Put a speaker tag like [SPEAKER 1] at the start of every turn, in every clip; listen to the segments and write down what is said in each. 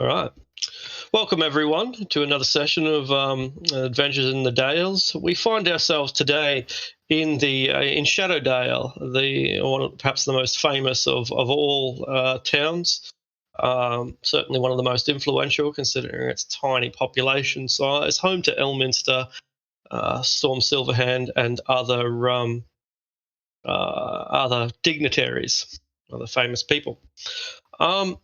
[SPEAKER 1] All right. Welcome, everyone, to another session of Adventures in the Dales. We find ourselves today in Shadowdale, perhaps the most famous of all towns. Certainly one of the most influential, considering its tiny population size. Home to Elminster, Storm Silverhand, and other dignitaries, other famous people. Um,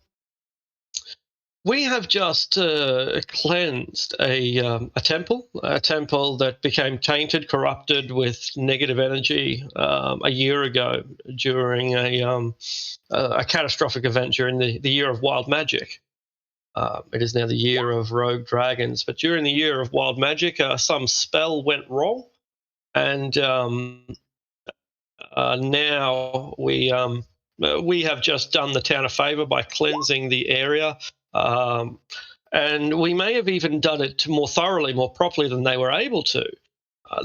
[SPEAKER 1] We have just cleansed a temple that became tainted, corrupted with negative energy a year ago during a catastrophic event during the year of wild magic. It is now the year of rogue dragons, but during the year of wild magic, some spell went wrong, and now we have just done the town a favor by cleansing the area. Um, and we may have even done it more thoroughly, more properly than they were able to.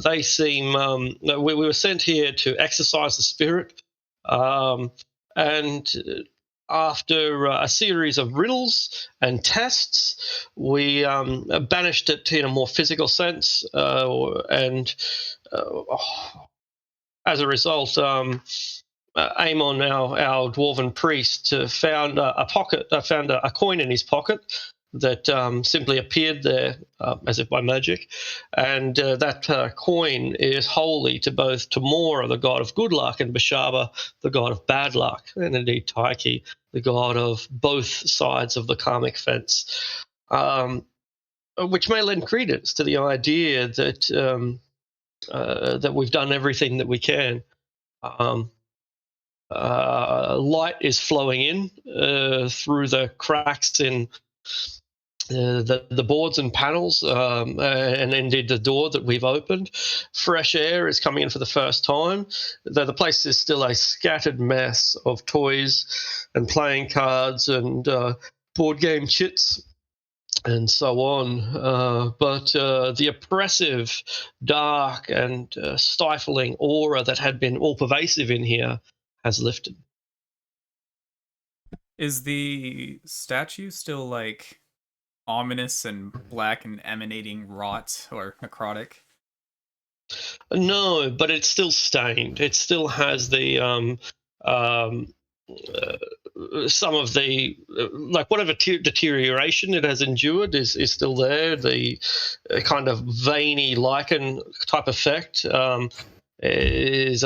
[SPEAKER 1] They seem we were sent here to exercise the spirit, and after a series of riddles and tests, we banished it in a more physical sense, and as a result, Amon, our dwarven priest, found a coin in his pocket that simply appeared there as if by magic, and that coin is holy to both Tymora, the god of good luck, and Bashaba, the god of bad luck, and indeed Tyche, the god of both sides of the karmic fence, which may lend credence to the idea that we've done everything that we can. Um, Light is flowing in through the cracks in the boards and panels, and indeed the door that we've opened. Fresh air is coming in for the first time, though the place is still a scattered mess of toys and playing cards and board game chits and so on. But the oppressive, dark, and stifling aura that had been all pervasive in here has lifted.
[SPEAKER 2] Is the statue still like ominous and black and emanating rot or necrotic?
[SPEAKER 1] No, but it's still stained. It still has the some of the like whatever deterioration it has endured is still there. The kind of veiny lichen type effect is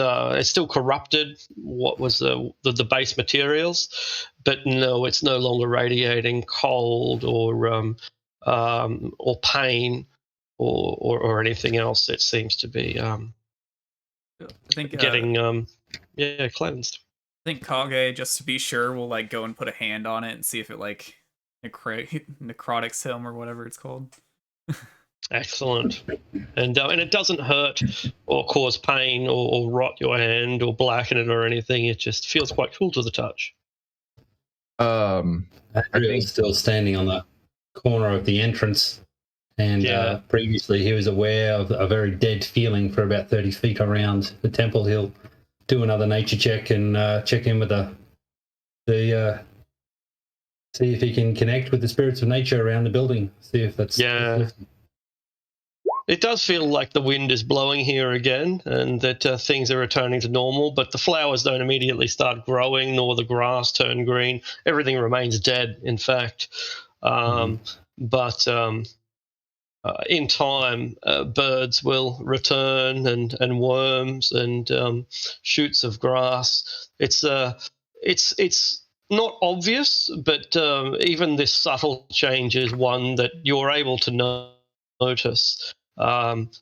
[SPEAKER 1] still corrupted. What was the base materials, but no, it's no longer radiating cold or pain or anything else. It seems to be
[SPEAKER 2] I think
[SPEAKER 1] getting cleansed.
[SPEAKER 2] I think Kage, just to be sure, will like go and put a hand on it and see if it like necrotics him or whatever it's called.
[SPEAKER 1] Excellent, and it doesn't hurt or cause pain or rot your hand or blacken it or anything. It just feels quite cool to the touch.
[SPEAKER 3] I think was still standing on that corner of the entrance, and previously he was aware of a very dead feeling for about 30 feet around the temple. He'll do another nature check and check in with the see if he can connect with the spirits of nature around the building. See if that's
[SPEAKER 1] It does feel like the wind is blowing here again, and that things are returning to normal. But the flowers don't immediately start growing, nor the grass turn green. Everything remains dead, in fact. But in time, birds will return, and worms and shoots of grass. It's not obvious, but even this subtle change is one that you're able to notice.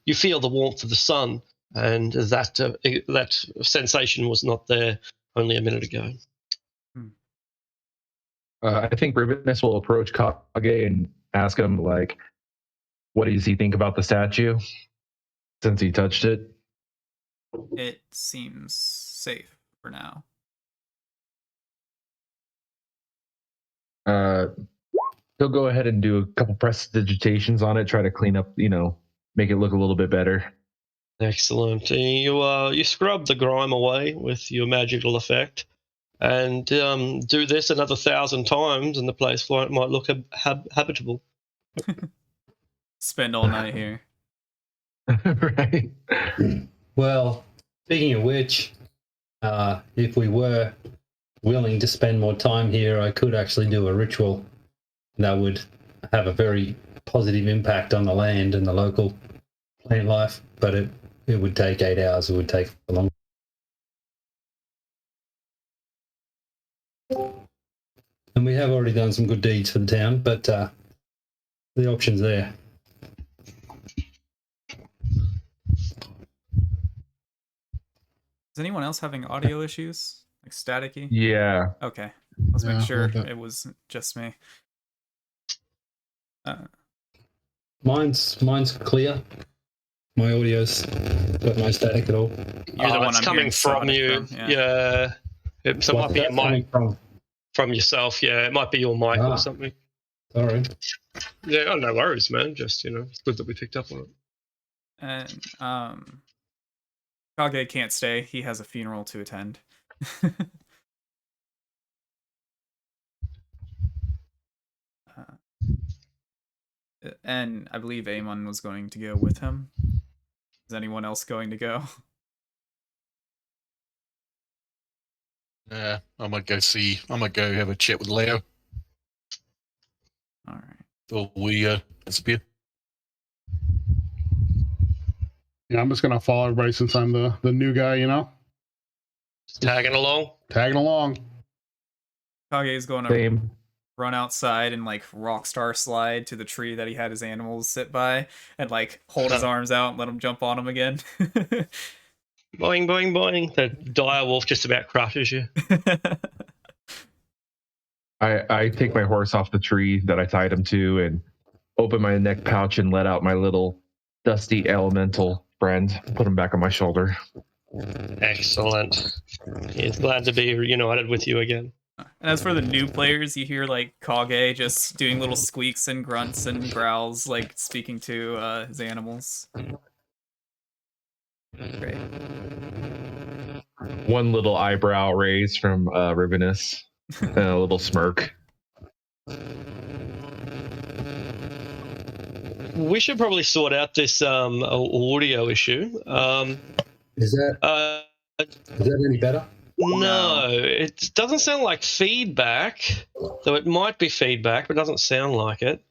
[SPEAKER 1] You feel the warmth of the sun, and that sensation was not there only a minute ago.
[SPEAKER 4] I think Ribbonus will approach Kage and ask him, like, what does he think about the statue since he touched it?
[SPEAKER 2] It seems safe for now.
[SPEAKER 4] He'll go ahead and do a couple prestidigitations on it, try to clean up, make it look a little bit better.
[SPEAKER 1] Excellent. You scrub the grime away with your magical effect, and do this another 1,000 times, and the place might look habitable.
[SPEAKER 2] Spend all night here.
[SPEAKER 4] Right.
[SPEAKER 3] Well, speaking of which, if we were willing to spend more time here, I could actually do a ritual that would have a very positive impact on the land and the local plant life, but it would take 8 hours. It would take a long. And we have already done some good deeds for the town, but the option's there.
[SPEAKER 2] Is anyone else having audio issues? Like staticky?
[SPEAKER 4] Yeah.
[SPEAKER 2] Okay. Let's make
[SPEAKER 5] Yeah, a
[SPEAKER 2] sure
[SPEAKER 5] little bit.
[SPEAKER 2] it was just me.
[SPEAKER 3] Mine's clear. My audio's got no static at all.
[SPEAKER 2] You're the one
[SPEAKER 1] it's
[SPEAKER 2] I'm
[SPEAKER 1] coming
[SPEAKER 2] hearing
[SPEAKER 1] from
[SPEAKER 2] sonic
[SPEAKER 1] you.
[SPEAKER 2] from, yeah.
[SPEAKER 1] Yeah. So it might be your mic
[SPEAKER 3] Coming
[SPEAKER 1] from yourself. Yeah, it might be your mic or something.
[SPEAKER 3] Sorry.
[SPEAKER 1] Yeah, oh, no worries, man. Just, it's good that we picked up on it.
[SPEAKER 2] And Kage can't stay. He has a funeral to attend. And I believe Amon was going to go with him. Is anyone else going to go?
[SPEAKER 5] Yeah, I'm gonna go have a chat with Leo.
[SPEAKER 2] All right.
[SPEAKER 5] Or we disappear.
[SPEAKER 6] Yeah, I'm just gonna follow everybody since I'm the new guy,
[SPEAKER 1] Just tagging along.
[SPEAKER 6] tagging along.
[SPEAKER 2] Kage is going to
[SPEAKER 4] Same.
[SPEAKER 2] run outside and like rockstar slide to the tree that he had his animals sit by and like hold his arms out and let him jump on him again.
[SPEAKER 1] Boing, boing, boing. The dire wolf just about crushes you.
[SPEAKER 4] I take my horse off the tree that I tied him to and open my neck pouch and let out my little dusty elemental friend. Put him back on my shoulder.
[SPEAKER 1] Excellent. He's glad to be united with you again.
[SPEAKER 2] And as for the new players, you hear like Kage just doing little squeaks and grunts and growls, like speaking to his animals. Great.
[SPEAKER 4] One little eyebrow raised from Ribinus and a little smirk.
[SPEAKER 1] We should probably sort out this audio issue.
[SPEAKER 3] Is that any better?
[SPEAKER 1] No, it doesn't sound like feedback, though it might be feedback, but it doesn't sound like it.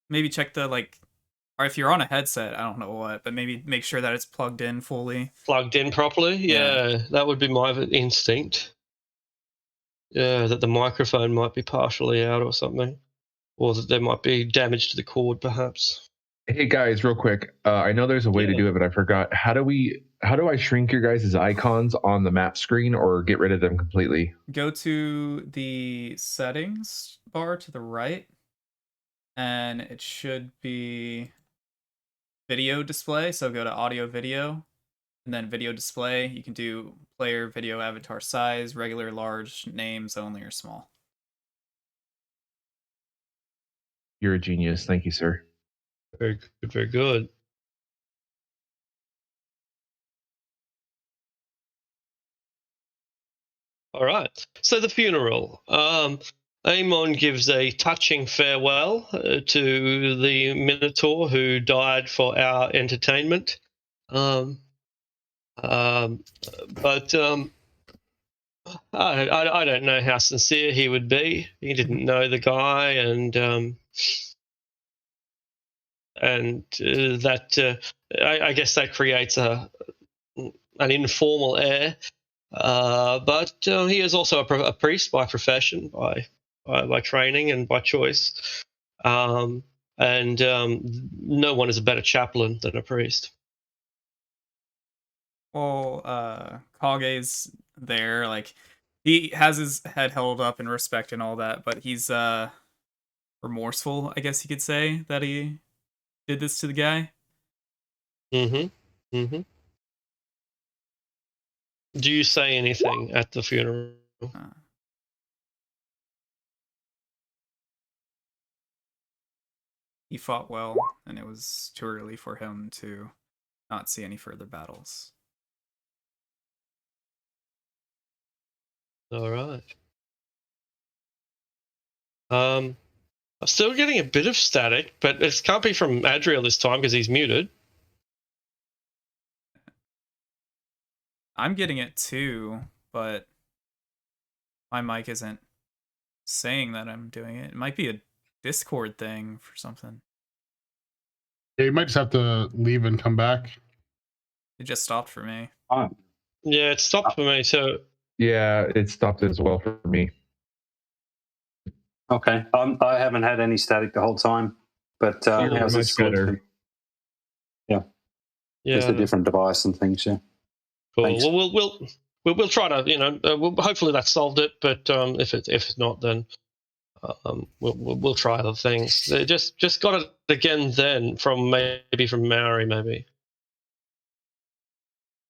[SPEAKER 2] Maybe check the or if you're on a headset, I don't know what, but maybe make sure that it's plugged in fully.
[SPEAKER 1] Plugged in properly? Yeah, that would be my instinct. Yeah, that the microphone might be partially out or something. Or that there might be damage to the cord, perhaps.
[SPEAKER 4] Hey guys, real quick. I know there's a way to do it, but I forgot. How do I shrink your guys' icons on the map screen or get rid of them completely?
[SPEAKER 2] Go to the settings bar to the right, and it should be video display. So go to audio video, and then video display. You can do player video avatar size, regular, large, names only, or small.
[SPEAKER 4] You're a genius. Thank you, sir.
[SPEAKER 1] Very good, very good. All right. So the funeral. Amon gives a touching farewell to the Minotaur who died for our entertainment. But I don't know how sincere he would be. He didn't know the guy, and that I guess that creates an informal air. But he is also a priest by profession, by training, and by choice. And no one is a better chaplain than a priest.
[SPEAKER 2] Well, Kage's there, like he has his head held up in respect and all that, but he's remorseful, I guess you could say, that he did this to the guy.
[SPEAKER 1] Mm-hmm. Mm-hmm. Do you say anything at the funeral?
[SPEAKER 2] He fought well, and it was too early for him to not see any further battles.
[SPEAKER 1] All right. I'm still getting a bit of static, but it can't be from Adriel this time because he's muted.
[SPEAKER 2] I'm getting it too, but my mic isn't saying that I'm doing it. It might be a Discord thing for something.
[SPEAKER 6] Yeah, you might just have to leave and come back.
[SPEAKER 2] It just stopped for me.
[SPEAKER 3] Oh,
[SPEAKER 1] Yeah, it stopped for me. So
[SPEAKER 4] Yeah, it stopped as well for me.
[SPEAKER 3] okay. I haven't had any static the whole time, but how's
[SPEAKER 4] much
[SPEAKER 3] this
[SPEAKER 4] better.
[SPEAKER 3] Yeah,
[SPEAKER 1] yeah,
[SPEAKER 3] just a different device and things. Yeah.
[SPEAKER 1] cool.
[SPEAKER 3] Thanks.
[SPEAKER 1] Well, we'll try to hopefully that solved it. But if it's not, then we'll try other things. They just got it again then from Maori maybe.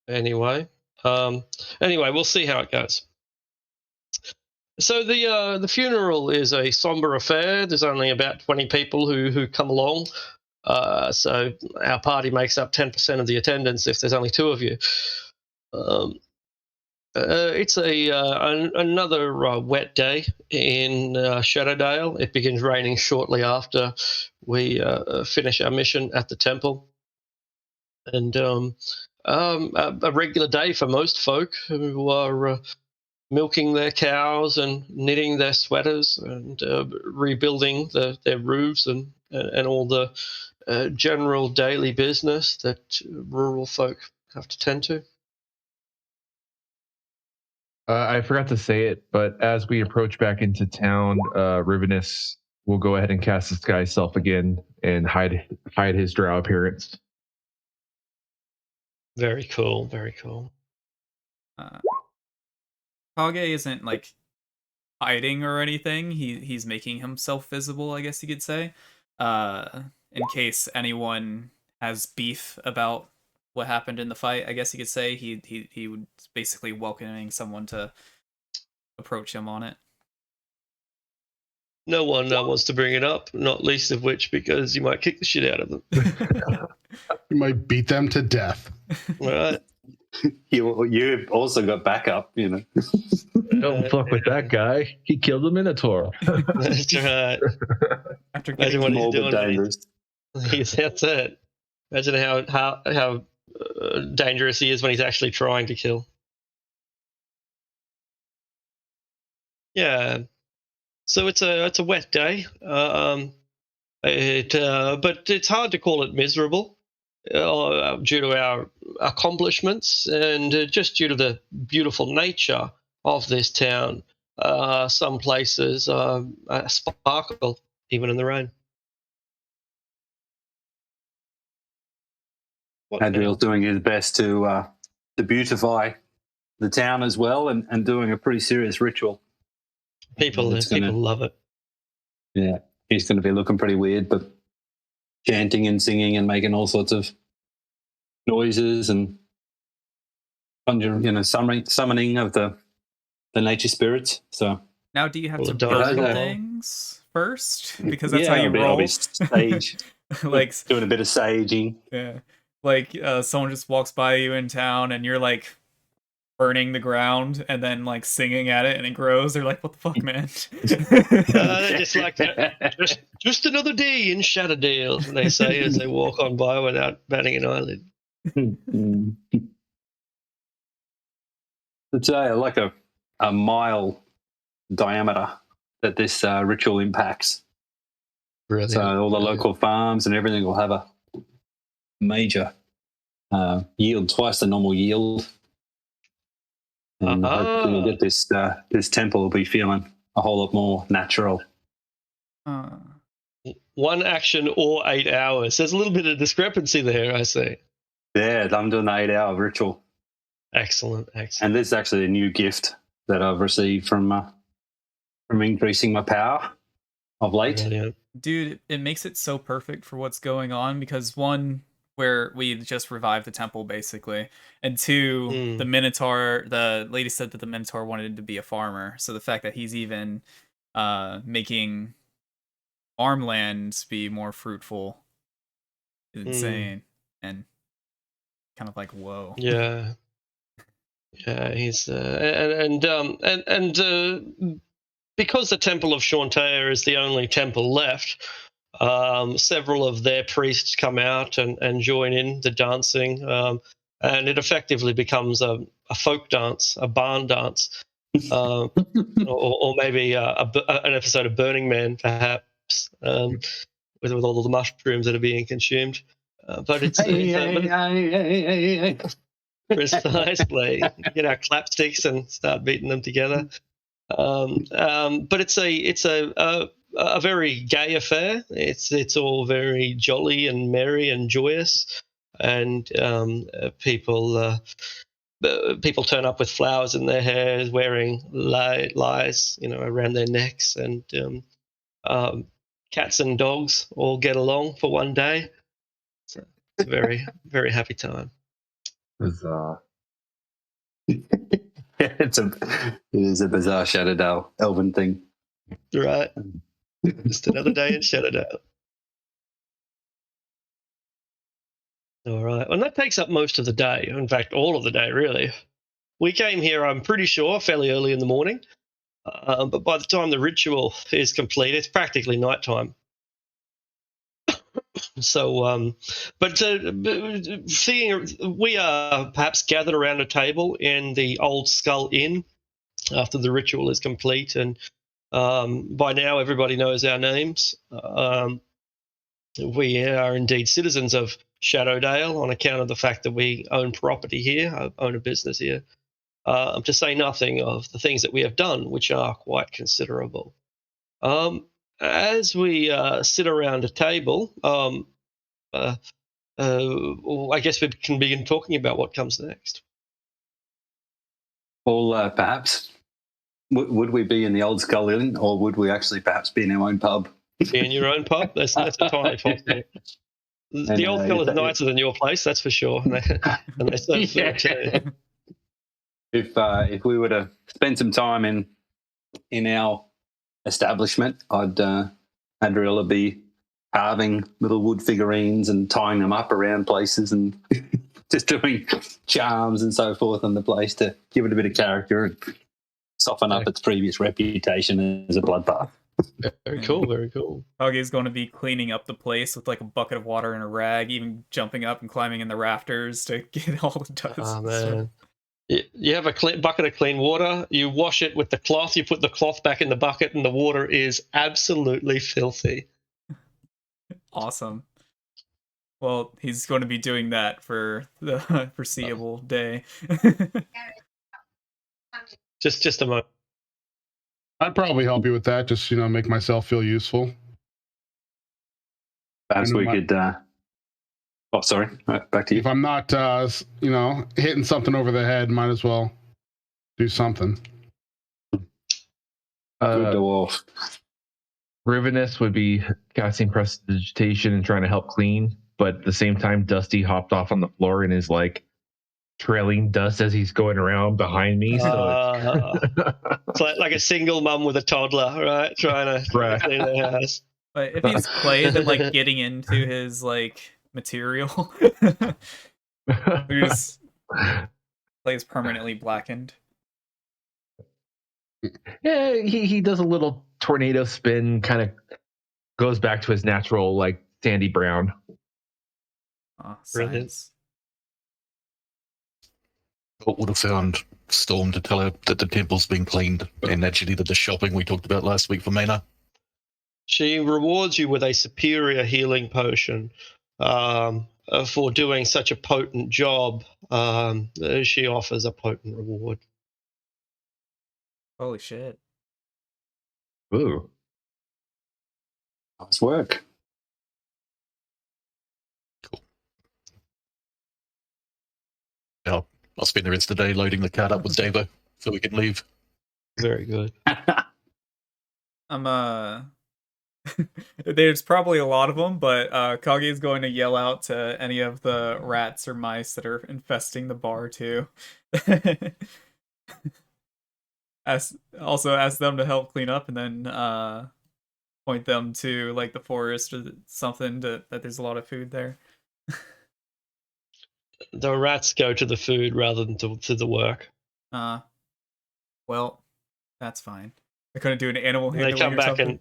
[SPEAKER 1] Anyway, we'll see how it goes. So the funeral is a somber affair. There's only about 20 people who come along. So our party makes up 10% of the attendance if there's only 2 of you. It's another wet day in Shadowdale. It begins raining shortly after we finish our mission at the temple. And a regular day for most folk who are milking their cows and knitting their sweaters and rebuilding their roofs and all the general daily business that rural folk have to tend to.
[SPEAKER 4] I forgot to say it, but as we approach back into town, Rivenus will go ahead and cast disguise self again and hide his drow appearance.
[SPEAKER 1] Very cool. Very cool.
[SPEAKER 2] Kage isn't like hiding or anything. He's making himself visible, I guess you could say. In case anyone has beef about what happened in the fight, I guess you could say he would basically welcoming someone to approach him on it.
[SPEAKER 1] No one wants to bring it up, not least of which because you might kick the shit out of them.
[SPEAKER 6] You might beat them to death.
[SPEAKER 1] All right.
[SPEAKER 3] You also got backup,
[SPEAKER 4] Don't fuck with that guy. He killed a minotaur.
[SPEAKER 1] That's right.
[SPEAKER 2] After
[SPEAKER 1] Imagine
[SPEAKER 2] getting
[SPEAKER 1] what he's
[SPEAKER 3] Morbid
[SPEAKER 1] doing.
[SPEAKER 3] dangerous.
[SPEAKER 1] That's it. Imagine how dangerous he is when he's actually trying to kill. Yeah. So it's a wet day. But it's hard to call it miserable due to our accomplishments and just due to the beautiful nature of this town. Some places sparkle even in the rain.
[SPEAKER 3] Adriel's doing his best to beautify the town as well, and doing a pretty serious ritual.
[SPEAKER 1] People love it.
[SPEAKER 3] Yeah, he's going to be looking pretty weird, but chanting and singing and making all sorts of noises and summoning of the nature spirits. So
[SPEAKER 2] now, do you have to
[SPEAKER 1] Daggerdale.
[SPEAKER 2] burn things first? Because that's how you
[SPEAKER 3] I'll
[SPEAKER 2] roll.
[SPEAKER 3] be sage,
[SPEAKER 2] Like
[SPEAKER 3] doing a bit of saging.
[SPEAKER 2] Yeah. Like someone just walks by you in town and you're like burning the ground and then like singing at it and it grows. They're like, what the fuck, man?
[SPEAKER 1] They're just like just another day in Shadowdale, they say as they walk on by without batting an eyelid.
[SPEAKER 3] It's like a mile diameter that this ritual impacts.
[SPEAKER 1] Brilliant.
[SPEAKER 3] So all the local farms and everything will have a major yield, twice the normal yield. And hopefully we'll get this temple will be feeling a whole lot more natural.
[SPEAKER 1] One action or 8 hours. There's a little bit of discrepancy there, I see.
[SPEAKER 3] Yeah, I'm doing the 8-hour ritual.
[SPEAKER 1] Excellent.
[SPEAKER 3] And this is actually a new gift that I've received from increasing my power of late.
[SPEAKER 1] Brilliant.
[SPEAKER 2] Dude, it makes it so perfect for what's going on because one, where we just revived the temple basically, and two, the Minotaur, the lady said that the Minotaur wanted to be a farmer, so the fact that he's even making farmland be more fruitful is insane and kind of like, whoa.
[SPEAKER 1] Yeah. He's because the Temple of Shantae is the only temple left, several of their priests come out and join in the dancing, and it effectively becomes a folk dance, a barn dance, or maybe an episode of Burning Man, perhaps, with all the mushrooms that are being consumed. But it's precisely get our clapsticks and start beating them together. But it's a very gay affair. It's all very jolly and merry and joyous, and people turn up with flowers in their hair, wearing lies, around their necks, and cats and dogs all get along for one day. So it's a very, very happy time.
[SPEAKER 4] Bizarre.
[SPEAKER 3] It is a bizarre Shatterdale elven thing.
[SPEAKER 1] Right. Just another day in Shatterdale. All right. And that takes up most of the day. In fact, all of the day, really. We came here, I'm pretty sure, fairly early in the morning. But by the time the ritual is complete, it's practically nighttime. So, seeing we are perhaps gathered around a table in the Old Skull Inn after the ritual is complete, and by now everybody knows our names. We are indeed citizens of Shadowdale on account of the fact that we own property here, own a business here. To say nothing of the things that we have done, which are quite considerable. As we sit around a table, I guess we can begin talking about what comes next.
[SPEAKER 3] Well, perhaps, would we be in the Old Skull Inn, or would we actually perhaps be in our own pub?
[SPEAKER 1] Be in your own pub? That's entirely possible. The Old Skull is nicer than your place, that's for sure. And they serve food too.
[SPEAKER 3] If we were to spend some time in our establishment, I'd really be carving little wood figurines and tying them up around places and just doing charms and so forth on the place to give it a bit of character and soften up its previous reputation as a bloodbath.
[SPEAKER 1] Very cool, very cool.
[SPEAKER 2] Huggy's going to be cleaning up the place with like a bucket of water and a rag, even jumping up and climbing in the rafters to get all the dust.
[SPEAKER 1] Oh, man. You have a bucket of clean water, you wash it with the cloth, you put the cloth back in the bucket, and the water is absolutely filthy.
[SPEAKER 2] Awesome. Well, he's going to be doing that for the foreseeable day.
[SPEAKER 1] Just a moment.
[SPEAKER 6] I'd probably help you with that. Just make myself feel useful.
[SPEAKER 3] Perhaps we could. Oh, sorry. Back to you.
[SPEAKER 6] If I'm not, hitting something over the head, might as well do something.
[SPEAKER 3] Good dwarf.
[SPEAKER 4] Rivenus would be casting prestidigitation and trying to help clean, but at the same time, Dusty hopped off on the floor and is like trailing dust as he's going around behind me. So
[SPEAKER 1] it's like a single mum with a toddler, right? Trying to clean their house.
[SPEAKER 2] But if he's clay, then like getting into his like material, his clay is permanently blackened.
[SPEAKER 4] Yeah, he does a little tornado spin, kind of goes back to his natural like sandy brown.
[SPEAKER 2] Science.
[SPEAKER 5] What would have found Storm to tell her that the temple's been cleaned and that she did the shopping we talked about last week for Mana?
[SPEAKER 1] She rewards you with a superior healing potion for doing such a potent job. She offers a potent reward.
[SPEAKER 2] Holy shit.
[SPEAKER 4] Ooh.
[SPEAKER 3] Nice work.
[SPEAKER 5] Cool. Now, I'll spend the rest of the day loading the cart up with Davo so we can leave.
[SPEAKER 1] Very good.
[SPEAKER 2] There's probably a lot of them, but Kage is going to yell out to any of the rats or mice that are infesting the bar too. Also ask them to help clean up, and then point them to like the forest or something that there's a lot of food there.
[SPEAKER 1] The rats go to the food rather than to the work.
[SPEAKER 2] Well, that's fine. I couldn't do an animal
[SPEAKER 1] They
[SPEAKER 2] handling
[SPEAKER 1] come
[SPEAKER 2] or
[SPEAKER 1] back
[SPEAKER 2] something.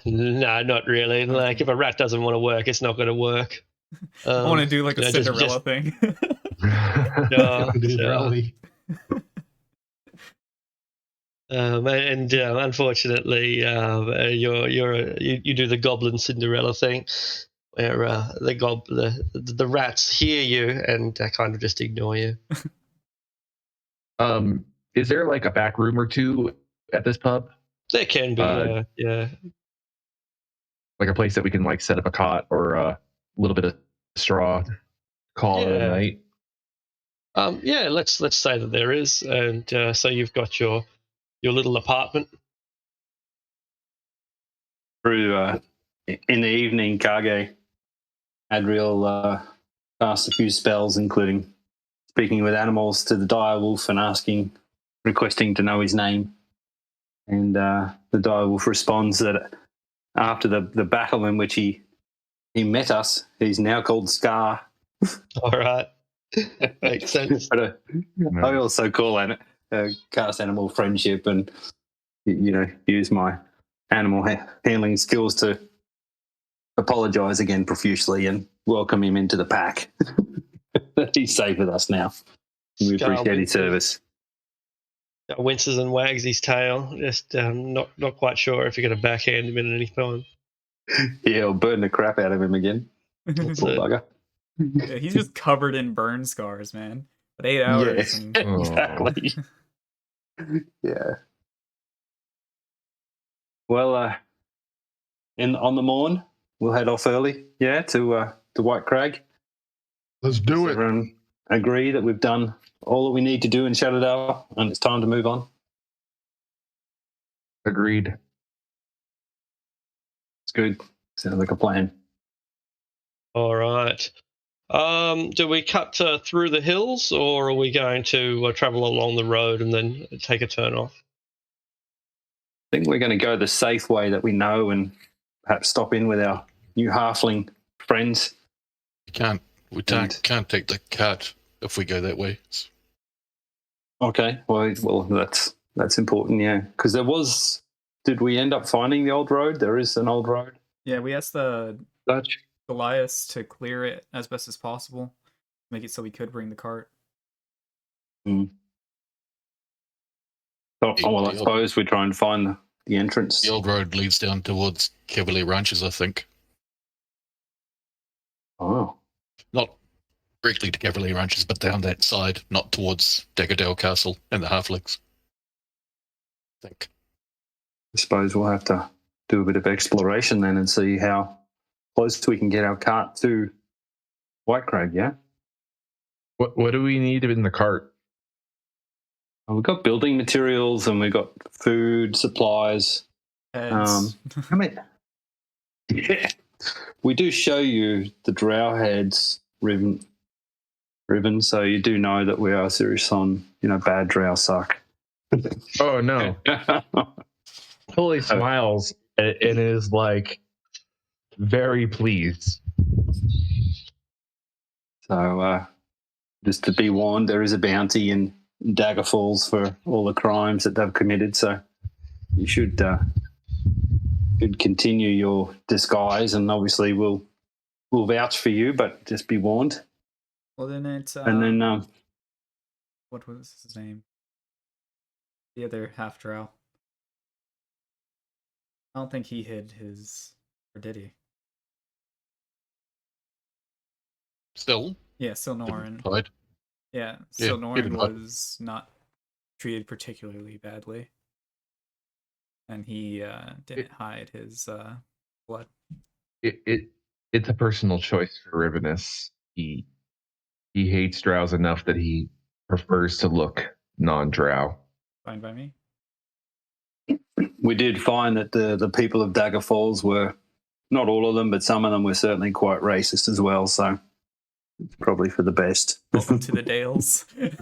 [SPEAKER 1] no, not really.
[SPEAKER 2] Okay.
[SPEAKER 1] Like if a rat doesn't want to work, it's not going to work.
[SPEAKER 2] I want to do like a Cinderella thing.
[SPEAKER 1] No,
[SPEAKER 6] Dude, rally.
[SPEAKER 1] and unfortunately, you do the goblin Cinderella thing, where the rats hear you and kind of just ignore you.
[SPEAKER 4] Is there like a back room or two at this pub?
[SPEAKER 1] There can be, yeah.
[SPEAKER 4] Like a place that we can like set up a cot or a little bit of straw, call it a
[SPEAKER 1] Yeah.
[SPEAKER 4] night.
[SPEAKER 1] Yeah, let's say that there is, and so you've got your little apartment.
[SPEAKER 7] Through in the evening, Kage, Adriel cast a few spells, including speaking with animals to the dire wolf and requesting to know his name. And the dire wolf responds that after the battle in which he met us, he's now called Scar.
[SPEAKER 1] All right, makes sense.
[SPEAKER 7] But I also call cast animal friendship and use my animal handling skills to apologize again profusely and welcome him into the pack. He's safe with us now. We appreciate his service.
[SPEAKER 1] Winces and wags his tail, just not quite sure if you're going to backhand him at any time.
[SPEAKER 7] Yeah, I'll burn the crap out of him again. Poor bugger.
[SPEAKER 2] Yeah, he's just covered in burn scars, man. But 8 hours.
[SPEAKER 7] Yeah, exactly. Yeah. Well, on the morn, we'll head off early. Yeah, to White Crag.
[SPEAKER 6] Let's do it.
[SPEAKER 7] Everyone agree that we've done all that we need to do in Shatterdale, and it's time to move on.
[SPEAKER 4] Agreed.
[SPEAKER 7] It's good. Sounds like a plan.
[SPEAKER 1] All right. Do we cut through the hills, or are we going to travel along the road and then take a turn off?
[SPEAKER 7] I think we're going to go the safe way that we know and perhaps stop in with our new halfling friends.
[SPEAKER 5] We can't take the cart if we go that way.
[SPEAKER 7] Okay, well that's important, yeah. Because did we end up finding the old road? There is an old road.
[SPEAKER 2] Yeah, we asked the
[SPEAKER 7] Dutch.
[SPEAKER 2] Goliaths to clear it as best as possible, make it so we could bring the cart.
[SPEAKER 7] Mm. I suppose we try and find the entrance.
[SPEAKER 5] The old road leads down towards Cavalier Ranches, I think.
[SPEAKER 7] Oh.
[SPEAKER 5] Not directly to Cavalier Ranches, but down that side, not towards Daggerdale Castle and the Halflings. I think.
[SPEAKER 7] I suppose we'll have to do a bit of exploration then and see how close we can get our cart to White Crag, yeah?
[SPEAKER 4] What do we need in the cart?
[SPEAKER 7] We've got building materials and we've got food, supplies.
[SPEAKER 2] Heads.
[SPEAKER 7] Yeah. We do show you the drow heads ribbon, so you do know that we are serious on, bad drow suck.
[SPEAKER 4] Oh, no. Totally smiles and is like very pleased.
[SPEAKER 7] So, just to be warned, there is a bounty in Dagger Falls for all the crimes that they've committed. So, you should continue your disguise, and obviously we'll vouch for you, but just be warned.
[SPEAKER 2] Well, then it's
[SPEAKER 7] and then
[SPEAKER 2] what was his name? The other half drow. I don't think he hid his, or did he?
[SPEAKER 5] Still?
[SPEAKER 2] Yeah, Silnorin.
[SPEAKER 5] Hide.
[SPEAKER 2] Yeah,
[SPEAKER 5] Yeah,
[SPEAKER 2] Silnorin was not treated particularly badly. And he didn't hide his blood.
[SPEAKER 4] It's a personal choice for Rivenus. He hates drows enough that he prefers to look non-drow.
[SPEAKER 2] Fine by me.
[SPEAKER 7] We did find that the people of Dagger Falls were, not all of them, but some of them were certainly quite racist as well. So it's probably for the best.
[SPEAKER 2] Welcome to the Dales.
[SPEAKER 4] To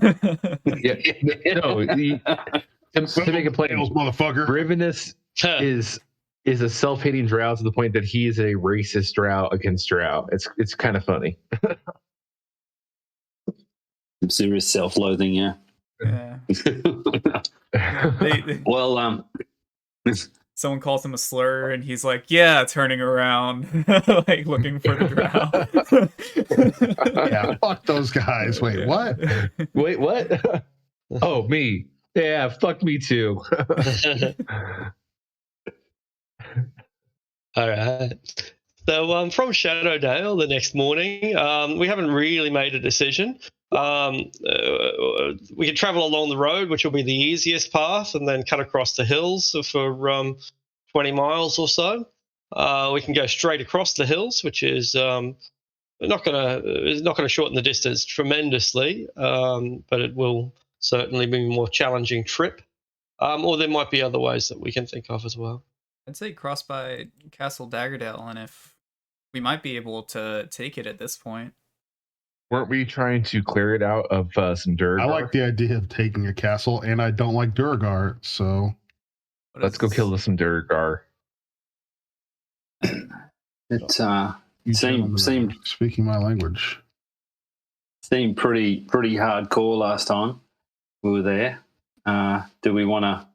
[SPEAKER 4] make a point,
[SPEAKER 6] motherfucker.
[SPEAKER 4] Rivenus is a self-hating drow to the point that he is a racist drow against drow. It's kind of funny.
[SPEAKER 7] Some serious self-loathing, yeah.
[SPEAKER 2] Yeah.
[SPEAKER 7] Well,
[SPEAKER 2] Someone calls him a slur, and he's like, "Yeah," turning around, like looking for the drow.
[SPEAKER 6] Yeah, fuck those guys. Wait, what?
[SPEAKER 4] Wait, what? Oh, me. Yeah, fuck me too.
[SPEAKER 1] All right. So from Shadowdale the next morning, we haven't really made a decision. We can travel along the road, which will be the easiest path, and then cut across the hills for 20 miles or so. We can go straight across the hills, which is not going to shorten the distance tremendously, but it will certainly be a more challenging trip. Or there might be other ways that we can think of as well.
[SPEAKER 2] I'd say cross by Castle Daggerdale, and if we might be able to take it at this point.
[SPEAKER 4] Weren't we trying to clear it out of some Durgar?
[SPEAKER 6] I like the idea of taking a castle, and I don't like Durgar, so
[SPEAKER 4] let's go kill some Durgar.
[SPEAKER 7] It seemed
[SPEAKER 6] speaking my language.
[SPEAKER 7] Seemed pretty hardcore last time we were there. Do we want to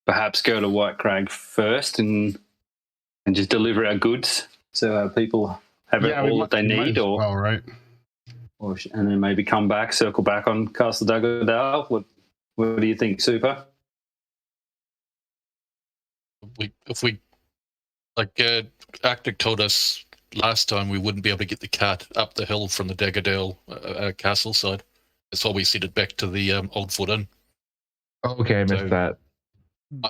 [SPEAKER 7] perhaps go to White Crag first and just deliver our goods so our people have all that they need,
[SPEAKER 6] or right?
[SPEAKER 7] Or and then maybe come back, circle back on Castle Daggerdale? What do you think, Super?
[SPEAKER 5] Arctic told us last time we wouldn't be able to get the cart up the hill from the Daggerdale castle side. That's why we sent it back to the Old Fort Inn.
[SPEAKER 4] Okay, I missed that.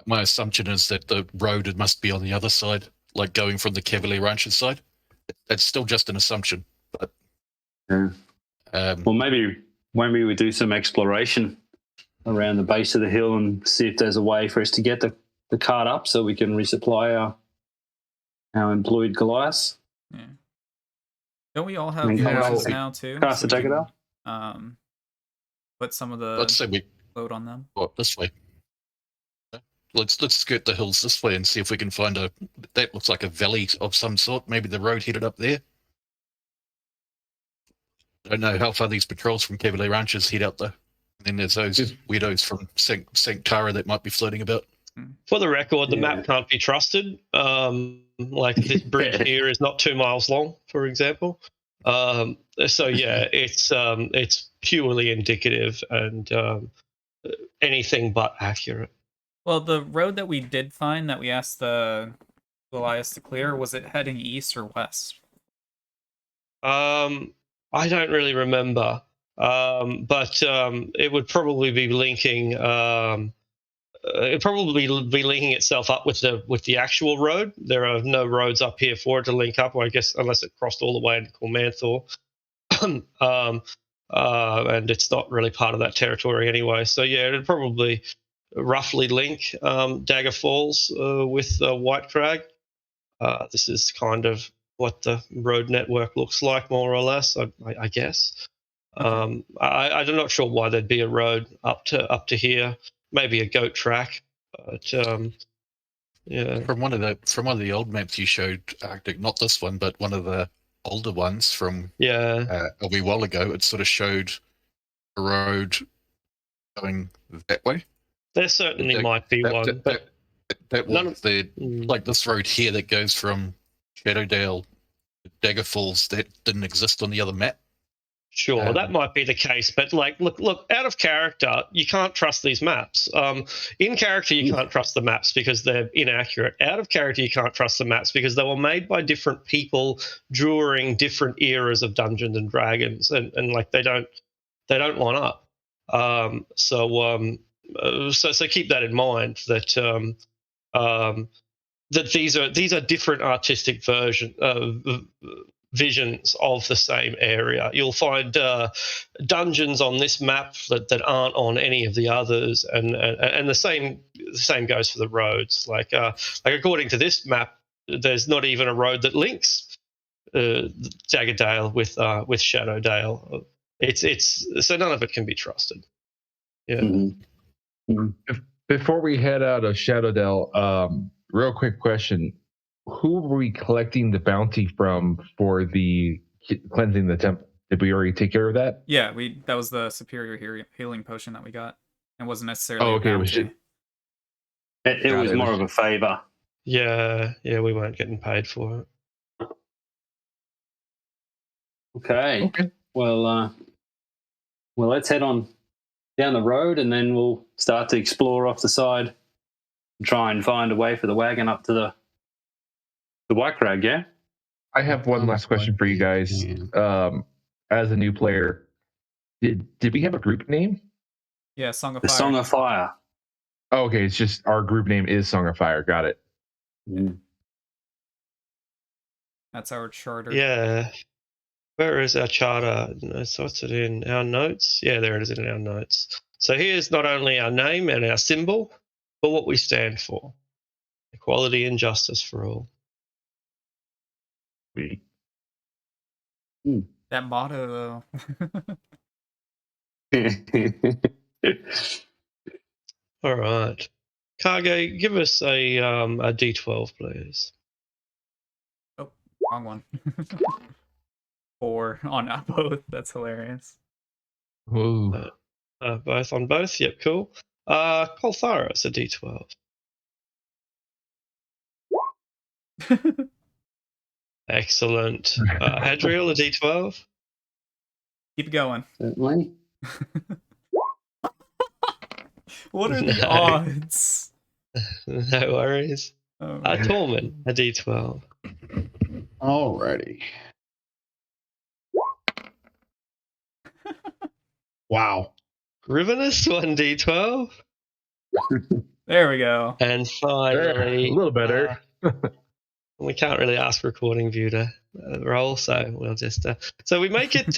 [SPEAKER 5] My assumption is that the road must be on the other side, like going from the Cavalier Ranches side. It's still just an assumption, but
[SPEAKER 7] well, maybe we do some exploration around the base of the hill and see if there's a way for us to get the cart up so we can resupply our employed Goliaths.
[SPEAKER 2] Yeah. Don't we all have horses now too?
[SPEAKER 7] Castle Daggerdale.
[SPEAKER 2] Put some of the
[SPEAKER 5] let's say we
[SPEAKER 2] load on them.
[SPEAKER 5] Well, this way. Let's skirt the hills this way and see if we can find that looks like a valley of some sort. Maybe the road headed up there. I don't know how far these patrols from Cavalier Ranches head out though. And then there's those weirdos from St. Tara that might be floating about.
[SPEAKER 1] For the record, the map can't be trusted. Like this bridge here is not 2 miles long, for example. So yeah, it's purely indicative and anything but accurate.
[SPEAKER 2] Well, the road that we did find that we asked the Goliaths to clear, was it heading east or west?
[SPEAKER 1] I don't really remember, but it would probably be linking. It'd probably be linking itself up with the actual road. There are no roads up here for it to link up, I guess, unless it crossed all the way into Cormanthor. And it's not really part of that territory anyway. So yeah, it'd probably roughly link Dagger Falls with White Crag. This is kind of what the road network looks like, more or less, I guess. Okay. I'm not sure why there'd be a road up to here. Maybe a goat track, but yeah.
[SPEAKER 5] From one of the old maps you showed, Arctic, not this one, but one of the older ones from a wee while ago, it sort of showed a road going that way.
[SPEAKER 1] There certainly might be one, but
[SPEAKER 5] that was like this road here that goes from Shadowdale to Dagger Falls that didn't exist on the other map.
[SPEAKER 1] Sure, that might be the case, but like, look, out of character, you can't trust these maps. In character, you can't trust the maps because they're inaccurate. Out of character, you can't trust the maps because they were made by different people during different eras of Dungeons and Dragons, and like they don't line up. So keep that in mind that that these are different artistic visions of the same area. You'll find dungeons on this map that aren't on any of the others, and the same goes for the roads. Like according to this map, there's not even a road that links Daggerdale with Shadowdale. It's so none of it can be trusted. Yeah.
[SPEAKER 7] Mm-hmm.
[SPEAKER 4] Before we head out of Shadowdale, real quick question. Who were we collecting the bounty from for the cleansing the temple? Did we already take care of that?
[SPEAKER 2] Yeah, that was the superior healing potion that we got. It wasn't necessarily
[SPEAKER 4] Oh,
[SPEAKER 2] a
[SPEAKER 4] okay.
[SPEAKER 2] bounty.
[SPEAKER 7] It was more of a favor.
[SPEAKER 1] Yeah, we weren't getting paid for it.
[SPEAKER 7] Okay. Well, let's head on down the road, and then we'll start to explore off the side and try and find a way for the wagon up to the White Crag. Yeah.
[SPEAKER 4] I have one last question for you guys. As a new player, did we have a group name?
[SPEAKER 2] Yeah, Song of
[SPEAKER 7] The
[SPEAKER 2] Fire.
[SPEAKER 7] Song of Fire.
[SPEAKER 4] Oh, okay, it's just our group name is Song of Fire. Got it.
[SPEAKER 2] That's our charter.
[SPEAKER 1] Yeah. Where is our charter? So what's it in? Our notes? Yeah, there it is in our notes. So here's not only our name and our symbol, but what we stand for. Equality and justice for all.
[SPEAKER 2] That motto, though.
[SPEAKER 1] All right. Kage, give us a D12, please.
[SPEAKER 2] Oh, wrong one. 4 on both. That's hilarious.
[SPEAKER 4] Ooh.
[SPEAKER 1] Both on both. Yep, cool. Coltharis, a D12. Excellent. Adriel, a D12.
[SPEAKER 2] Keep going.
[SPEAKER 7] Certainly.
[SPEAKER 2] What are the odds?
[SPEAKER 1] No worries.
[SPEAKER 2] Oh,
[SPEAKER 1] Tormund, a D12.
[SPEAKER 6] Alrighty. Wow.
[SPEAKER 1] Rivenus, 1D12.
[SPEAKER 2] there we go.
[SPEAKER 1] And finally,
[SPEAKER 4] a little better.
[SPEAKER 1] We can't really ask recording view to roll, so we'll just. So we make it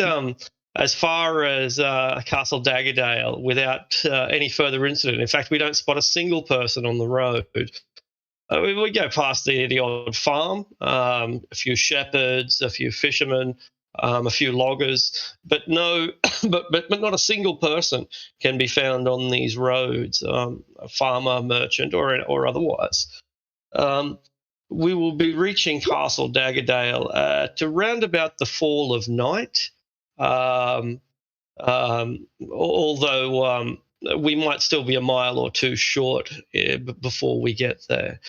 [SPEAKER 1] as far as Castle Daggerdale without any further incident. In fact, we don't spot a single person on the road. We go past the odd farm, a few shepherds, a few fishermen, a few loggers, but no, but not a single person can be found on these roads, a farmer, merchant, or otherwise. We will be reaching Castle Daggerdale to round about the fall of night, although we might still be a mile or two short before we get there.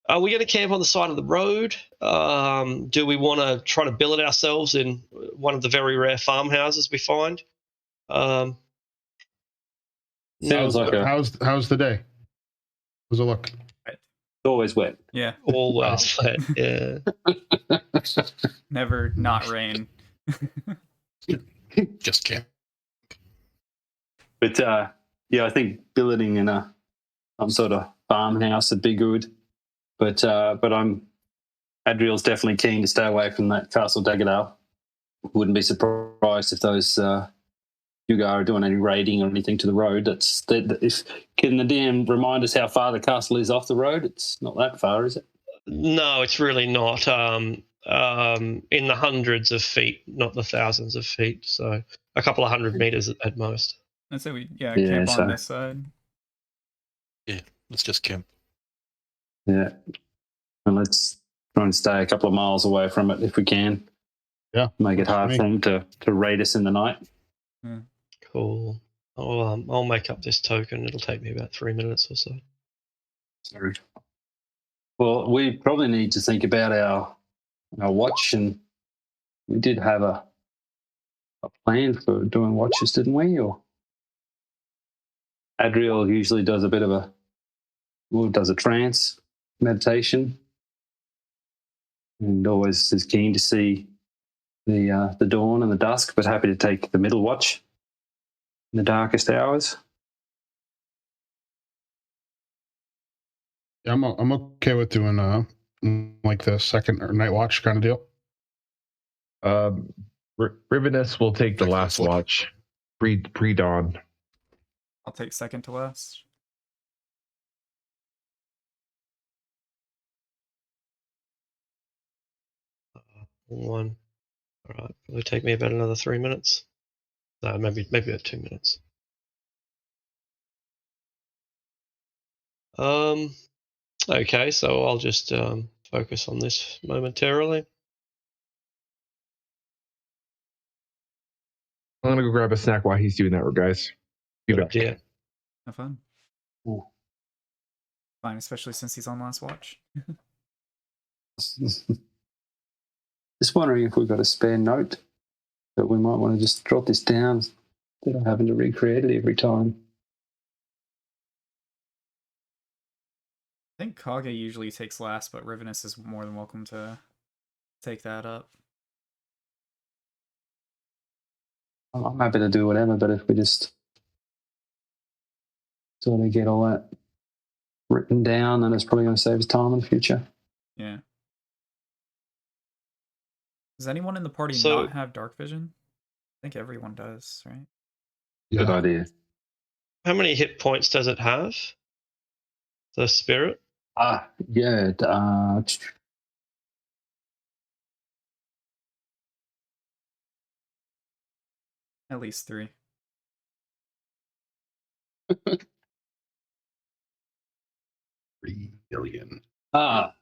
[SPEAKER 1] Are we going to camp on the side of the road? Do we want to try to billet ourselves in one of the very rare farmhouses we find?
[SPEAKER 7] Sounds like
[SPEAKER 6] how's the day? How's it look?
[SPEAKER 7] It's always wet.
[SPEAKER 2] Yeah.
[SPEAKER 1] Always wet. Yeah.
[SPEAKER 2] Never not rain.
[SPEAKER 5] Just camp.
[SPEAKER 7] But yeah, I think billeting in some sort of farmhouse would be good. But Adriel's definitely keen to stay away from that Castle Daggerdale. Wouldn't be surprised if those Yugar are doing any raiding or anything to the road. Can the DM remind us how far the castle is off the road? It's not that far, is it?
[SPEAKER 1] No, it's really not. In the hundreds of feet, not the thousands of feet. So a couple of 100 meters at most.
[SPEAKER 2] I'd say we camp on this side.
[SPEAKER 5] Yeah, let's just camp.
[SPEAKER 7] Yeah. And let's try and stay a couple of miles away from it if we can.
[SPEAKER 6] Yeah.
[SPEAKER 7] Make it hard for them to raid us in the night.
[SPEAKER 2] Yeah.
[SPEAKER 1] Cool. I'll make up this token. It'll take me about 3 minutes or so.
[SPEAKER 7] Sorry. Well, we probably need to think about our watch, and we did have a plan for doing watches, didn't we? Or Adriel usually does a bit of does a trance meditation, and always is keen to see the dawn and the dusk, but happy to take the middle watch in the darkest hours.
[SPEAKER 6] Yeah, I'm okay with doing like the second or night watch kind of deal.
[SPEAKER 4] Rivenus will take the last watch, pre-dawn.
[SPEAKER 2] I'll take second to last.
[SPEAKER 1] One. All right. It'll take me about another 3 minutes. No, maybe about 2 minutes. Okay, so I'll just focus on this momentarily.
[SPEAKER 4] I'm gonna go grab a snack while he's doing that, guys. Be back.
[SPEAKER 1] Yeah.
[SPEAKER 2] Have fun.
[SPEAKER 7] Ooh.
[SPEAKER 2] Fine, especially since he's on last watch.
[SPEAKER 7] Just wondering if we've got a spare note that we might want to just drop this down instead of having to recreate it every time.
[SPEAKER 2] I think Kage usually takes last, but Rivenus is more than welcome to take that up.
[SPEAKER 7] I'm happy to do whatever, but if we just sort of get all that written down, then it's probably going to save us time in the future.
[SPEAKER 2] Yeah. Does anyone in the party
[SPEAKER 1] So-
[SPEAKER 2] not have dark vision? I think everyone does, right?
[SPEAKER 7] Good
[SPEAKER 6] Yeah.
[SPEAKER 7] idea.
[SPEAKER 1] How many hit points does it have? The spirit?
[SPEAKER 7] Yeah.
[SPEAKER 2] At least 3.
[SPEAKER 6] 3 billion.
[SPEAKER 7] My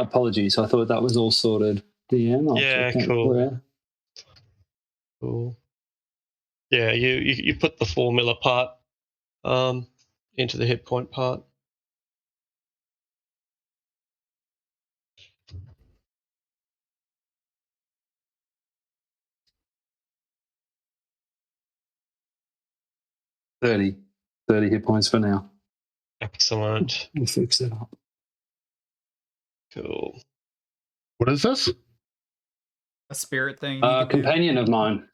[SPEAKER 7] apologies. I thought that was all sorted. DM. I'll
[SPEAKER 1] Yeah,
[SPEAKER 7] check that
[SPEAKER 1] cool.
[SPEAKER 7] for you.
[SPEAKER 1] Cool. Yeah, you put the formula part into the hit point part.
[SPEAKER 7] $30 hit points for now.
[SPEAKER 1] Excellent.
[SPEAKER 7] We'll fix it up.
[SPEAKER 1] Cool.
[SPEAKER 6] What is this?
[SPEAKER 2] A spirit thing. you could do.
[SPEAKER 7] Companion of mine.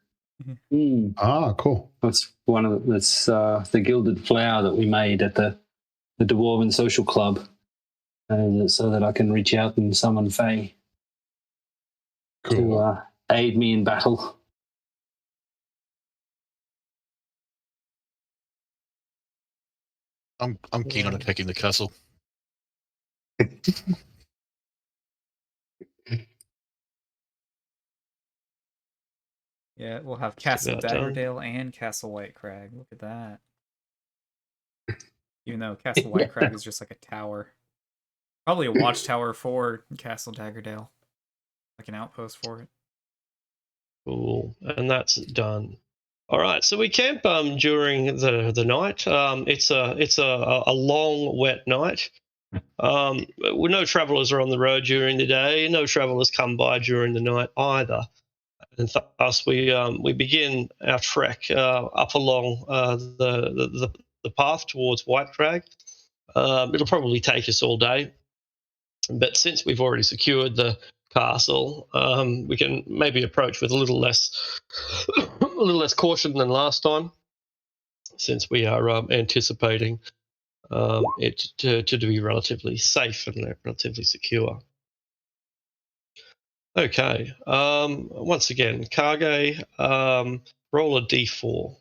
[SPEAKER 6] Cool.
[SPEAKER 7] That's that's the gilded flower that we made at the Dwarven Social Club, so that I can reach out and summon Fae
[SPEAKER 6] Cool.
[SPEAKER 7] to aid me in battle.
[SPEAKER 5] I'm keen on attacking the castle.
[SPEAKER 2] Yeah, we'll have Castle
[SPEAKER 1] about done.
[SPEAKER 2] Daggerdale and Castle White Crag. Look at that. Even though Castle White Crag is just like a tower. Probably a watchtower for Castle Daggerdale. Like an outpost for it.
[SPEAKER 1] Cool. And that's done. All right, so we camp during the night. It's a long, wet night. No travelers are on the road during the day. No travelers come by during the night either. And thus we begin our trek up along the path towards White Crag. It'll probably take us all day, but since we've already secured the castle, we can maybe approach with a little less caution than last time, since we are anticipating it to be relatively safe and relatively secure. Okay. Once again, Kage, roll a d4.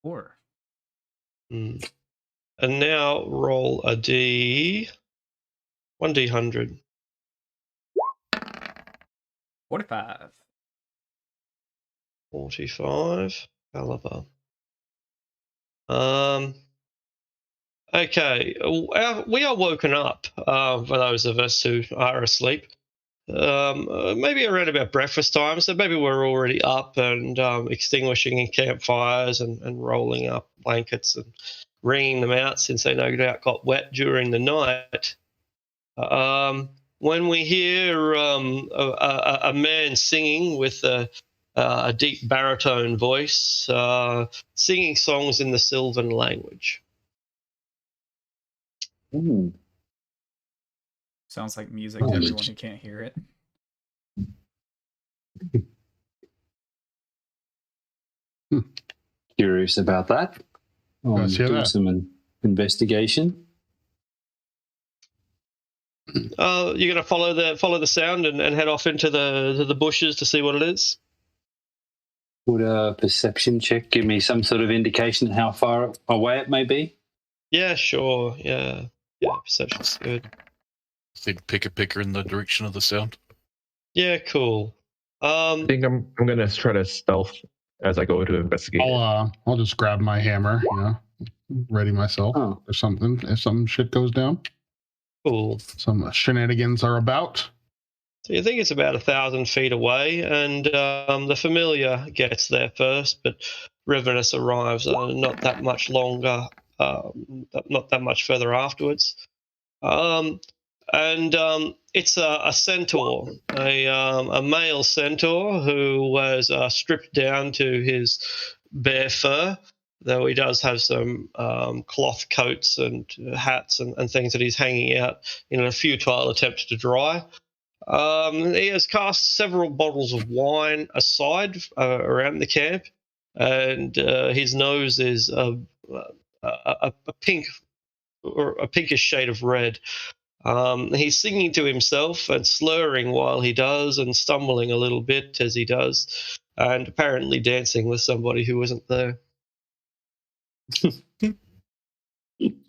[SPEAKER 2] 4.
[SPEAKER 1] And now roll a d... 1d100.
[SPEAKER 2] 45.
[SPEAKER 1] 45. Caliber. Okay. We are woken up, for those of us who are asleep. Maybe around about breakfast time, so maybe we're already up and extinguishing campfires and rolling up blankets and wringing them out, since they no doubt got wet during the night. When we hear a man singing with a deep baritone voice, singing songs in the Sylvan language.
[SPEAKER 2] Sounds like music to everyone who can't hear it.
[SPEAKER 7] Curious about that.
[SPEAKER 6] Let's hear
[SPEAKER 7] Do
[SPEAKER 6] that.
[SPEAKER 7] some investigation.
[SPEAKER 1] You're gonna follow the sound and head off into the bushes to see what it is.
[SPEAKER 7] Would a perception check give me some sort of indication how far away it may be?
[SPEAKER 1] Yeah, sure. Yeah, perception's good.
[SPEAKER 5] Think picker in the direction of the sound.
[SPEAKER 1] Yeah, cool.
[SPEAKER 4] I think I'm gonna try to stealth as I go to investigate.
[SPEAKER 6] I'll just grab my hammer, ready myself or something if some shit goes down.
[SPEAKER 1] Cool.
[SPEAKER 6] Some shenanigans are about.
[SPEAKER 1] So you think it's about 1,000 feet away, and the familiar gets there first, but Rivenus arrives not that much longer, not that much further afterwards. It's a centaur, a male centaur who was stripped down to his bare fur, though he does have some cloth coats and hats and things that he's hanging out in a futile attempt to dry. He has cast several bottles of wine aside around the camp, and his nose is a pink or a pinkish shade of red. He's singing to himself and slurring while he does, and stumbling a little bit as he does, and apparently dancing with somebody who isn't there.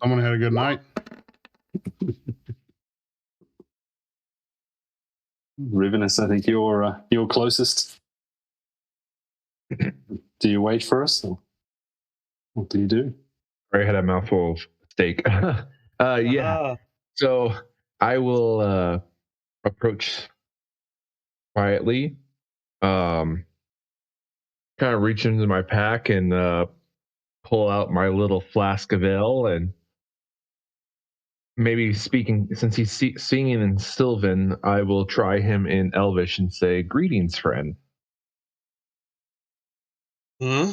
[SPEAKER 6] Someone had a good night.
[SPEAKER 7] Rivenus, I think you're closest. Do you wait for us, or what do you do?
[SPEAKER 4] I had a mouthful of steak. Yeah. So I will approach quietly, kind of reach into my pack and pull out my little flask of ale, and maybe speaking, since he's singing in Sylvan, I will try him in Elvish and say, "Greetings, friend."
[SPEAKER 1] Hmm?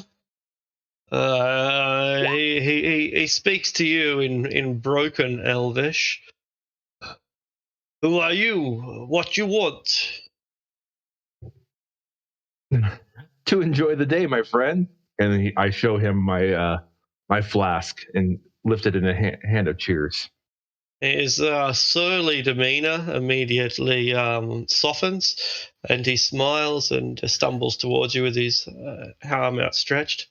[SPEAKER 1] He speaks to you in broken Elvish. Who are you? What you want?
[SPEAKER 4] To enjoy the day, my friend. And then I show him my my flask and lift it in a hand of cheers.
[SPEAKER 1] His surly demeanor immediately softens, and he smiles and stumbles towards you with his arm outstretched.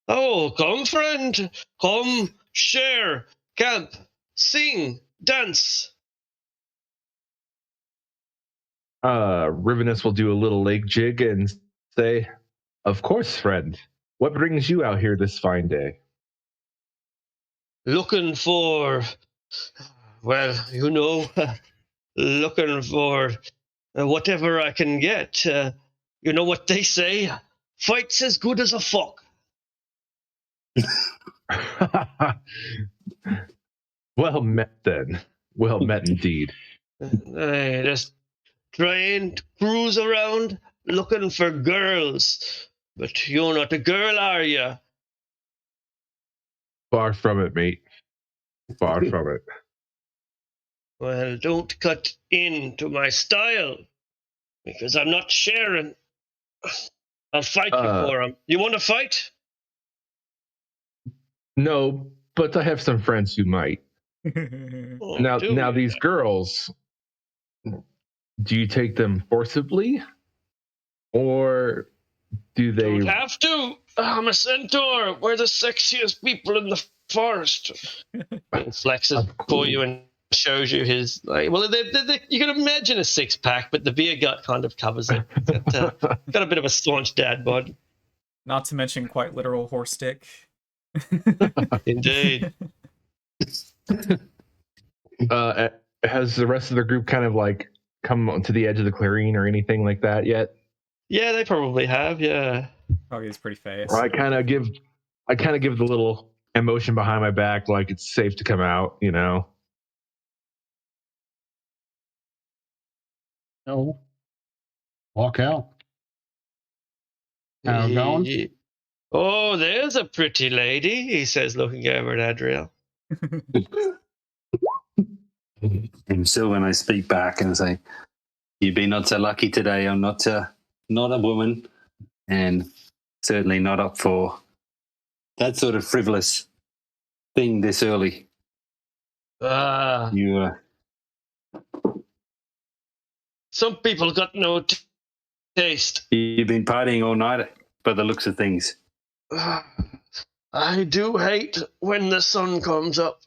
[SPEAKER 1] Oh, come, friend! Come, share, camp, sing, dance!
[SPEAKER 4] Rivenus will do a little leg jig and say, "Of course, friend. What brings you out here this fine day?"
[SPEAKER 1] Looking for, well, looking for whatever I can get. You know what they say? Fight's as good as a fuck.
[SPEAKER 4] Well met, then. Well met indeed.
[SPEAKER 1] I just trying to cruise around looking for girls. But you're not a girl, are you?
[SPEAKER 4] Far from it, mate. Far from it.
[SPEAKER 1] Well, don't cut into my style, because I'm not sharing. I'll fight you for them. You want to fight?
[SPEAKER 4] No, but I have some friends who might.
[SPEAKER 1] Oh,
[SPEAKER 4] now these girls, do you take them forcibly, or do they?
[SPEAKER 1] Don't have to. I'm a centaur. We're the sexiest people in the forest. He flexes for you and shows you his. Well, you can imagine a six-pack, but the beer gut kind of covers it. Got a bit of a staunch dad bod.
[SPEAKER 2] Not to mention quite literal horse dick.
[SPEAKER 1] Indeed.
[SPEAKER 4] Has the rest of the group kind of like come to the edge of the clearing or anything like that yet?
[SPEAKER 1] Yeah, they probably have. Yeah.
[SPEAKER 2] Probably is pretty fast.
[SPEAKER 4] Or I kind of give the little emotion behind my back, like it's safe to come out, you know.
[SPEAKER 6] No. Walk out. How going?
[SPEAKER 1] Oh, there's a pretty lady, he says, looking over at Adriel.
[SPEAKER 7] And so when I speak back and say, "You've been not so lucky today. I'm not a woman, and certainly not up for that sort of frivolous thing this early." You
[SPEAKER 1] some people got no taste.
[SPEAKER 7] You've been partying all night by the looks of things.
[SPEAKER 1] I do hate when the sun comes up.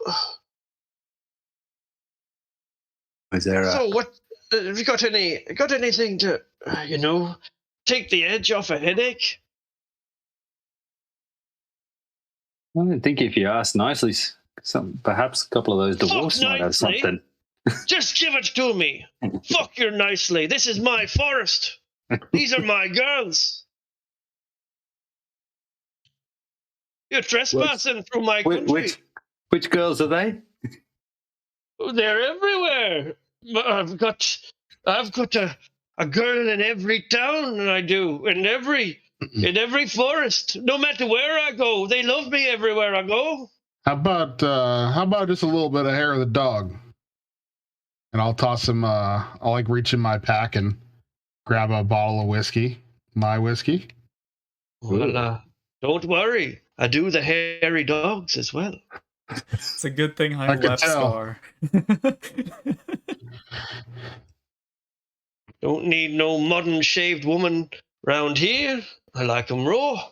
[SPEAKER 7] Is there
[SPEAKER 1] So what, have you got anything to, take the edge off a headache?
[SPEAKER 7] I think if you ask nicely, perhaps a couple of those dwarfs might have something.
[SPEAKER 1] Just give it to me. Fuck you nicely. This is my forest. These are my girls. You're trespassing through my country.
[SPEAKER 7] Which girls are they?
[SPEAKER 1] They're everywhere. I've got a girl in every town, and I do in every forest. No matter where I go, they love me everywhere I go.
[SPEAKER 6] How about just a little bit of hair of the dog? And I'll toss him. I'll like reach in my pack and grab a bottle of whiskey, my whiskey.
[SPEAKER 1] Well, don't worry. I do the hairy dogs as well.
[SPEAKER 2] It's a good thing I left Scar.
[SPEAKER 1] Don't need no modern shaved woman round here. I like 'em raw.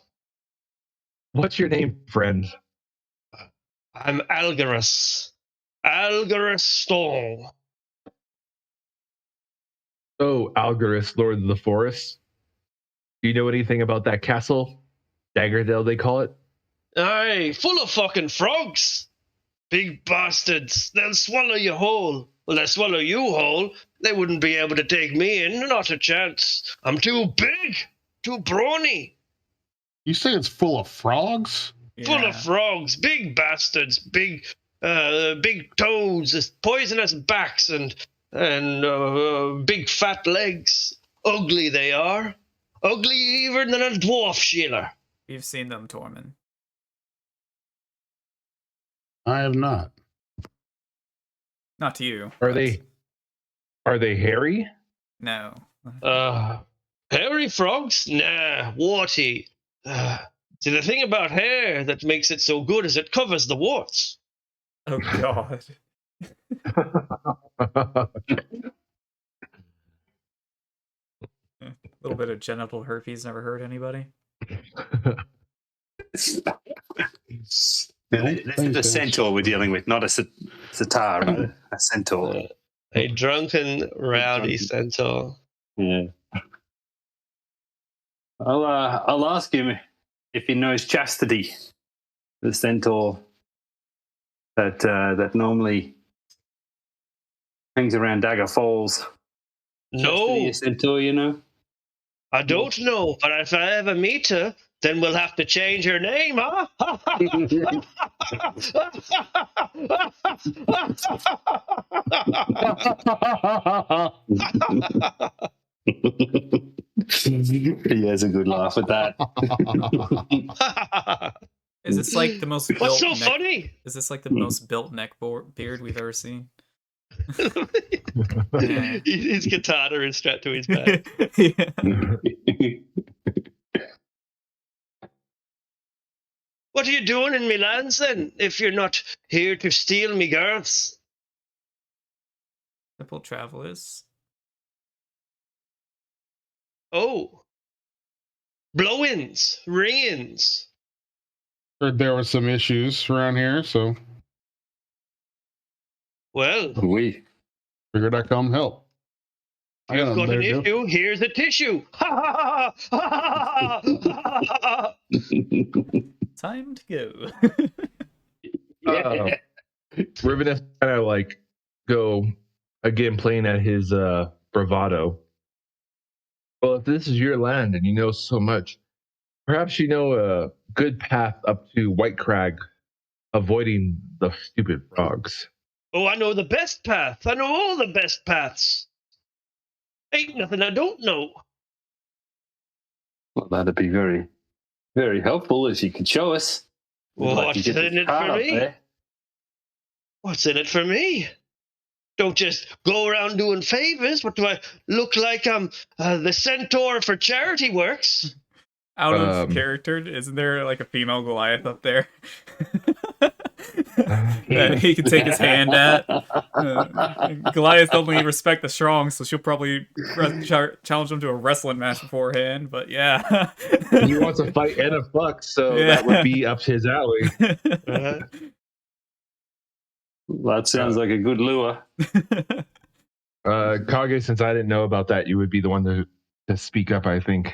[SPEAKER 4] What's your name, friend?
[SPEAKER 1] I'm Algarus. Algarus Stong.
[SPEAKER 4] Oh, Algarus, Lord of the Forest. Do you know anything about that castle? Daggerdale, they call it?
[SPEAKER 1] Aye, full of fucking frogs. Big bastards. They'll swallow you whole. Well, they swallow you whole. They wouldn't be able to take me in. Not a chance. I'm too big. Too brawny.
[SPEAKER 6] You say it's full of frogs?
[SPEAKER 2] Yeah.
[SPEAKER 1] Full of frogs. Big bastards. Big toads. Poisonous backs and big fat legs. Ugly they are. Ugly even than a dwarf, Sheila.
[SPEAKER 2] You've seen them, Tormund.
[SPEAKER 6] I have not.
[SPEAKER 2] Not to you.
[SPEAKER 4] Are they hairy?
[SPEAKER 2] No.
[SPEAKER 1] Hairy frogs? Nah, warty. See, the thing about hair that makes it so good is it covers the warts.
[SPEAKER 2] Oh, God. A little bit of genital herpes. Never hurt anybody?
[SPEAKER 7] This is a centaur we're dealing with, not a sitar, right? A centaur.
[SPEAKER 1] A drunken, rowdy centaur.
[SPEAKER 7] Yeah. I'll ask him if he knows Chastity, the centaur that normally hangs around Dagger Falls.
[SPEAKER 1] No,
[SPEAKER 7] Chastity, a centaur, you know.
[SPEAKER 1] I don't know, but if I ever meet her, then we'll have to change her name, huh?
[SPEAKER 7] He has a good laugh at that.
[SPEAKER 2] Is this like the most built
[SPEAKER 1] What's so funny?
[SPEAKER 2] Is this like the most built neck beard we've ever seen?
[SPEAKER 1] His katana is strapped to his back. What are you doing in me lands then, if you're not here to steal me girths?
[SPEAKER 2] Simple travelers.
[SPEAKER 1] Oh. Blow-ins, ring-ins.
[SPEAKER 6] Heard there were some issues around here, so
[SPEAKER 1] Well,
[SPEAKER 7] We.
[SPEAKER 6] figured I'd come help.
[SPEAKER 1] you've got an issue, here's a tissue.
[SPEAKER 2] Time to go.
[SPEAKER 4] Rivenus kind of like go again playing at his bravado. Well, if this is your land and you know so much, perhaps you know a good path up to White Crag, avoiding the stupid frogs.
[SPEAKER 1] Oh, I know the best path. I know all the best paths. Ain't nothing I don't know.
[SPEAKER 7] Well, that'd be very, very helpful if you could show us. We'd
[SPEAKER 1] Well,
[SPEAKER 7] like to
[SPEAKER 1] what's
[SPEAKER 7] get
[SPEAKER 1] in
[SPEAKER 7] this
[SPEAKER 1] it
[SPEAKER 7] card
[SPEAKER 1] for
[SPEAKER 7] up
[SPEAKER 1] me?
[SPEAKER 7] there.
[SPEAKER 1] What's in it for me? Don't just go around doing favors. What do I look like? I'm the centaur for charity works.
[SPEAKER 2] Out of character, isn't there like a female Goliath up there? That he can take his hand at. Goliath only respect the strong, so she'll probably challenge him to a wrestling match beforehand. But yeah,
[SPEAKER 4] He wants a fight and a fuck, so that would be up his alley.
[SPEAKER 7] That sounds like a good lure.
[SPEAKER 4] Kage, since I didn't know about that, you would be the one to speak up, I think.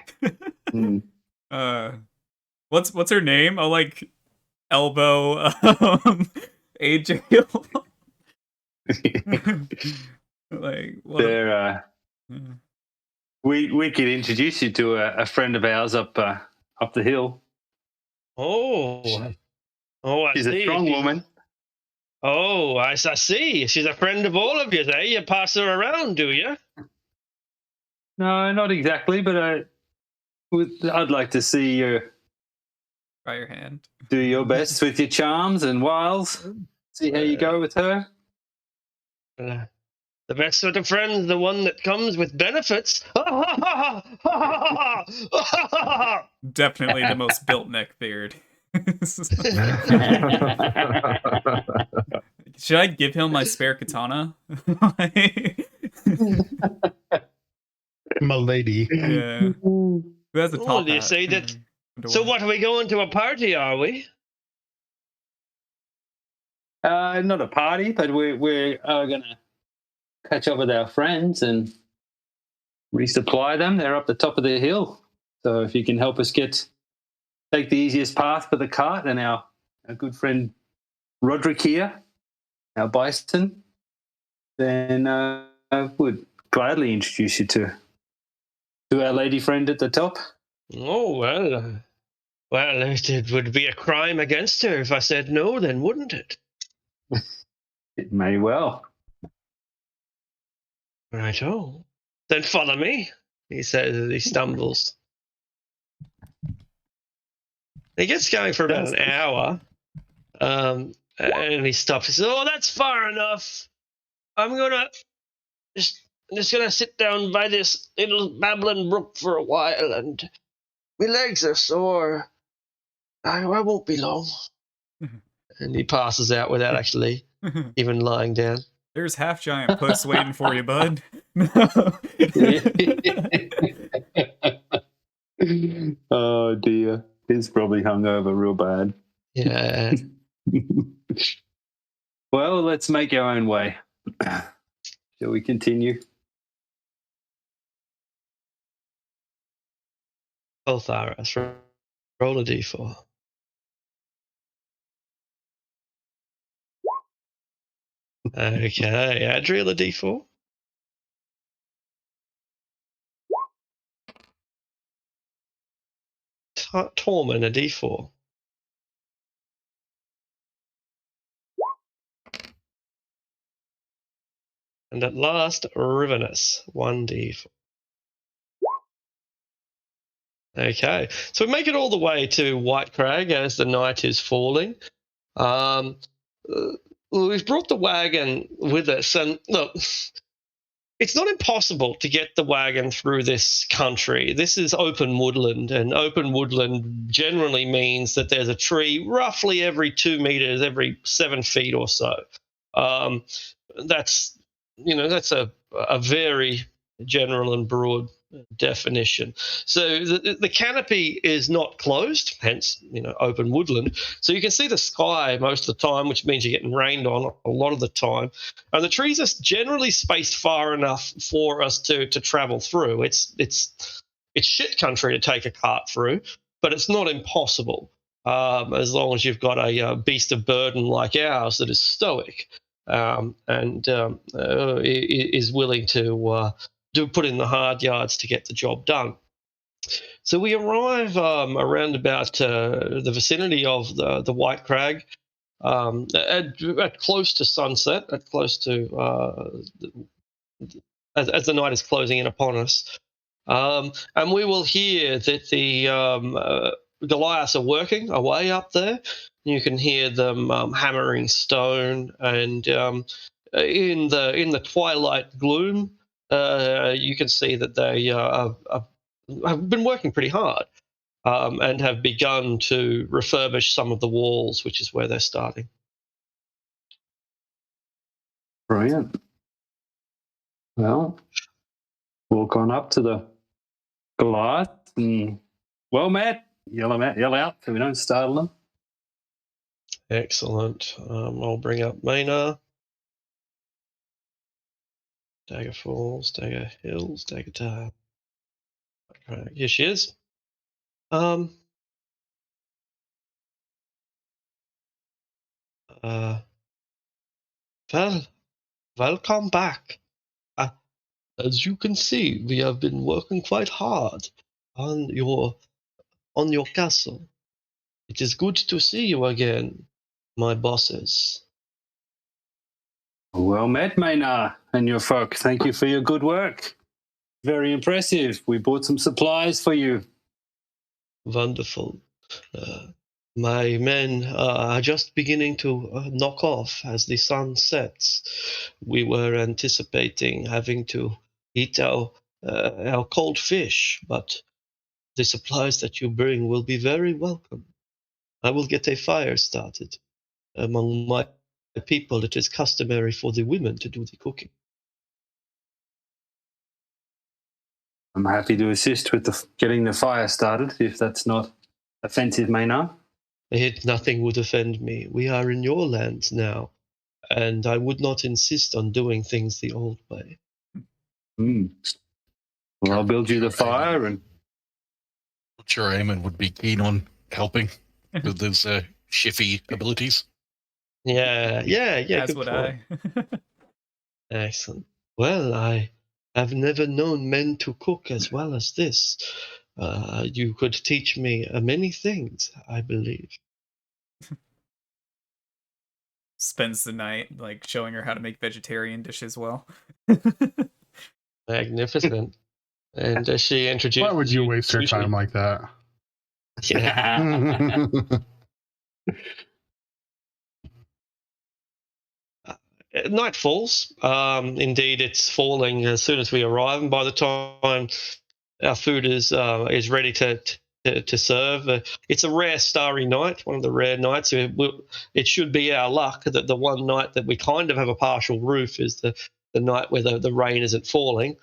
[SPEAKER 2] What's her name? Oh, like elbow AJ. Like what?
[SPEAKER 7] There, we could introduce you to a friend of ours up the hill.
[SPEAKER 1] Oh, I
[SPEAKER 7] She's
[SPEAKER 1] see.
[SPEAKER 7] a strong woman.
[SPEAKER 1] Oh, I see. She's a friend of all of you, eh? You pass her around, do you?
[SPEAKER 7] No, not exactly, but I'd like to see you
[SPEAKER 2] Try your hand.
[SPEAKER 7] do your best with your charms and wiles. See how you go with her.
[SPEAKER 1] The best sort of friend's the one that comes with benefits.
[SPEAKER 2] Definitely the most built neck beard. Should I give him my spare katana?
[SPEAKER 6] My lady.
[SPEAKER 2] Yeah. Who has the top
[SPEAKER 1] do you
[SPEAKER 2] hat?
[SPEAKER 1] say that? So what, are we going to a party, are we?
[SPEAKER 7] Not a party, but we're going to catch up with our friends and resupply them. They're up the top of the hill. So if you can help us take the easiest path for the cart, and our good friend Roderick here, our bison, then I would gladly introduce you to our lady friend at the top.
[SPEAKER 1] Oh, well, it would be a crime against her if I said no, then, wouldn't it?
[SPEAKER 7] It may well.
[SPEAKER 1] Righto. Then follow me, he says as he stumbles. He gets going for about an hour, and he stops. He says, "Oh, that's far enough. I'm just gonna sit down by this little babbling brook for a while, and my legs are sore. I won't be long." And he passes out without actually even lying down.
[SPEAKER 2] There's half giant puss waiting for you, bud.
[SPEAKER 7] Oh dear, he's probably hungover real bad.
[SPEAKER 1] Yeah.
[SPEAKER 7] Well, let's make our own way. Shall we continue?
[SPEAKER 1] Both are us. Roll a d4. Okay, Adriel, a d4. Tormund, a d4. And at last, Rivenus, 1d4. Okay, so we make it all the way to White Crag as the night is falling. We've brought the wagon with us, and look, it's not impossible to get the wagon through this country. This is open woodland, and open woodland generally means that there's a tree roughly every 2 meters, every 7 feet or so. That's a very general and broad definition. So the canopy is not closed, hence open woodland. So you can see the sky most of the time, which means you're getting rained on a lot of the time. And the trees are generally spaced far enough for us to travel through. It's shit country to take a cart through, but it's not impossible as long as you've got a beast of burden like ours that is stoic. And is willing to put in the hard yards to get the job done. So we arrive around about the vicinity of the White Crag at close to sunset, at close to as the night is closing in upon us. And we will hear that the Goliaths are working away up there. You can hear them hammering stone, and in the twilight gloom, you can see that they have been working pretty hard and have begun to refurbish some of the walls, which is where they're starting.
[SPEAKER 7] Brilliant. Well, walk on up to the Goliath and, well, Matt, yell out so we don't startle them.
[SPEAKER 1] Excellent. I'll bring up Mina. Dagger Falls, Dagger Hills, Dagger Dale. Here she is. Well, welcome back. As you can see, we have been working quite hard on your castle. It is good to see you again, my bosses.
[SPEAKER 7] Well met, Maynard, and your folk. Thank you for your good work. Very impressive. We bought some supplies for you.
[SPEAKER 1] Wonderful. My men are just beginning to knock off as the sun sets. We were anticipating having to eat our cold fish, but the supplies that you bring will be very welcome. I will get a fire started. Among my people, it is customary for the women to do the cooking.
[SPEAKER 7] I'm happy to assist with getting the fire started, if that's not offensive, Maynard.
[SPEAKER 1] Nothing would offend me. We are in your lands now, and I would not insist on doing things the old way.
[SPEAKER 7] Well, I'll build you the fire, and
[SPEAKER 5] I'm sure Eamon would be keen on helping with those shiffy abilities.
[SPEAKER 1] Yeah.
[SPEAKER 2] As would I.
[SPEAKER 1] Excellent. Well, I have never known men to cook as well as this. You could teach me many things, I believe.
[SPEAKER 2] Spends the night like showing her how to make vegetarian dishes well.
[SPEAKER 1] Magnificent. And she introduced.
[SPEAKER 6] Why would you waste your time like that?
[SPEAKER 1] Yeah. Night falls. Indeed, it's falling as soon as we arrive, and by the time our food is ready to serve, it's a rare starry night. One of the rare nights. It should be our luck that the one night that we kind of have a partial roof is the night where the rain isn't falling.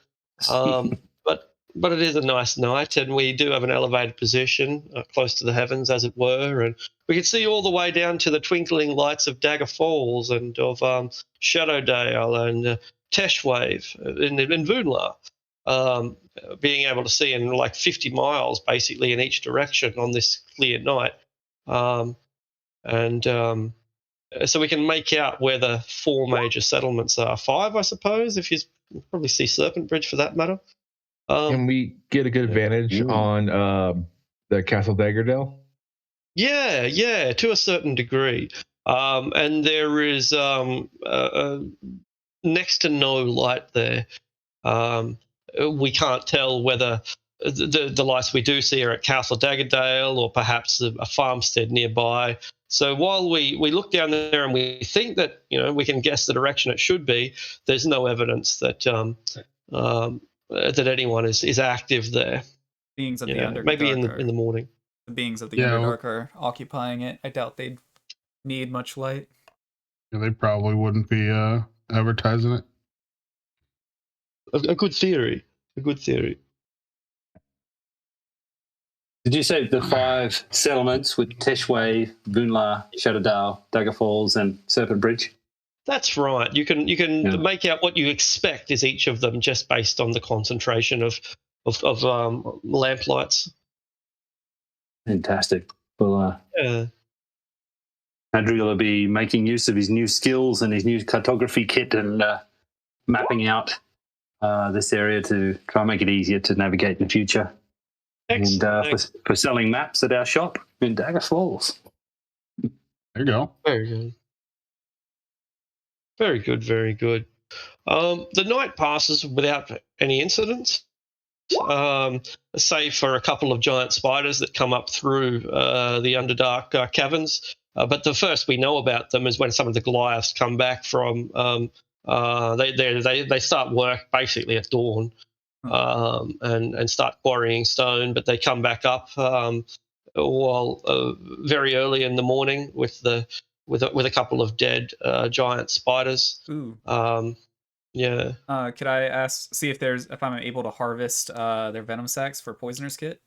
[SPEAKER 1] But it is a nice night, and we do have an elevated position close to the heavens, as it were, and we can see all the way down to the twinkling lights of Dagger Falls and of Shadowdale and Teshwave in Voonlar. Being able to see in like 50 miles, basically, in each direction on this clear night. So we can make out where the four major settlements are. Five, I suppose, if you probably see Serpent Bridge for that matter.
[SPEAKER 4] Can we get a good advantage on the Castle Daggerdale?
[SPEAKER 1] Yeah, to a certain degree. And there is next to no light there. We can't tell whether the lights we do see are at Castle Daggerdale or perhaps a farmstead nearby. So while we look down there and we think that we can guess the direction it should be, there's no evidence that that anyone is active there.
[SPEAKER 2] Beings of the Underdark.
[SPEAKER 1] Maybe in the morning.
[SPEAKER 2] The beings of the Underdark are occupying it. I doubt they'd need much light.
[SPEAKER 6] Yeah, they probably wouldn't be advertising it.
[SPEAKER 1] A good theory. A good theory.
[SPEAKER 7] Did you say the 5 settlements with Teshwave, Voonlar, Shadowdale, Dagger Falls, and Serpent Bridge?
[SPEAKER 1] That's right. You can make out what you expect is each of them just based on the concentration of lamplights.
[SPEAKER 7] Fantastic. Well, Adriel will be making use of his new skills and his new cartography kit and mapping out this area to try and make it easier to navigate in the future. Excellent. And for selling maps at our shop in Dagger Falls.
[SPEAKER 6] There you go.
[SPEAKER 1] Very good. Very good, very good. The night passes without any incidents, save for a couple of giant spiders that come up through the Underdark caverns. But the first we know about them is when some of the Goliaths come back from. They start work basically at dawn, and start quarrying stone. But they come back up while very early in the morning with a couple of dead giant spiders.
[SPEAKER 2] Ooh.
[SPEAKER 1] Yeah.
[SPEAKER 2] Could I see if I'm able to harvest their venom sacs for Poisoner's Kit?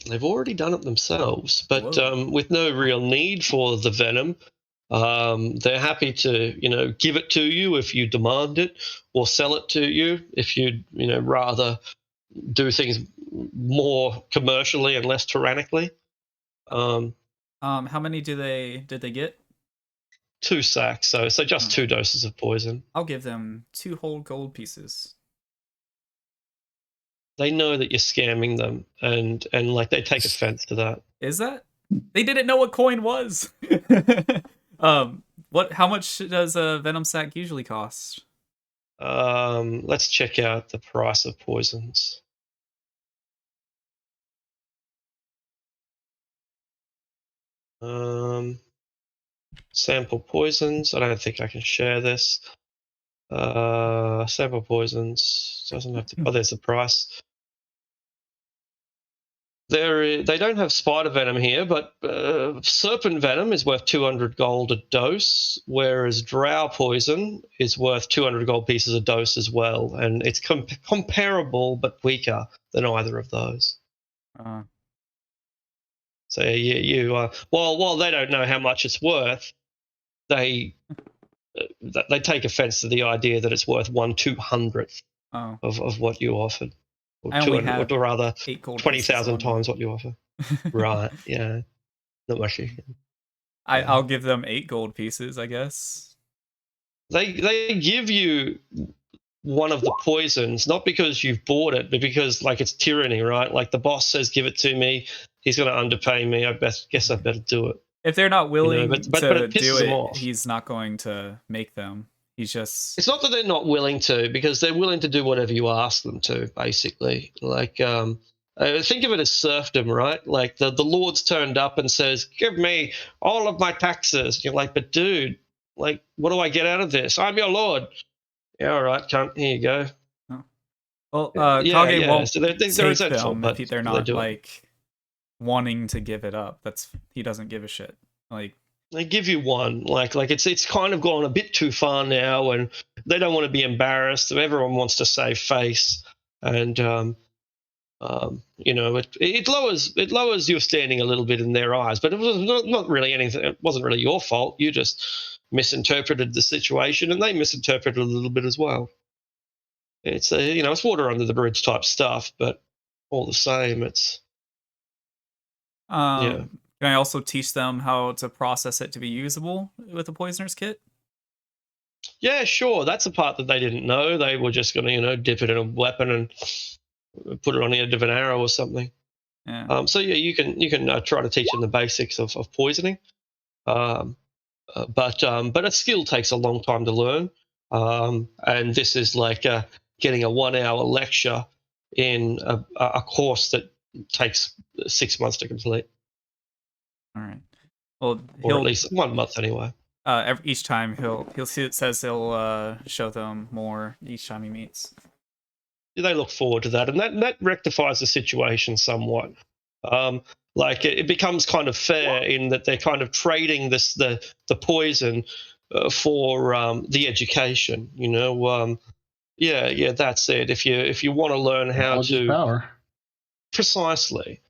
[SPEAKER 1] They've already done it themselves, but with no real need for the venom. They're happy to, give it to you if you demand it, or sell it to you if you'd, rather do things more commercially and less tyrannically.
[SPEAKER 2] How many did they get?
[SPEAKER 1] 2 sacks, so just 2 doses of poison.
[SPEAKER 2] I'll give them 2 whole gold pieces.
[SPEAKER 1] They know that you're scamming them, and like they take offense to that.
[SPEAKER 2] Is that? They didn't know what coin was. How much does a venom sac usually cost?
[SPEAKER 1] Let's check out the price of poisons. Sample poisons. I don't think I can share this. Sample poisons doesn't have to. Oh, there's the price. They don't have spider venom here, but serpent venom is worth 200 gold a dose, whereas drow poison is worth 200 gold pieces a dose as well, and it's comparable but weaker than either of those. So while they don't know how much it's worth, they take offense to the idea that it's worth 1/200th of what you offered. Or
[SPEAKER 2] I only have
[SPEAKER 1] or rather
[SPEAKER 2] 8 gold
[SPEAKER 1] 20,000 times what you offer. Right, yeah. Not much.
[SPEAKER 2] I'll give them 8 gold pieces, I guess.
[SPEAKER 1] They give you one of the poisons, not because you've bought it, but because like it's tyranny, right? Like the boss says, give it to me. He's going to underpay me. Guess I better do it.
[SPEAKER 2] If they're not willing
[SPEAKER 1] but
[SPEAKER 2] to
[SPEAKER 1] it pisses
[SPEAKER 2] do
[SPEAKER 1] them
[SPEAKER 2] it,
[SPEAKER 1] off.
[SPEAKER 2] he's not going to make them. He's just...
[SPEAKER 1] It's not that they're not willing to, because they're willing to do whatever you ask them to, basically. Like, think of it as serfdom, right? Like the Lord's turned up and says, give me all of my taxes. You're like, but dude, like, what do I get out of this? I'm your Lord. Yeah, all right, cunt, here you go.
[SPEAKER 2] Oh. Well, Kage won't
[SPEAKER 1] so they're resentful,
[SPEAKER 2] them
[SPEAKER 1] but
[SPEAKER 2] if they're not, like, wanting to give it up. He doesn't give a shit. Like,
[SPEAKER 1] they give you one, like it's kind of gone a bit too far now, and they don't want to be embarrassed. So everyone wants to save face, and it lowers your standing a little bit in their eyes. But it was not really anything. It wasn't really your fault. You just misinterpreted the situation, and they misinterpreted a little bit as well. It's it's water under the bridge type stuff, but all the same, it's yeah.
[SPEAKER 2] Can I also teach them how to process it to be usable with the poisoner's kit?
[SPEAKER 1] Yeah, sure. That's a part that they didn't know. They were just going to, dip it in a weapon and put it on the end of an arrow or something.
[SPEAKER 2] Yeah.
[SPEAKER 1] So yeah, you can try to teach them the basics of poisoning, but a skill takes a long time to learn, and this is like getting a 1-hour lecture in a course that takes 6 months to complete.
[SPEAKER 2] All right. Well,
[SPEAKER 1] or at least 1 month anyway.
[SPEAKER 2] Each time he'll see it says he'll show them more each time he meets.
[SPEAKER 1] They look forward to that, and that rectifies the situation somewhat. Like it becomes kind of fair in that they're kind of trading the poison for the education. Yeah, that's it. If you want to learn how to
[SPEAKER 6] power.
[SPEAKER 1] Precisely,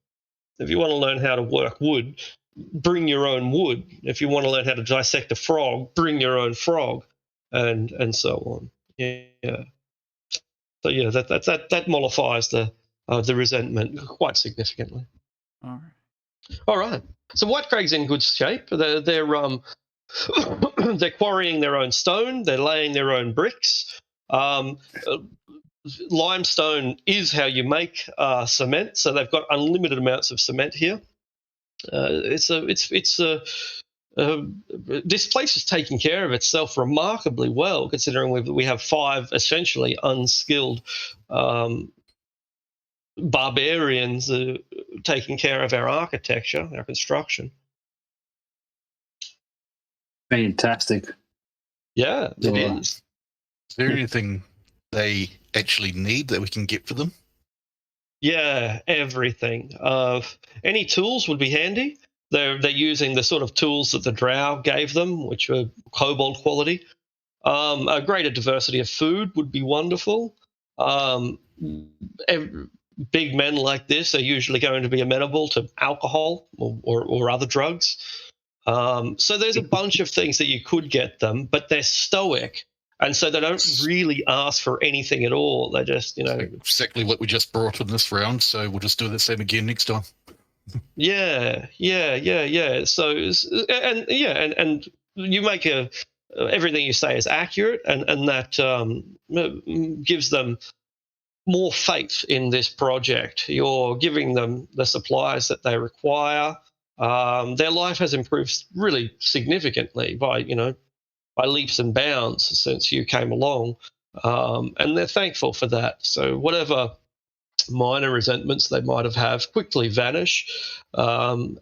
[SPEAKER 1] if you want to learn how to work wood, bring your own wood. If you want to learn how to dissect a frog, bring your own frog, and so on. Yeah. So yeah, that mollifies the resentment quite significantly. All right. So White Crag's in good shape. They're they're quarrying their own stone. They're laying their own bricks. Limestone is how you make cement. So they've got unlimited amounts of cement here. This place is taking care of itself remarkably well, considering we have 5 essentially unskilled barbarians taking care of our architecture, our construction.
[SPEAKER 7] Fantastic.
[SPEAKER 1] Yeah, it is.
[SPEAKER 5] Is there anything they actually need that we can get for them?
[SPEAKER 1] Yeah, everything. Any tools would be handy. They're using the sort of tools that the Drow gave them, which were kobold quality. A greater diversity of food would be wonderful. Big men like this are usually going to be amenable to alcohol or other drugs. So there's a bunch of things that you could get them, but they're stoic. And so they don't really ask for anything at all. They just,
[SPEAKER 5] exactly what we just brought in this round. So we'll just do the same again next time.
[SPEAKER 1] Yeah. So, and you make everything you say is accurate, and that gives them more faith in this project. You're giving them the supplies that they require. Their life has improved really significantly by leaps and bounds since you came along, and they're thankful for that. So whatever minor resentments they might have quickly vanish, and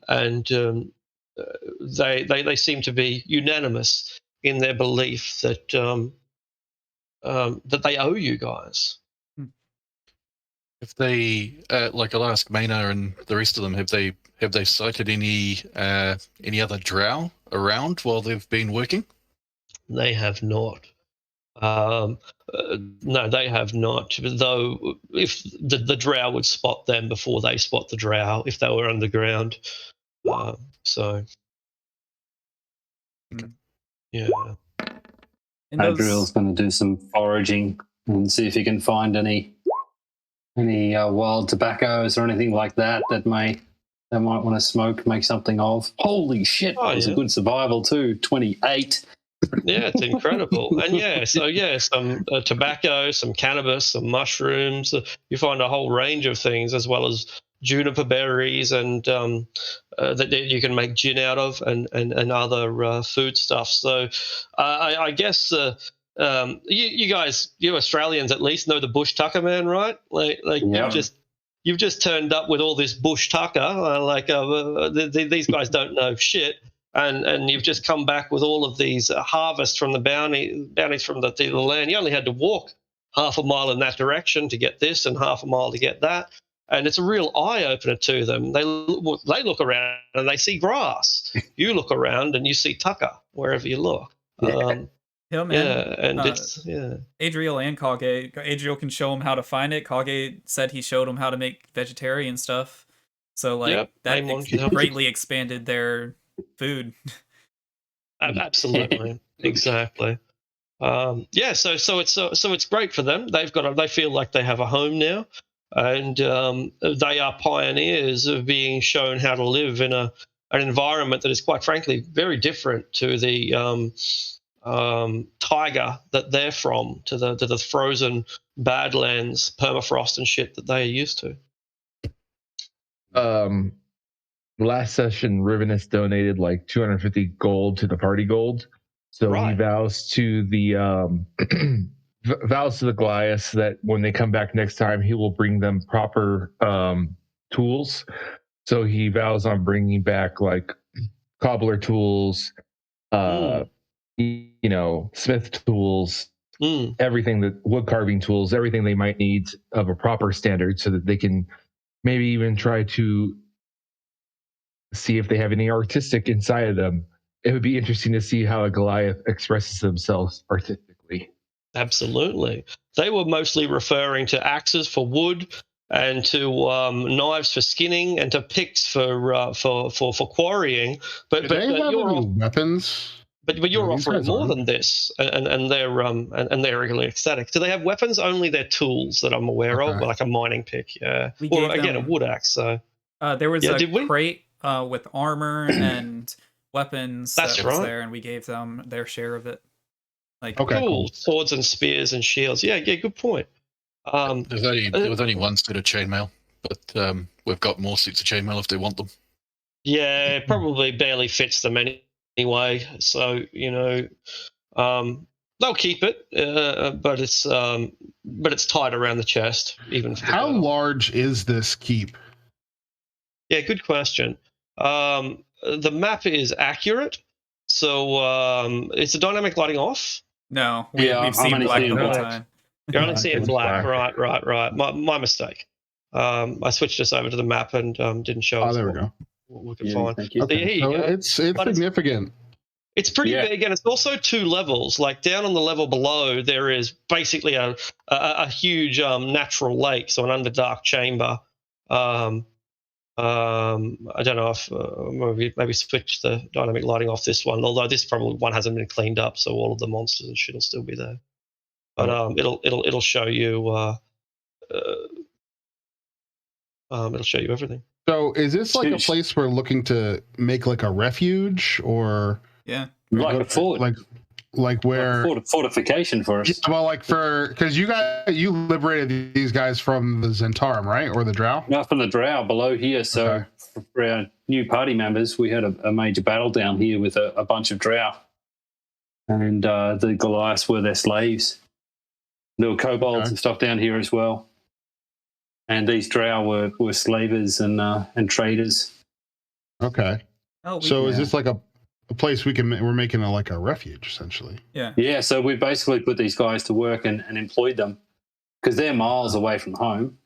[SPEAKER 1] they seem to be unanimous in their belief that that they owe you guys.
[SPEAKER 5] If they like, I'll ask Maina and the rest of them, have they sighted any other drow around while they've been working?
[SPEAKER 1] They have not. No, they have not. Though, if the drow would spot them before they spot the drow, if they were underground. So, yeah.
[SPEAKER 7] Adriel's going to do some foraging and see if he can find any wild tobaccos or anything like that they might want to smoke, make something of. Holy shit! That was a good survival too. 28.
[SPEAKER 1] Yeah, it's incredible. And some tobacco, some cannabis, some mushrooms. You find a whole range of things, as well as juniper berries and that you can make gin out of, and other food stuff. So I guess you guys, you Australians at least, know the bush tucker man, right? Like you've just turned up with all this bush tucker. These guys don't know shit. And you've just come back with all of these harvests from the bounties from the land. You only had to walk half a mile in that direction to get this, and half a mile to get that. And it's a real eye-opener to them. They look around and they see grass. You look around and you see tucker wherever you look.
[SPEAKER 2] Man.
[SPEAKER 1] It's
[SPEAKER 2] Adriel and Kage. Adriel can show him how to find it. Kage said he showed him how to make vegetarian stuff. So that greatly expanded their food.
[SPEAKER 1] Absolutely. Exactly. So it's great for them. They feel like they have a home now, and they are pioneers of being shown how to live in an environment that is, quite frankly, very different to the taiga that they're from, to the frozen badlands, permafrost and shit that they are used to.
[SPEAKER 4] Last session, Rivenus donated like 250 gold to the party gold. So he vows to the Goliaths that when they come back next time, he will bring them proper tools. So he vows on bringing back like cobbler tools, smith tools, everything, that wood carving tools, everything they might need of a proper standard, so that they can maybe even try to see if they have any artistic inside of them. It would be interesting to see how a Goliath expresses themselves artistically.
[SPEAKER 1] Absolutely. They were mostly referring to axes for wood, and to knives for skinning, and to picks for quarrying. But
[SPEAKER 6] they have any weapons?
[SPEAKER 1] But you're offering more than this, and they're really ecstatic. Do they have weapons? Only their tools that I'm aware of, like a mining pick, a wood axe. So
[SPEAKER 2] there was a crate with armor and weapons that was there, and we gave them their share of it.
[SPEAKER 1] Cool. Swords and spears and shields. Yeah, good point.
[SPEAKER 5] There was only one set of chainmail, but we've got more sets of chainmail if they want them.
[SPEAKER 1] Yeah, it probably barely fits them anyway. So they'll keep it, but it's tight around the chest. Even for
[SPEAKER 6] how large is this keep?
[SPEAKER 1] Yeah, good question. The map is accurate, so it's a dynamic lighting off.
[SPEAKER 2] No, we've seen black the whole time.
[SPEAKER 1] You're only seeing black. Right. My mistake. I switched us over to the map and didn't show us.
[SPEAKER 6] Oh, there we go.
[SPEAKER 1] What we could find.
[SPEAKER 6] Thank you. Okay. So it's significant.
[SPEAKER 1] It's pretty big, and it's also 2 levels. Like down on the level below, there is basically a huge natural lake, so an underdark chamber. I don't know if maybe switch the dynamic lighting off this one, although this probably one hasn't been cleaned up, so all of the monsters and shit will still be there. But it'll show you it'll show you everything.
[SPEAKER 6] So is this like a place we're looking to make like a refuge, or
[SPEAKER 2] Yeah.
[SPEAKER 7] Like a fort.
[SPEAKER 6] Like where
[SPEAKER 7] like a fortification for us.
[SPEAKER 6] Yeah, well, because you liberated these guys from the Zentarum, right, or the Drow?
[SPEAKER 7] No, from the Drow below here. So for our new party members, we had a major battle down here with a bunch of Drow, and the Goliaths were their slaves. There were kobolds and stuff down here as well, and these Drow were slavers and traders.
[SPEAKER 6] Okay.
[SPEAKER 2] Oh,
[SPEAKER 6] so is this like a place we're making like a refuge essentially?
[SPEAKER 7] Yeah. So we basically put these guys to work and employed them because they're miles away from home,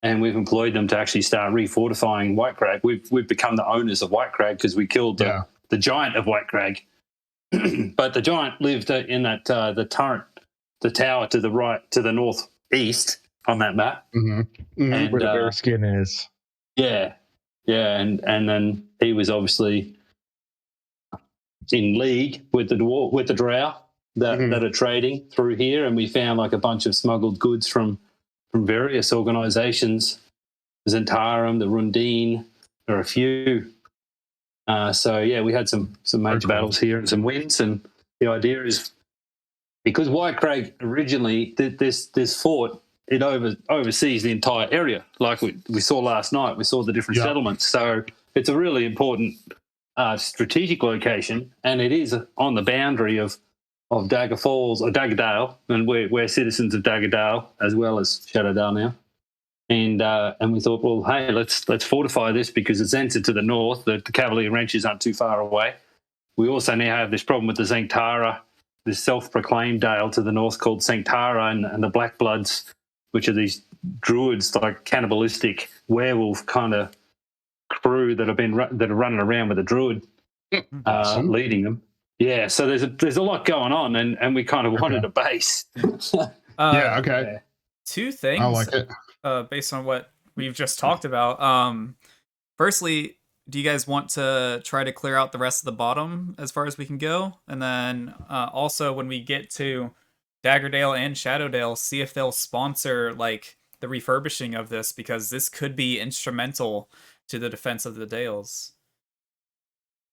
[SPEAKER 7] and we've employed them to actually start refortifying White Crag. We've become the owners of White Crag because we killed the giant of White Crag, but the giant lived in that the turret, the tower to the right, to the northeast on that map,
[SPEAKER 6] and
[SPEAKER 4] where the bear skin is.
[SPEAKER 7] Yeah, and then he was obviously in league with the Drow that are trading through here, and we found like a bunch of smuggled goods from various organizations, Zentarum, the Rundine, there are a few. So yeah, we had some major battles here and some wins, and the idea is because White Crag originally this fort, it oversees the entire area, like we saw last night. We saw the different settlements, so it's a really important strategic location, and it is on the boundary of Dagger Falls or Daggerdale, and we're citizens of Daggerdale as well as Shadowdale now. And we thought, well, hey, let's fortify this because it's entered to the north. The Cavalier Ranches aren't too far away. We also now have this problem with the Zentara, this self-proclaimed dale to the north called Zentara, and the Black Bloods, which are these druids, like cannibalistic werewolf kind of crew that are running around with a druid leading them. Yeah, so there's a lot going on, and we kind of wanted a base.
[SPEAKER 2] Two things.
[SPEAKER 6] I like it.
[SPEAKER 2] Based on what we've just talked about. Firstly, do you guys want to try to clear out the rest of the bottom as far as we can go? And then also when we get to Daggerdale and Shadowdale, see if they'll sponsor like the refurbishing of this, because this could be instrumental to the defense of the Dales.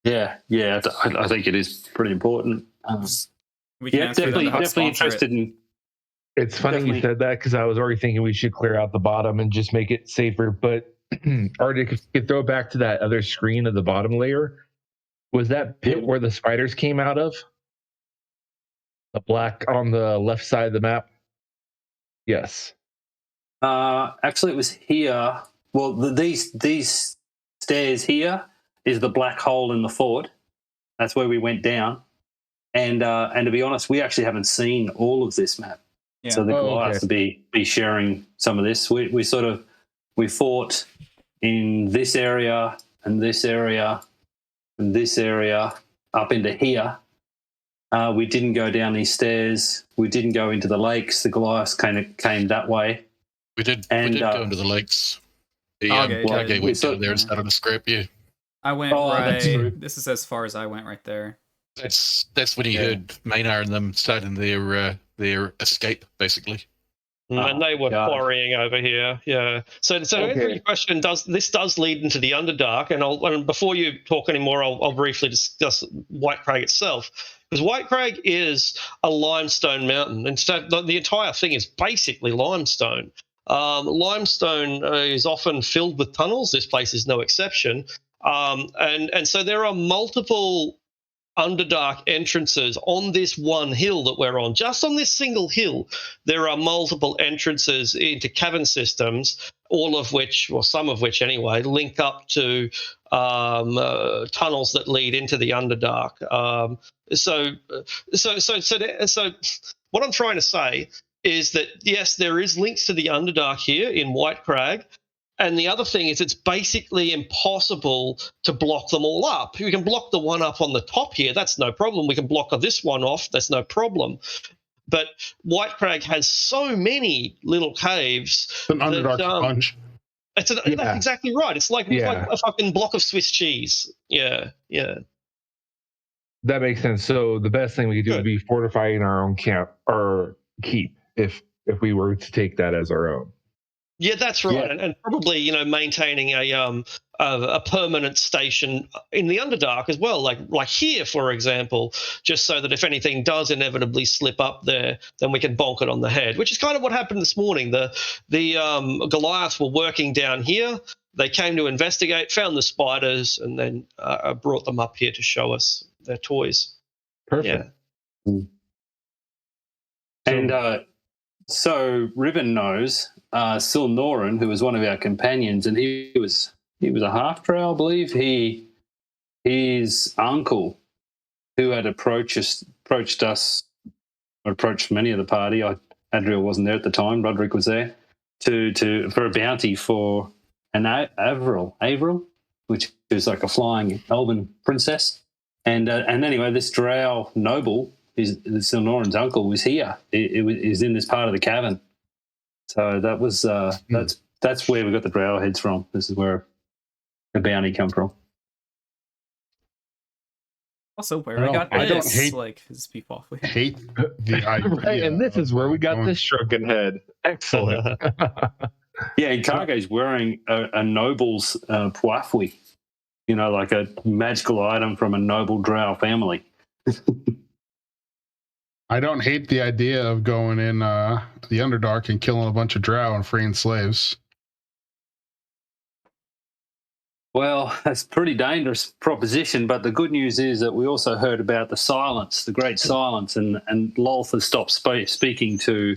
[SPEAKER 7] Yeah, I think it is pretty important.
[SPEAKER 2] We can
[SPEAKER 7] definitely interested in.
[SPEAKER 4] It's funny you said that because I was already thinking we should clear out the bottom and just make it safer. But Artie, if you could throw back to that other screen of the bottom layer, was that pit where the spiders came out of? The black on the left side of the map? Yes.
[SPEAKER 7] Actually, it was here. Well, these stairs here is the black hole in the fort. That's where we went down. And to be honest, we actually haven't seen all of this map. Yeah. So the Goliaths to be sharing some of this. We fought in this area and this area and this area up into here. We didn't go down these stairs. We didn't go into the lakes. The Goliaths came that way.
[SPEAKER 5] We did go into the lakes. The Kage went down there and started to scrap you.
[SPEAKER 2] I went right. This is as far as I went right there.
[SPEAKER 5] That's when he heard Maynard and them starting their escape, basically.
[SPEAKER 1] And they were quarrying over here, yeah. So answering your question, does lead into the Underdark, and before you talk anymore, I'll briefly discuss White Crag itself, because White Crag is a limestone mountain. Instead, the entire thing is basically limestone. Limestone is often filled with tunnels. This place is no exception, and so there are multiple Underdark entrances on this one hill that we're on. Just on this single hill, there are multiple entrances into cavern systems, all of which, or some of which anyway, link up to tunnels that lead into the Underdark. So what I'm trying to say is that, yes, there is links to the Underdark here in White Crag. And the other thing is it's basically impossible to block them all up. We can block the one up on the top here. That's no problem. We can block this one off. That's no problem. But White Crag has so many little caves.
[SPEAKER 6] It's an Underdark sponge.
[SPEAKER 1] That's exactly right. It's like a fucking block of Swiss cheese. Yeah.
[SPEAKER 4] That makes sense. So the best thing we could do would be fortifying our own camp or keep if we were to take that as our own.
[SPEAKER 1] Yeah, that's right, and probably maintaining a a permanent station in the Underdark as well, like here, for example, just so that if anything does inevitably slip up there, then we can bonk it on the head, which is kind of what happened this morning. The Goliaths were working down here. They came to investigate, found the spiders, and then brought them up here to show us their toys.
[SPEAKER 4] Perfect.
[SPEAKER 1] Yeah.
[SPEAKER 7] And so Riven knows Silnoran, who was one of our companions, and he was a half drow, I believe. His uncle, who had approached many of the party. Adriel wasn't there at the time. Roderick was there for a bounty for an Avril, which is like a flying elven princess. And anyway, this drow noble, Silnoran's uncle, was here. It was in this part of the cavern. So that was that's where we got the drow heads from. This is where the bounty come from.
[SPEAKER 2] Also, where I got this, like, his beef off.
[SPEAKER 6] Hate the idea.
[SPEAKER 4] Right, and this is where we got this shrunken head. Excellent.
[SPEAKER 7] Yeah, and Karge's wearing a noble's puafui, like a magical item from a noble drow family.
[SPEAKER 6] I don't hate the idea of going in the Underdark and killing a bunch of drow and freeing slaves.
[SPEAKER 7] Well, that's a pretty dangerous proposition, but the good news is that we also heard about the silence, the great silence, and Lolth has stopped speaking to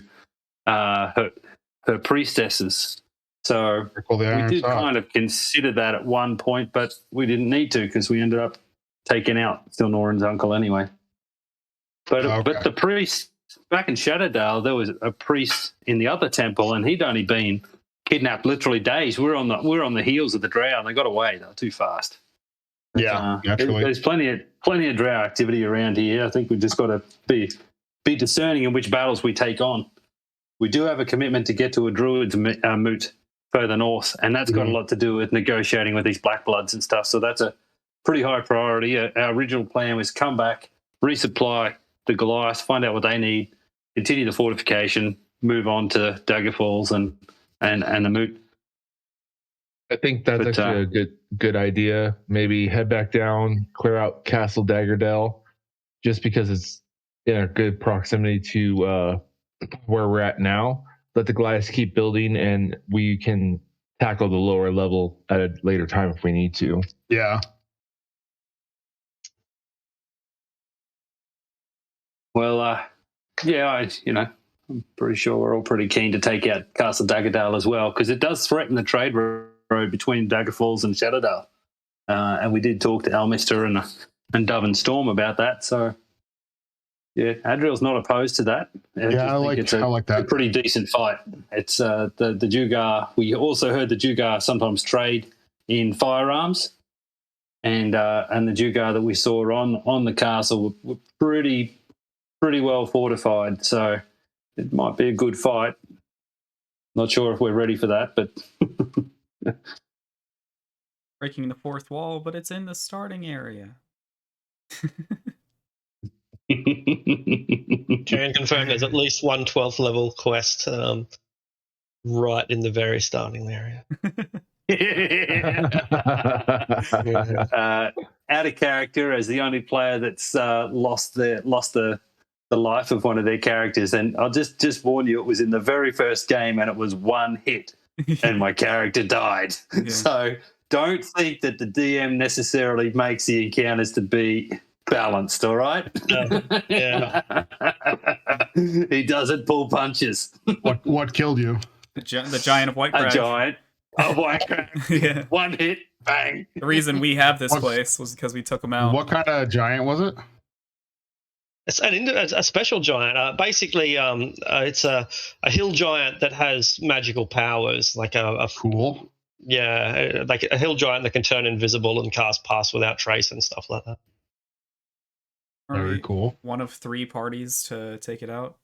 [SPEAKER 7] her priestesses. So we did kind of consider that at one point, but we didn't need to because we ended up taking out Silnoran's uncle anyway. But the priest, back in Shadowdale, there was a priest in the other temple, and he'd only been kidnapped literally days. We're on the heels of the drow, and they got away. They were too fast.
[SPEAKER 6] Yeah, naturally.
[SPEAKER 7] There's plenty of drow activity around here. I think we've just got to be discerning in which battles we take on. We do have a commitment to get to a druid's moot further north, and that's got a lot to do with negotiating with these black bloods and stuff. So that's a pretty high priority. Our original plan was come back, resupply the Goliaths, find out what they need, continue the fortification, move on to Dagger Falls and the moot.
[SPEAKER 4] I think that's actually a good idea. Maybe head back down, clear out Castle Daggerdale, just because it's in a good proximity to where we're at now. Let the Goliaths keep building, and we can tackle the lower level at a later time if we need to.
[SPEAKER 6] Yeah.
[SPEAKER 7] Well, I'm pretty sure we're all pretty keen to take out Castle Daggerdale as well, because it does threaten the trade road between Dagger Falls and Shadowdale. And we did talk to Almister and Dove and Storm about that. So, yeah, Adriel's not opposed to that.
[SPEAKER 6] I like that.
[SPEAKER 7] A pretty decent fight. It's the Dugar. We also heard the Dugar sometimes trade in firearms, and the Dugar that we saw on the castle were pretty well fortified. So it might be a good fight. Not sure if we're ready for that, but
[SPEAKER 2] breaking the fourth wall, but it's in the starting area.
[SPEAKER 1] Can confirm there's at least one 12th level quest right in the very starting area.
[SPEAKER 7] Out of character as the only player that's lost the life of one of their characters, and I'll just warn you, it was in the very first game, and it was one hit, and my character died. Yeah. So don't think that the DM necessarily makes the encounters to be balanced. All right?
[SPEAKER 1] Yeah.
[SPEAKER 7] He doesn't pull punches.
[SPEAKER 6] What killed you?
[SPEAKER 2] The giant of White Crag.
[SPEAKER 7] A giant of White Crag.
[SPEAKER 2] Yeah.
[SPEAKER 7] One hit, bang.
[SPEAKER 2] The reason we have this place was because we took him out.
[SPEAKER 6] What kind of giant was it?
[SPEAKER 1] It's a special giant. Basically, it's a hill giant that has magical powers, like a
[SPEAKER 6] cool.
[SPEAKER 1] Yeah, like a hill giant that can turn invisible and cast Pass Without Trace and stuff like that.
[SPEAKER 6] Very cool.
[SPEAKER 2] One of 3 parties to take it out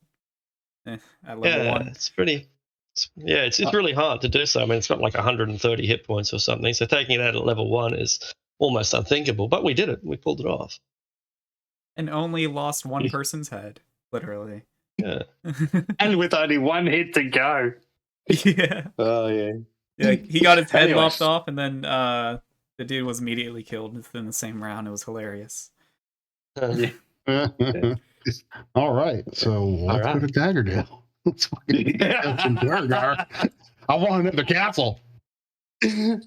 [SPEAKER 2] at level 1.
[SPEAKER 1] It's pretty. It's really hard to do so. I mean, it's got like 130 hit points or something. So taking it out at level 1 is almost unthinkable. But we did it. We pulled it off.
[SPEAKER 2] And only lost one person's head, literally.
[SPEAKER 1] Yeah.
[SPEAKER 7] And with only one hit to go.
[SPEAKER 2] Yeah.
[SPEAKER 7] Oh, yeah.
[SPEAKER 2] Yeah, he got his head lopped off, and then The dude was immediately killed within the same round. It was hilarious.
[SPEAKER 6] All right, so let's go to Daggerdale. Let's fucking get some Dwargar. I want another castle.
[SPEAKER 7] You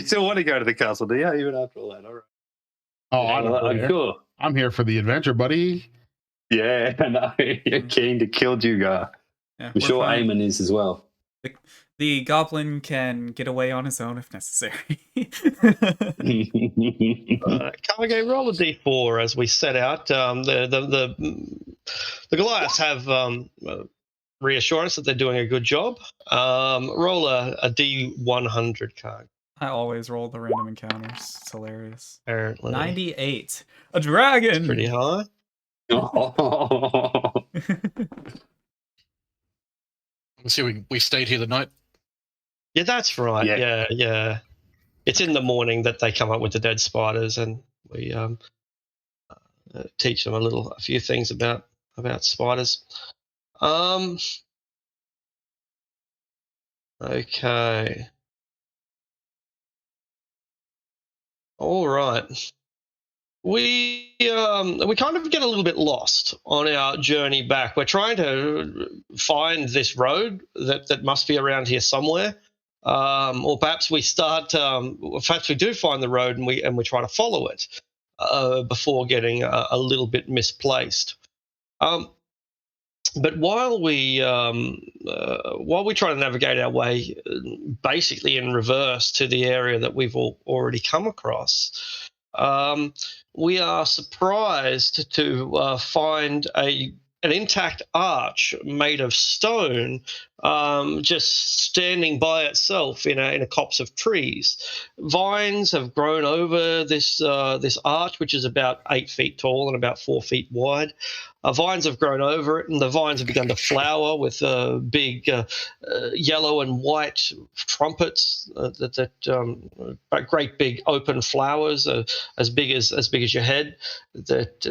[SPEAKER 7] still want to go to the castle, do you? Even after all that, all right.
[SPEAKER 6] Oh, I don't care.
[SPEAKER 7] Cool.
[SPEAKER 6] I'm here for the adventure, buddy.
[SPEAKER 7] Yeah, no, you're keen to kill Dugar.
[SPEAKER 2] Yeah,
[SPEAKER 7] I'm sure Eamon is as well.
[SPEAKER 2] The goblin can get away on his own if necessary.
[SPEAKER 1] Cargo, roll a d4 as we set out. The Goliaths have reassurance that they're doing a good job. Roll a d100 card.
[SPEAKER 2] I always roll the random encounters. It's hilarious.
[SPEAKER 1] Apparently.
[SPEAKER 2] 98. A dragon!
[SPEAKER 1] That's pretty high.
[SPEAKER 5] So we stayed here the night?
[SPEAKER 1] Yeah, that's right. Yeah. It's in the morning that they come up with the dead spiders, and we teach them a few things about spiders. Okay. All right. We kind of get a little bit lost on our journey back. We're trying to find this road that must be around here somewhere, or perhaps we perhaps we do find the road and we try to follow it before getting a little bit misplaced. But while we try to navigate our way, basically in reverse to the area that we've already come across, we are surprised to find an intact arch made of stone, just standing by itself in a copse of trees. Vines have grown over this arch, which is about 8 feet tall and about 4 feet wide. Vines have grown over it, and the vines have begun to flower with big yellow and white trumpets great big open flowers as big as your head that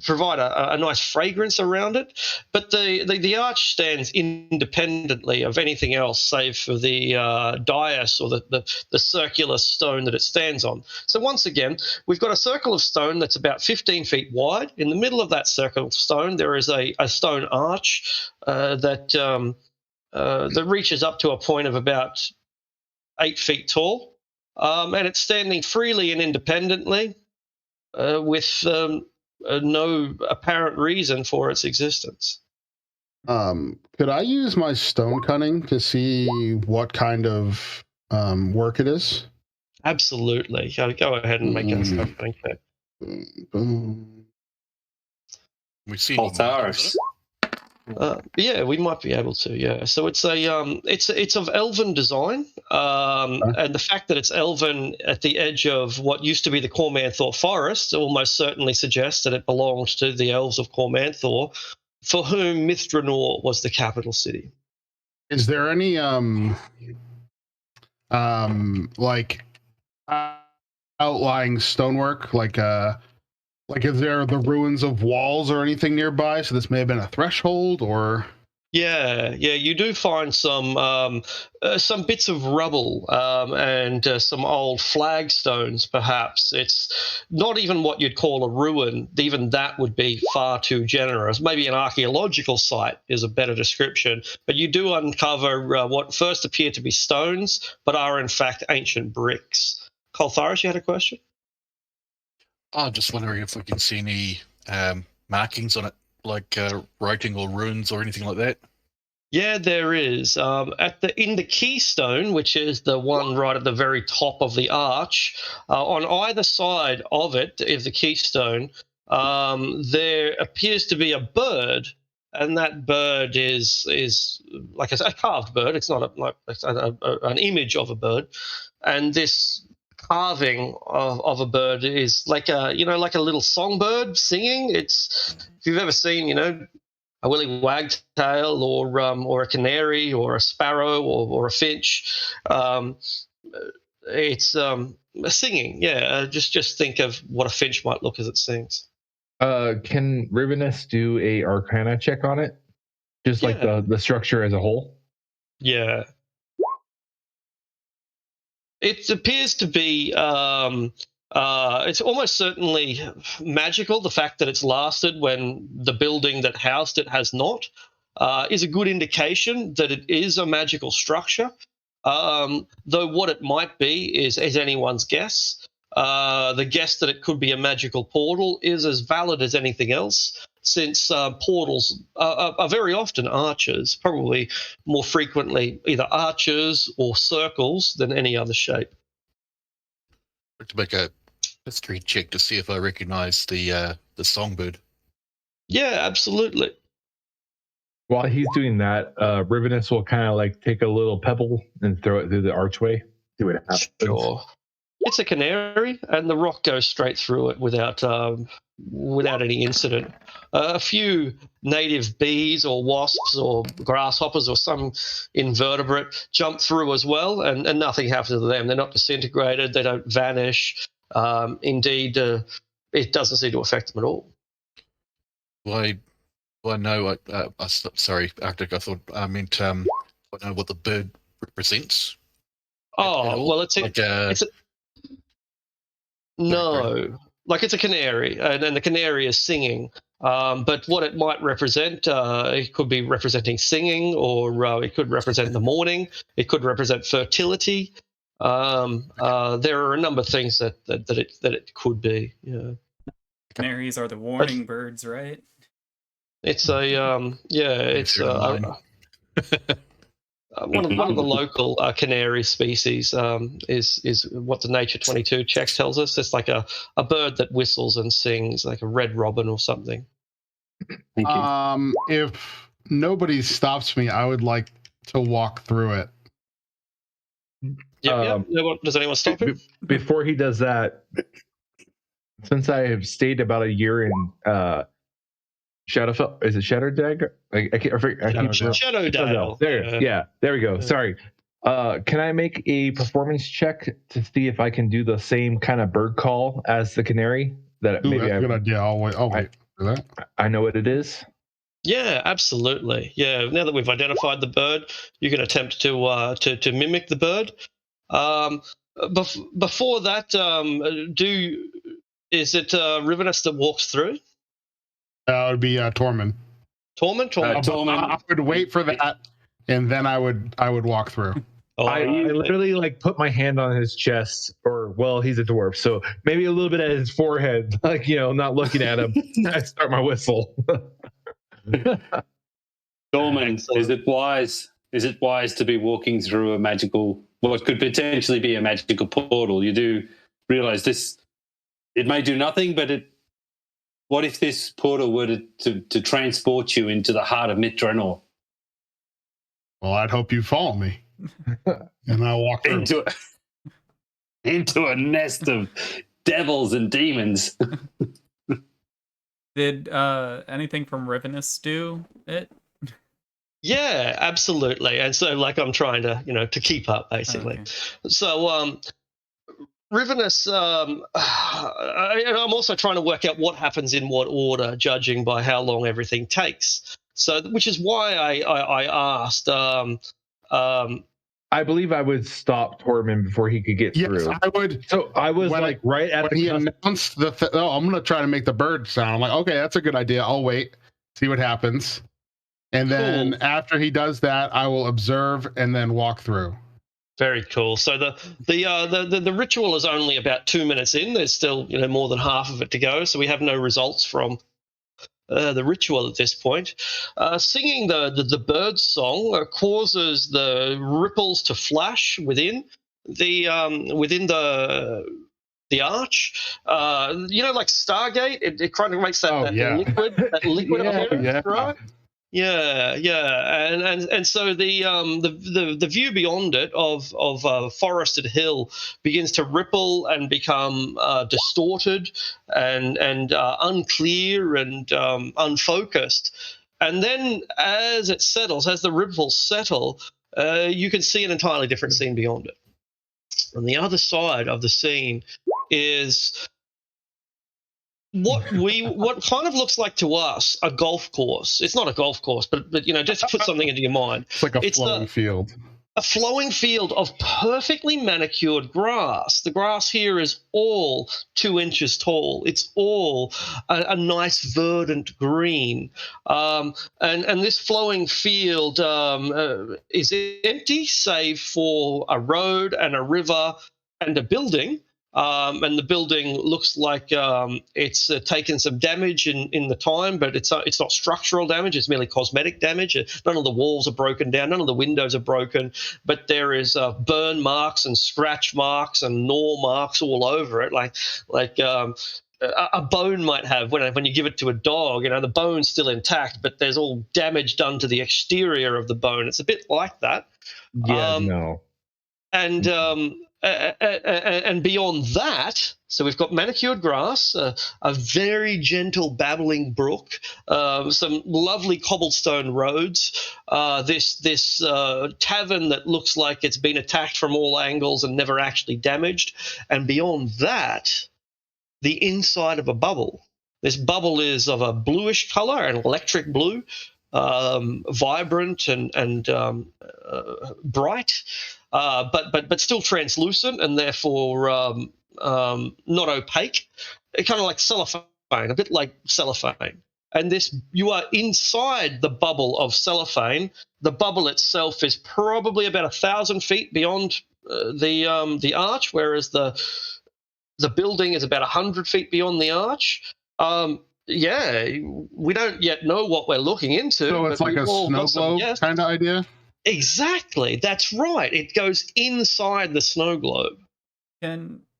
[SPEAKER 1] provide a nice fragrance around it. But the arch stands independently of anything else, save for the dais or the circular stone that it stands on. So once again, we've got a circle of stone that's about 15 feet wide. In the middle of that circle of stone, there is a stone arch that reaches up to a point of about 8 feet tall, and it's standing freely and independently with no apparent reason for its existence.
[SPEAKER 6] Could I use my stone cunning to see what kind of work it is?
[SPEAKER 1] Absolutely. Go ahead and make a stone cunning check.
[SPEAKER 5] We see
[SPEAKER 7] Altaris.
[SPEAKER 1] Yeah, we might be able to. Yeah, so it's it's of elven design, and the fact that it's elven at the edge of what used to be the Cormanthor forest almost certainly suggests that it belonged to the elves of Cormanthor, for whom Mithranor was the capital city.
[SPEAKER 6] Is there any like outlying stonework, like is there the ruins of walls or anything nearby? So this may have been a threshold, or
[SPEAKER 1] Yeah, you do find some bits of rubble and some old flagstones, perhaps. It's not even what you'd call a ruin. Even that would be far too generous. Maybe an archaeological site is a better description. But you do uncover what first appear to be stones, but are in fact ancient bricks. Coltharis, you had a question?
[SPEAKER 5] I'm just wondering if we can see any markings on it, like writing or runes or anything like that.
[SPEAKER 1] Yeah, there is. In the keystone, which is the one right at the very top of the arch, on either side of it, of the keystone, there appears to be a bird, and that bird is like a carved bird. It's not an image of a bird, and this carving of a bird is like a little songbird singing. It's, if you've ever seen a willy wagtail or a canary or a sparrow or a finch, it's singing. Yeah, just think of what a finch might look as it sings.
[SPEAKER 4] Can Rivenus do a Arcana check on it, just like the structure as a whole?
[SPEAKER 1] Yeah. It appears to be. It's almost certainly magical. The fact that it's lasted when the building that housed it has not is a good indication that it is a magical structure. Though what it might be is anyone's guess. The guess that it could be a magical portal is as valid as anything else, since portals are very often arches, probably more frequently either arches or circles than any other shape.
[SPEAKER 5] To make a history check to see if I recognize the songbird.
[SPEAKER 1] Yeah, absolutely.
[SPEAKER 4] While he's doing that, Rivenus will kind of like take a little pebble and throw it through the archway. See what happens.
[SPEAKER 1] Sure. It's a canary, and the rock goes straight through it without any incident. A few native bees or wasps or grasshoppers or some invertebrate jump through as well, and nothing happens to them. They're not disintegrated. They don't vanish. Indeed, it doesn't seem to affect them at all.
[SPEAKER 5] Well, I know. Sorry, Arctic. I thought I meant. I know what the bird represents.
[SPEAKER 1] Oh, well, it's a canary, and then the canary is singing. But what it might represent, it could be representing singing, or it could represent the morning. It could represent fertility. There are a number of things that it could be. Yeah.
[SPEAKER 2] Canaries are the warning birds, right?
[SPEAKER 1] It's it's one of the local canary species is what the Nature 22 check tells us. It's like a bird that whistles and sings, like a red robin or something.
[SPEAKER 7] Thank you.
[SPEAKER 6] If nobody stops me, I would like to walk through it.
[SPEAKER 1] Does anyone stop him?
[SPEAKER 4] Before he does that, since I have stayed about a year in Shadowfell, is it Shatterdagger?
[SPEAKER 1] Shatterdale.
[SPEAKER 4] There we go. Sorry. Can I make a performance check to see if I can do the same kind of bird call as the canary?
[SPEAKER 6] That's a good idea. I'll wait for that.
[SPEAKER 4] I know what it is.
[SPEAKER 1] Yeah, absolutely. Yeah. Now that we've identified the bird, you can attempt to mimic the bird. Before that, is it Rivenus that walks through?
[SPEAKER 6] It would be Tormund.
[SPEAKER 1] Tormund.
[SPEAKER 6] I would wait for that, and then I would walk through.
[SPEAKER 4] I literally like put my hand on his chest, or well, he's a dwarf, so maybe a little bit at his forehead, like not looking at him. I start my whistle.
[SPEAKER 7] Tormund, is it wise to be walking through a magical, what could potentially be a magical portal? You do realize this, it may do nothing, but what if this portal were to transport you into the heart of Mitranor?
[SPEAKER 6] Well, I'd hope you follow me. And I'll walk through.
[SPEAKER 7] Into a nest of devils and demons.
[SPEAKER 2] Did anything from Rivenus do it?
[SPEAKER 1] Yeah, absolutely. And so, like, I'm trying to, to keep up, basically. Okay. So, Rivenus, I'm also trying to work out what happens in what order, judging by how long everything takes. So, which is why I asked.
[SPEAKER 4] I believe I would stop Tormund before he could get through.
[SPEAKER 6] Yes, I would.
[SPEAKER 4] So I was right at
[SPEAKER 6] when he announced I'm going to try to make the bird sound. I'm like, okay, that's a good idea. I'll wait, see what happens, and then after he does that, I will observe and then walk through.
[SPEAKER 1] Very cool. So the ritual is only about 2 minutes in. There's still more than half of it to go. So we have no results from the ritual at this point. Singing the bird song causes the ripples to flash within the arch. Like Stargate, it kind of makes that liquid appearance, right? Yeah, and so the view beyond it of forested hill begins to ripple and become distorted and unclear and unfocused, and then as it settles, as the ripples settle, you can see an entirely different scene beyond it. On the other side of the scene is what kind of looks like to us a golf course. It's not a golf course, but just to put something into your mind.
[SPEAKER 6] It's like a flowing field.
[SPEAKER 1] a flowing field of perfectly manicured grass. The grass here is all 2 inches tall. It's all a nice verdant green. And this flowing field is empty, save for a road and a river and a building. And the building looks like it's taken some damage in the time, but it's not structural damage. It's merely cosmetic damage. None of the walls are broken down. None of the windows are broken, but there is burn marks and scratch marks and gnaw marks all over it, like a bone might have when you give it to a dog. The bone's still intact, but there's all damage done to the exterior of the bone. It's a bit like that.
[SPEAKER 4] Yeah, no.
[SPEAKER 1] And beyond that, so we've got manicured grass, a very gentle babbling brook, some lovely cobblestone roads, this tavern that looks like it's been attacked from all angles and never actually damaged, and beyond that, the inside of a bubble. This bubble is of a bluish color, an electric blue, vibrant and bright. But still translucent and therefore not opaque. Kind of like cellophane, a bit like cellophane. And you are inside the bubble of cellophane. The bubble itself is probably about 1,000 feet beyond the arch, whereas the building is about 100 feet beyond the arch. We don't yet know what we're looking into.
[SPEAKER 6] So it's like a snow globe kind of idea?
[SPEAKER 1] Exactly. That's right. It goes inside the snow globe.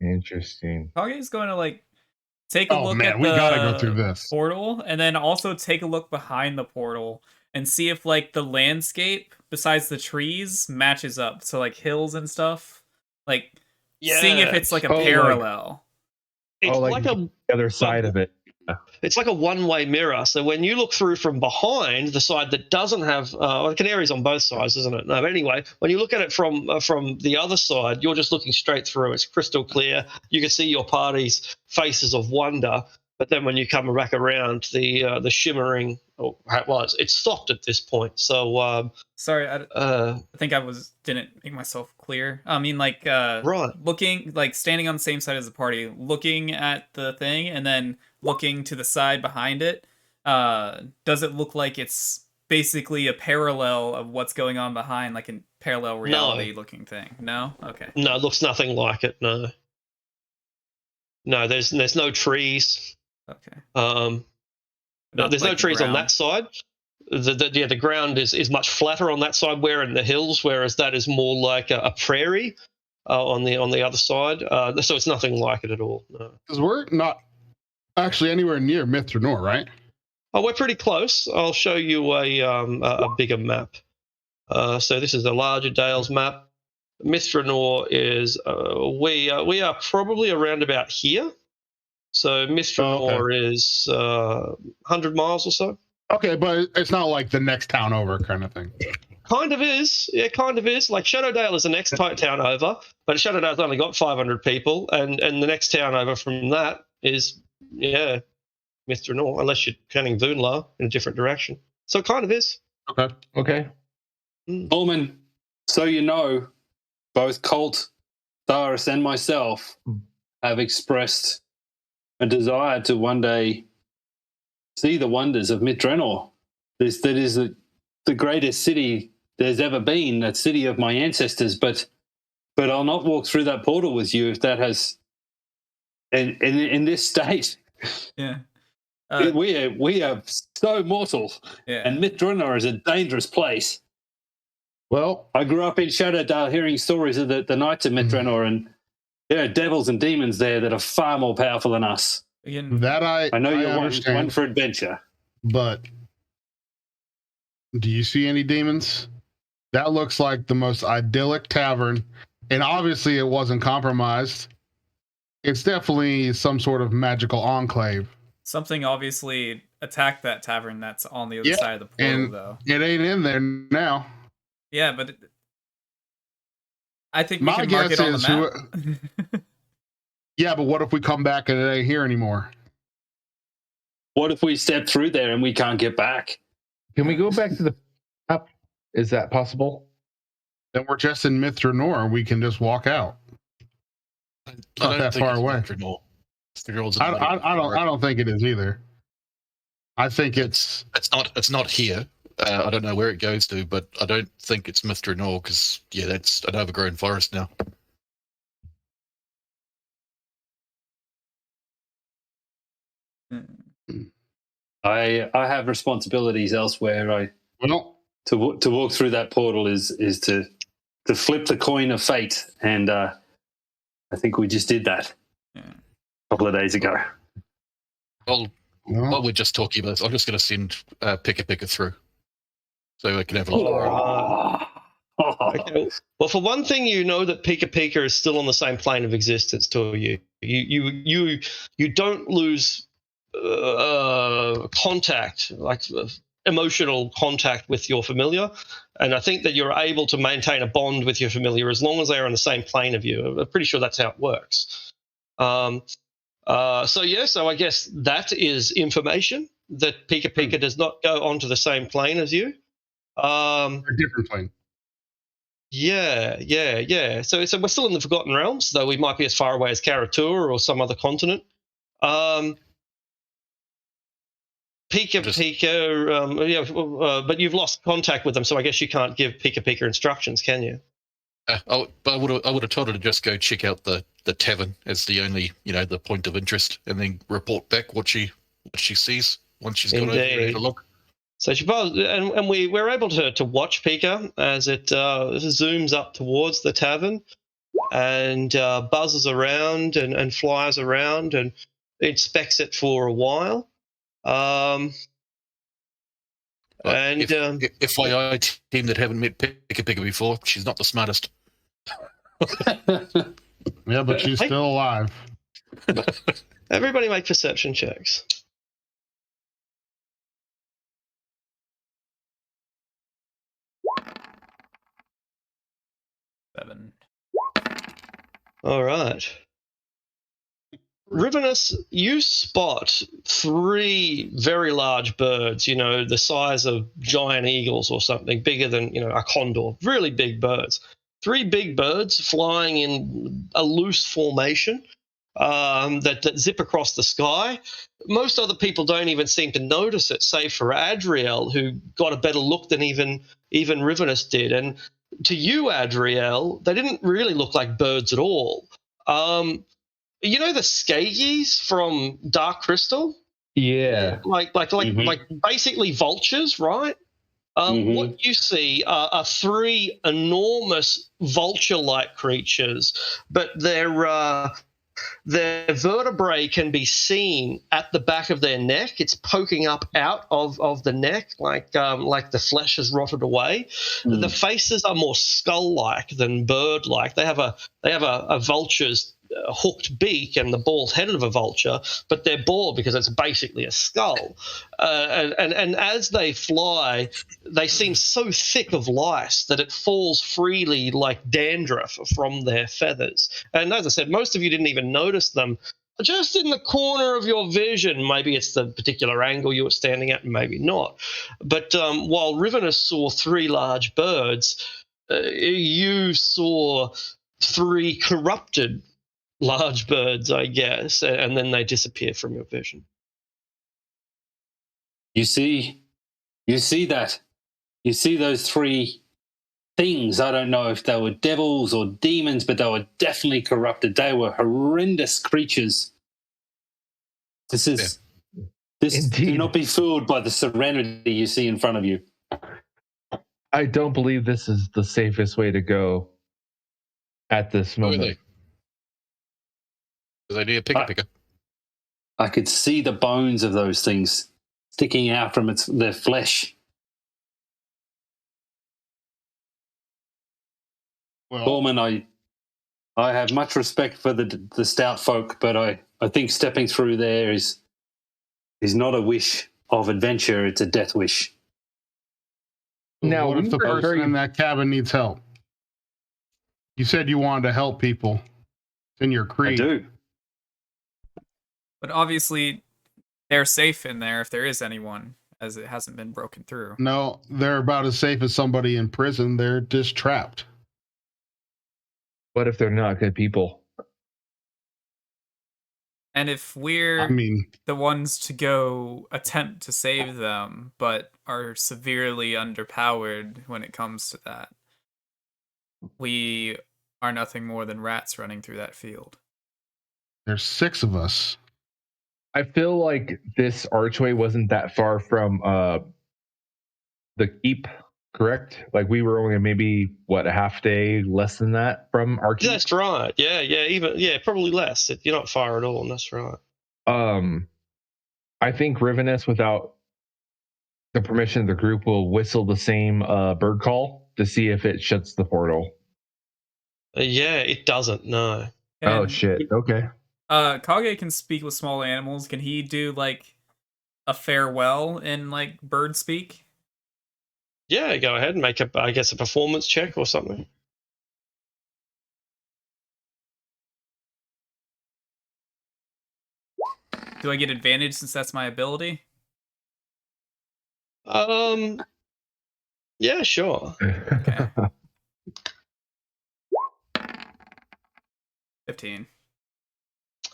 [SPEAKER 4] Interesting.
[SPEAKER 2] Kage's going to take a look at
[SPEAKER 6] we gotta
[SPEAKER 2] the
[SPEAKER 6] go through this
[SPEAKER 2] portal, and then also take a look behind the portal and see if the landscape besides the trees matches up. So hills and stuff. Seeing if it's a parallel.
[SPEAKER 1] It's like
[SPEAKER 4] the other side of it.
[SPEAKER 1] It's like a one-way mirror. So when you look through from behind, the side that doesn't have canaries on both sides, isn't it? No, but anyway, when you look at it from the other side, you're just looking straight through. It's crystal clear. You can see your party's faces of wonder. But then when you come back around, the shimmering, it's stopped at this point. So
[SPEAKER 2] sorry, I think I didn't make myself clear. I mean,
[SPEAKER 1] right,
[SPEAKER 2] looking standing on the same side as the party, looking at the thing, and then looking to the side behind it. Does it look like it's basically a parallel of what's going on behind, like a parallel reality looking thing? No? Okay.
[SPEAKER 1] No, it looks nothing like it. No, there's no trees.
[SPEAKER 2] Okay.
[SPEAKER 1] There's no trees on that side. The ground is much flatter on that side. We're in the hills, whereas that is more like a prairie on the other side. So it's nothing like it at all. No.
[SPEAKER 6] Because we're not actually anywhere near Mithranor, right?
[SPEAKER 1] Oh, we're pretty close. I'll show you a bigger map. So this is a larger Dales map. Mithranor is we are probably around about here. So Mithranor is 100 miles or so.
[SPEAKER 6] Okay, but it's not like the next town over kind of thing.
[SPEAKER 1] Kind of is. Yeah, kind of is. Like Shadowdale is the next town over, but Shadowdale's only got 500 people, and the next town over from that is, Mithranor, unless you're counting Voonlar in a different direction. So it kind of is.
[SPEAKER 4] Okay.
[SPEAKER 7] Norman, so you know, both Colt, Tharis, and myself have expressed a desire to one day see the wonders of Mithranor. That is the greatest city there's ever been, that city of my ancestors. But I'll not walk through that portal with you if that has in this state.
[SPEAKER 2] Yeah,
[SPEAKER 7] we are so mortal, and Mithranor is a dangerous place.
[SPEAKER 6] Well,
[SPEAKER 7] I grew up in Shadowdale hearing stories of the Knights of Mithranor, and there are devils and demons there that are far more powerful than us.
[SPEAKER 6] That I
[SPEAKER 7] know you're
[SPEAKER 6] understand,
[SPEAKER 7] one for adventure.
[SPEAKER 6] But do you see any demons? That looks like the most idyllic tavern, and obviously it wasn't compromised. It's definitely some sort of magical enclave.
[SPEAKER 2] Something obviously attacked that tavern that's on the other side of the portal, though.
[SPEAKER 6] It ain't in there now.
[SPEAKER 2] Yeah, but I think we can mark it on the map.
[SPEAKER 6] Yeah, but what if we come back and it ain't here anymore?
[SPEAKER 7] What if we step through there and we can't get back?
[SPEAKER 4] Can we go back to the map? Is that possible?
[SPEAKER 6] Then we're just in Mithranor. We can just walk out. It's not that far away. I don't think it is either. I think it's
[SPEAKER 5] not here. I don't know where it goes to, but I don't think it's Mithranor because that's an overgrown forest now.
[SPEAKER 7] I have responsibilities elsewhere. To walk through that portal is to flip the coin of fate, and I think we just did that a couple of days ago.
[SPEAKER 5] While we're just talking about this, I'm just going to send Pika through so I can have a look.
[SPEAKER 1] Okay. Well, for one thing, you know that Pika is still on the same plane of existence to you. You don't lose contact, like emotional contact with your familiar, and I think that you're able to maintain a bond with your familiar as long as they are on the same plane of you. I'm pretty sure that's how it works. So I guess that is information that Pika does not go onto the same plane as you.
[SPEAKER 6] A different plane.
[SPEAKER 1] Yeah. So we're still in the Forgotten Realms, though we might be as far away as Karatur or some other continent. Pika, but you've lost contact with them, so I guess you can't give Pika instructions, can you?
[SPEAKER 5] I would have told her to just go check out the tavern as the only the point of interest, and then report back what she sees once she's got over there to look.
[SPEAKER 1] So she and we're able to watch Pika as it zooms up towards the tavern and buzzes around and flies around and inspects it for a while.
[SPEAKER 5] FYI, team that haven't met Pika before, she's not the smartest.
[SPEAKER 6] Yeah, but she's still alive.
[SPEAKER 1] Everybody make perception checks. All right. Rivenus, you spot 3 very large birds, the size of giant eagles or something, bigger than, a condor, really big birds. 3 big birds flying in a loose formation that zip across the sky. Most other people don't even seem to notice it, save for Adriel, who got a better look than even Rivenus did. And to you, Adriel, they didn't really look like birds at all. You know the Skagies from Dark Crystal?
[SPEAKER 4] Yeah.
[SPEAKER 1] Like basically vultures, right? What you see are 3 enormous vulture-like creatures, but their vertebrae can be seen at the back of their neck. It's poking up out of the neck, like the flesh has rotted away. The faces are more skull-like than bird-like. They have a vulture's hooked beak and the bald head of a vulture, but they're bald because it's basically a skull. And as they fly, they seem so thick of lice that it falls freely like dandruff from their feathers. And as I said, most of you didn't even notice them. Just in the corner of your vision, maybe it's the particular angle you were standing at, and maybe not. But while Rivenus saw 3 large birds, you saw 3 corrupted large birds, I guess, and then they disappear from your vision.
[SPEAKER 7] You see that? You see those 3 things? I don't know if they were devils or demons, but they were definitely corrupted. They were horrendous creatures. This do not be fooled by the serenity you see in front of you.
[SPEAKER 4] I don't believe this is the safest way to go at this moment.
[SPEAKER 5] Really? Because I need a Pika.
[SPEAKER 7] I could see the bones of those things sticking out from their flesh. Well, Coleman, I have much respect for the stout folk, but I think stepping through there is not a wish of adventure; it's a death wish.
[SPEAKER 6] Now, what if the person in that cabin needs help? You said you wanted to help people. It's in your creed.
[SPEAKER 7] I do.
[SPEAKER 2] But obviously, they're safe in there if there is anyone, as it hasn't been broken through.
[SPEAKER 6] No, they're about as safe as somebody in prison. They're just trapped.
[SPEAKER 4] What if they're not good people?
[SPEAKER 2] And if we're the ones to go attempt to save them, but are severely underpowered when it comes to that, we are nothing more than rats running through that field.
[SPEAKER 6] There's 6 of us.
[SPEAKER 4] I feel like this archway wasn't that far from the keep, correct? Like we were only maybe a half day less than that from our keep.
[SPEAKER 1] That's right. Yeah, probably less. You're not far at all, and that's right.
[SPEAKER 4] I think Rivenus, without the permission of the group, will whistle the same bird call to see if it shuts the portal.
[SPEAKER 1] Yeah, it doesn't. No.
[SPEAKER 4] Oh shit. Okay.
[SPEAKER 2] Kage can speak with small animals. Can he do like a farewell in like bird speak?
[SPEAKER 1] Yeah, go ahead and make a performance check or something.
[SPEAKER 2] Do I get advantage since that's my ability?
[SPEAKER 1] Yeah, sure.
[SPEAKER 2] Okay. 15.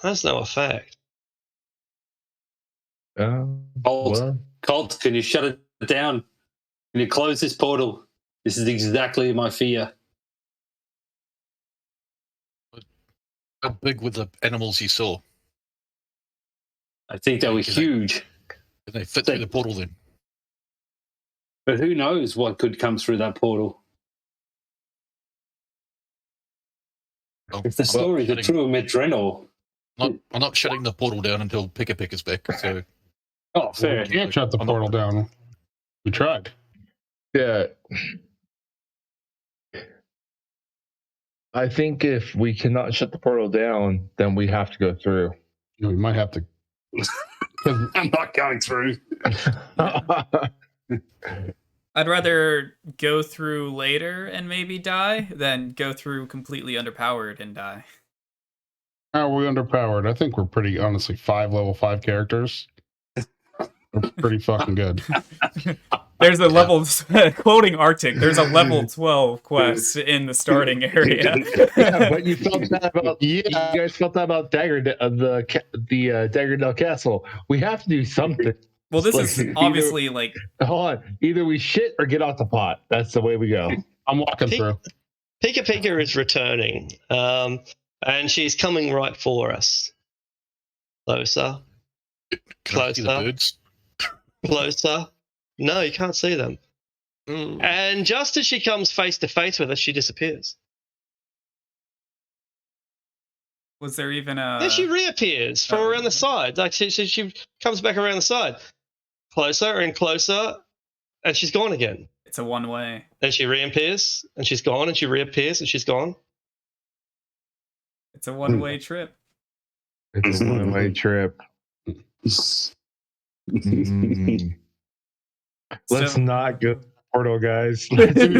[SPEAKER 1] Has no effect.
[SPEAKER 7] Colt, can you shut it down? Can you close this portal? This is exactly my fear.
[SPEAKER 5] How big were the animals you saw?
[SPEAKER 7] I think they were huge.
[SPEAKER 5] Can they fit through the portal then?
[SPEAKER 7] But who knows what could come through that portal? If the stories are true, Medrenor.
[SPEAKER 5] I'm not shutting the portal down until Pick is back. So.
[SPEAKER 7] Oh, fair.
[SPEAKER 6] You can't shut the portal down. We tried.
[SPEAKER 4] Yeah. I think if we cannot shut the portal down, then we have to go through.
[SPEAKER 6] Yeah, we might have to.
[SPEAKER 7] I'm not going through.
[SPEAKER 2] I'd rather go through later and maybe die than go through completely underpowered and die.
[SPEAKER 6] How are we underpowered? I think we're pretty, honestly, level 5 characters. We're pretty fucking good.
[SPEAKER 2] There's a level, quoting Arctic, there's a level 12 quest in the starting area.
[SPEAKER 4] Yeah, but you felt that about, you guys felt that about Daggerdale, the Daggerdale Castle. We have to do something.
[SPEAKER 2] Well, this is obviously
[SPEAKER 4] hold on. Either we shit or get off the pot. That's the way we go.
[SPEAKER 6] I'm walking through.
[SPEAKER 1] Pika is returning, and she's coming right for us. Closer. Closer.
[SPEAKER 5] The birds?
[SPEAKER 1] Closer. No, you can't see them. And just as she comes face to face with us, she disappears.
[SPEAKER 2] Was there even a...
[SPEAKER 1] Then she reappears from around the side. Like she comes back around the side. Closer and closer, and she's gone again.
[SPEAKER 2] It's a one-way.
[SPEAKER 1] Then she reappears, and she's gone, and she reappears, and she's gone.
[SPEAKER 2] It's a one-way trip.
[SPEAKER 4] It's a one-way trip. Let's not go portal, guys.
[SPEAKER 6] Maybe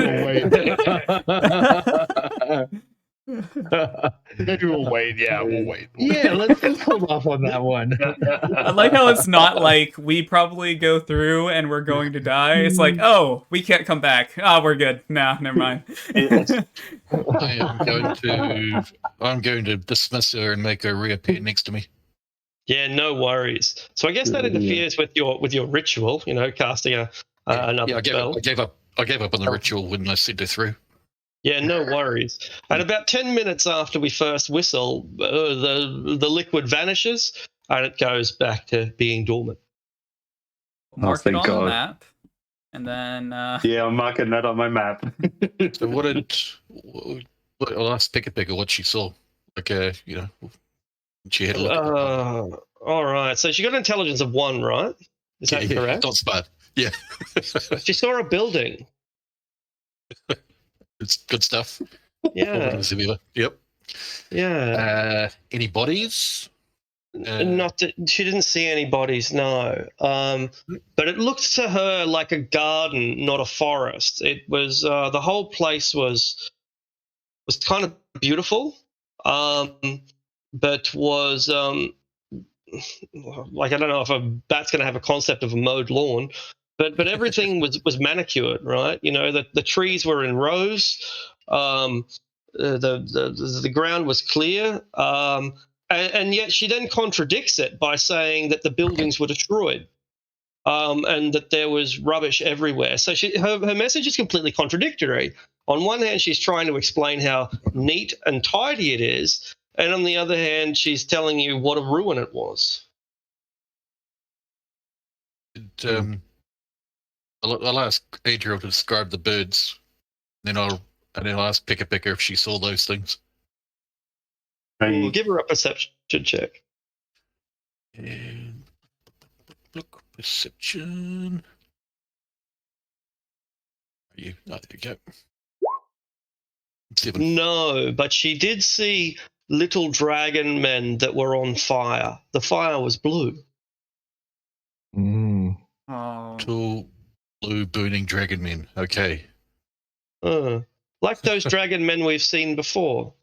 [SPEAKER 6] we'll wait. Yeah, we'll wait.
[SPEAKER 4] Yeah, let's hold off on that one.
[SPEAKER 2] I like how it's not like we probably go through and we're going to die. It's like, oh, we can't come back. Oh, we're good. Nah, never mind.
[SPEAKER 5] I'm going to dismiss her and make her reappear next to me.
[SPEAKER 1] Yeah, no worries. So I guess that interferes with your ritual, casting another spell.
[SPEAKER 5] I gave up on the ritual when I sent her through.
[SPEAKER 1] Yeah, no worries. And about 10 minutes after we first whistle, the liquid vanishes and it goes back to being dormant.
[SPEAKER 2] Mark it on the map, and then
[SPEAKER 7] yeah, I'm marking that on my map.
[SPEAKER 5] So I'll ask Pika what she saw. She had a look.
[SPEAKER 1] All right. So she got an intelligence of 1, right? Is that correct?
[SPEAKER 5] Not bad. Yeah.
[SPEAKER 1] She saw a building.
[SPEAKER 5] It's good stuff.
[SPEAKER 1] Yeah.
[SPEAKER 5] Yep.
[SPEAKER 1] Yeah.
[SPEAKER 5] Any bodies?
[SPEAKER 1] She didn't see any bodies, no. But it looked to her like a garden, not a forest. It was the whole place was kind of beautiful, but was I don't know if a bat's going to have a concept of a mowed lawn, but everything was manicured, right? The trees were in rows. the ground was clear, and yet she then contradicts it by saying that the buildings were destroyed. And that there was rubbish everywhere. So her message is completely contradictory. On one hand, she's trying to explain how neat and tidy it is, and on the other hand, she's telling you what a ruin it was.
[SPEAKER 5] I'll ask Adriel to describe the birds, then I'll ask Picker if she saw those things.
[SPEAKER 1] We'll give her a perception check.
[SPEAKER 5] And look, perception. Oh, there you go. 7.
[SPEAKER 1] No, but she did see little dragon men that were on fire. The fire was blue.
[SPEAKER 2] Oh.
[SPEAKER 5] Tall, blue, burning dragon men. Okay.
[SPEAKER 1] Like those dragon men we've seen before.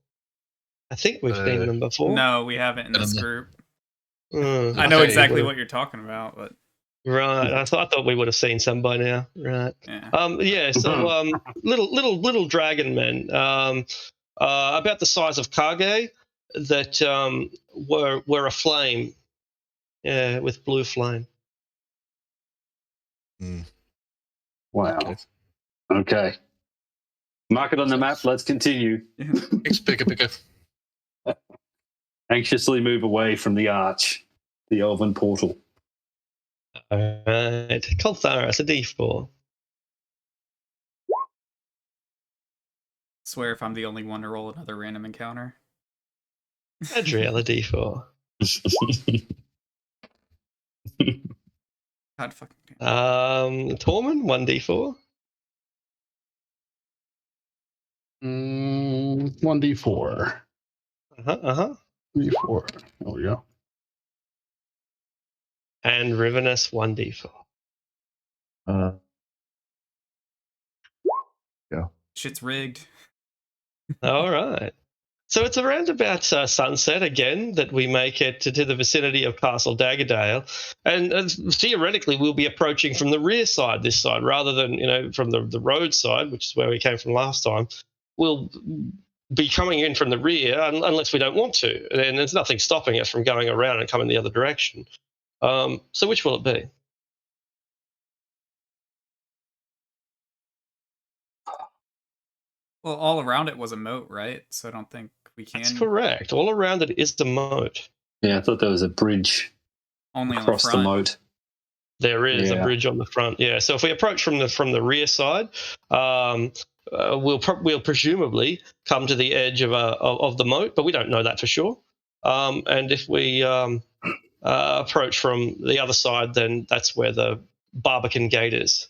[SPEAKER 1] I think we've seen them before.
[SPEAKER 2] No, we haven't in this group.
[SPEAKER 1] I
[SPEAKER 2] know exactly what you're talking about, but
[SPEAKER 1] right. I thought we would have seen some by now. Right.
[SPEAKER 2] Yeah.
[SPEAKER 1] So little dragon men, about the size of Kage, that were aflame, with blue flame.
[SPEAKER 7] Wow. Okay. Mark it on the map. Let's continue.
[SPEAKER 5] Thanks, Picker.
[SPEAKER 7] Anxiously move away from the arch, the elven portal.
[SPEAKER 1] All right. Coltharis, a D4.
[SPEAKER 2] Swear if I'm the only one to roll another random encounter.
[SPEAKER 1] Adriel, a D4.
[SPEAKER 2] God fucking damn.
[SPEAKER 1] Tormund, 1D4.
[SPEAKER 6] 1d4. 3-4. There we go.
[SPEAKER 1] And Rivenus, 1D4.
[SPEAKER 4] Yeah.
[SPEAKER 2] Shit's rigged.
[SPEAKER 1] All right. So it's around about sunset again that we make it to the vicinity of Castle Daggerdale, and theoretically we'll be approaching from the rear side this side rather than from the road side, which is where we came from last time. We'll be coming in from the rear unless we don't want to, and there's nothing stopping us from going around and coming the other direction. So which will it be?
[SPEAKER 2] Well, all around it was a moat, right? So I don't think we can.
[SPEAKER 1] That's correct. All around it is the moat.
[SPEAKER 7] Yeah, I thought there was a bridge
[SPEAKER 2] only
[SPEAKER 7] across
[SPEAKER 2] on the front.
[SPEAKER 7] moat.
[SPEAKER 1] There is a bridge on the front. Yeah. So if we approach from the rear side, we'll presumably come to the edge of the moat, but we don't know that for sure. And if we approach from the other side, then that's where the Barbican Gate is.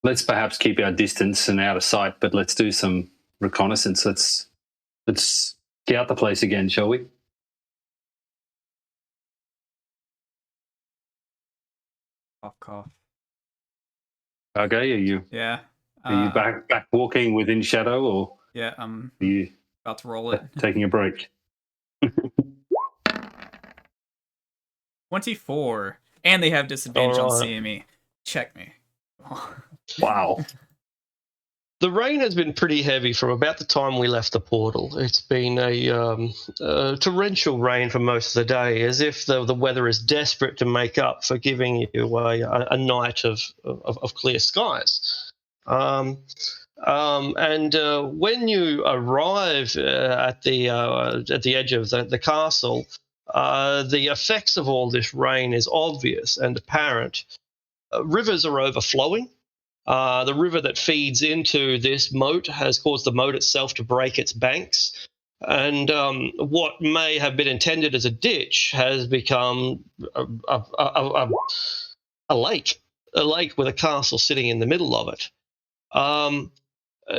[SPEAKER 7] Let's perhaps keep our distance and out of sight, but let's do some reconnaissance. Let's scout the place again, shall we?
[SPEAKER 2] Cough.
[SPEAKER 7] Okay, are you?
[SPEAKER 2] Yeah.
[SPEAKER 7] Are you back walking within shadow, or?
[SPEAKER 2] Yeah, I'm
[SPEAKER 7] are you
[SPEAKER 2] about to roll it.
[SPEAKER 7] Taking a break.
[SPEAKER 2] 24, and they have disadvantage on seeing me. Check me.
[SPEAKER 7] Wow.
[SPEAKER 1] The rain has been pretty heavy from about the time we left the portal. It's been a torrential rain for most of the day, as if the weather is desperate to make up for giving you a night of clear skies. And when you arrive at the edge of the castle, the effects of all this rain is obvious and apparent. Rivers are overflowing. The river that feeds into this moat has caused the moat itself to break its banks. And what may have been intended as a ditch has become a lake with a castle sitting in the middle of it.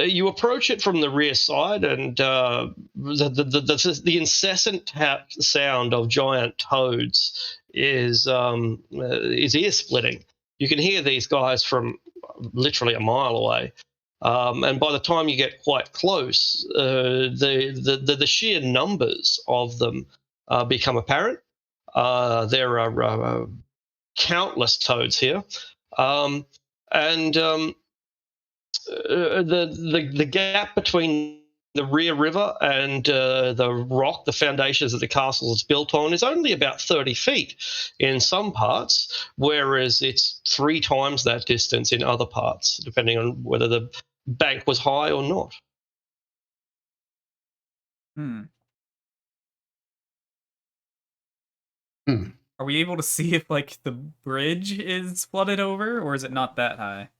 [SPEAKER 1] You approach it from the rear side, and the incessant sound of giant toads is ear-splitting. You can hear these guys from literally a mile away, and by the time you get quite close, the sheer numbers of them become apparent. There are countless toads here, and the gap between the rear river and the foundations of the castle is built on is only about 30 feet in some parts, whereas it's 3 times that distance in other parts, depending on whether the bank was high or not.
[SPEAKER 2] Are we able to see if like the bridge is flooded over, or is it not that high?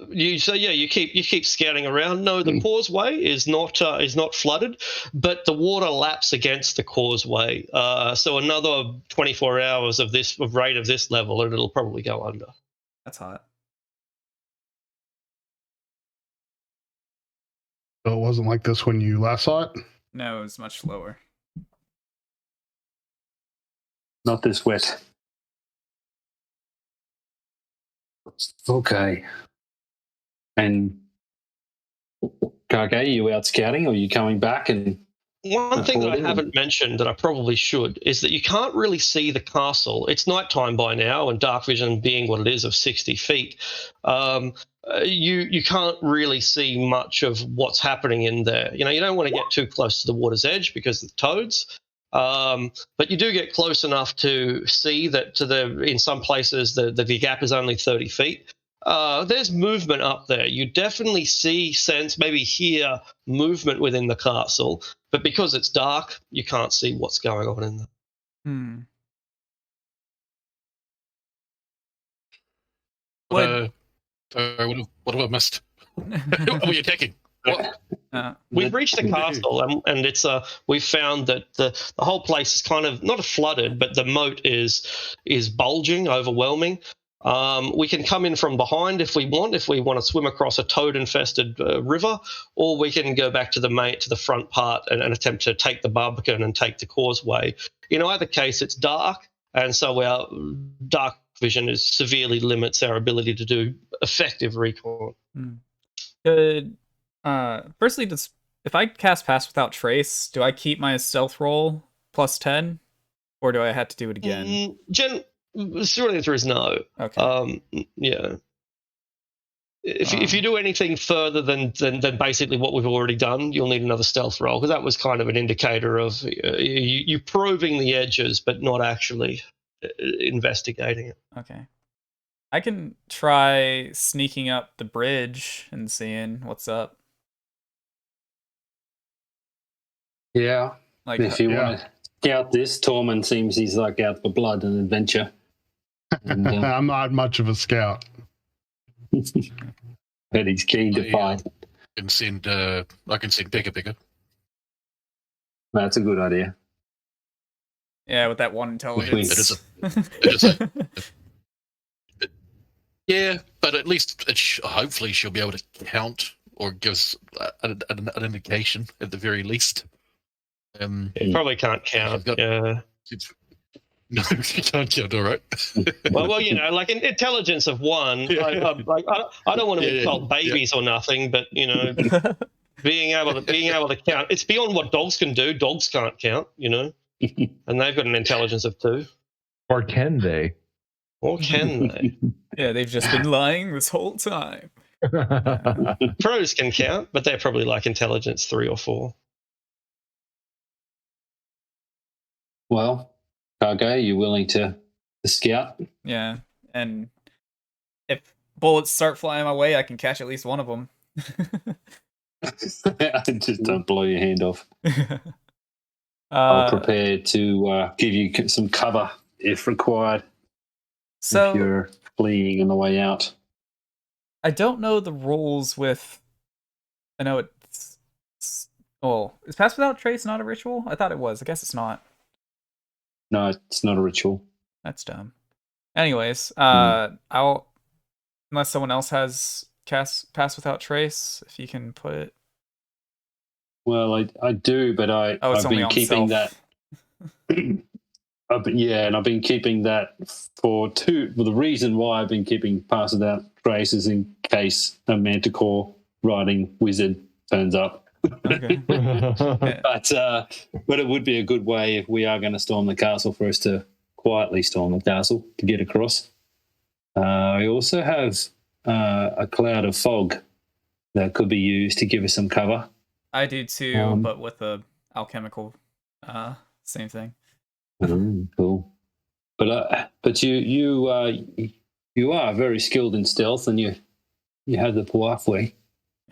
[SPEAKER 1] You keep scouting around. No, the causeway is not flooded, but the water laps against the causeway. So another 24 hours of rate of this level, and it'll probably go under.
[SPEAKER 2] That's hot.
[SPEAKER 6] So it wasn't like this when you last saw it?
[SPEAKER 2] No, it was much lower.
[SPEAKER 7] Not this wet. Okay. And Kage, you out scouting, or are you coming back? And
[SPEAKER 1] one thing that I haven't mentioned that I probably should is that you can't really see the castle. It's nighttime by now, and dark vision being what it is of 60 feet, you can't really see much of what's happening in there. You don't want to get too close to the water's edge because of the toads. But you do get close enough to see that in some places the gap is only 30 feet. There's movement up there. You definitely sense, maybe hear movement within the castle, but because it's dark, you can't see what's going on in there.
[SPEAKER 5] What have I missed? What are we attacking?
[SPEAKER 1] We've reached the castle, and it's we've found that the whole place is kind of not flooded, but the moat is bulging, overwhelming. We can come in from behind if we want to swim across a toad-infested river, or we can go back to the front part and attempt to take the Barbican and take the causeway. In either case, it's dark, and so our dark vision severely limits our ability to do effective recon.
[SPEAKER 2] Firstly, if I cast Pass Without Trace, do I keep my stealth roll plus 10, or do I have to do it again?
[SPEAKER 1] Short answer is no.
[SPEAKER 2] Okay.
[SPEAKER 1] Yeah. If you do anything further than basically what we've already done, you'll need another stealth roll, because that was kind of an indicator of you probing the edges, but not actually investigating it.
[SPEAKER 2] Okay. I can try sneaking up the bridge and seeing what's up.
[SPEAKER 7] Yeah.
[SPEAKER 2] Like,
[SPEAKER 7] if you want to scout this, Tormund seems he's like out for blood and adventure. And,
[SPEAKER 6] I'm not much of a scout.
[SPEAKER 7] But he's keen to fight.
[SPEAKER 5] I can send Pekka.
[SPEAKER 7] That's a good idea.
[SPEAKER 2] Yeah, with that one intelligence.
[SPEAKER 5] Yeah, but at least hopefully she'll be able to count or give us an indication at the very least.
[SPEAKER 1] You probably can't count.
[SPEAKER 5] No, you can't count. All right.
[SPEAKER 1] well, like an intelligence of 1. I don't want to insult babies or nothing, but being able to count, it's beyond what dogs can do. Dogs can't count, and they've got an intelligence of 2.
[SPEAKER 4] Or can they?
[SPEAKER 1] Or can they?
[SPEAKER 2] Yeah, they've just been lying this whole time.
[SPEAKER 1] Pros can count, but they're probably like intelligence 3 or 4.
[SPEAKER 7] Well, Kage, you willing to scout?
[SPEAKER 2] Yeah, and if bullets start flying my way, I can catch at least one of them.
[SPEAKER 7] Just don't blow your hand off. I'll prepare to give you some cover if required.
[SPEAKER 2] So
[SPEAKER 7] if you're fleeing on the way out.
[SPEAKER 2] I don't know the rules with. I know it's. Oh, is Pass Without Trace not a ritual? I thought it was. I guess it's not.
[SPEAKER 7] No, it's not a ritual.
[SPEAKER 2] That's dumb. Anyways, I'll. Unless someone else has Pass Without Trace, if you can put it.
[SPEAKER 7] Well, I do, but I've been keeping that. I've been keeping that for 2. Well, the reason why I've been keeping Pass Without Trace is in case a Manticore riding wizard turns up.
[SPEAKER 2] Okay.
[SPEAKER 7] But it would be a good way if we are going to storm the castle for us to quietly storm the castle to get across. I also have a cloud of fog that could be used to give us some cover.
[SPEAKER 2] I do too, but with a alchemical, same thing.
[SPEAKER 7] Cool. But you are very skilled in stealth, and you have the Puafwe.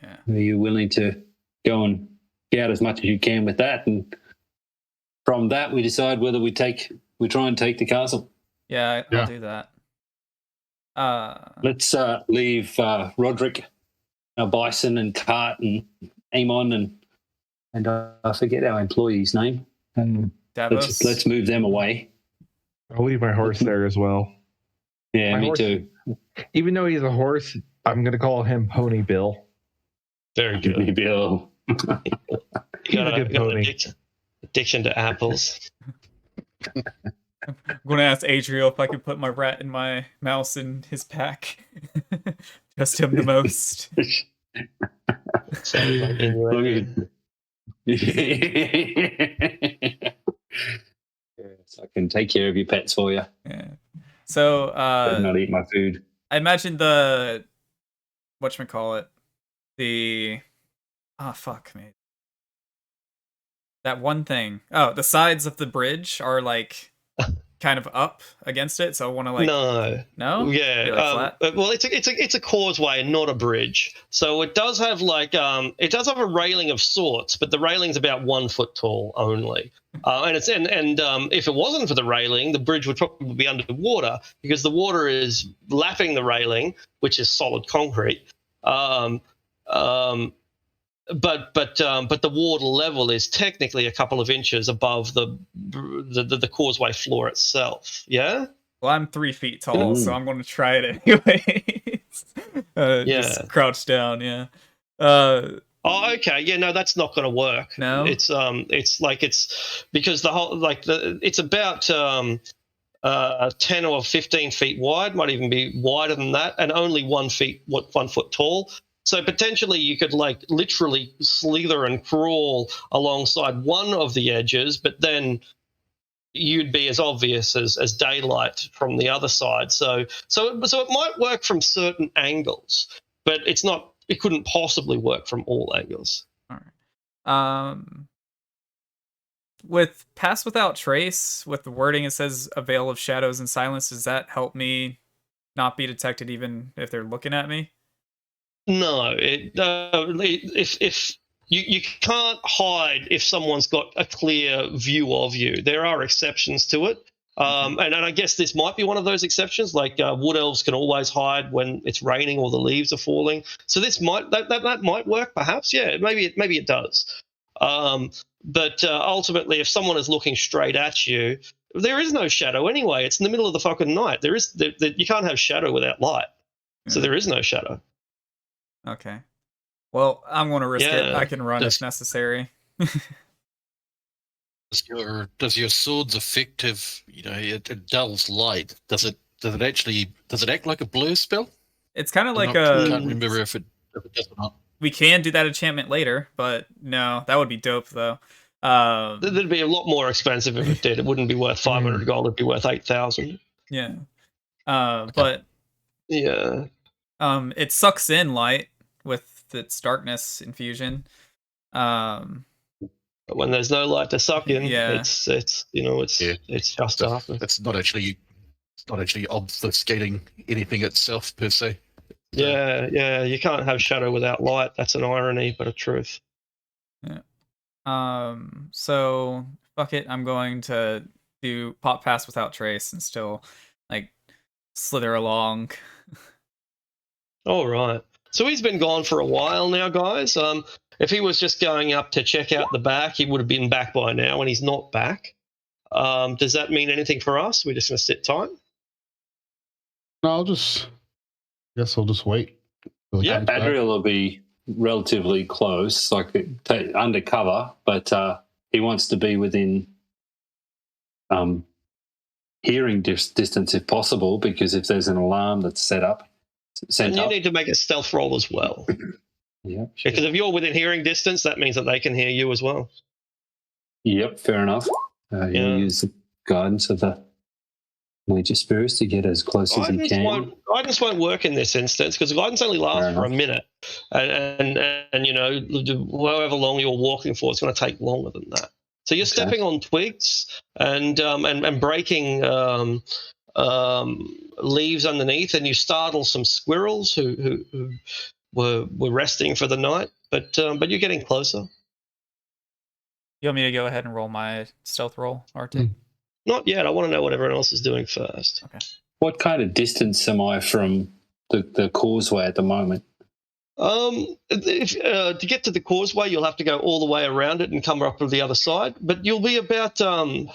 [SPEAKER 2] Yeah.
[SPEAKER 7] Are you willing to go and get as much as you can with that, and from that we decide whether we try and take the castle?
[SPEAKER 2] Yeah, I'll do that.
[SPEAKER 7] Let's leave Roderick, our Bison, and Cart, and Amon, and I forget our employee's name.
[SPEAKER 2] Davos.
[SPEAKER 7] Let's move them away.
[SPEAKER 4] I'll leave my horse there as well.
[SPEAKER 7] Yeah, me too.
[SPEAKER 4] Even though he's a horse, I'm going to call him Pony Bill.
[SPEAKER 1] Very good.
[SPEAKER 7] Pony Bill.
[SPEAKER 4] He's a good pony.
[SPEAKER 1] Addiction to apples.
[SPEAKER 2] I'm going to ask Adriel if I could put my rat and my mouse in his pack. Trust him the most.
[SPEAKER 7] Yes, I can take care of your pets for you.
[SPEAKER 2] Yeah. So,
[SPEAKER 7] Better not eat my food.
[SPEAKER 2] I imagine the whatchamacallit, fuck me. That one thing. Oh, the sides of the bridge are like kind of up against it, so I want to like. No.
[SPEAKER 1] Yeah.
[SPEAKER 2] Like flat?
[SPEAKER 1] Well, it's a causeway, not a bridge. So it does have a railing of sorts, but the railing's about 1 foot tall only. And if it wasn't for the railing, the bridge would probably be underwater because the water is lapping the railing, which is solid concrete. But the water level is technically a couple of inches above the causeway floor itself. Yeah.
[SPEAKER 2] Well, I'm 3 feet tall, so I'm going to try it anyway. Just crouch down. Yeah.
[SPEAKER 1] Oh, okay. Yeah, no, that's not going to work.
[SPEAKER 2] No,
[SPEAKER 1] it's because the whole it's about 10 or 15 feet wide, might even be wider than that, and only 1 foot tall. So potentially you could like literally slither and crawl alongside one of the edges, but then you'd be as obvious as daylight from the other side. So it might work from certain angles, but it's not. It couldn't possibly work from all angles.
[SPEAKER 2] All right. With Pass Without Trace, with the wording it says a veil of shadows and silence, does that help me not be detected even if they're looking at me?
[SPEAKER 1] No, if you can't hide if someone's got a clear view of you. There are exceptions to it. And I guess this might be one of those exceptions, like wood elves can always hide when it's raining or the leaves are falling. So this that might work, perhaps. Yeah, maybe it does. But ultimately, if someone is looking straight at you, there is no shadow anyway. It's in the middle of the fucking night. You can't have shadow without light. So there is no shadow.
[SPEAKER 2] Okay. Well, I'm going to risk it. I can run if necessary.
[SPEAKER 5] Does your sword's effective? It dulls light. Does it act like a blur spell?
[SPEAKER 2] It's kind of like
[SPEAKER 5] I can't remember if it does or not.
[SPEAKER 2] We can do that enchantment later, but no, that would be dope though.
[SPEAKER 1] It'd be a lot more expensive if it did. It wouldn't be worth 500 gold. It'd be worth 8,000.
[SPEAKER 2] Yeah. But
[SPEAKER 1] yeah.
[SPEAKER 2] It sucks in light with its darkness infusion.
[SPEAKER 1] But when there's no light to suck in, it's just darkness.
[SPEAKER 5] It's not actually obfuscating anything itself per se.
[SPEAKER 1] Yeah, you can't have shadow without light. That's an irony, but a truth.
[SPEAKER 2] Yeah. So fuck it. I'm going to do pop Pass Without Trace and still like slither along.
[SPEAKER 1] All right. So he's been gone for a while now, guys. If he was just going up to check out the back, he would have been back by now, and he's not back. Does that mean anything for us? We're just going to sit tight?
[SPEAKER 6] No, guess I'll just wait.
[SPEAKER 7] Yeah, Adriel will be relatively close, like undercover, but he wants to be within hearing distance if possible, because if there's an alarm that's sent up.
[SPEAKER 1] And you need to make a stealth roll as well.
[SPEAKER 7] Yeah, sure.
[SPEAKER 1] Because if you're within hearing distance, that means that they can hear you as well.
[SPEAKER 7] Yep, fair enough. You'll use the guidance of the We're just supposed to get as close as you can.
[SPEAKER 1] Guidance won't work in this instance because guidance only lasts for a minute, and you know, however long you're walking for, it's going to take longer than that. So you're stepping on twigs and breaking leaves underneath, and you startle some squirrels who were resting for the night, but you're getting closer.
[SPEAKER 2] You want me to go ahead and roll my stealth roll, RT?
[SPEAKER 1] Not yet. I want to know what everyone else is doing first.
[SPEAKER 2] Okay.
[SPEAKER 7] What kind of distance am I from the causeway at the moment?
[SPEAKER 1] To get to the causeway, you'll have to go all the way around it and come up to the other side. But you'll be about so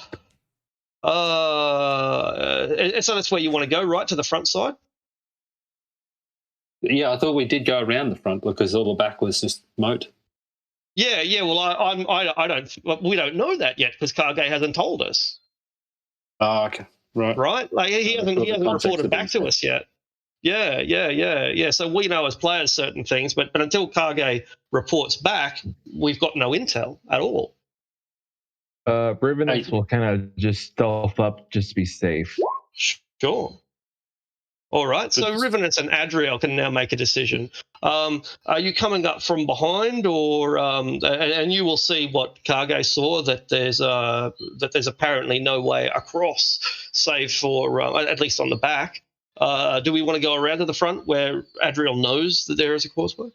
[SPEAKER 1] that's where you want to go, right to the front side.
[SPEAKER 7] Yeah, I thought we did go around the front because all the back was just moat.
[SPEAKER 1] Yeah. Well, I don't. We don't know that yet because Kage hasn't told us.
[SPEAKER 7] Oh, okay. Right.
[SPEAKER 1] Like he hasn't reported back to us yet. Yeah. So we know as players certain things, but until Kage reports back, we've got no intel at all.
[SPEAKER 4] Rivenus will kind of just stealth up just to be safe.
[SPEAKER 1] Sure. All right. So Rivenus and Adriel can now make a decision. Are you coming up from behind, or and you will see what Kage saw, that there's apparently no way across, save for at least on the back. Do we want to go around to the front where Adriel knows that there is a causeway?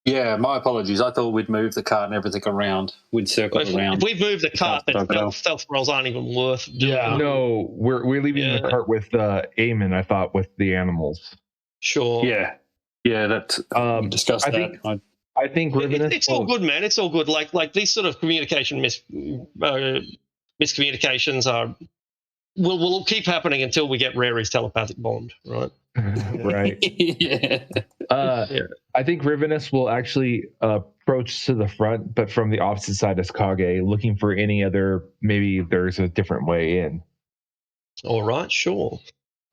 [SPEAKER 7] Yeah, my apologies. I thought we'd move the cart and everything around. We'd circle around.
[SPEAKER 1] If we've moved the cart, then stealth rolls aren't even worth doing.
[SPEAKER 4] Yeah. No, we're leaving the cart with Eamon, I thought, with the animals.
[SPEAKER 1] Sure.
[SPEAKER 7] Yeah, that discussed that.
[SPEAKER 4] I think Rivenus.
[SPEAKER 1] It's all good, man. It's all good. Like these sort of communication miscommunications are will keep happening until we get Rary's telepathic bond, right?
[SPEAKER 4] Right.
[SPEAKER 7] Yeah.
[SPEAKER 4] I think Rivenus will actually approach to the front, but from the opposite side as Kage, looking for any other, maybe there's a different way in.
[SPEAKER 1] All right, sure.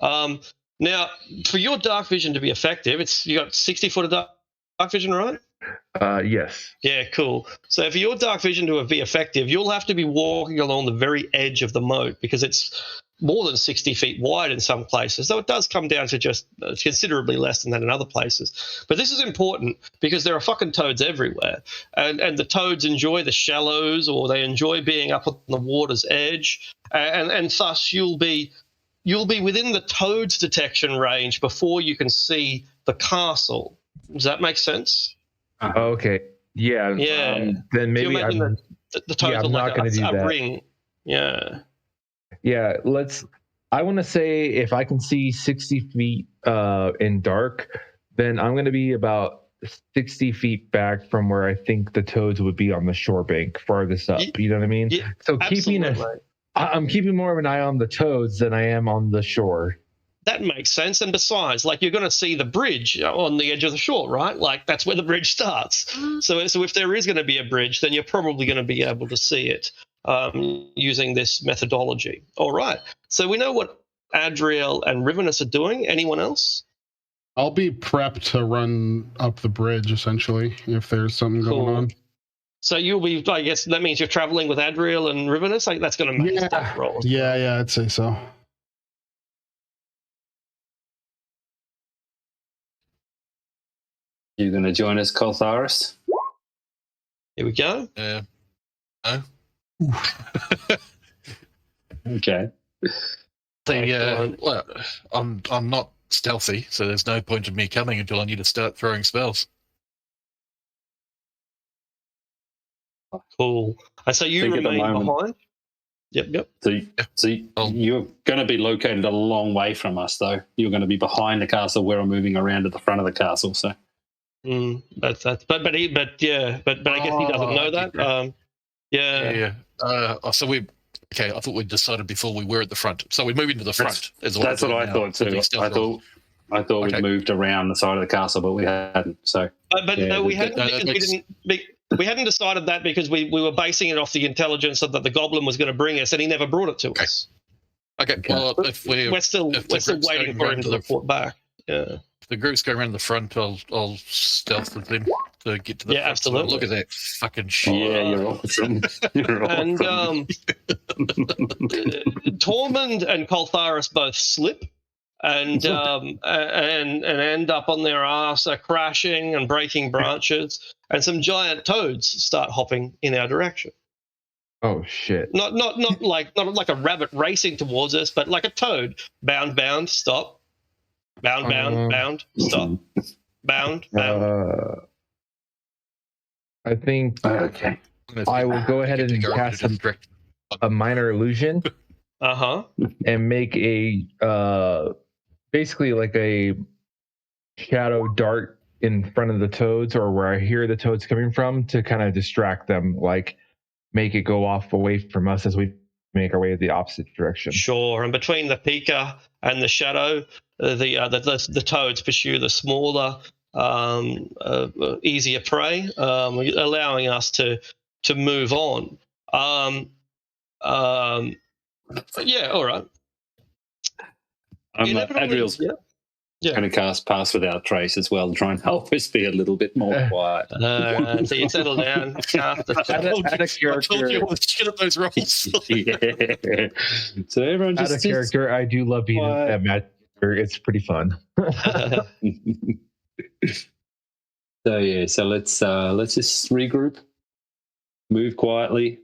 [SPEAKER 1] Now, for your dark vision to be effective, you got 60 foot of dark vision, right?
[SPEAKER 4] Yes.
[SPEAKER 1] Yeah, cool. So for your dark vision to be effective, you'll have to be walking along the very edge of the moat because it's more than 60 feet wide in some places, though it does come down to just considerably less than that in other places. But this is important because there are fucking toads everywhere, and the toads enjoy the shallows, or they enjoy being up on the water's edge, and thus you'll be within the toad's detection range before you can see the castle. Does that make sense?
[SPEAKER 4] Okay. Yeah.
[SPEAKER 1] Yeah.
[SPEAKER 4] Then maybe
[SPEAKER 1] the toads are like a ring. Yeah.
[SPEAKER 4] Yeah. I want to say if I can see 60 feet in dark, then I'm going to be about 60 feet back from where I think the toads would be on the shore bank, farthest up. You know what I mean?
[SPEAKER 1] Yeah,
[SPEAKER 4] so I'm keeping more of an eye on the toads than I am on the shore.
[SPEAKER 1] That makes sense. And besides, like, you're going to see the bridge on the edge of the shore, right? Like, that's where the bridge starts. So if there is going to be a bridge, then you're probably going to be able to see it using this methodology. All right. So we know what Adriel and Rivenus are doing. Anyone else?
[SPEAKER 6] I'll be prepped to run up the bridge, essentially, if there's something going on.
[SPEAKER 1] So you'll be, I guess that means you're traveling with Adriel and Rivenus? Like, that's going to make stealth rolls.
[SPEAKER 6] Yeah, I'd say so.
[SPEAKER 7] You going to join us, Coltharis?
[SPEAKER 1] Here we go.
[SPEAKER 5] No.
[SPEAKER 7] Okay.
[SPEAKER 5] Well, I'm not stealthy, so there's no point in me coming until I need to start throwing spells.
[SPEAKER 1] Cool. So you remain behind? Yep.
[SPEAKER 7] So you're going to be located a long way from us, though. You're going to be behind the castle. We're moving around to the front of the castle. So.
[SPEAKER 1] But I guess he doesn't know that.
[SPEAKER 5] Yeah. So I thought we decided before we were at the front. So we're moving to the front.
[SPEAKER 7] That's what I thought too. I thought we'd moved around the side of the castle, but we hadn't. So,
[SPEAKER 1] we hadn't. We hadn't decided that because we were basing it off the intelligence that the goblin was going to bring us, and he never brought it to us.
[SPEAKER 5] Okay. Well,
[SPEAKER 1] we're still waiting for him to report back. Yeah.
[SPEAKER 5] If the group's going around the front, I'll stealth with him to get to the
[SPEAKER 1] Yeah, absolutely.
[SPEAKER 5] Look at that fucking shit.
[SPEAKER 7] Yeah, you're awesome. You're
[SPEAKER 1] And
[SPEAKER 7] awesome.
[SPEAKER 1] Tormund and Coltharis both slip and end up on their ass, crashing and breaking branches, and some giant toads start hopping in our direction.
[SPEAKER 4] Oh shit!
[SPEAKER 1] Not like a rabbit racing towards us, but like a toad. Bound, stop. Bound, stop. Bound.
[SPEAKER 4] I think
[SPEAKER 7] Okay.
[SPEAKER 4] I will go ahead and cast a minor illusion. And make a basically like a shadow dart in front of the toads, or where I hear the toads coming from, to kind of distract them, like make it go off away from us as we make our way the opposite direction.
[SPEAKER 1] Sure. And between the Pika and the shadow, the toads pursue the smaller, easier prey, allowing us to move on. Yeah, all right.
[SPEAKER 7] Adriel's going to cast Pass Without Trace as well to try and help us be a little bit more quiet.
[SPEAKER 1] So you settle down.
[SPEAKER 4] Add a character.
[SPEAKER 5] I told you all the shit at those rolls.
[SPEAKER 7] Yeah. So everyone just
[SPEAKER 4] Add a character. I do love being that match. It's pretty fun.
[SPEAKER 7] So let's just regroup, move quietly,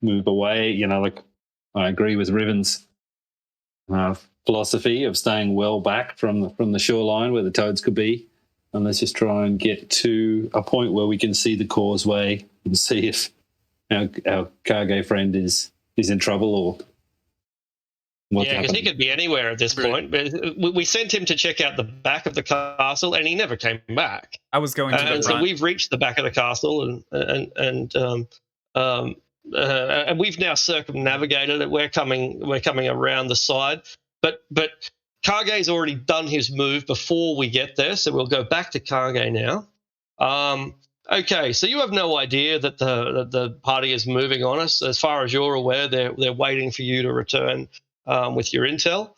[SPEAKER 7] move away. You know, like I agree with Riven's philosophy of staying well back from the shoreline where the toads could be, and let's just try and get to a point where we can see the causeway and see if our Kage friend is in trouble or what's
[SPEAKER 1] yeah, because he
[SPEAKER 7] happening.
[SPEAKER 1] could be anywhere at this point. We sent him to check out the back of the castle, and he never came back.
[SPEAKER 2] I was going to the front.
[SPEAKER 1] So we've reached the back of the castle, and we've now circumnavigated it. We're coming around the side, but Kage's already done his move before we get there, so we'll go back to Kage now. Okay, so you have no idea that the party is moving on us. As far as you're aware, they're waiting for you to return with your intel.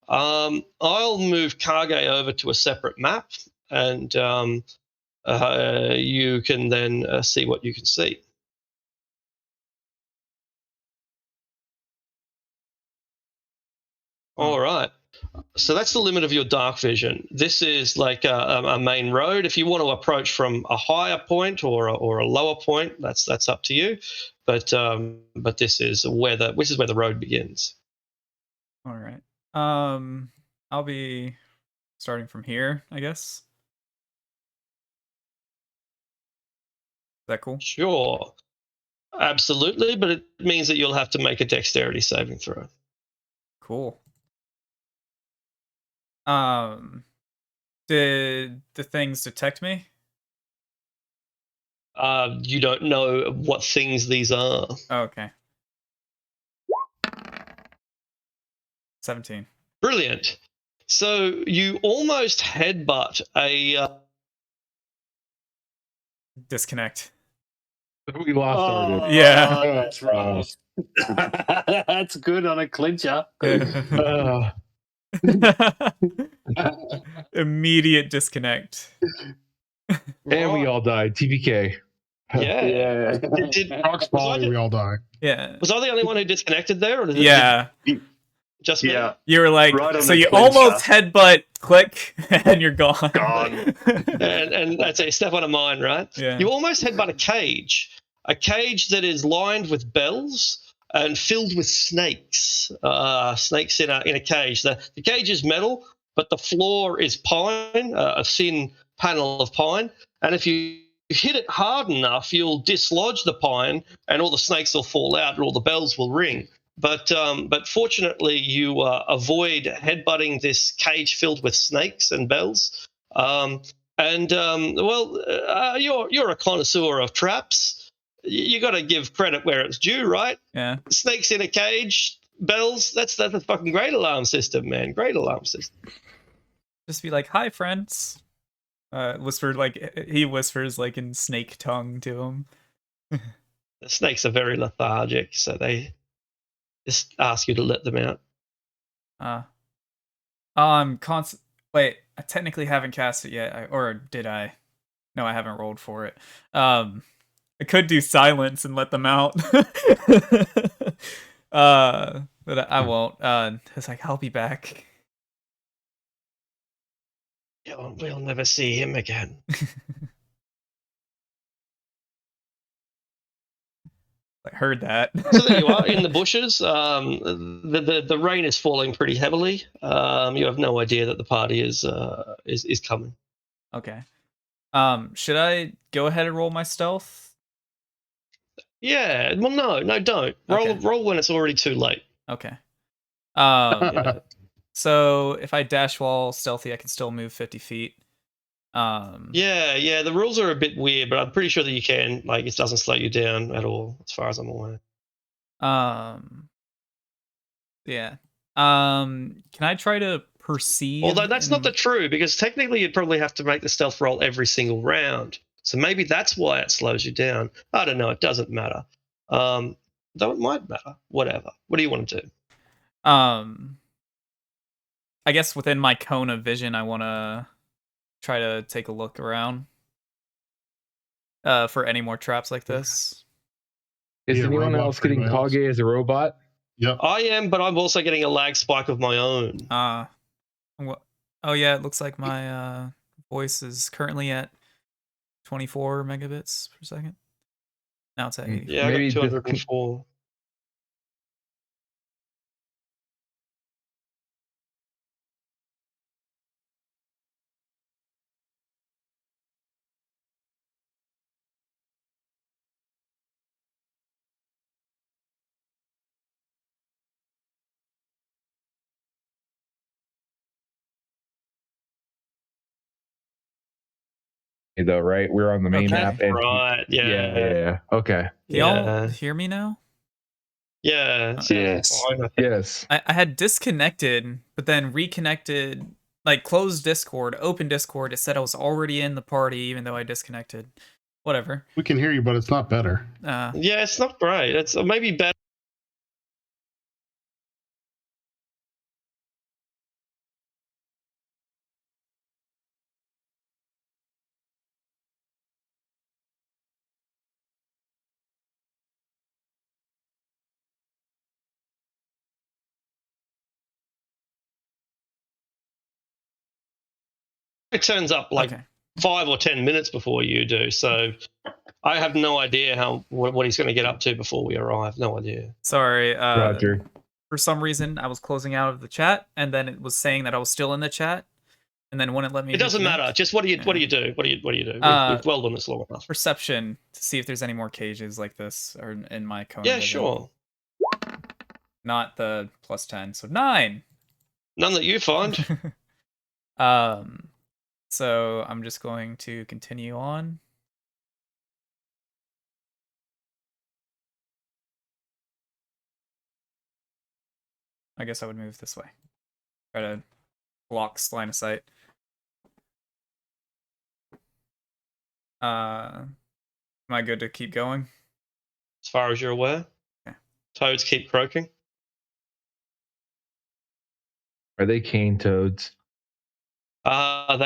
[SPEAKER 1] I'll move Kage over to a separate map, and you can then see what you can see. All right. So that's the limit of your dark vision. This is like a main road. If you want to approach from a higher point or a lower point, that's up to you. But this is where the road begins.
[SPEAKER 2] All right. I'll be starting from here, I guess. Is that cool?
[SPEAKER 1] Sure. Absolutely, but it means that you'll have to make a dexterity saving throw.
[SPEAKER 2] Cool. Did the things detect me?
[SPEAKER 1] You don't know what things these are.
[SPEAKER 2] Oh, okay. 17.
[SPEAKER 1] Brilliant. So you almost headbutt a
[SPEAKER 2] disconnect.
[SPEAKER 4] We lost our
[SPEAKER 2] Yeah.
[SPEAKER 7] That's right. That's good on a clincher.
[SPEAKER 2] Immediate disconnect.
[SPEAKER 4] And we all died. TPK.
[SPEAKER 1] Yeah.
[SPEAKER 6] We all died.
[SPEAKER 2] Yeah.
[SPEAKER 1] Was I the only one who disconnected there? Or just me?
[SPEAKER 7] Yeah.
[SPEAKER 2] You were like,
[SPEAKER 7] Right
[SPEAKER 2] so you almost headbutt, click, and you're gone.
[SPEAKER 1] and that's a step on a mine, right?
[SPEAKER 2] Yeah.
[SPEAKER 1] You almost headbutt a cage that is lined with bells and filled with snakes. Snakes in a cage. The cage is metal, but the floor is pine, a thin panel of pine. And if you hit it hard enough, you'll dislodge the pine, and all the snakes will fall out, and all the bells will ring. But fortunately, you avoid headbutting this cage filled with snakes and bells. You're a connoisseur of traps. You got to give credit where it's due, right?
[SPEAKER 2] Yeah.
[SPEAKER 1] Snakes in a cage, bells. That's a fucking great alarm system, man. Great alarm system.
[SPEAKER 2] Just be like, "Hi, friends." He whispers like in snake tongue to him.
[SPEAKER 1] The snakes are very lethargic, so they just ask you to let them out.
[SPEAKER 2] Wait, I technically haven't cast it yet, or did I? No, I haven't rolled for it. I could do silence and let them out. But I won't. It's like, I'll be back.
[SPEAKER 1] We'll never see him again.
[SPEAKER 2] I heard that.
[SPEAKER 1] So there you are in the bushes. The rain is falling pretty heavily. You have no idea that the party is coming.
[SPEAKER 2] Okay. Should I go ahead and roll my stealth?
[SPEAKER 1] Yeah. Well, no, don't roll when it's already too late.
[SPEAKER 2] Okay.
[SPEAKER 1] Yeah.
[SPEAKER 2] So if I dash while stealthy, I can still move 50 feet.
[SPEAKER 1] Yeah. The rules are a bit weird, but I'm pretty sure that you can. Like, it doesn't slow you down at all, as far as I'm aware.
[SPEAKER 2] Yeah. Can I try to perceive?
[SPEAKER 1] Although that's not the true, because technically you'd probably have to make the stealth roll every single round. So maybe that's why it slows you down. I don't know. It doesn't matter. Though it might matter. Whatever. What do you want to do?
[SPEAKER 2] I guess within my cone of vision, I want to try to take a look around for any more traps like this.
[SPEAKER 4] Is anyone else getting Kage as a robot?
[SPEAKER 6] Yep.
[SPEAKER 1] I am, but I'm also getting a lag spike of my own.
[SPEAKER 2] Oh yeah, it looks like my voice is currently at 24 megabits per second. Now it's at 84.
[SPEAKER 1] Yeah, I got 204.
[SPEAKER 4] Though, right? We're on the main map. And
[SPEAKER 1] right.
[SPEAKER 4] Yeah. Okay.
[SPEAKER 2] Do y'all hear me now?
[SPEAKER 1] Yeah.
[SPEAKER 7] Yes.
[SPEAKER 2] I had disconnected, but then reconnected, like closed Discord, open Discord. It said I was already in the party, even though I disconnected. Whatever.
[SPEAKER 6] We can hear you, but it's not better.
[SPEAKER 1] Yeah, it's not great. It's maybe better. It turns up like 5 or 10 minutes before you do, so I have no idea what he's going to get up to before we arrive. No idea.
[SPEAKER 2] Sorry.
[SPEAKER 4] Roger.
[SPEAKER 2] For some reason, I was closing out of the chat, and then it was saying that I was still in the chat, and then wouldn't let me.
[SPEAKER 1] It doesn't matter. Just what do you do? What do you do? We've well done this long enough.
[SPEAKER 2] Perception to see if there's any more cages like this or in my cone.
[SPEAKER 1] Yeah, sure.
[SPEAKER 2] Not the +10, so 9.
[SPEAKER 1] None that you find.
[SPEAKER 2] So I'm just going to continue on. I guess I would move this way. Try to block line of sight. Am I good to keep going?
[SPEAKER 1] As far as you're aware.
[SPEAKER 2] Okay.
[SPEAKER 1] Toads keep croaking.
[SPEAKER 4] Are they cane toads?
[SPEAKER 1] They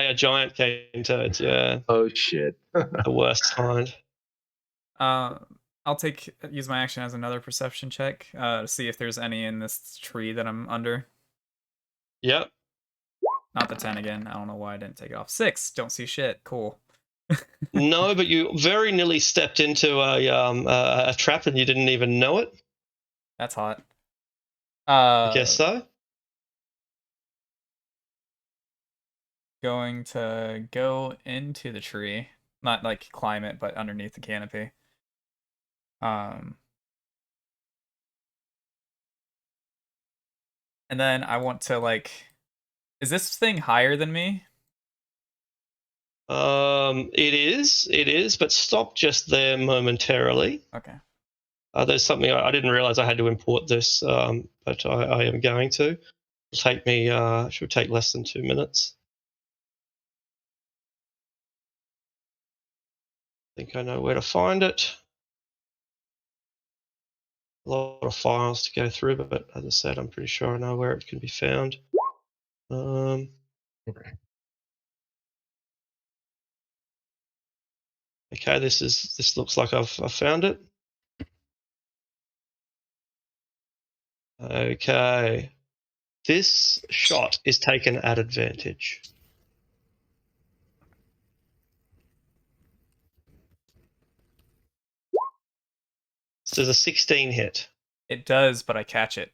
[SPEAKER 1] are giant cane toads, yeah.
[SPEAKER 4] Oh shit.
[SPEAKER 1] The worst kind.
[SPEAKER 2] I'll use my action as another perception check to see if there's any in this tree that I'm under.
[SPEAKER 1] Yep.
[SPEAKER 2] Not the 10 again. I don't know why I didn't take it off. 6. Don't see shit. Cool.
[SPEAKER 1] No, but you very nearly stepped into a trap and you didn't even know it.
[SPEAKER 2] That's hot.
[SPEAKER 1] I guess so.
[SPEAKER 2] Going to go into the tree. Not like climb it, but underneath the canopy. And then I want to like... Is this thing higher than me?
[SPEAKER 1] It is, but stop just there momentarily.
[SPEAKER 2] Okay.
[SPEAKER 1] There's something I didn't realize I had to import this, but I am going to. It'll take me, should take less than 2 minutes. I think I know where to find it. A lot of files to go through, but as I said, I'm pretty sure I know where it can be found. Okay. Okay, this looks like I've found it. Okay. This shot is taken at advantage. So does a 16 hit?
[SPEAKER 2] It does, but I catch it.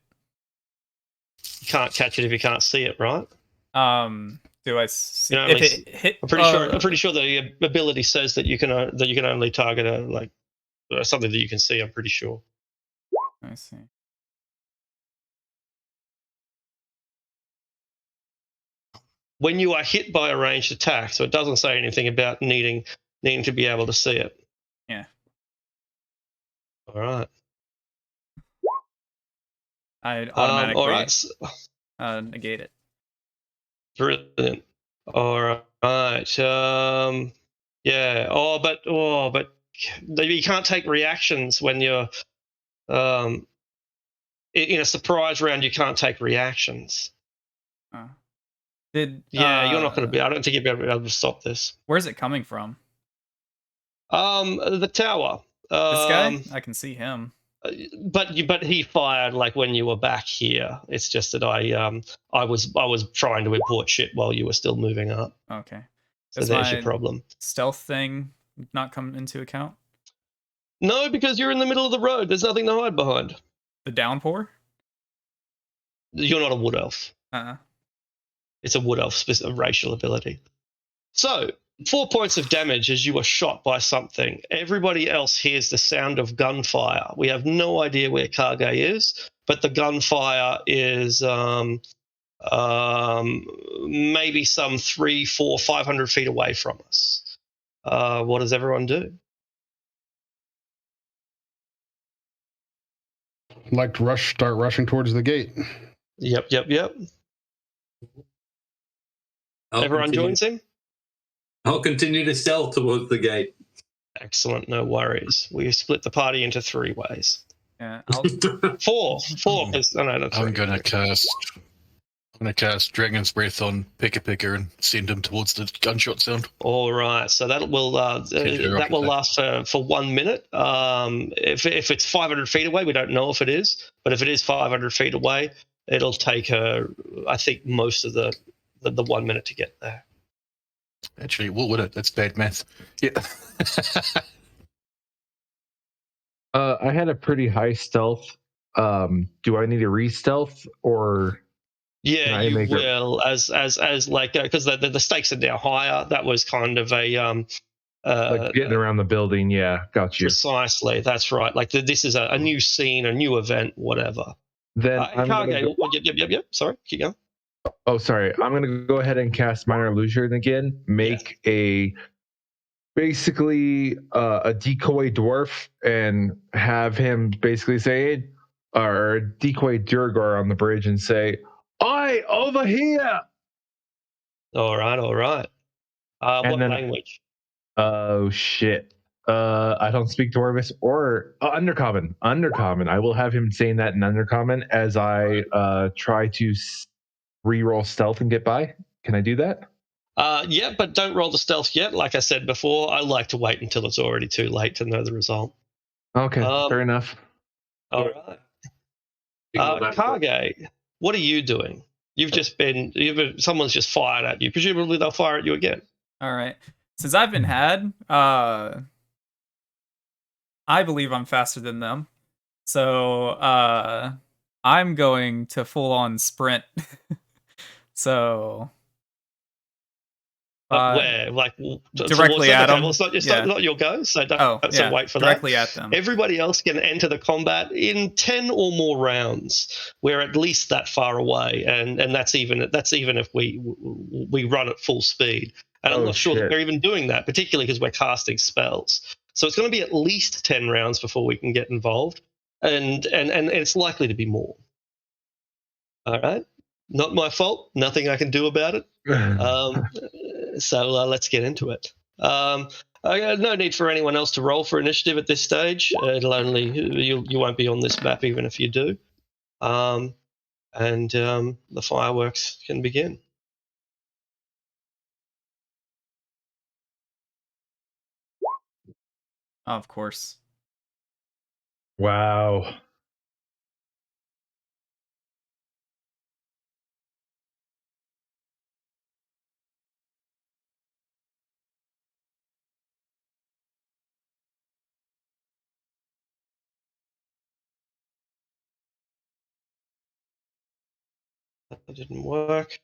[SPEAKER 1] You can't catch it if you can't see it, right?
[SPEAKER 2] Do I see
[SPEAKER 1] You know,
[SPEAKER 2] if it hit?
[SPEAKER 1] I'm pretty sure the ability says that you can only target something that you can see. I'm pretty sure.
[SPEAKER 2] I see.
[SPEAKER 1] When you are hit by a ranged attack, so it doesn't say anything about needing to be able to see it.
[SPEAKER 2] Yeah.
[SPEAKER 1] All right.
[SPEAKER 2] I automatically
[SPEAKER 1] all right.
[SPEAKER 2] negate it.
[SPEAKER 1] Brilliant. All right. Yeah. But you can't take reactions when you're in a surprise round. You can't take reactions.
[SPEAKER 2] You're
[SPEAKER 1] not going to be. I don't think you'll be able to stop this.
[SPEAKER 2] Where's it coming from?
[SPEAKER 1] The tower.
[SPEAKER 2] This guy? I can see him.
[SPEAKER 1] But he fired like when you were back here. It's just that I was trying to import shit while you were still moving up.
[SPEAKER 2] Okay.
[SPEAKER 1] So there's your problem.
[SPEAKER 2] Stealth thing not come into account?
[SPEAKER 1] No, because you're in the middle of the road. There's nothing to hide behind.
[SPEAKER 2] The downpour?
[SPEAKER 1] You're not a wood elf.
[SPEAKER 2] Uh-uh.
[SPEAKER 1] It's a wood elf racial ability. So 4 points of damage as you are shot by something. Everybody else hears the sound of gunfire. We have no idea where Kage is, but the gunfire is maybe some 300, 400, 500 feet away from us. What does everyone do?
[SPEAKER 6] Like to start rushing towards the gate.
[SPEAKER 1] Yep. Everyone joins him?
[SPEAKER 8] I'll continue to stealth towards the gate.
[SPEAKER 1] Excellent, no worries. We split the party into 3 ways.
[SPEAKER 2] Yeah,
[SPEAKER 1] Four.
[SPEAKER 5] I'm gonna cast Dragon's Breath on Picker and send him towards the gunshot sound.
[SPEAKER 1] All right, so that will last for 1 minute. If it's 500 feet away, we don't know if it is, but if it is 500 feet away, it'll take her, I think, most of the 1 minute to get there.
[SPEAKER 5] Actually, what would it? That's bad math. Yeah.
[SPEAKER 4] I had a pretty high stealth. Do I need a re-stealth or?
[SPEAKER 1] Yeah, you will, as like, because the stakes are now higher. That was kind of a
[SPEAKER 4] like getting around the building. Yeah, got you.
[SPEAKER 1] Precisely, that's right. Like this is a new scene, a new event, whatever.
[SPEAKER 4] Then
[SPEAKER 1] Yep. Sorry, keep going.
[SPEAKER 4] Oh, sorry. I'm gonna go ahead and cast Minor Illusion again. Make basically a decoy dwarf and have him basically say, or decoy Durgar on the bridge and say, "Oi, over here!"
[SPEAKER 1] All right. What language?
[SPEAKER 4] Oh shit. I don't speak Dwarvish or Undercommon. Undercommon. I will have him saying that in Undercommon as I try to re-roll stealth and get by. Can I do that?
[SPEAKER 1] Yeah, but don't roll the stealth yet. Like I said before, I like to wait until it's already too late to know the result.
[SPEAKER 4] Okay, fair enough.
[SPEAKER 1] All right. Kage, what are you doing? Someone's just fired at you. Presumably they'll fire at you again.
[SPEAKER 2] All right. Since I've been had, I believe I'm faster than them. So I'm going to full on sprint. So
[SPEAKER 1] where? Like
[SPEAKER 2] directly at them.
[SPEAKER 1] Well, it's not your go, so don't wait for
[SPEAKER 2] directly
[SPEAKER 1] that.
[SPEAKER 2] At them.
[SPEAKER 1] Everybody else can enter the combat in 10 or more rounds. We're at least that far away, and that's even if we run at full speed. And I'm not sure that we're even doing that, particularly because we're casting spells. So it's going to be at least 10 rounds before we can get involved, and it's likely to be more. All right, not my fault. Nothing I can do about it. So let's get into it. No need for anyone else to roll for initiative at this stage. It'll only you won't be on this map even if you do. And the fireworks can begin.
[SPEAKER 2] Oh, of course.
[SPEAKER 4] Wow.
[SPEAKER 1] That didn't work.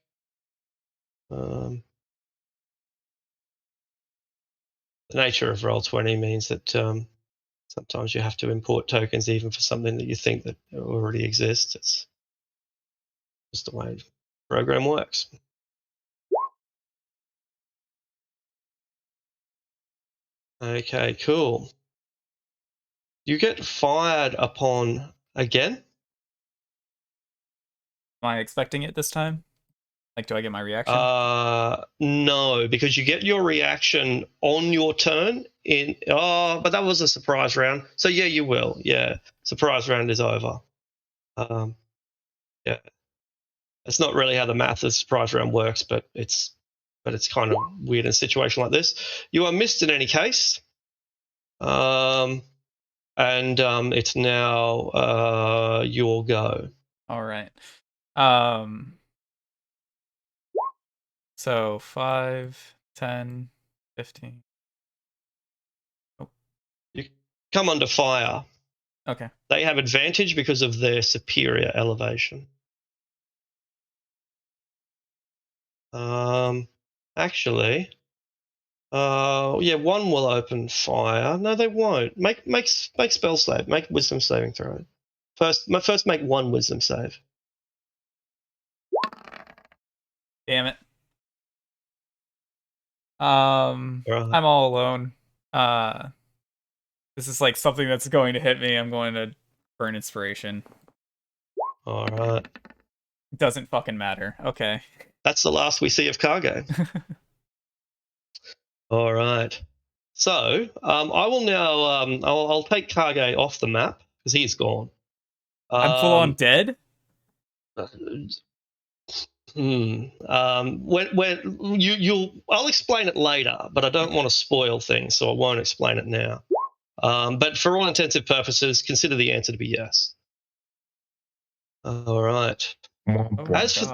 [SPEAKER 1] The nature of Roll20 means that sometimes you have to import tokens even for something that you think that already exists. It's just the way the program works. Okay, cool. You get fired upon again.
[SPEAKER 2] Am I expecting it this time? Like, do I get my reaction?
[SPEAKER 1] No, because you get your reaction on your turn but that was a surprise round. So yeah, you will. Yeah. Surprise round is over. Yeah. It's not really how the math of the surprise round works, but it's kind of weird in a situation like this. You are missed in any case. And it's now your go.
[SPEAKER 2] All right. So 5, 10, 15. Oh.
[SPEAKER 1] You come under fire.
[SPEAKER 2] Okay.
[SPEAKER 1] They have advantage because of their superior elevation. Actually, yeah, one will open fire. No, they won't. Make spell save. Make wisdom saving throw. First make one wisdom save.
[SPEAKER 2] Damn it.
[SPEAKER 1] Right.
[SPEAKER 2] I'm all alone. This is like something that's going to hit me. I'm going to burn inspiration.
[SPEAKER 1] All right.
[SPEAKER 2] Doesn't fucking matter. Okay.
[SPEAKER 1] That's the last we see of Cargo. All right. So I will now. I'll take Cargo off the map because he's gone.
[SPEAKER 2] I'm full on dead.
[SPEAKER 1] When I'll explain it later, but I don't want to spoil things, so I won't explain it now. But for all intensive purposes, consider the answer to be yes. All right. As for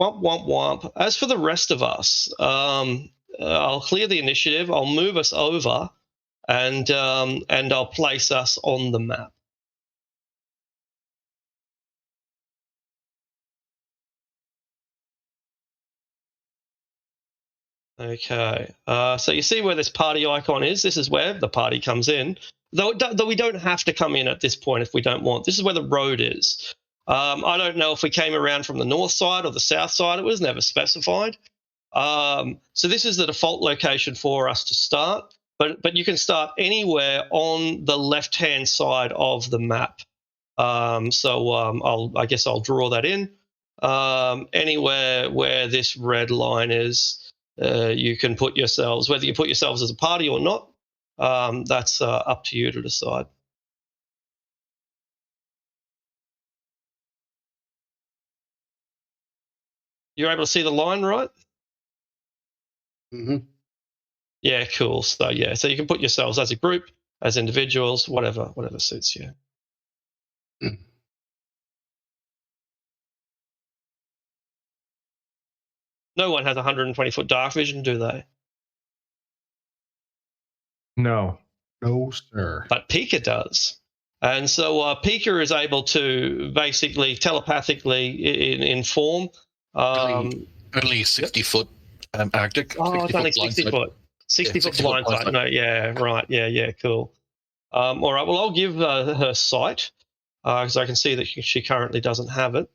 [SPEAKER 1] womp womp womp. As for the rest of us, I'll clear the initiative. I'll move us over, and I'll place us on the map. Okay, so you see where this party icon is? This is where the party comes in. Though we don't have to come in at this point if we don't want. This is where the road is. I don't know if we came around from the north side or the south side. It was never specified. So this is the default location for us to start. But you can start anywhere on the left-hand side of the map. I guess I'll draw that in. Anywhere where this red line is. You can put yourselves, whether you put yourselves as a party or not, that's up to you to decide. You're able to see the line, right?
[SPEAKER 6] Mm-hmm.
[SPEAKER 1] Yeah, cool. So yeah, so you can put yourselves as a group, as individuals, whatever suits you. No one has 120-foot dark vision, do they?
[SPEAKER 4] No.
[SPEAKER 6] No, sir.
[SPEAKER 1] But Pika does. And so Pika is able to basically telepathically inform.
[SPEAKER 5] Only 60-foot Arctic.
[SPEAKER 1] Oh, it's only 60 foot. 60 foot blindside. No, yeah, right. Yeah, cool. All right, well, I'll give her sight because I can see that she currently doesn't have it.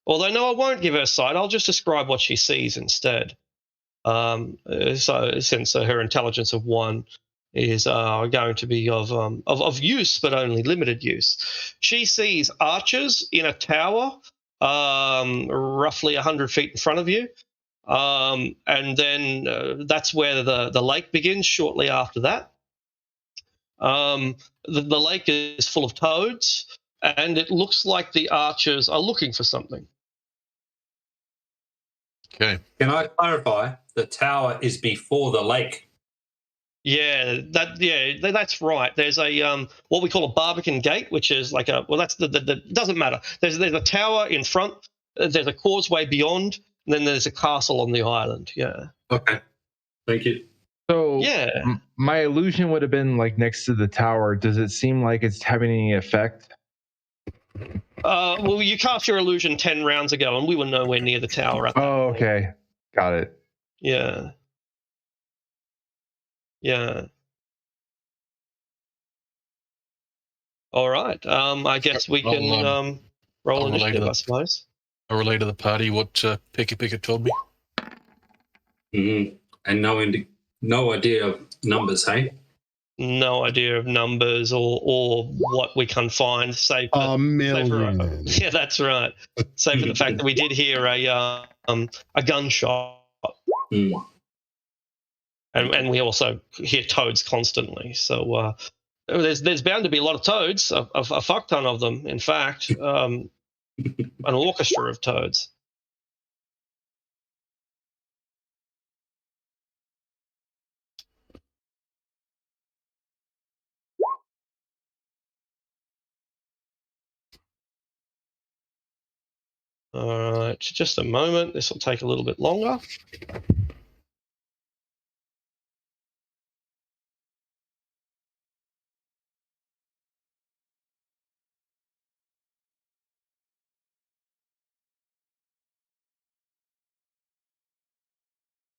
[SPEAKER 1] Although, no, I won't give her sight. I'll just describe what she sees instead. So since her intelligence of 1 is going to be of use, but only limited use. She sees archers in a tower roughly 100 feet in front of you. And then that's where the lake begins shortly after that. The lake is full of toads, and it looks like the archers are looking for something.
[SPEAKER 5] Okay.
[SPEAKER 8] Can I clarify? The tower is before the lake.
[SPEAKER 1] Yeah, that's right. There's a what we call a Barbican gate, which is like that's the doesn't matter. There's a tower in front. There's a causeway beyond, and then there's a castle on the island. Yeah.
[SPEAKER 8] Okay. Thank you.
[SPEAKER 4] So
[SPEAKER 1] yeah,
[SPEAKER 4] my illusion would have been like next to the tower. Does it seem like it's having any effect?
[SPEAKER 1] Well, you cast your illusion 10 rounds ago, and we were nowhere near the tower at that point.
[SPEAKER 4] Okay, got it.
[SPEAKER 1] Yeah. Yeah. All right. I guess we can roll initiative, I suppose.
[SPEAKER 5] I'll relay to the party what Pika told me.
[SPEAKER 8] Mm-hmm. And no idea of numbers, hey?
[SPEAKER 1] No idea of numbers or what we can find. Save
[SPEAKER 6] a million.
[SPEAKER 1] Yeah, that's right. Save for the fact that we did hear a gunshot, and we also hear toads constantly. So there's bound to be a lot of toads, a fuck ton of them. In fact, an orchestra of toads. All right, just a moment. This will take a little bit longer.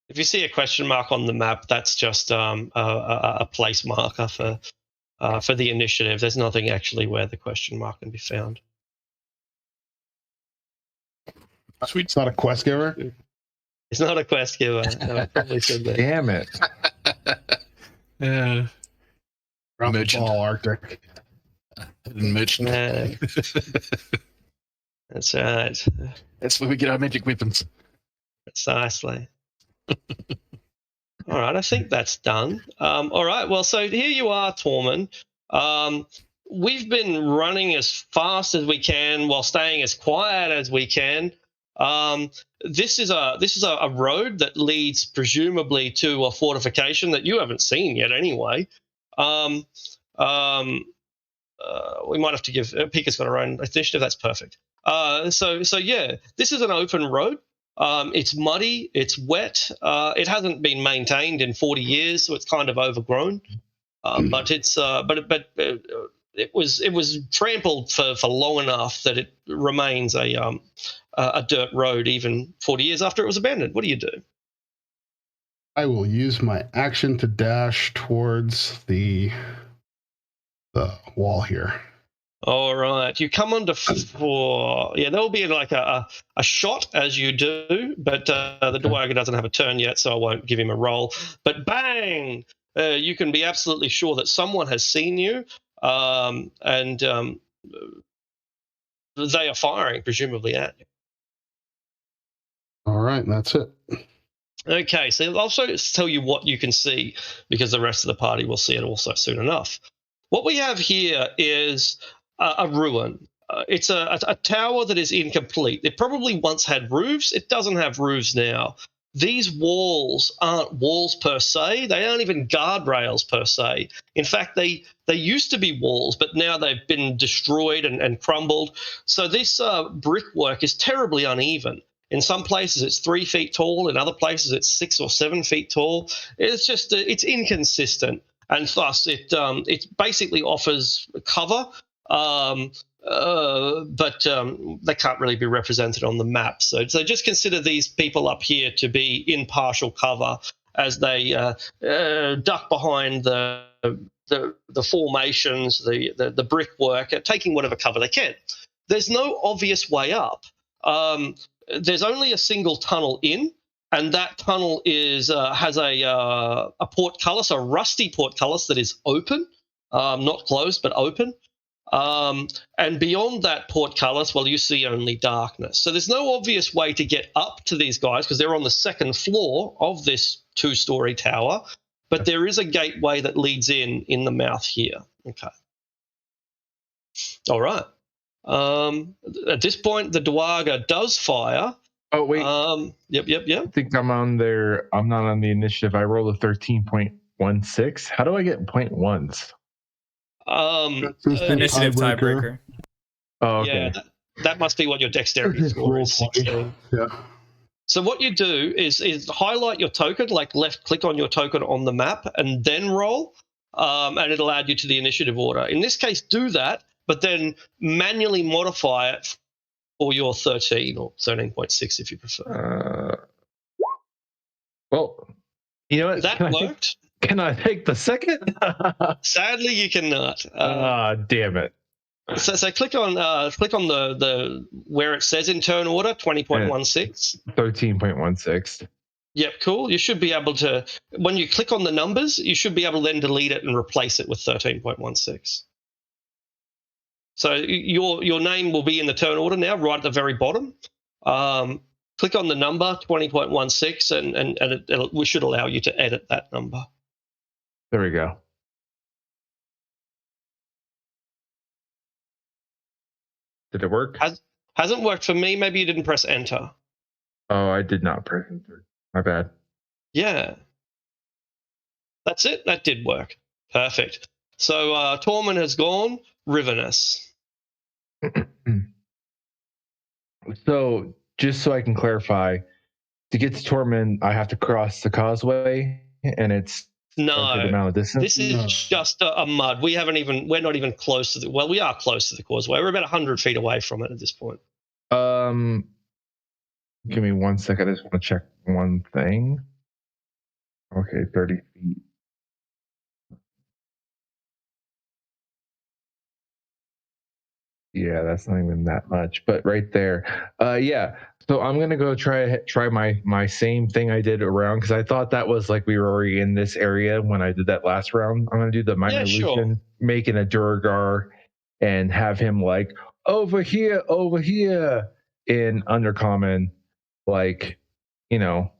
[SPEAKER 1] If you see a question mark on the map, that's just a place marker for the initiative. There's nothing actually where the question mark can be found.
[SPEAKER 6] Sweet. It's not a quest giver?
[SPEAKER 1] It's not a quest giver. No, probably should be.
[SPEAKER 4] Damn it.
[SPEAKER 6] Yeah. Merchant. Ball, Arctic.
[SPEAKER 5] Merchant.
[SPEAKER 1] That's right.
[SPEAKER 5] That's where we get our magic weapons.
[SPEAKER 1] Precisely. All right, I think that's done. All right, well, so here you are, Tormund. We've been running as fast as we can while staying as quiet as we can. This is a road that leads presumably to a fortification that you haven't seen yet anyway. We might have to give Pika's got her own initiative. That's perfect. So yeah, this is an open road. It's muddy, it's wet. It hasn't been maintained in 40 years, so it's kind of overgrown. But it's it was trampled for long enough that it remains a dirt road even 40 years after it was abandoned. What do you do?
[SPEAKER 6] I will use my action to dash towards the wall here.
[SPEAKER 1] All right, you come onto 4. Yeah, there'll be like a shot as you do, but the Dwarga doesn't have a turn yet, so I won't give him a roll. But bang! You can be absolutely sure that someone has seen you, and they are firing, presumably at you.
[SPEAKER 6] All right, that's it.
[SPEAKER 1] Okay, so I'll also tell you what you can see, because the rest of the party will see it also soon enough. What we have here is a ruin. It's a tower that is incomplete. It probably once had roofs. It doesn't have roofs now. These walls aren't walls per se. They aren't even guardrails per se. In fact, they used to be walls, but now they've been destroyed and crumbled. So this brickwork is terribly uneven. In some places, it's 3 feet tall. In other places, it's 6 or 7 feet tall. It's just it's inconsistent, and thus it basically offers cover. But they can't really be represented on the map. So just consider these people up here to be in partial cover as they duck behind the formations, the brickwork, taking whatever cover they can. There's no obvious way up. There's only a single tunnel in, and that tunnel has a portcullis, a rusty portcullis that is open, not closed but open. And beyond that portcullis, well, you see only darkness. So there's no obvious way to get up to these guys because they're on the second floor of this 2-story tower. But there is a gateway that leads in the mouth here. Okay. All right. At this point, the Dwarga does fire.
[SPEAKER 4] Oh, wait.
[SPEAKER 1] Yep.
[SPEAKER 4] I think I'm on there. I'm not on the initiative. I rolled a 13.1 0.16. How do I get 0.1s?
[SPEAKER 2] Initiative tiebreaker.
[SPEAKER 4] Oh, okay.
[SPEAKER 1] Yeah, that must be what your dexterity score is. 16.
[SPEAKER 6] Yeah.
[SPEAKER 1] So what you do is highlight your token, like left click on your token on the map, and then roll, and it'll add you to the initiative order. In this case, do that, but then manually modify it for your 13 or 13.6 if you prefer.
[SPEAKER 4] Well, you know what?
[SPEAKER 1] That worked.
[SPEAKER 4] Can I take the second?
[SPEAKER 1] Sadly, you cannot.
[SPEAKER 4] Damn it.
[SPEAKER 1] So click on the where it says in turn order 20.16.
[SPEAKER 4] 13.16.
[SPEAKER 1] Yep, cool. You should be able to, when you click on the numbers, you should be able to then delete it and replace it with 13.16. So your name will be in the turn order now, right at the very bottom. Click on the number 20.16, and we should allow you to edit that number.
[SPEAKER 4] There we go. Did it work?
[SPEAKER 1] Hasn't worked for me. Maybe you didn't press enter.
[SPEAKER 4] Oh, I did not press enter. My bad.
[SPEAKER 1] Yeah. That's it. That did work. Perfect. So Tormund has gone. Rivenous.
[SPEAKER 4] So, just so I can clarify, to get to Tormund, I have to cross the causeway, and it's
[SPEAKER 1] no
[SPEAKER 4] a good amount of distance.
[SPEAKER 1] This is just a mud. We're not even close to the. Well, we are close to the causeway. We're about 100 feet away from it at this point.
[SPEAKER 4] Give me 1 second. I just want to check one thing. Okay, 30 feet. Yeah, that's not even that much, but right there. Yeah. So I'm gonna go try my same thing I did around, because I thought that was like we were already in this area when I did that last round. I'm gonna do the minor illusion, making a Duragar, and have him like over here in Undercommon, like, you know,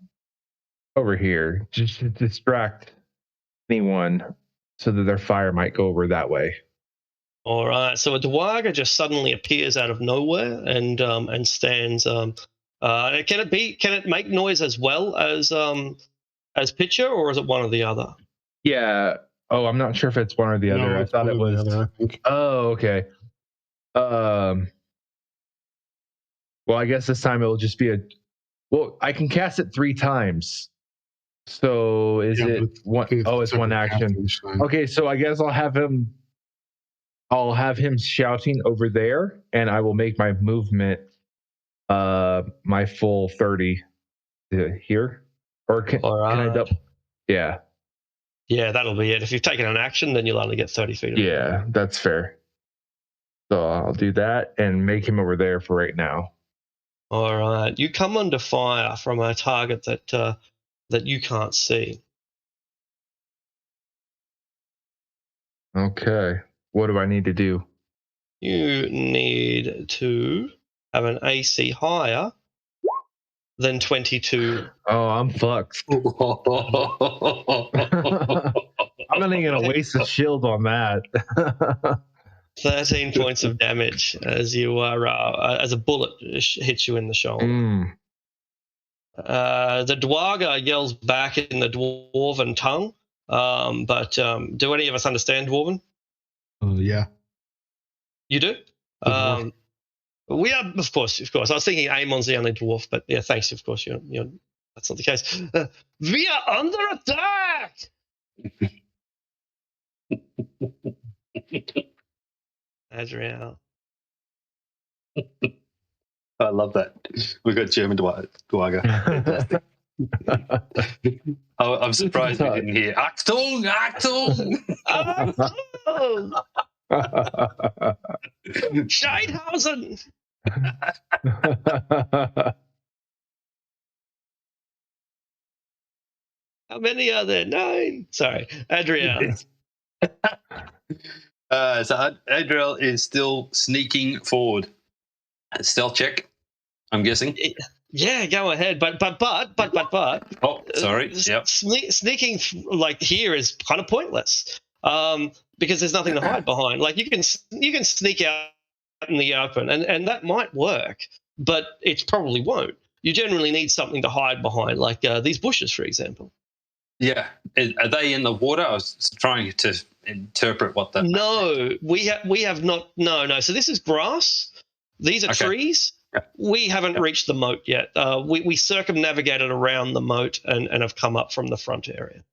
[SPEAKER 4] over here, just to distract anyone so that their fire might go over that way.
[SPEAKER 1] All right. So a Dwaga just suddenly appears out of nowhere and stands. Can it make noise as well as Pitcher, or is it one or the other?
[SPEAKER 4] Yeah. Oh, I'm not sure if it's one or the other. I thought it was.
[SPEAKER 6] The other, I think.
[SPEAKER 4] Oh, okay. Well, I guess this time it'll just be well, I can cast it 3 times. So is it one? Oh, it's one action. Okay, so I guess I'll have him shouting over there, and I will make my movement my full 30 here. Or can I double? Yeah.
[SPEAKER 1] Yeah, that'll be it. If you've taken an action, then you'll only get 30 feet.
[SPEAKER 4] Yeah, that's fair. So I'll do that and make him over there for right now.
[SPEAKER 1] All right. You come under fire from a target that you can't see.
[SPEAKER 4] Okay. What do I need to do?
[SPEAKER 1] You need to have an AC higher than 22.
[SPEAKER 4] Oh, I'm fucked. I'm not even going to waste a shield on that.
[SPEAKER 1] 13 points of damage as you are as a bullet hits you in the shoulder. The Dwaga yells back in the Dwarven tongue, but do any of us understand Dwarven?
[SPEAKER 6] Yeah.
[SPEAKER 1] You do? We are, of course. I was thinking Amon's the only dwarf, but yeah, thanks. Of course, you're that's not the case. We are under attack. Adriel.
[SPEAKER 7] I love that. We got German Dwaga. Fantastic. I'm surprised we didn't hear Achtung, Achtung.
[SPEAKER 1] Scheidhausen. How many are there? 9. Sorry, Adriel.
[SPEAKER 7] So Adriel is still sneaking forward. Stealth check, I'm guessing.
[SPEAKER 1] Yeah, go ahead. But.
[SPEAKER 7] Oh, sorry. Yep.
[SPEAKER 1] Sneaking like here is kind of pointless. Because there's nothing to hide behind. Like you can sneak out in the open, and that might work, but it probably won't. You generally need something to hide behind, like these bushes, for example.
[SPEAKER 7] Yeah. Are they in the water? I was trying to interpret what that.
[SPEAKER 1] No, we have not. No. So this is grass. These are trees.
[SPEAKER 7] Yep.
[SPEAKER 1] We haven't reached the moat yet. We circumnavigated around the moat and have come up from the front area.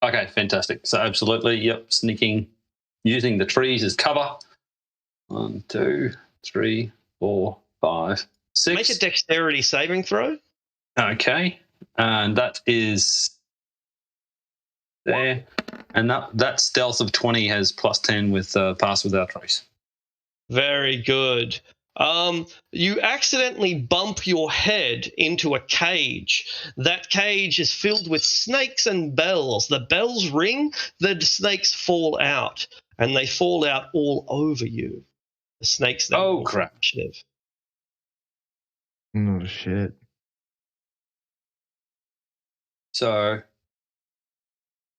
[SPEAKER 7] Okay, fantastic. So absolutely, yep, sneaking, using the trees as cover. 1, 2, 3, 4, 5, 6.
[SPEAKER 1] Make a dexterity saving throw.
[SPEAKER 7] Okay, and that is there. And that stealth of 20 has +10 with pass without trace.
[SPEAKER 1] Very good. You accidentally bump your head into a cage. That cage is filled with snakes and bells. The bells ring, the snakes fall out, and they fall out all over you. The snakes then roll for
[SPEAKER 7] crap.
[SPEAKER 1] initiative.
[SPEAKER 4] Oh shit.
[SPEAKER 7] So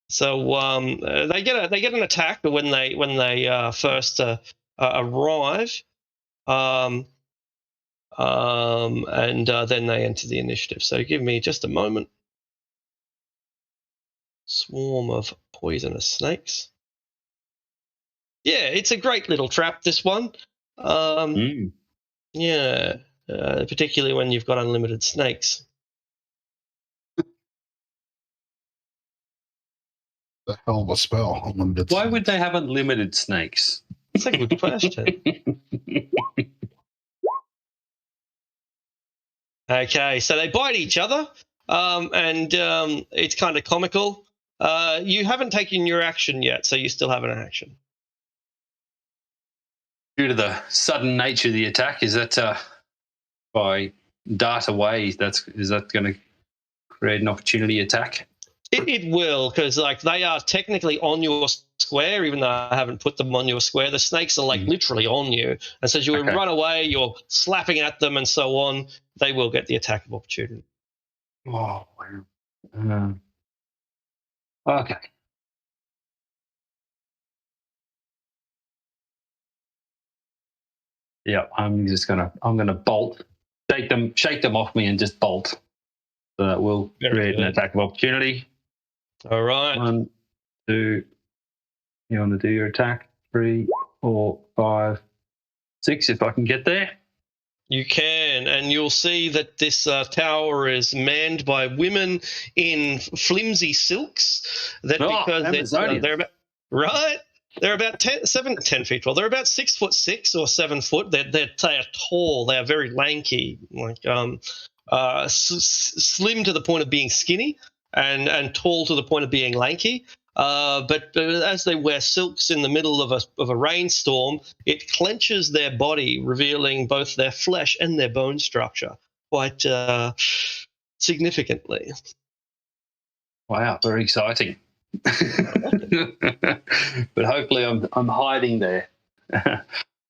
[SPEAKER 1] they get an attack when they first arrive, and then they enter the initiative. So give me just a moment. Swarm of poisonous snakes. Yeah, it's a great little trap, this one. Yeah, particularly when you've got unlimited snakes.
[SPEAKER 6] The hell of a spell. Unlimited.
[SPEAKER 7] why would they have unlimited snakes?
[SPEAKER 1] That's a good question. Okay, so they bite each other, and it's kind of comical. You haven't taken your action yet, so you still have an action.
[SPEAKER 7] Due to the sudden nature of the attack, is that if I dart away, is that going to create an opportunity attack?
[SPEAKER 1] It will, because they are technically on your square, even though I haven't put them on your square. The snakes are literally on you, and so as you run away, you're slapping at them and so on. They will get the attack of opportunity.
[SPEAKER 7] Oh, wow. Okay. Yeah, I'm gonna bolt, shake them off me, and just bolt. So that will create an attack of opportunity.
[SPEAKER 1] All right.
[SPEAKER 7] 1, 2. You want to do your attack? 3, 4, 5, 6. If I can get there.
[SPEAKER 1] You can, and you'll see that this tower is manned by women in flimsy silks. Because they're about right. They're about 10 feet tall. They're about 6'6" or 7 foot. They are tall. They are very lanky, slim to the point of being skinny, and tall to the point of being lanky. But as they wear silks in the middle of a rainstorm, it clenches their body, revealing both their flesh and their bone structure quite significantly.
[SPEAKER 7] Wow, very exciting. But hopefully I'm hiding there.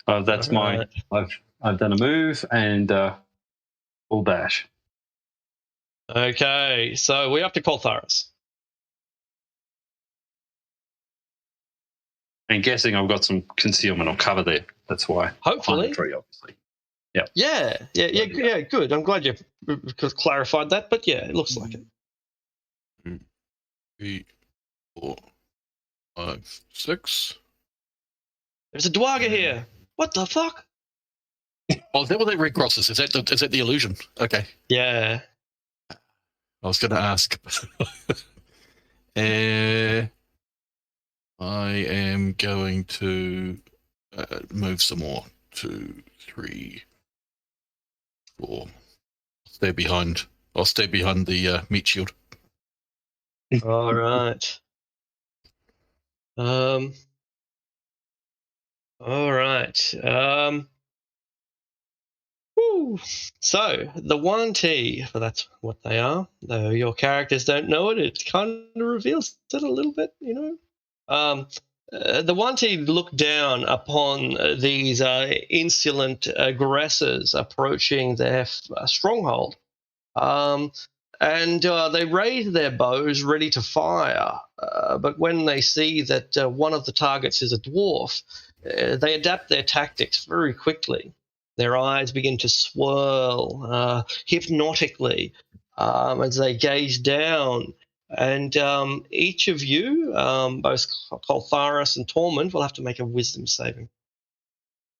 [SPEAKER 7] That's right. I've done a move and full dash.
[SPEAKER 1] Okay, so we're up to Coltharis.
[SPEAKER 7] And guessing I've got some concealment or cover there. That's why.
[SPEAKER 1] Hopefully.
[SPEAKER 7] The tree, obviously. Yep.
[SPEAKER 1] Yeah. Good. I'm glad you clarified that. But yeah, it looks like it.
[SPEAKER 5] 3, 4, 5, 6.
[SPEAKER 1] There's a Dwarga here. What the fuck?
[SPEAKER 5] Oh, is that what that red cross is? Is that the illusion? Okay.
[SPEAKER 1] Yeah.
[SPEAKER 5] I was going to ask. I am going to move some more. 2, 3, 4. I'll stay behind the meat shield.
[SPEAKER 1] All right. All right. Woo. So the 1T, for that's what they are. Though your characters don't know it, it kind of reveals it a little bit, The 1T look down upon these insolent aggressors approaching their stronghold. And they raise their bows ready to fire. But when they see that one of the targets is a dwarf, they adapt their tactics very quickly. Their eyes begin to swirl hypnotically as they gaze down And each of you, both Coltharis and Tormund, will have to make a wisdom saving.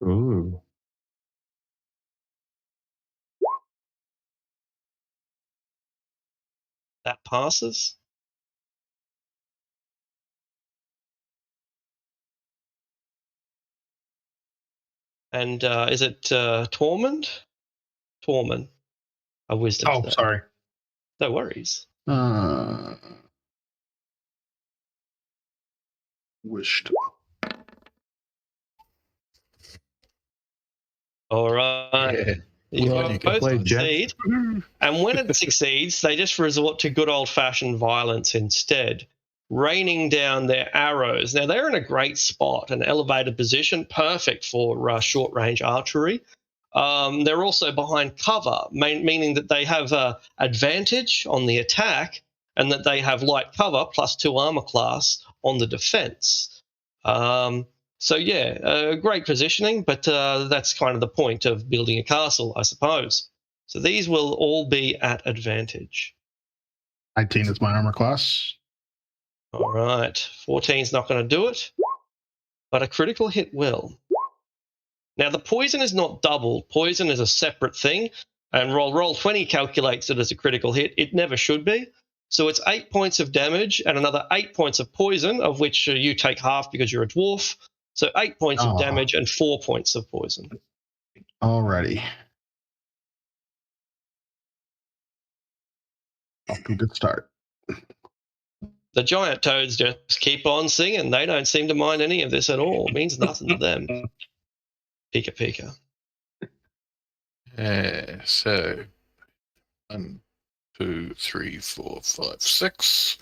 [SPEAKER 4] Ooh.
[SPEAKER 1] That passes. And is it Tormund? Tormund. A wisdom
[SPEAKER 6] Oh,
[SPEAKER 1] save.
[SPEAKER 6] sorry.
[SPEAKER 1] No worries.
[SPEAKER 6] Wished.
[SPEAKER 1] All right.
[SPEAKER 5] Yeah.
[SPEAKER 1] You
[SPEAKER 5] Well, you can
[SPEAKER 1] both
[SPEAKER 4] play
[SPEAKER 1] succeed. And when it succeeds, they just resort to good old-fashioned violence instead, raining down their arrows. Now, they're in a great spot, an elevated position, perfect for short-range archery. They're also behind cover, meaning that they have advantage on the attack and that they have light cover plus 2 armor class on the defense. So, yeah, great positioning, but that's kind of the point of building a castle, I suppose. So these will all be at advantage.
[SPEAKER 6] 19 is my armor class.
[SPEAKER 1] All right. 14's not going to do it, but a critical hit will. Now, the poison is not doubled. Poison is a separate thing, and Roll20 calculates it as a critical hit. It never should be. So it's 8 points of damage and another 8 points of poison, of which you take half because you're a dwarf. So 8 points of damage and 4 points of poison.
[SPEAKER 6] Alrighty. Off to a good start.
[SPEAKER 1] The giant toads just keep on singing. They don't seem to mind any of this at all. It means nothing to them. Pika pika.
[SPEAKER 5] So 1, 2, 3, 4, 5, 6.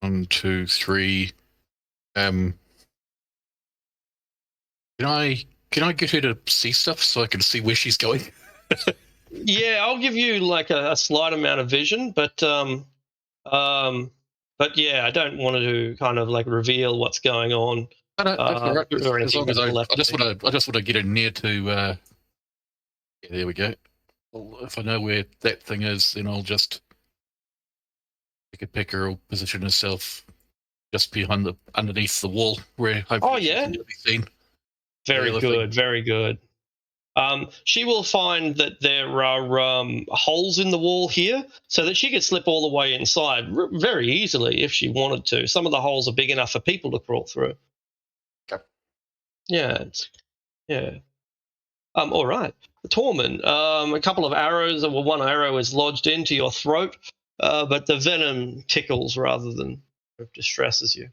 [SPEAKER 5] 1, 2, 3. Can I get her to see stuff so I can see where she's going?
[SPEAKER 1] Yeah, I'll give you like a slight amount of vision, but yeah, I don't want to kind of like reveal what's going on.
[SPEAKER 5] That's all right.
[SPEAKER 1] Or
[SPEAKER 5] As long as I just want to get in near to. Yeah, there we go. Well, if I know where that thing is, then I'll just pick her or position herself just behind underneath the wall where hopefully she can be seen.
[SPEAKER 1] Very good, very good. She will find that there are holes in the wall here so that she could slip all the way inside very easily if she wanted to. Some of the holes are big enough for people to crawl through.
[SPEAKER 5] Okay.
[SPEAKER 1] Yeah. All right. Tormund, a couple of arrows, well, one arrow is lodged into your throat, but the venom tickles rather than distresses you.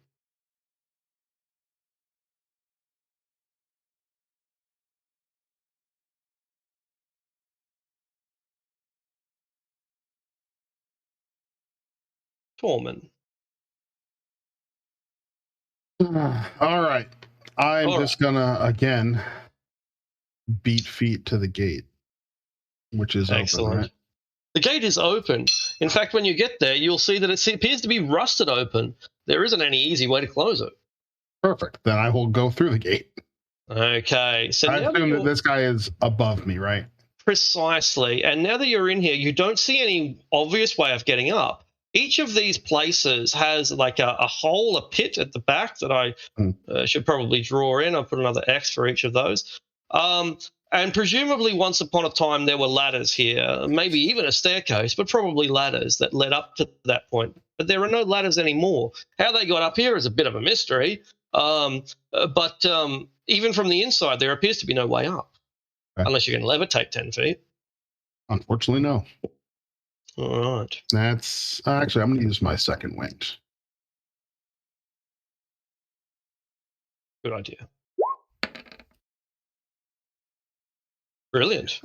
[SPEAKER 1] Tormund.
[SPEAKER 6] All right. I'm just gonna again beat feet to the gate, which is
[SPEAKER 1] excellent.
[SPEAKER 6] Open, right?
[SPEAKER 1] The gate is open. In fact, when you get there, you'll see that it appears to be rusted open. There isn't any easy way to close it.
[SPEAKER 6] Perfect. Then I will go through the gate.
[SPEAKER 1] Okay. So
[SPEAKER 6] I assume that this guy is above me, right?
[SPEAKER 1] Precisely. And now that you're in here, you don't see any obvious way of getting up. Each of these places has like a hole, a pit at the back that I should probably draw in. I'll put another X for each of those. And presumably once upon a time there were ladders here, maybe even a staircase, but probably ladders that led up to that point. But there are no ladders anymore. How they got up here is a bit of a mystery. But even from the inside, there appears to be no way up. Okay. Unless you can levitate 10 feet.
[SPEAKER 6] Unfortunately, no.
[SPEAKER 1] All right.
[SPEAKER 6] That's actually, I'm going to use my second wind.
[SPEAKER 1] Good idea. Brilliant.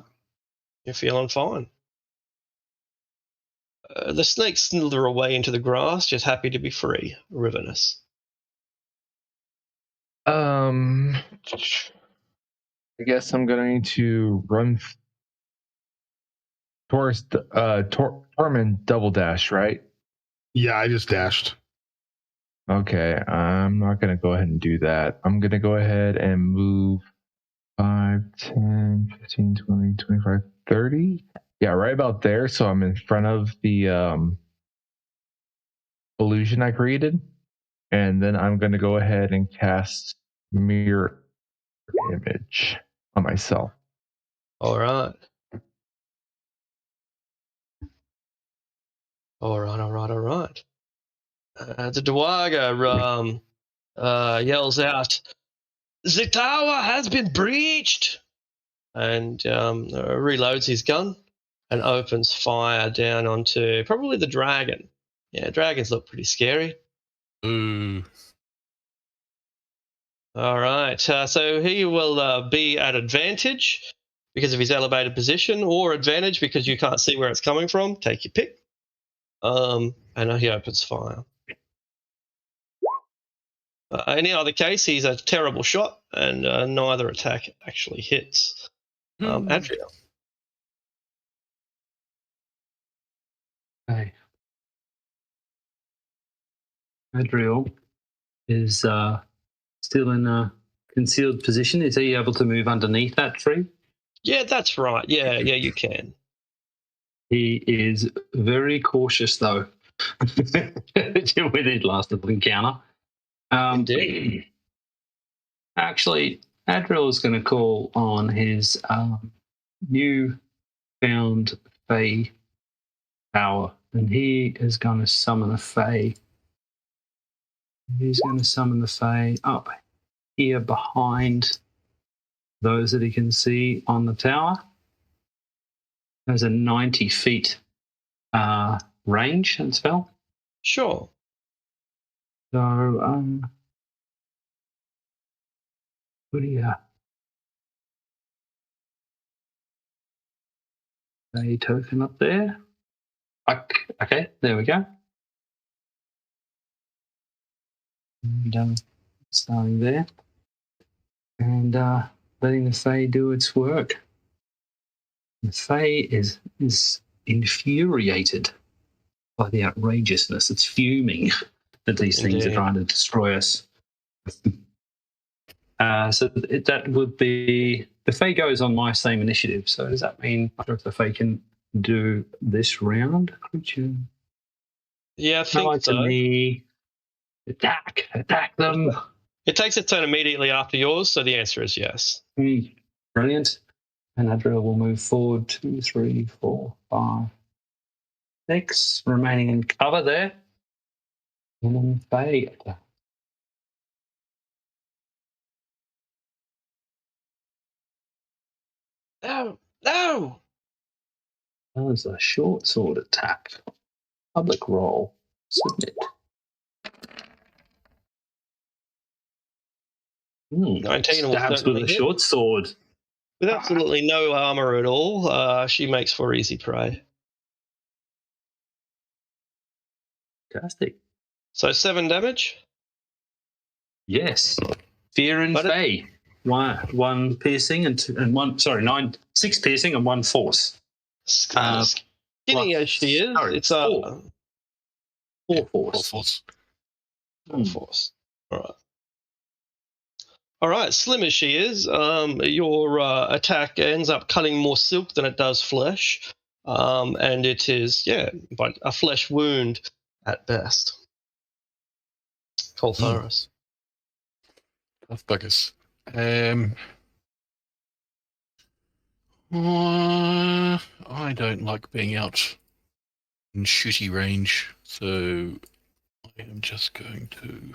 [SPEAKER 1] You're feeling fine. The snakes slither away into the grass, just happy to be free. Ravenous.
[SPEAKER 4] I guess I'm going to run towards Tormund double dash, right?
[SPEAKER 6] Yeah, I just dashed.
[SPEAKER 4] Okay, I'm not going to go ahead and do that. I'm going to go ahead and move 5, 10, 15, 20, 25, 30. Yeah, right about there. So I'm in front of the illusion I created, and then I'm going to go ahead and cast mirror image on myself.
[SPEAKER 1] All right. All right. The Dwaga yells out, "The tower has been breached!" and reloads his gun and opens fire down onto probably the dragon. Yeah, dragons look pretty scary.
[SPEAKER 5] Ooh.
[SPEAKER 1] All right, so he will be at advantage because of his elevated position, or advantage because you can't see where it's coming from. Take your pick. And he opens fire. In any other case, he's a terrible shot, and neither attack actually hits. Adria.
[SPEAKER 7] Okay. Adriel is still in a concealed position. Is he able to move underneath that tree?
[SPEAKER 1] Yeah, that's right. Yeah, you can.
[SPEAKER 7] He is very cautious, though, with his last little encounter.
[SPEAKER 1] Indeed.
[SPEAKER 7] Actually, Adriel is going to call on his new found Fey power, and he is going to summon a Fey. He's going to summon the Fey up here behind those that he can see on the tower. There's a 90 feet range and spell.
[SPEAKER 1] Sure.
[SPEAKER 7] So, what do you a token up there? Okay, there we go. And starting there. And letting the Fae do its work. The Fae is infuriated by the outrageousness. It's fuming that these things are trying to destroy us. So that would be... The Fae goes on my same initiative. So does that mean if the Fae can do this round? Could you...
[SPEAKER 1] Yeah, I think so.
[SPEAKER 7] To me, attack them.
[SPEAKER 1] It takes its turn immediately after yours, so the answer is yes.
[SPEAKER 7] Brilliant. And Adriel will move forward 2, 3, 4, 5, 6, remaining in cover there. And then Faye.
[SPEAKER 1] No!
[SPEAKER 7] That was a short sword attack. Public roll. Submit.
[SPEAKER 1] 19 will
[SPEAKER 7] stabs
[SPEAKER 1] certainly
[SPEAKER 7] with a
[SPEAKER 1] hit.
[SPEAKER 7] short sword.
[SPEAKER 1] With absolutely no armor at all, she makes for easy prey.
[SPEAKER 7] Fantastic.
[SPEAKER 1] So 7 damage?
[SPEAKER 7] Yes. Fear and Faye. One piercing and 6 piercing and 1 force.
[SPEAKER 1] Skinny as she is, it's
[SPEAKER 7] 4 force.
[SPEAKER 1] 4 force. All right, slim as she is, your attack ends up cutting more silk than it does flesh, and it is, but a flesh wound at best. Colfaris.
[SPEAKER 5] Tough buggers. I don't like being out in shooty range, so I am just going to...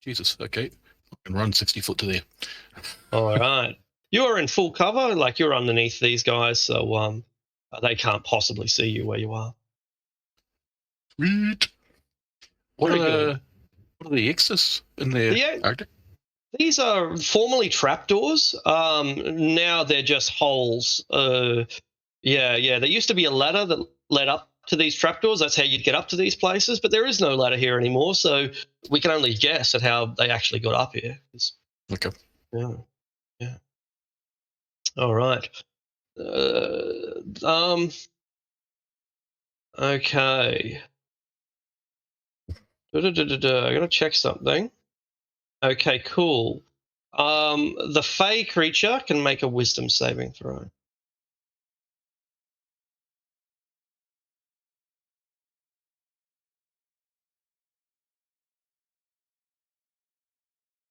[SPEAKER 5] Jesus, okay. I can run 60 foot to there.
[SPEAKER 1] All right. You're in full cover, like you're underneath these guys, so they can't possibly see you where you are.
[SPEAKER 5] Sweet. What are the extras in there?
[SPEAKER 1] These are formerly trapdoors. Now they're just holes. There used to be a ladder that led up to these trapdoors. That's how you'd get up to these places, but there is no ladder here anymore, so we can only guess at how they actually got up here.
[SPEAKER 5] Okay.
[SPEAKER 1] Yeah. All right. Okay. I gotta check something. Okay, cool. The Fey creature can make a wisdom saving throw.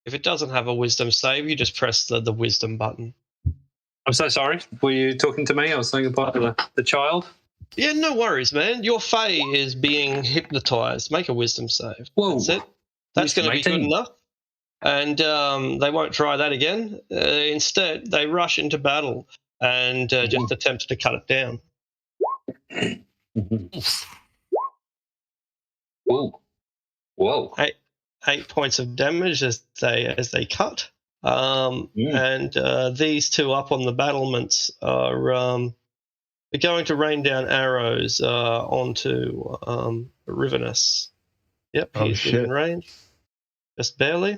[SPEAKER 1] If it doesn't have a wisdom save, you just press the wisdom button.
[SPEAKER 7] I'm so sorry. Were you talking to me? I was saying goodbye to the child.
[SPEAKER 1] Yeah, no worries, man. Your Fae is being hypnotized. Make a wisdom save.
[SPEAKER 7] Whoa.
[SPEAKER 1] That's it. That's going to be good enough. And they won't try that again. Instead, they rush into battle and just attempt to cut it down.
[SPEAKER 7] Whoa. Whoa.
[SPEAKER 1] 8 points of damage as they cut. And these two up on the battlements are going to rain down arrows onto Rivenus. Yep, he's within range. Just barely.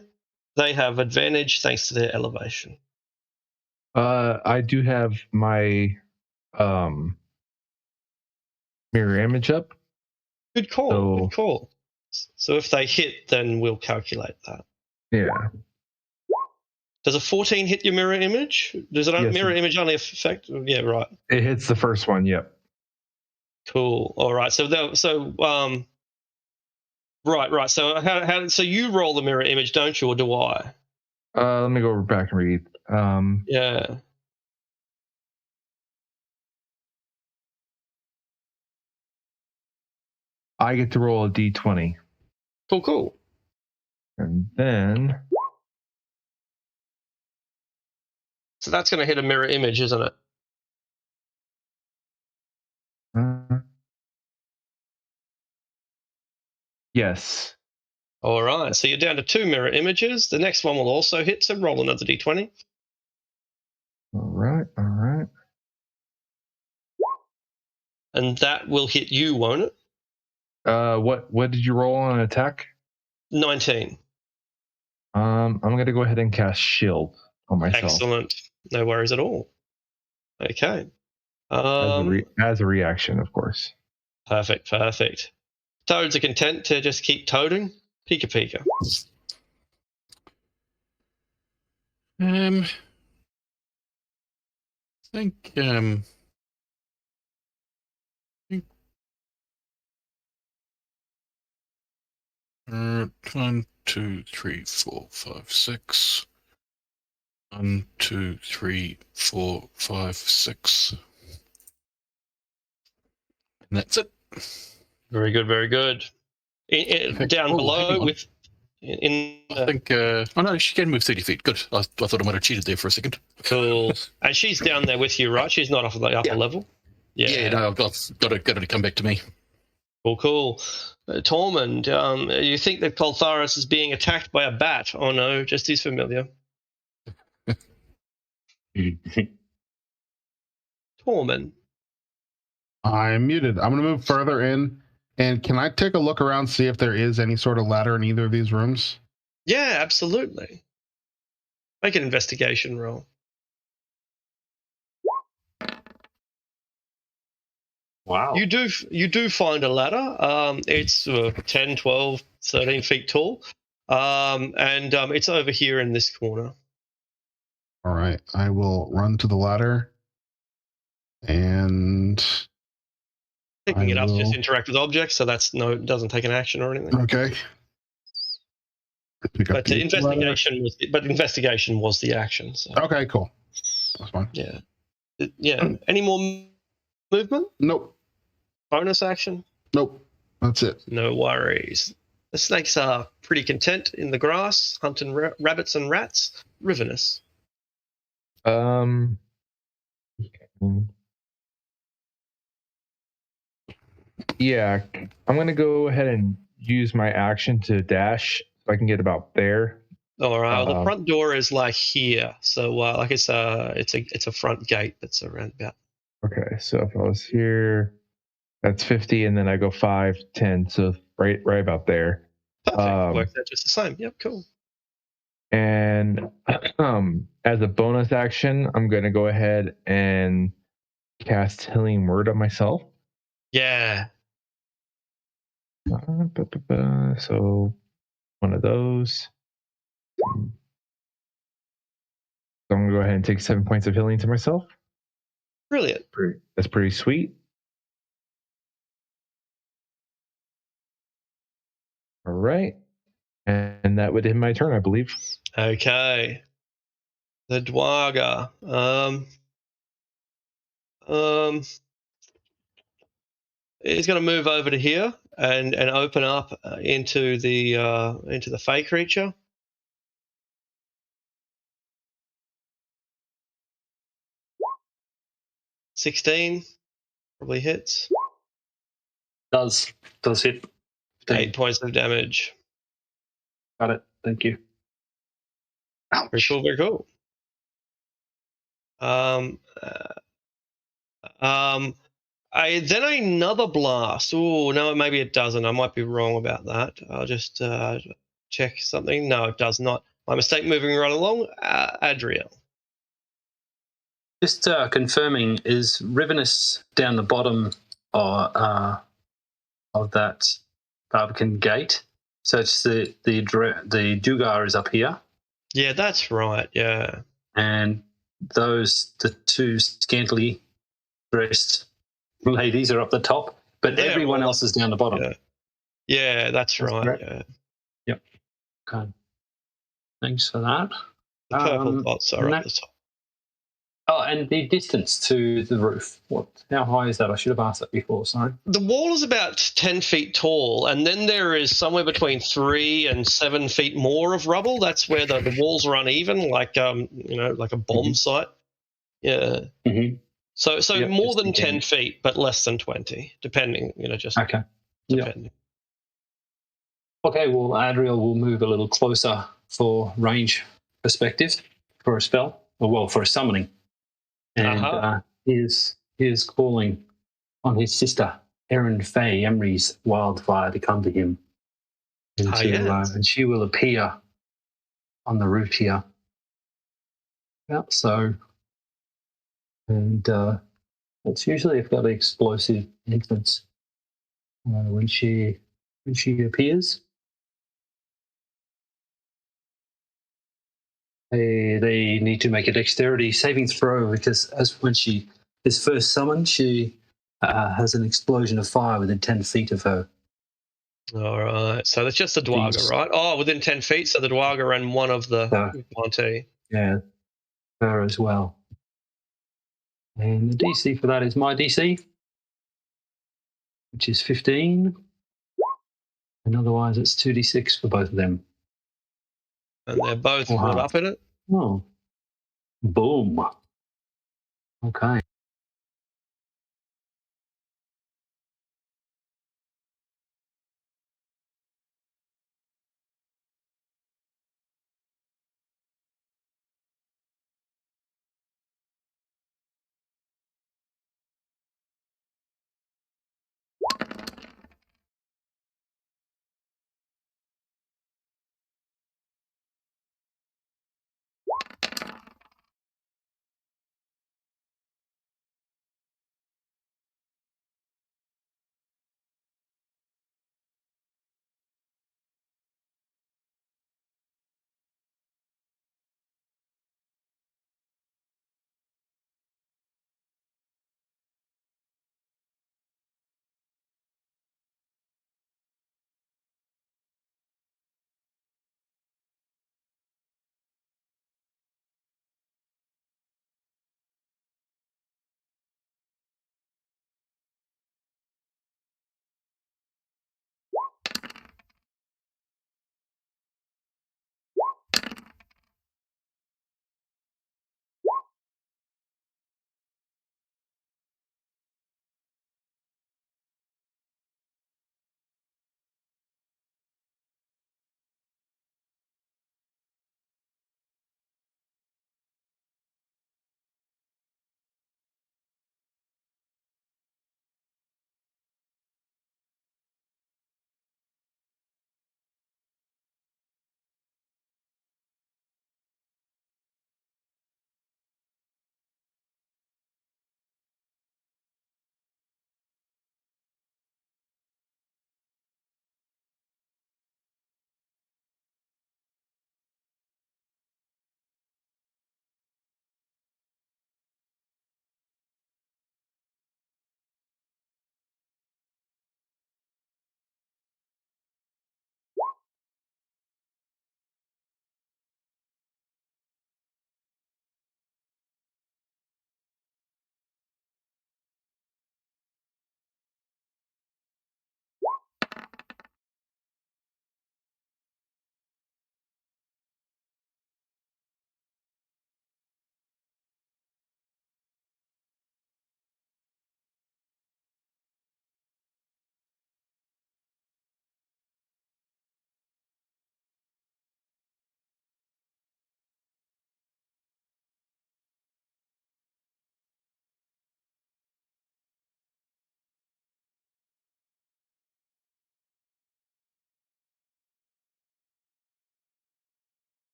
[SPEAKER 1] They have advantage thanks to their elevation.
[SPEAKER 4] I do have my mirror image up.
[SPEAKER 1] Good call. Good call. So if they hit, then we'll calculate that.
[SPEAKER 4] Yeah.
[SPEAKER 1] Does a 14 hit your mirror image? Does it mirror image only affect? Yeah, right.
[SPEAKER 4] It hits the first one. Yep.
[SPEAKER 1] Cool. All right. Right. So so you roll the mirror image, don't you, or do I?
[SPEAKER 4] Let me go back and read.
[SPEAKER 1] Yeah.
[SPEAKER 4] I get to roll a d20.
[SPEAKER 1] Cool.
[SPEAKER 4] And then.
[SPEAKER 1] So that's going to hit a mirror image, isn't it?
[SPEAKER 4] Yes.
[SPEAKER 1] All right. So you're down to 2 mirror images. The next one will also hit, so roll another d20.
[SPEAKER 4] All right.
[SPEAKER 1] And that will hit you, won't it?
[SPEAKER 4] What did you roll on an attack?
[SPEAKER 1] 19.
[SPEAKER 4] I'm going to go ahead and cast Shield on myself.
[SPEAKER 1] Excellent. No worries at all. Okay.
[SPEAKER 4] As a reaction, of course.
[SPEAKER 1] Perfect. Toads are content to just keep toading. Pika.
[SPEAKER 5] I think 1, 2, 3, 4, 5, 6. 1, 2, 3, 4, 5, 6. And that's it.
[SPEAKER 1] Very good. Down below with.
[SPEAKER 5] I think. Oh no, she can move 30 feet. Good. I thought I might have cheated there for a second.
[SPEAKER 1] Cool. And she's down there with you, right? She's not off the upper level.
[SPEAKER 5] Yeah. No, I've got to come back to me.
[SPEAKER 1] Cool. Tormund, you think that Coltharis is being attacked by a bat? Oh no, just his familiar. Tormund.
[SPEAKER 6] I'm muted. I'm going to move further in. And can I take a look around, see if there is any sort of ladder in either of these rooms?
[SPEAKER 1] Yeah, absolutely. Make an investigation roll.
[SPEAKER 7] Wow.
[SPEAKER 1] You do find a ladder. It's 10, 12, 13 feet tall. And it's over here in this corner.
[SPEAKER 6] All right. I will run to the ladder and
[SPEAKER 1] Picking it up to just interact with objects, so it doesn't take an action or anything.
[SPEAKER 6] Okay.
[SPEAKER 1] But investigation was the action. So.
[SPEAKER 6] Okay, cool. That's fine.
[SPEAKER 1] Yeah. Any more movement?
[SPEAKER 6] Nope.
[SPEAKER 1] Bonus action?
[SPEAKER 6] Nope. That's it.
[SPEAKER 1] No worries. The snakes are pretty content in the grass, hunting rabbits and rats. Rivenus.
[SPEAKER 4] Yeah, I'm going to go ahead and use my action to dash so I can get about there.
[SPEAKER 1] All right. The front door is like here, so it's a front gate that's around about.
[SPEAKER 4] Okay, so if I was here, that's 50, and then I go 5, 10, so right about there.
[SPEAKER 1] Perfect. Works out just the same. Yep, cool.
[SPEAKER 4] And as a bonus action, I'm going to go ahead and cast Healing Word on myself.
[SPEAKER 1] Yeah.
[SPEAKER 4] So one of those. So I'm going to go ahead and take 7 points of healing to myself.
[SPEAKER 1] Brilliant.
[SPEAKER 4] That's pretty sweet. All right. And that would end my turn, I believe.
[SPEAKER 1] Okay. The Dwarga. He's going to move over to here and open up into the Fey creature. $16 probably hits.
[SPEAKER 7] Does hit.
[SPEAKER 1] 8 points of damage.
[SPEAKER 7] Got it. Thank you. Ouch.
[SPEAKER 1] Very cool. Very cool. Then another blast. Oh no, maybe it doesn't. I might be wrong about that. I'll just check something. No, it does not. My mistake. Moving right along. Adriel.
[SPEAKER 7] Just confirming, is Rivenus down the bottom of that Barbican gate? So it's the Dugar is up here.
[SPEAKER 1] Yeah, that's right. Yeah.
[SPEAKER 7] And the two scantily dressed ladies are up the top, but everyone else is down the bottom.
[SPEAKER 1] Yeah, that's right.
[SPEAKER 7] Correct.
[SPEAKER 1] Yeah.
[SPEAKER 7] Yep. Okay. Thanks for that.
[SPEAKER 1] The purple dots are up the top.
[SPEAKER 7] Oh, and the distance to the roof. How high is that? I should have asked that before. Sorry.
[SPEAKER 1] The wall is about 10 feet tall, and then there is somewhere between 3 and 7 feet more of rubble. That's where the walls are uneven, like like a bomb site. Yeah.
[SPEAKER 7] Mm-hmm.
[SPEAKER 1] So more than 10 feet, but less than 20, depending. Just
[SPEAKER 7] okay.
[SPEAKER 1] Depending.
[SPEAKER 7] Yep. Okay. Well, Adriel will move a little closer for range perspective for a spell, for a summoning. And he is calling on his sister, Erin Faye Emery's wildfire, to come to him. And she will appear on the roof here. Yeah, so, and it's usually a fairly explosive entrance when she appears. They need to make a dexterity saving throw because when she is first summoned, she has an explosion of fire within 10 feet of her.
[SPEAKER 1] All right. So that's just the Dwarga, right? Oh, within 10 feet. So the Dwarga and one of the Monty.
[SPEAKER 7] Yeah, her as well. And the DC for that is my DC, which is 15. And otherwise, it's 2d6 for both of them.
[SPEAKER 1] And they're both caught up in it?
[SPEAKER 7] Oh. Boom. Okay.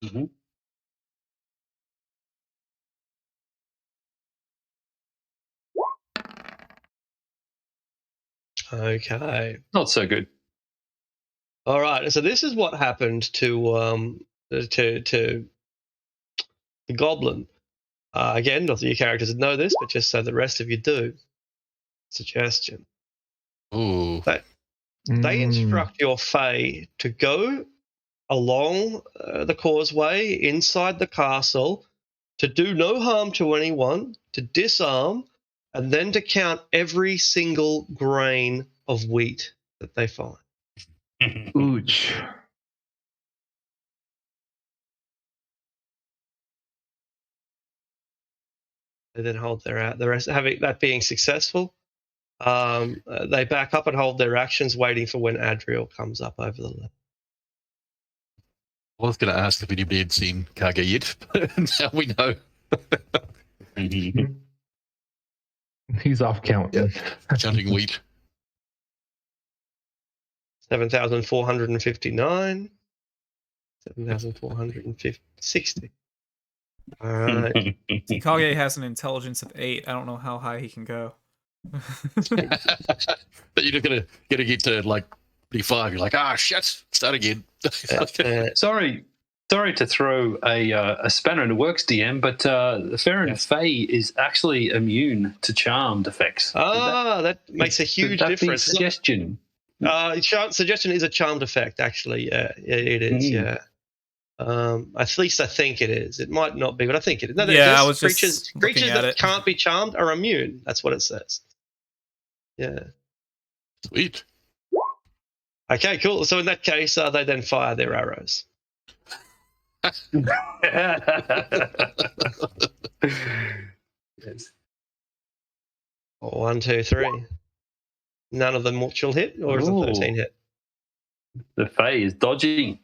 [SPEAKER 7] Mm-hmm.
[SPEAKER 1] Okay.
[SPEAKER 7] Not so good.
[SPEAKER 1] All right. So this is what happened to the goblin. Again, not that your characters know this, but just so the rest of you do. Suggestion.
[SPEAKER 5] Ooh.
[SPEAKER 1] They instruct your Fae to go along the causeway inside the castle, to do no harm to anyone, to disarm, and then to count every single grain of wheat that they find.
[SPEAKER 4] Ooch.
[SPEAKER 1] They then hold their the rest. Having that being successful, they back up and hold their actions, waiting for when Adriel comes up over the left.
[SPEAKER 5] I was going to ask if anybody had seen Kage yet, but now we know.
[SPEAKER 4] He's off counting.
[SPEAKER 5] Counting wheat.
[SPEAKER 1] 7,459. 7,460. All right.
[SPEAKER 2] Kage has an intelligence of 8. I don't know how high he can go.
[SPEAKER 5] But you're gonna get to like 35. You're like, shit, start again.
[SPEAKER 7] Sorry to throw a spanner in the works, DM, but Farron Faye is actually immune to charmed effects.
[SPEAKER 1] That makes a huge difference.
[SPEAKER 7] Suggestion.
[SPEAKER 1] Suggestion is a charmed effect, actually. Yeah, it is. Yeah. At least I think it is. It might not be, but I think it is. No,
[SPEAKER 2] yeah, I was
[SPEAKER 1] creatures that
[SPEAKER 2] it.
[SPEAKER 1] can't be charmed are immune. That's what it says. Yeah.
[SPEAKER 5] Sweet.
[SPEAKER 1] Okay, cool. So in that case, they then fire their arrows.
[SPEAKER 7] Yes.
[SPEAKER 1] 1, 2, 3. None of them will hit, or is it 13 hit?
[SPEAKER 7] The Fae is dodging,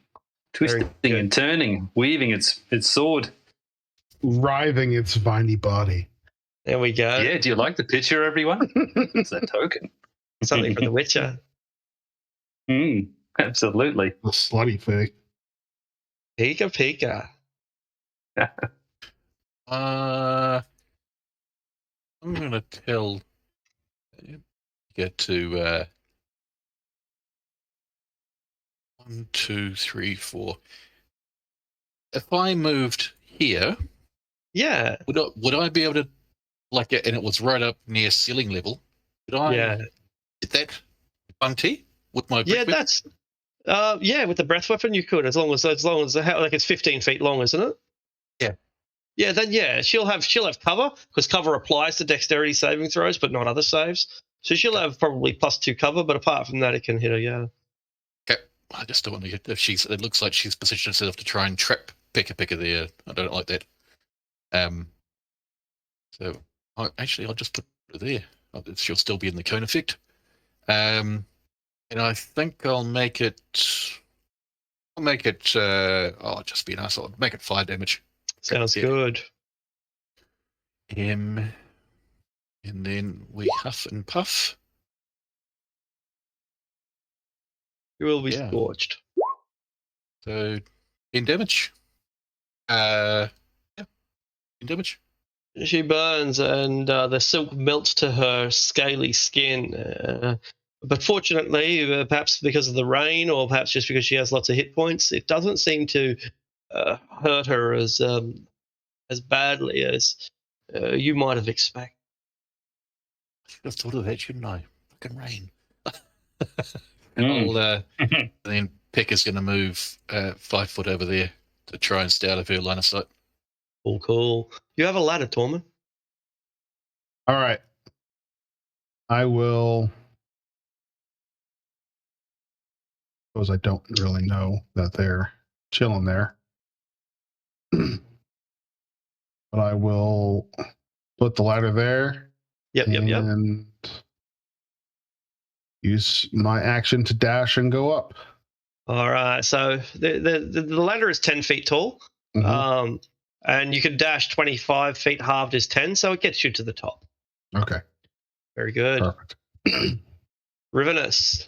[SPEAKER 7] twisting and turning, weaving its sword,
[SPEAKER 6] writhing its viney body.
[SPEAKER 1] There we go.
[SPEAKER 7] Yeah, do you like the picture, everyone? It's a token.
[SPEAKER 1] Something from The Witcher.
[SPEAKER 7] Absolutely.
[SPEAKER 6] The slutty Fae.
[SPEAKER 1] Pika Pika.
[SPEAKER 5] I'm gonna tell. Get to 1, 2, 3, 4. If I moved here,
[SPEAKER 1] yeah,
[SPEAKER 5] would I be able to and it was right up near ceiling level? Could I? Did that bunty with my breath
[SPEAKER 1] that's with the breath weapon you could, as long as it's 15 feet long, isn't it?
[SPEAKER 5] Yeah.
[SPEAKER 1] Yeah, then she'll have cover, because cover applies to dexterity saving throws, but not other saves. So she'll have probably +2 cover, but apart from that, it can hit her. Yeah.
[SPEAKER 5] Okay. I just don't want to get if she's. It looks like she's positioned herself to try and trap Pika there. I don't like that. So I'll just put her there. She'll still be in the cone effect. And I think I'll make it. Just be an asshole. I'll make it 5 damage.
[SPEAKER 1] Sounds good.
[SPEAKER 5] And then we huff and puff.
[SPEAKER 1] You will be scorched.
[SPEAKER 5] So 10 damage. 10 damage.
[SPEAKER 1] She burns, and the silk melts to her scaly skin. But fortunately, perhaps because of the rain, or perhaps just because she has lots of hit points, it doesn't seem to hurt her as badly as you might have expected.
[SPEAKER 5] I should have thought of that, shouldn't I? Fucking rain. And then Peck is going to move 5 foot over there to try and stay out of her line of sight.
[SPEAKER 1] Cool. You have a ladder, Tormund.
[SPEAKER 6] All right. I will. Suppose I don't really know that they're chilling there. But I will put the ladder there.
[SPEAKER 1] Yep.
[SPEAKER 6] Use my action to dash and go up.
[SPEAKER 1] All right. So the ladder is 10 feet tall. Mm-hmm. And you can dash 25 feet, halved is 10, so it gets you to the top.
[SPEAKER 6] Okay.
[SPEAKER 1] Very good.
[SPEAKER 6] Perfect.
[SPEAKER 1] Rivenus.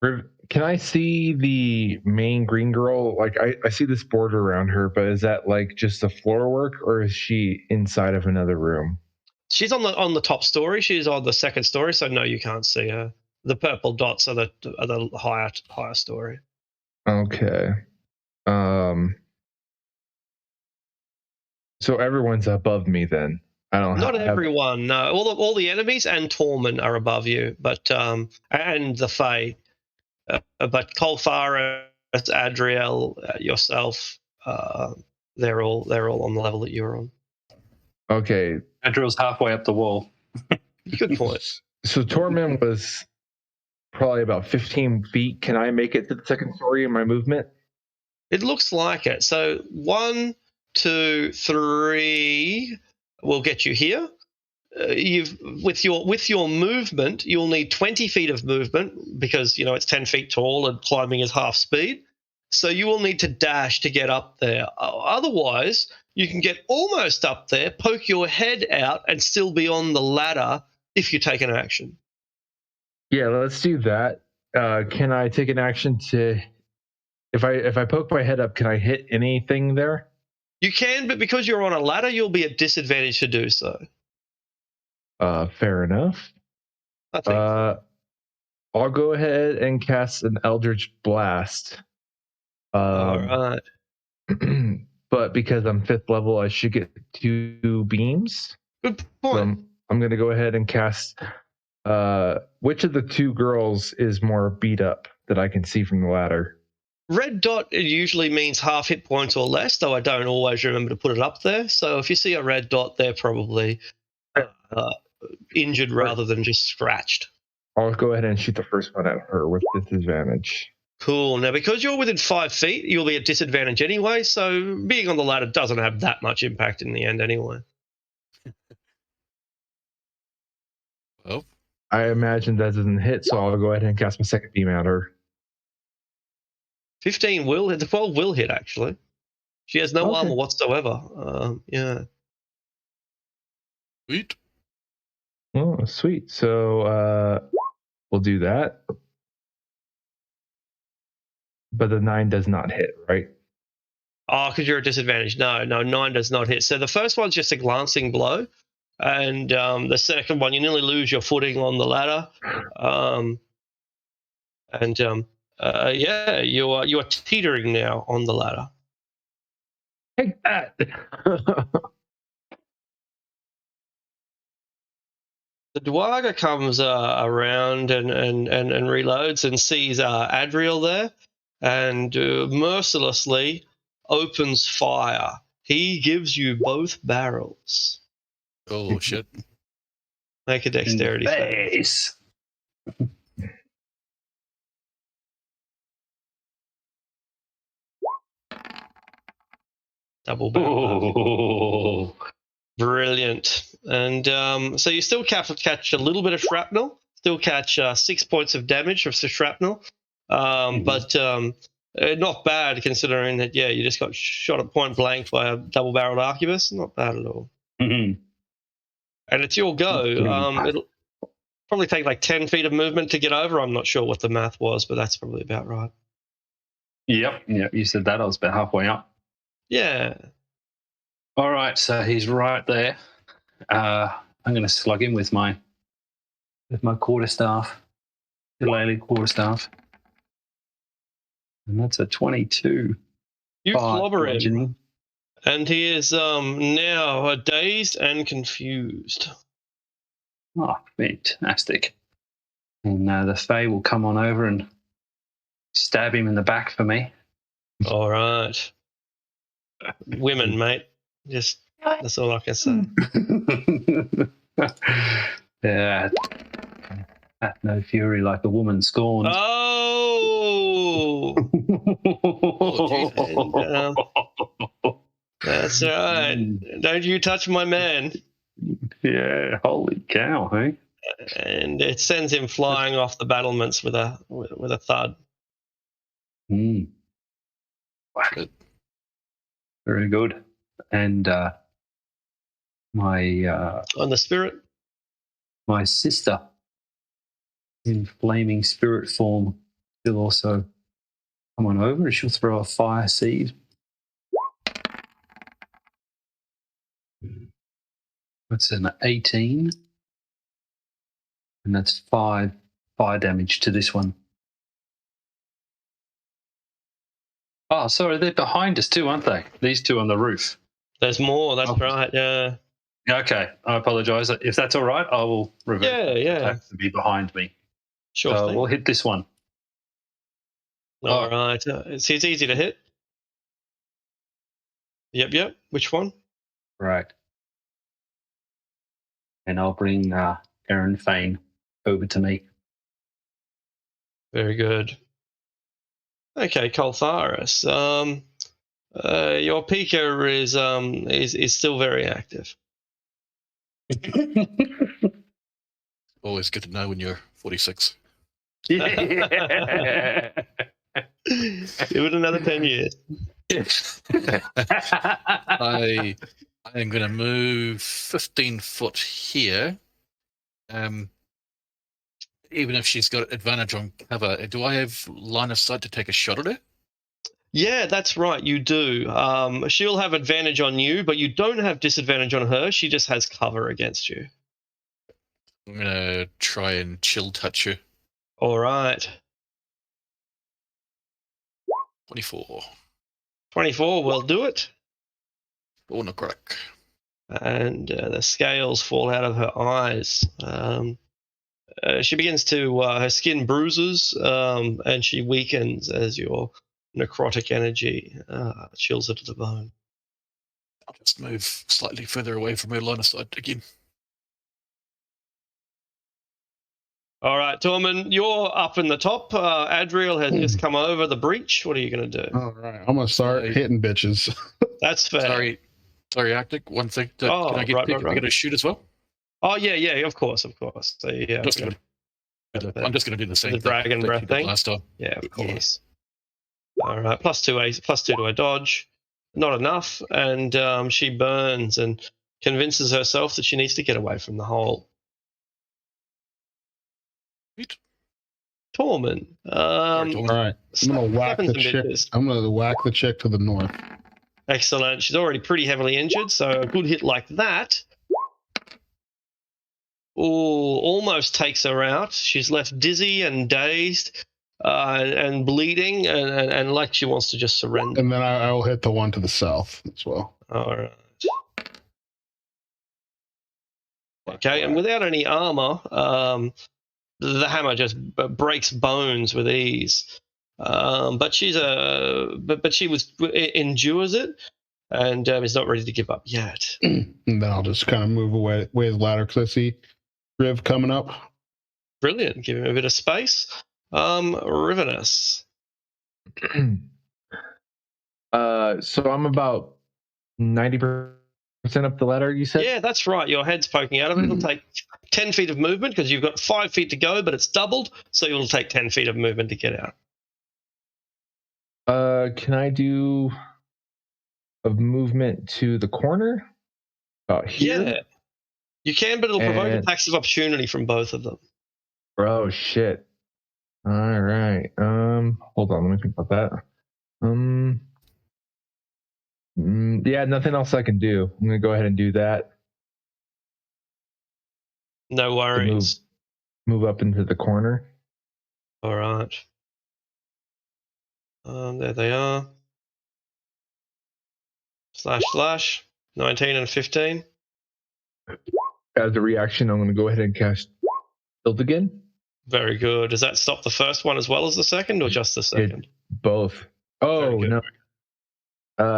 [SPEAKER 4] Can I see the main green girl? Like, I see this border around her, but is that like just the floor work, or is she inside of another room?
[SPEAKER 1] She's on the top story. She's on the second story, so no, you can't see her. The purple dots are the higher story.
[SPEAKER 4] Okay. So everyone's above me then. I don't
[SPEAKER 1] Not everyone. No, all the enemies and Tormund are above you, but and the Fae. But Kolfara, Adriel, yourself, they're all on the level that you're on.
[SPEAKER 4] Okay.
[SPEAKER 7] Adriel's halfway up the wall.
[SPEAKER 1] Good point.
[SPEAKER 4] So Tormund was probably about 15 feet. Can I make it to the second story in my movement?
[SPEAKER 1] It looks like it. So 1, 2, 3 will get you here. With your movement, you'll need 20 feet of movement because it's 10 feet tall and climbing is half speed. So you will need to dash to get up there. Otherwise, you can get almost up there, poke your head out, and still be on the ladder if you take an action.
[SPEAKER 4] Yeah, let's do that. Can I take an action to? If I poke my head up, can I hit anything there?
[SPEAKER 1] You can, but because you're on a ladder, you'll be at disadvantage to do so.
[SPEAKER 4] Fair enough.
[SPEAKER 1] I think.
[SPEAKER 4] I'll go ahead and cast an Eldritch Blast.
[SPEAKER 1] All right.
[SPEAKER 4] But because I'm 5th level, I should get 2 beams.
[SPEAKER 1] Good point.
[SPEAKER 4] So I'm going to go ahead and cast. Which of the 2 girls is more beat up that I can see from the ladder?
[SPEAKER 1] Red dot usually means half hit points or less, though I don't always remember to put it up there. So if you see a red dot, they're probably injured rather than just scratched.
[SPEAKER 4] I'll go ahead and shoot the first one at her with disadvantage.
[SPEAKER 1] Cool. Now, because you're within 5 feet, you'll be at disadvantage anyway, so being on the ladder doesn't have that much impact in the end anyway.
[SPEAKER 5] Well,
[SPEAKER 4] I imagine that doesn't hit, so I'll go ahead and cast my second beam at her.
[SPEAKER 1] 15 will hit. The 12 will hit, actually. She has no armor whatsoever. Yeah.
[SPEAKER 5] Sweet.
[SPEAKER 4] Oh, sweet. So we'll do that. But the 9 does not hit, right?
[SPEAKER 1] Oh, because you're at disadvantage. No, 9 does not hit. So the first one's just a glancing blow. And the second one, you nearly lose your footing on the ladder. Yeah, you are teetering now on the ladder.
[SPEAKER 4] Take that.
[SPEAKER 1] The Dwarga comes around and reloads and sees Adriel there and mercilessly opens fire. He gives you both barrels.
[SPEAKER 5] Oh, shit.
[SPEAKER 1] Make a dexterity
[SPEAKER 7] face.
[SPEAKER 1] Double barrel.
[SPEAKER 7] Oh.
[SPEAKER 1] Brilliant. And so you still catch a little bit of shrapnel, still catch 6 points of damage of the shrapnel, but not bad considering that, yeah, you just got shot at point blank by a double-barreled arquebus. Not bad at all.
[SPEAKER 7] Mm-hmm.
[SPEAKER 1] And it's your go. It'll probably take like 10 feet of movement to get over. I'm not sure what the math was, but that's probably about right.
[SPEAKER 7] Yep. You said that. I was about halfway up.
[SPEAKER 1] Yeah.
[SPEAKER 7] All right, so he's right there. I'm going to slug him with my quarterstaff, shillelagh quarterstaff, and that's a 22.
[SPEAKER 1] You clobber him, and he is now dazed and confused.
[SPEAKER 7] Oh, fantastic! And the Fae will come on over and stab him in the back for me.
[SPEAKER 1] All right, women, mate. Just that's all I can say.
[SPEAKER 7] Yeah, hath no fury like a woman scorned.
[SPEAKER 1] Oh, that's right. Don't you touch my man.
[SPEAKER 7] Yeah, holy cow, hey?
[SPEAKER 1] And it sends him flying off the battlements with a thud.
[SPEAKER 7] Mm. Very good. And my
[SPEAKER 1] on the spirit,
[SPEAKER 7] my sister in flaming spirit form She'll also come on over and she'll throw a fire seed. That's an 18. And that's 5 fire damage to this one. Oh, sorry, they're behind us too, aren't they? These two on the roof.
[SPEAKER 1] There's more, that's right, yeah.
[SPEAKER 7] Okay, I apologise. If that's all right, I will revert that to be behind me.
[SPEAKER 1] Sure thing.
[SPEAKER 7] We'll hit this one.
[SPEAKER 1] All right. It's easy to hit. Yep. Which one?
[SPEAKER 7] Right. And I'll bring Aaron Fane over to me.
[SPEAKER 1] Very good. Okay, Coltharis. Your Pika is still very active.
[SPEAKER 5] Always good to know when you're 46.
[SPEAKER 7] Yeah.
[SPEAKER 1] Give it another 10 years.
[SPEAKER 5] I am going to move 15 foot here. Even if she's got advantage on cover, do I have line of sight to take a shot at her?
[SPEAKER 1] Yeah, that's right. You do. She'll have advantage on you, but you don't have disadvantage on her. She just has cover against you.
[SPEAKER 5] I'm going to try and chill touch her.
[SPEAKER 1] All right.
[SPEAKER 5] 24.
[SPEAKER 1] 24 will do it.
[SPEAKER 5] Oh, no crack.
[SPEAKER 1] And the scales fall out of her eyes. She begins to, her skin bruises, and she weakens as your necrotic energy chills her to the bone.
[SPEAKER 5] I'll just move slightly further away from her line of sight again.
[SPEAKER 1] All right, Tormund, you're up in the top. Adriel has come over the breach. What are you going to do?
[SPEAKER 6] All right, I'm going to start hitting bitches.
[SPEAKER 1] That's fair.
[SPEAKER 5] Sorry, Arctic. One thing. Can I get a shoot as well?
[SPEAKER 1] Oh, yeah, of course. So, yeah,
[SPEAKER 5] I'm just going to do the same
[SPEAKER 1] thing. The dragon breath thing?
[SPEAKER 5] Last time.
[SPEAKER 1] Yeah, of course. All right, plus 2 to a dodge. Not enough, and she burns and convinces herself that she needs to get away from the hole. Tormund.
[SPEAKER 6] All right, I'm going to whack the chick. I'm going to whack the chick to the north.
[SPEAKER 1] Excellent. She's already pretty heavily injured, so a good hit like that. Almost takes her out. She's left dizzy and dazed and bleeding, and like she wants to just surrender.
[SPEAKER 6] And then I will hit the one to the south as well.
[SPEAKER 1] All right. Okay, and without any armor, the hammer just breaks bones with ease. But she endures it, and is not ready to give up yet.
[SPEAKER 6] And then I'll just kind of move away his ladder because I see Riv coming up.
[SPEAKER 1] Brilliant. Give him a bit of space. Rivenus.
[SPEAKER 4] So I'm about 90% up the ladder, you said?
[SPEAKER 1] Yeah, that's right. Your head's poking out of it. It'll take 10 feet of movement because you've got 5 feet to go, but it's doubled, so you'll take 10 feet of movement to get out.
[SPEAKER 4] Can I do a movement to the corner? Here?
[SPEAKER 1] Yeah. You can, but it'll provoke attacks of opportunity from both of them.
[SPEAKER 4] Oh, shit. All right. Hold on. Let me think about that. Yeah, nothing else I can do. I'm going to go ahead and do that.
[SPEAKER 1] No worries.
[SPEAKER 4] Move up into the corner.
[SPEAKER 1] All right. There they are. // 19 and 15.
[SPEAKER 4] As a reaction, I'm going to go ahead and cast Shield again.
[SPEAKER 1] Very good. Does that stop the first one as well as the second, or just the second?
[SPEAKER 4] Both. Oh, no.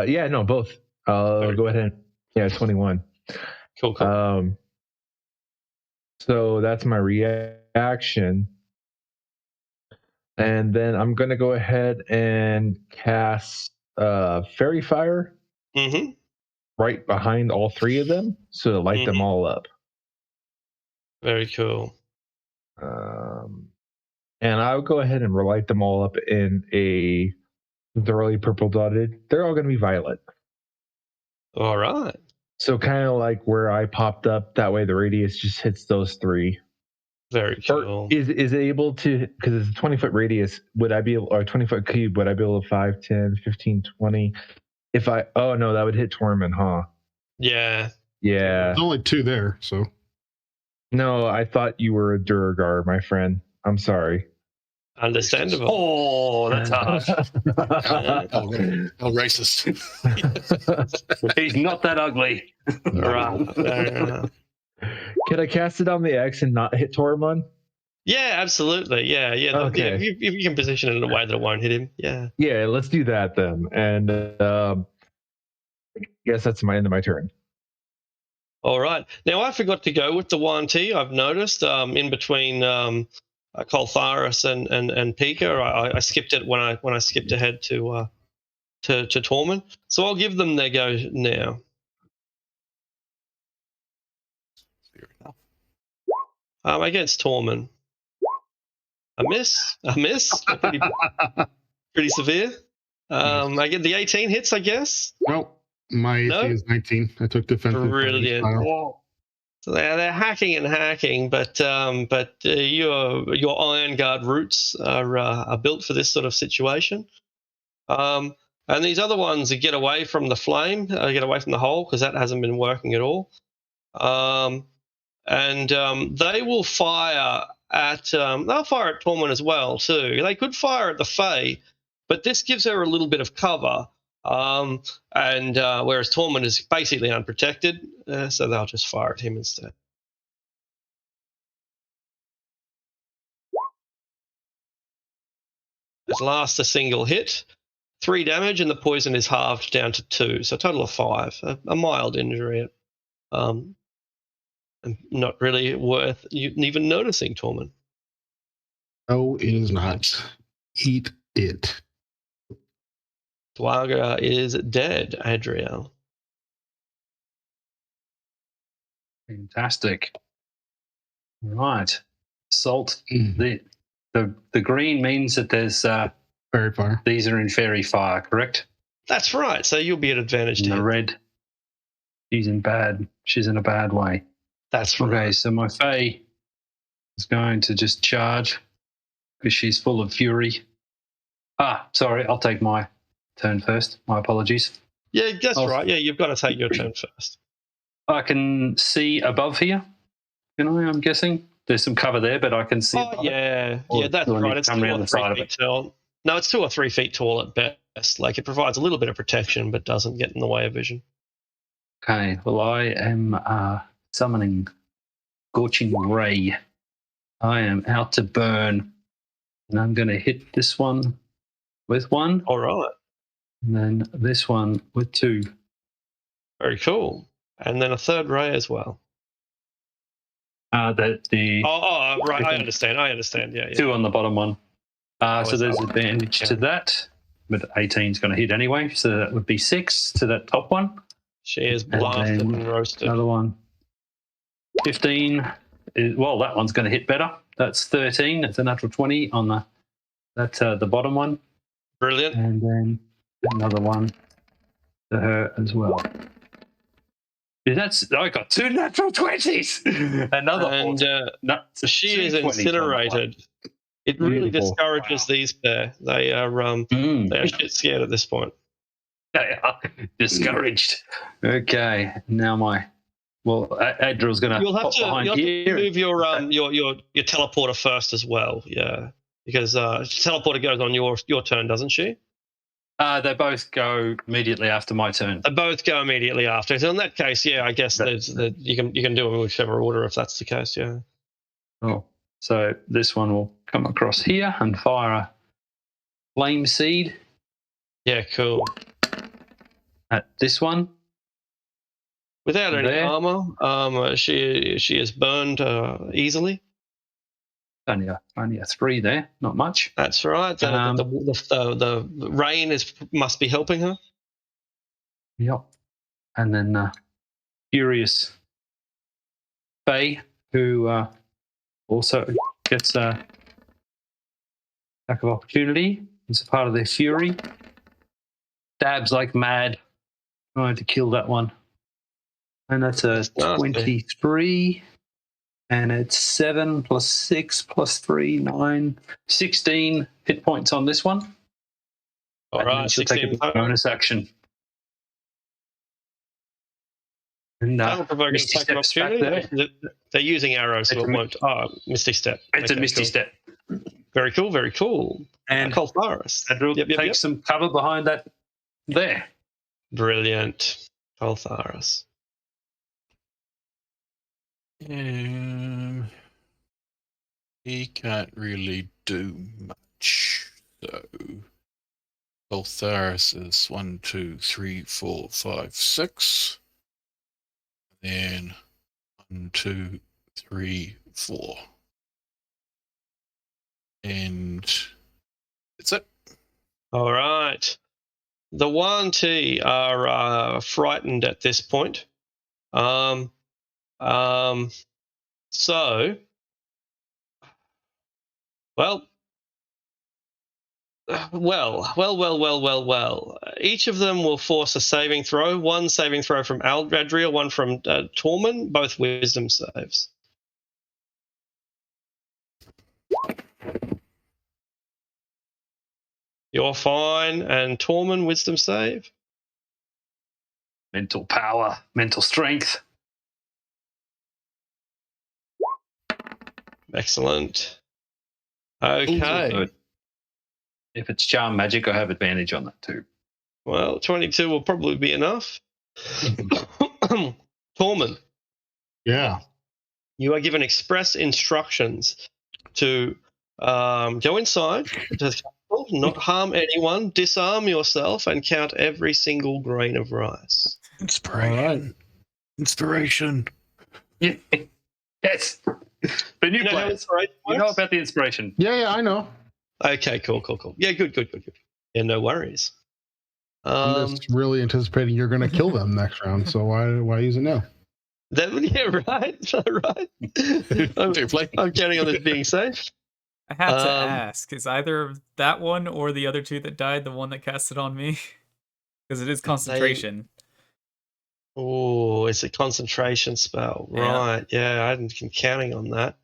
[SPEAKER 4] Yeah, no, both. I'll go ahead and... Yeah, 21.
[SPEAKER 1] Cool.
[SPEAKER 4] So that's my reaction. And then I'm going to go ahead and cast Fairy Fire right behind all three of them, so to light them all up.
[SPEAKER 1] Very cool.
[SPEAKER 4] And I'll go ahead and relight them all up in a thoroughly purple dotted. They're all going to be violet.
[SPEAKER 1] All right.
[SPEAKER 4] So kind of like where I popped up, that way the radius just hits those three.
[SPEAKER 1] Very cool.
[SPEAKER 4] Is it able to, because it's a 20-foot radius, would I be able, or a 20-foot cube, would I be able to 5, 10, 15, 20? If I, oh no, that would hit Tormund, huh?
[SPEAKER 1] Yeah.
[SPEAKER 4] Yeah.
[SPEAKER 6] There's only 2 there, so.
[SPEAKER 4] No, I thought you were a Durgar, my friend. I'm sorry.
[SPEAKER 1] Understandable.
[SPEAKER 7] Oh, that's harsh.
[SPEAKER 5] Oh, racist.
[SPEAKER 7] He's not that ugly.
[SPEAKER 1] Right.
[SPEAKER 4] Can I cast it on the X and not hit Tormund?
[SPEAKER 1] Yeah, absolutely. Yeah.
[SPEAKER 4] Okay.
[SPEAKER 1] If you can position it in a way that it won't hit him. Yeah.
[SPEAKER 4] Yeah, let's do that then. And I guess that's my end of my turn.
[SPEAKER 1] All right. Now I forgot to go with the Yuan-Ti. I've noticed in between Coltharis and Pika. I skipped it when I skipped ahead to Tormund. So I'll give them their go now. Against Tormund. A miss. Pretty severe. I get the 18 hits, I guess.
[SPEAKER 6] Nope. My AC is 19. I took defensive.
[SPEAKER 1] Brilliant. So they're hacking, but your Iron Guard roots are built for this sort of situation. And these other ones get away from the flame, get away from the hole, because that hasn't been working at all. And they will fire at Tormund as well too. They could fire at the Fae, but this gives her a little bit of cover. And whereas Tormund is basically unprotected, so they'll just fire at him instead. At last, a single hit, 3 damage, and the poison is halved down to 2, so a total of 5. A mild injury. And not really worth you even noticing, Tormund.
[SPEAKER 6] No, it is not. Eat it.
[SPEAKER 1] Dwaga is dead, Adriel.
[SPEAKER 7] Fantastic. Right. Salt. The green means that there's
[SPEAKER 6] fairy fire.
[SPEAKER 7] These are in fairy fire, correct?
[SPEAKER 1] That's right. So you'll be at advantage.
[SPEAKER 7] And the red. She's in a bad way.
[SPEAKER 1] That's right.
[SPEAKER 7] Okay, so my Fae is going to just charge because she's full of fury. Sorry, I'll take my turn first. My apologies.
[SPEAKER 1] Yeah, that's right. Yeah, you've got to take your turn first.
[SPEAKER 7] I can see above here. I'm guessing there's some cover there, but I can see.
[SPEAKER 1] Yeah, that's right. It's 2 or 3 feet tall. No, it's 2 or 3 feet tall at best. Like, it provides a little bit of protection, but doesn't get in the way of vision.
[SPEAKER 7] Okay. Well, I am summoning Scorching Ray. I am out to burn, and I'm going to hit this one with 1.
[SPEAKER 1] All right.
[SPEAKER 7] And then this one with 2.
[SPEAKER 1] Very cool. And then a 3rd ray as well.
[SPEAKER 7] Right.
[SPEAKER 1] I understand. Yeah.
[SPEAKER 7] 2 on the bottom one. So there's advantage to that, but 18 is going to hit anyway. So that would be 6 to that top one.
[SPEAKER 1] She is blasted and roasted.
[SPEAKER 7] Another one. 15. That one's going to hit better. That's 13. That's a natural 20 on the bottom one.
[SPEAKER 1] Brilliant.
[SPEAKER 7] And then another one to her as well. I got 2 natural 20s. Another
[SPEAKER 1] and she is incinerated. It really discourages these pair. They are shit scared at this point.
[SPEAKER 7] They are discouraged. Okay, now Adril's going to pop behind here.
[SPEAKER 1] You'll have to move your teleporter first as well. Yeah, because teleporter goes on your turn, doesn't she?
[SPEAKER 7] They both go immediately after my turn.
[SPEAKER 1] They both go immediately after. So in that case, yeah, I guess you can do them in whichever order if that's the case. Yeah.
[SPEAKER 7] Oh, so this one will come across here and fire a flame seed.
[SPEAKER 1] Yeah, cool.
[SPEAKER 7] At this one.
[SPEAKER 1] Without any armor, she is burned easily.
[SPEAKER 7] Only a 3 there, not much.
[SPEAKER 1] That's right. The rain must be helping her.
[SPEAKER 7] Yep. And then Furious Faye, who also gets a attack of opportunity. It's a part of their fury. Stabs like mad, trying to kill that one. And that's a 23. And it's 7 plus 6 plus 3, 9, 16 hit points on this one.
[SPEAKER 1] All right,
[SPEAKER 7] she'll take a bonus action. And
[SPEAKER 1] provoking
[SPEAKER 7] Misty
[SPEAKER 1] attack of
[SPEAKER 7] Step's back
[SPEAKER 1] opportunity.
[SPEAKER 7] there.
[SPEAKER 1] They're using arrows, so it won't. Misty Step.
[SPEAKER 7] It's a
[SPEAKER 1] Okay,
[SPEAKER 7] Misty
[SPEAKER 1] cool.
[SPEAKER 7] Step.
[SPEAKER 1] Very cool, very cool.
[SPEAKER 7] And
[SPEAKER 1] Coltharis.
[SPEAKER 7] take some cover behind that there.
[SPEAKER 1] Brilliant. Coltharis.
[SPEAKER 5] He can't really do much, so Boltharis is 1, 2, 3, 4, 5, 6. Then 1, 2, 3, 4. And that's it. All
[SPEAKER 1] right. The Yuan-ti are frightened at this point. So, well. Each of them will force a saving throw. One saving throw from Adriel, one from Tormund, both wisdom saves. You're fine. And Tormund, wisdom save?
[SPEAKER 7] Mental power, mental strength.
[SPEAKER 1] Excellent. Okay.
[SPEAKER 7] If it's charm magic, I have advantage on that too.
[SPEAKER 1] Well, 22 will probably be enough. Tormund.
[SPEAKER 6] Yeah.
[SPEAKER 1] You are given express instructions to go inside, not harm anyone, disarm yourself, and count every single grain of rice.
[SPEAKER 5] Inspiration.
[SPEAKER 6] All right.
[SPEAKER 5] Inspiration.
[SPEAKER 7] Yes. The new players. You know about the inspiration.
[SPEAKER 6] Yeah, I know.
[SPEAKER 1] Okay, cool. Yeah, good. Yeah, no worries.
[SPEAKER 6] I'm just really anticipating you're going to kill them next round, so why use it now?
[SPEAKER 1] Right. I'm counting on this being safe.
[SPEAKER 2] I have to ask, is either that one or the other two that died the one that cast it on me? Because it is concentration.
[SPEAKER 1] Oh, it's a concentration spell. Right. Yeah, I hadn't been counting on that.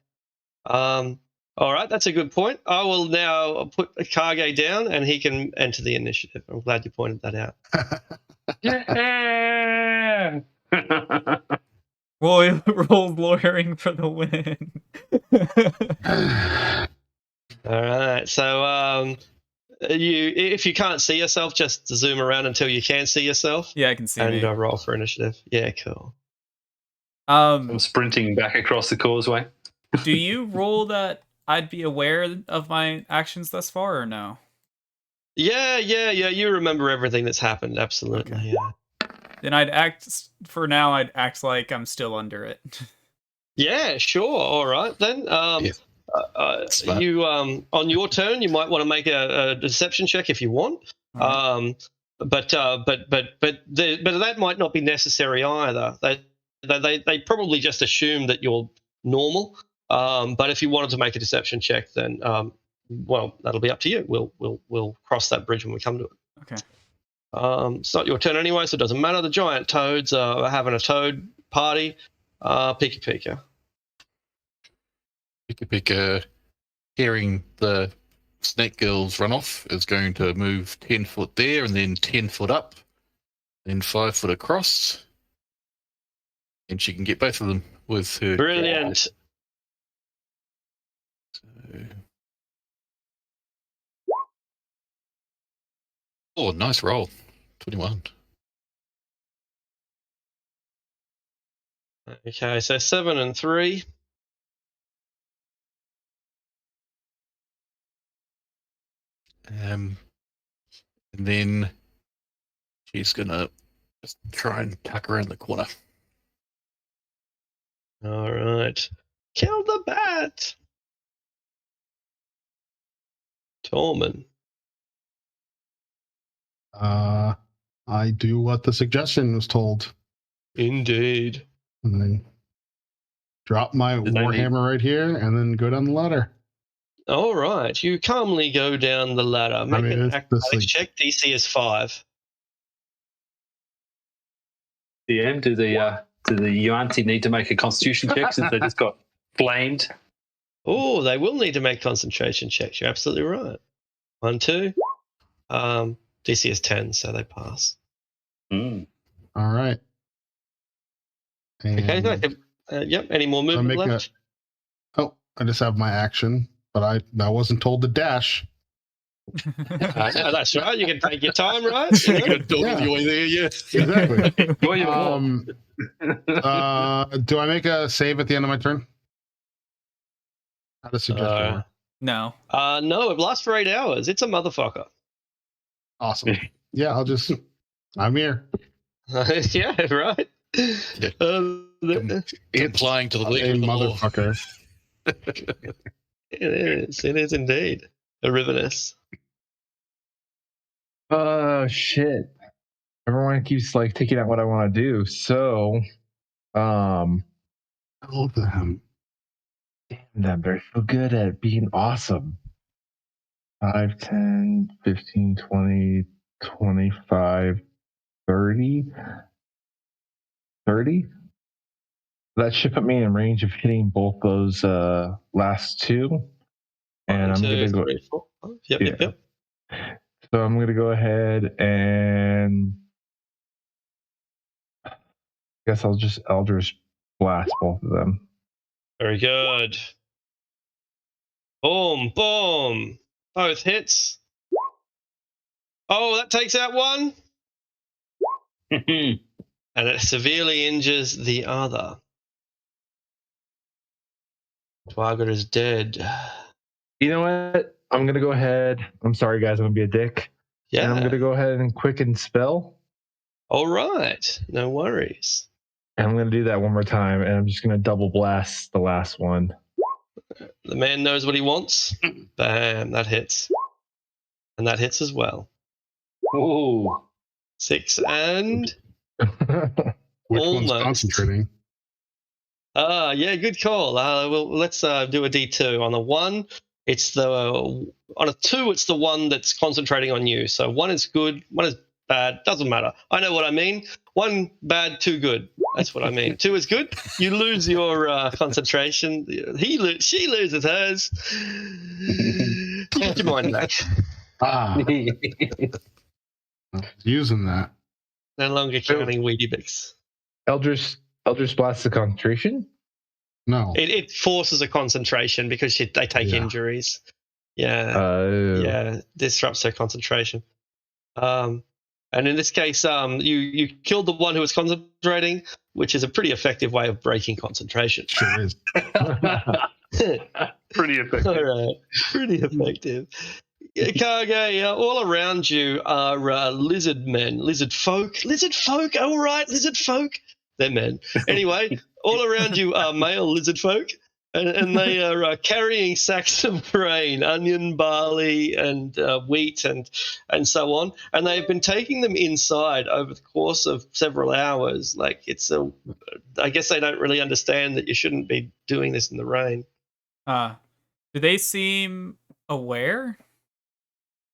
[SPEAKER 1] All right, that's a good point. I will now put Kage down, and he can enter the initiative. I'm glad you pointed that out.
[SPEAKER 7] Yeah!
[SPEAKER 2] Roll lawyering for the win.
[SPEAKER 1] All right, so if you can't see yourself, just zoom around until you can see yourself.
[SPEAKER 2] Yeah, I can see me.
[SPEAKER 1] And roll for initiative. Yeah, cool.
[SPEAKER 7] I'm sprinting back across the causeway.
[SPEAKER 2] Do you roll that I'd be aware of my actions thus far, or no?
[SPEAKER 1] Yeah. You remember everything that's happened. Absolutely.
[SPEAKER 2] Okay.
[SPEAKER 1] Yeah.
[SPEAKER 2] Then I'd act like I'm still under it.
[SPEAKER 1] Yeah, sure. All right then. You on your turn, you might want to make a deception check if you want. Right. But that might not be necessary either. They probably just assume that you're normal. But if you wanted to make a deception check, then well, that'll be up to you. We'll cross that bridge when we come to it.
[SPEAKER 2] Okay.
[SPEAKER 1] It's not your turn anyway, so it doesn't matter. The giant toads are having a toad party. Pika Pika.
[SPEAKER 5] Pika Pika, hearing the snake girls run off, is going to move 10 foot there and then 10 foot up, then 5 foot across. And she can get both of them with her.
[SPEAKER 1] Brilliant.
[SPEAKER 5] Oh, nice roll. 21.
[SPEAKER 1] Okay, so 7 and 3.
[SPEAKER 5] And then she's gonna just try and tuck around the corner.
[SPEAKER 1] All right. Kill the bat. Tormund.
[SPEAKER 6] I do what the suggestion was told.
[SPEAKER 1] Indeed.
[SPEAKER 6] And then drop my warhammer right here, and then go down the ladder.
[SPEAKER 1] All right. You calmly go down the ladder. Make an athletics check. DC is 5.
[SPEAKER 7] DM, do the Yuan-ti need to make a constitution check since they just got blamed.
[SPEAKER 1] Oh, they will need to make concentration checks. You're absolutely right. 1, 2. DC is 10, so they pass.
[SPEAKER 7] Mm.
[SPEAKER 6] All right.
[SPEAKER 1] Okay,
[SPEAKER 6] And
[SPEAKER 1] yep. Any more movement left?
[SPEAKER 6] I just have my action, but I wasn't told to dash.
[SPEAKER 1] That's right. You can take your time, right?
[SPEAKER 5] You're going to dawdle your way there, yeah.
[SPEAKER 6] Exactly.
[SPEAKER 7] Enjoy your walk.
[SPEAKER 6] Do I make a save at the end of my turn? How does suggestion work?
[SPEAKER 2] No.
[SPEAKER 1] No, it lasts for 8 hours. It's a motherfucker.
[SPEAKER 6] Awesome. Yeah, I'm here.
[SPEAKER 1] Yeah, right.
[SPEAKER 5] Yeah. Complying to the
[SPEAKER 6] A
[SPEAKER 5] letter of the law.
[SPEAKER 6] motherfucker.
[SPEAKER 1] It is indeed. A Rivenous.
[SPEAKER 4] Shit. Everyone keeps like taking out what I want to do. So,
[SPEAKER 6] All of them.
[SPEAKER 4] damn, they're so good at being awesome. 5, 10, 15, 20, 25, 30. 30? That should put me in range of hitting both those last two. And I'm going to go.
[SPEAKER 1] 3, 4. Yep.
[SPEAKER 4] So I'm going to go ahead and I guess I'll just Eldritch Blast both of them.
[SPEAKER 1] Very good. Boom, boom. Both hits. Oh, that takes out one. And it severely injures the other. Dwagger is dead.
[SPEAKER 4] You know what? I'm going to go ahead. I'm sorry, guys. I'm going to be a dick.
[SPEAKER 1] Yeah.
[SPEAKER 4] And I'm going to go ahead and quicken spell.
[SPEAKER 1] All right. No worries.
[SPEAKER 4] And I'm going to do that one more time. And I'm just going to double blast the last one.
[SPEAKER 1] The man knows what he wants. Bam. That hits. And that hits as well.
[SPEAKER 7] Ooh.
[SPEAKER 1] 6 and...
[SPEAKER 6] Which
[SPEAKER 1] almost.
[SPEAKER 6] one's concentrating?
[SPEAKER 1] Yeah, good call. Well, let's do a D2. On the 1, it's the... on a 2, it's the one that's concentrating on you. So 1 is good, 1 is bad. Doesn't matter. I know what I mean. 1 bad, 2 good. That's what I mean. 2 is good. You lose your concentration. She loses hers. Get your mind back.
[SPEAKER 6] Using that.
[SPEAKER 1] No longer counting Weedy Bix.
[SPEAKER 4] Eldritch Blast the concentration?
[SPEAKER 6] No.
[SPEAKER 1] It forces a concentration because they take injuries. Yeah. Disrupts their concentration. And in this case, you killed the one who was concentrating, which is a pretty effective way of breaking concentration.
[SPEAKER 6] Sure is.
[SPEAKER 7] Pretty effective.
[SPEAKER 1] All right. Pretty effective. Kage, all around you are lizard men, lizard folk. All right, lizard folk. They're men. Anyway, all around you are male lizard folk, and they are carrying sacks of grain, onion, barley, and wheat, and so on. And they've been taking them inside over the course of several hours. Like I guess they don't really understand that you shouldn't be doing this in the rain.
[SPEAKER 2] Do they seem aware?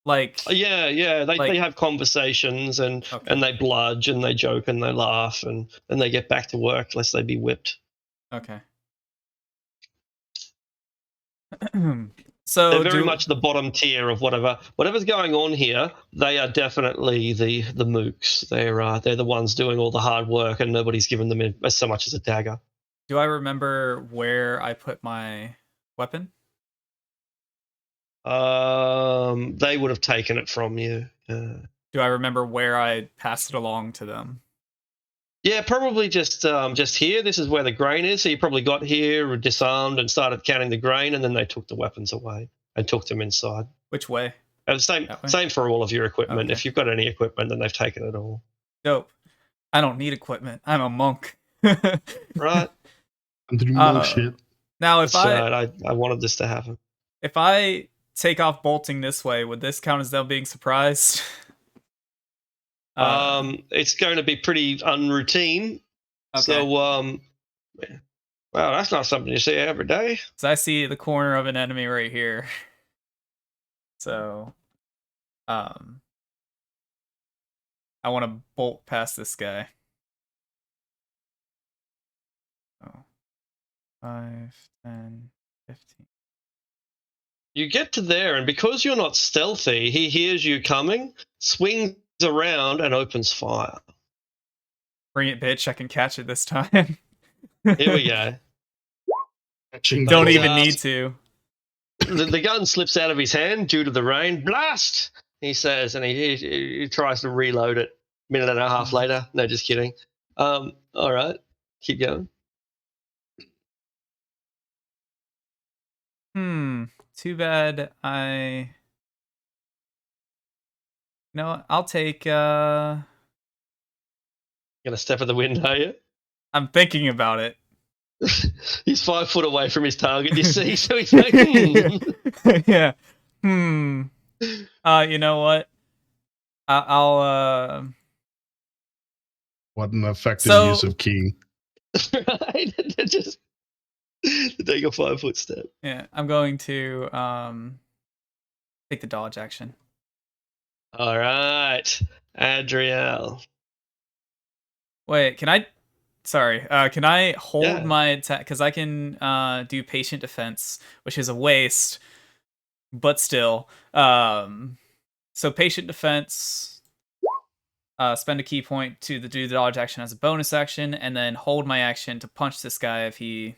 [SPEAKER 2] Like
[SPEAKER 1] they have conversations and they bludge and they joke and they laugh and then they get back to work lest they be whipped.
[SPEAKER 2] Okay. So
[SPEAKER 1] they're very much the bottom tier of whatever's going on here. They are definitely the mooks. They're the ones doing all the hard work and nobody's given them so much as a dagger.
[SPEAKER 2] Do I remember where I put my weapon?
[SPEAKER 1] They would have taken it from you.
[SPEAKER 2] Do I remember where I passed it along to them?
[SPEAKER 1] Yeah, probably just here. This is where the grain is. So you probably got here, disarmed, and started counting the grain, and then they took the weapons away and took them inside.
[SPEAKER 2] Which way?
[SPEAKER 1] Same for all of your equipment.
[SPEAKER 2] Okay.
[SPEAKER 1] If you've got any equipment, then they've taken it all.
[SPEAKER 2] Dope. I don't need equipment. I'm a monk.
[SPEAKER 1] Right.
[SPEAKER 6] Shit.
[SPEAKER 2] Now, if
[SPEAKER 1] I wanted this to happen.
[SPEAKER 2] If I take off bolting this way, would this count as them being surprised?
[SPEAKER 1] It's going to be pretty unroutine.
[SPEAKER 2] Okay.
[SPEAKER 1] So, wow, that's not something you see every day.
[SPEAKER 2] So I see the corner of an enemy right here. So, I want to bolt past this guy. Oh, 5, 10, 15.
[SPEAKER 1] You get to there, and because you're not stealthy, he hears you coming, swings around, and opens fire.
[SPEAKER 2] Bring it, bitch. I can catch it this time.
[SPEAKER 1] Here we go.
[SPEAKER 2] Don't even need to.
[SPEAKER 1] The gun slips out of his hand due to the rain. Blast! He says, and he tries to reload it. Minute and a half later. No, just kidding. All right. Keep going.
[SPEAKER 2] Too bad I'll take
[SPEAKER 1] Gonna step in the wind, are you?
[SPEAKER 2] I'm thinking about it.
[SPEAKER 1] He's 5 foot away from his target, you see, so he's like,
[SPEAKER 2] Yeah. You know what? I'll
[SPEAKER 6] What an effective use of key.
[SPEAKER 1] Right? Just take a 5 foot step.
[SPEAKER 2] Yeah, I'm going to take the dodge action.
[SPEAKER 1] All right, Adriel.
[SPEAKER 2] Wait, can I hold my attack? Because I can do patient defense, which is a waste, but still. So patient defense, spend a key point to do the dodge action as a bonus action, and then hold my action to punch this guy if he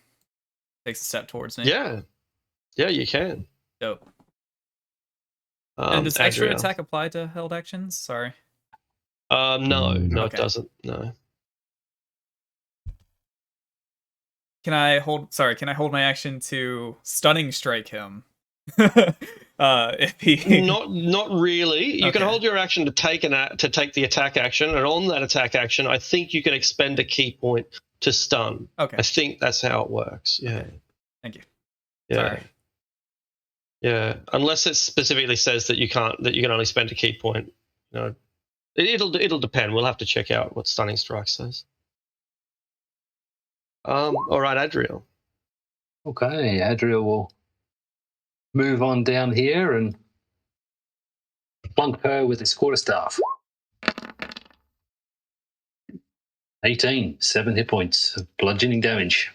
[SPEAKER 2] takes a step towards me.
[SPEAKER 1] Yeah, you can.
[SPEAKER 2] Dope. And does extra attack apply to held actions? Sorry.
[SPEAKER 1] No,
[SPEAKER 2] Okay.
[SPEAKER 1] It doesn't. No.
[SPEAKER 2] Can I hold my action to stunning strike him? If he
[SPEAKER 1] not really. You can hold your action to take the attack action, and on that attack action, I think you can expend a key point to stun.
[SPEAKER 2] Okay.
[SPEAKER 1] I think that's how it works. Yeah.
[SPEAKER 2] Thank you.
[SPEAKER 1] Yeah.
[SPEAKER 2] Sorry.
[SPEAKER 1] Yeah. Unless it specifically says that you can only spend a key point. No. It'll depend. We'll have to check out what stunning strike says. All right, Adriel.
[SPEAKER 7] Okay, Adriel will move on down here and plunk her with his quarterstaff. 18, 7 hit points of bludgeoning damage.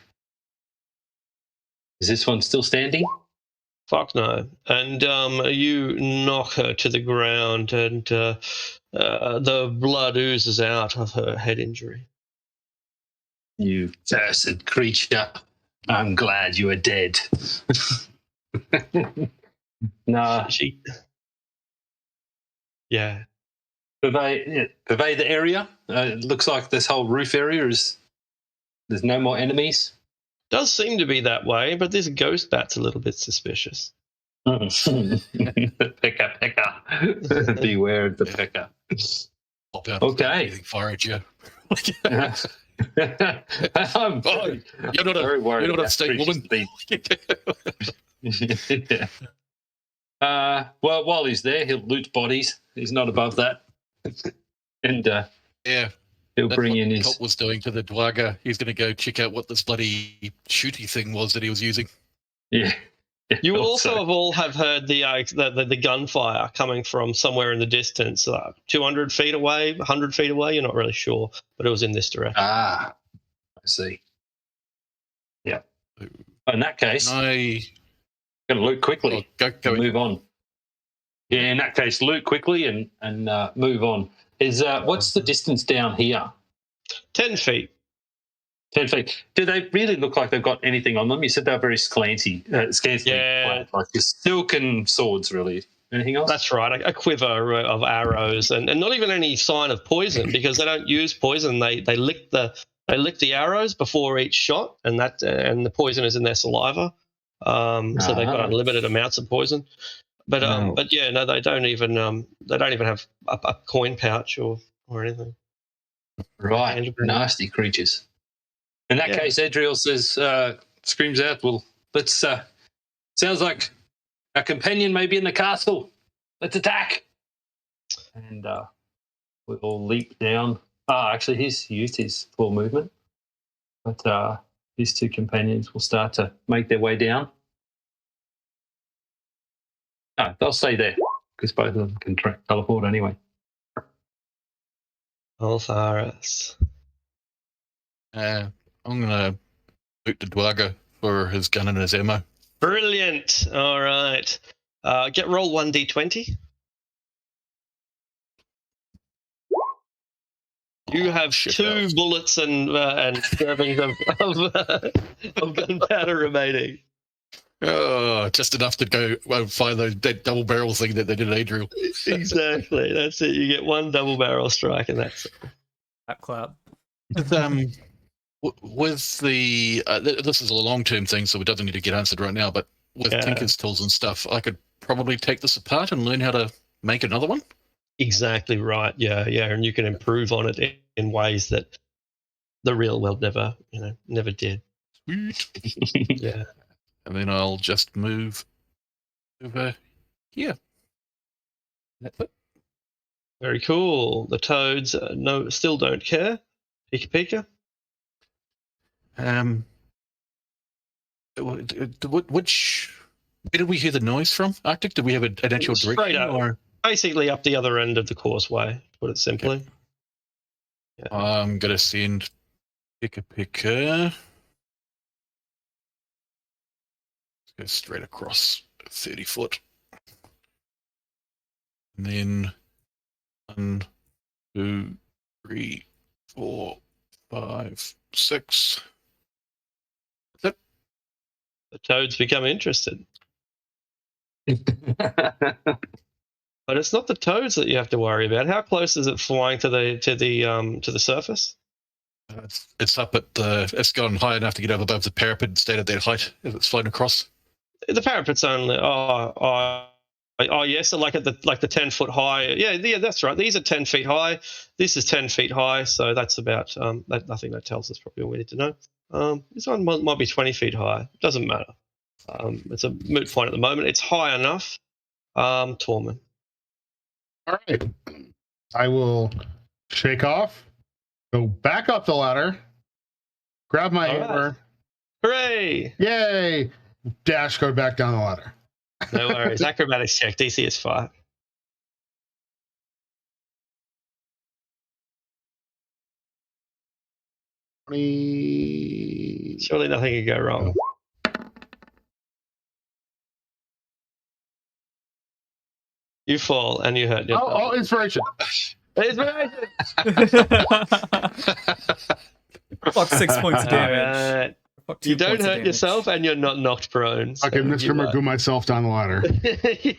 [SPEAKER 7] Is this one still standing?
[SPEAKER 1] Fuck no. And you knock her to the ground, and the blood oozes out of her head injury.
[SPEAKER 7] You cursed creature. I'm glad you are dead. Nah.
[SPEAKER 1] Yeah.
[SPEAKER 7] Pervade the area. It looks like this whole roof area there's no more enemies.
[SPEAKER 1] Does seem to be that way, but this ghost bat's a little bit suspicious.
[SPEAKER 7] Pecker. Beware of the pecker.
[SPEAKER 5] Pop out
[SPEAKER 7] Okay.
[SPEAKER 5] Fire at you.
[SPEAKER 7] I'm
[SPEAKER 5] you're not a state woman.
[SPEAKER 7] Well, while he's there, he'll loot bodies. He's not above that. And he'll bring in his.
[SPEAKER 5] Cop was doing to the Dwagger. He's going to go check out what this bloody shooty thing was that he was using.
[SPEAKER 7] Yeah.
[SPEAKER 1] You will also have heard the gunfire coming from somewhere in the distance, 200 feet away, 100 feet away. You're not really sure, but it was in this direction.
[SPEAKER 7] Ah, I see. Yeah. In that case, going to loot quickly.
[SPEAKER 5] Go
[SPEAKER 7] move on. Yeah, in that case, loot quickly and move on. What's the distance down here?
[SPEAKER 1] 10 feet.
[SPEAKER 7] 10 feet. Do they really look like they've got anything on them? You said they're very scantily clad, like just silken swords, really. Anything else?
[SPEAKER 1] That's right, a quiver of arrows, and not even any sign of poison, because they don't use poison. They lick the arrows before each shot, and the poison is in their saliva. So they've got unlimited amounts of poison. But yeah, no, they don't even have a coin pouch or anything.
[SPEAKER 7] Right, nasty creatures. In that case, Adriel screams out, "Well, let's. Sounds like our companion may be in the castle. Let's attack!" And we all leap down. Actually, he's used his full movement, but his two companions will start to make their way down. No, they'll stay there because both of them can teleport anyway.
[SPEAKER 1] Altharis.
[SPEAKER 5] I'm going to boot the Dwagger for his gun and his ammo.
[SPEAKER 1] Brilliant. All right. Get roll 1d20. You have two bullets and servings of gunpowder remaining.
[SPEAKER 5] Oh, just enough to go find that double barrel thing that they did at Adriel.
[SPEAKER 1] Exactly. That's it. You get one double barrel strike, and that's it.
[SPEAKER 2] Clap.
[SPEAKER 5] With the this is a long-term thing, so it doesn't need to get answered right now. But with Tinker's tools and stuff, I could probably take this apart and learn how to make another one.
[SPEAKER 1] Exactly right. Yeah, and you can improve on it in ways that the real world never did.
[SPEAKER 5] Sweet.
[SPEAKER 1] Yeah.
[SPEAKER 5] And then I'll just move over here. That's it.
[SPEAKER 1] Very cool. The toads still don't care. Pika.
[SPEAKER 5] Which where did we hear the noise from, Arctic? Did we have an actual direction? Or?
[SPEAKER 1] Basically up the other end of the causeway, to put it simply.
[SPEAKER 5] Okay. Yeah. I'm going to send Pika. Let's go straight across 30 foot. And then 1, 2, 3, 4, 5, 6. That's it.
[SPEAKER 1] The toads become interested. But it's not the toads that you have to worry about. How close is it flying to the surface?
[SPEAKER 5] It's up at it's gone high enough to get up above the parapet and stayed at that height as it's flown across.
[SPEAKER 1] The parapet's only yes, so like the 10-foot high. Yeah, that's right. These are 10 feet high. This is 10 feet high, so that's about I think that tells us probably what we need to know. This one might be 20 feet high. Doesn't matter. It's a moot point at the moment. It's high enough. Tormund.
[SPEAKER 6] All right. I will shake off, go back up the ladder, grab my hammer.
[SPEAKER 1] Hooray!
[SPEAKER 6] Yay! Dash, go back down the ladder.
[SPEAKER 1] No worries. Acrobatics check. DC is 5. Surely nothing could go wrong. You fall and you hurt yourself.
[SPEAKER 6] Oh, inspiration.
[SPEAKER 1] Inspiration!
[SPEAKER 2] Fuck, 6 points of damage.
[SPEAKER 1] You don't hurt yourself and you're not knocked prone.
[SPEAKER 6] So okay, Mr. Magoo myself down the ladder.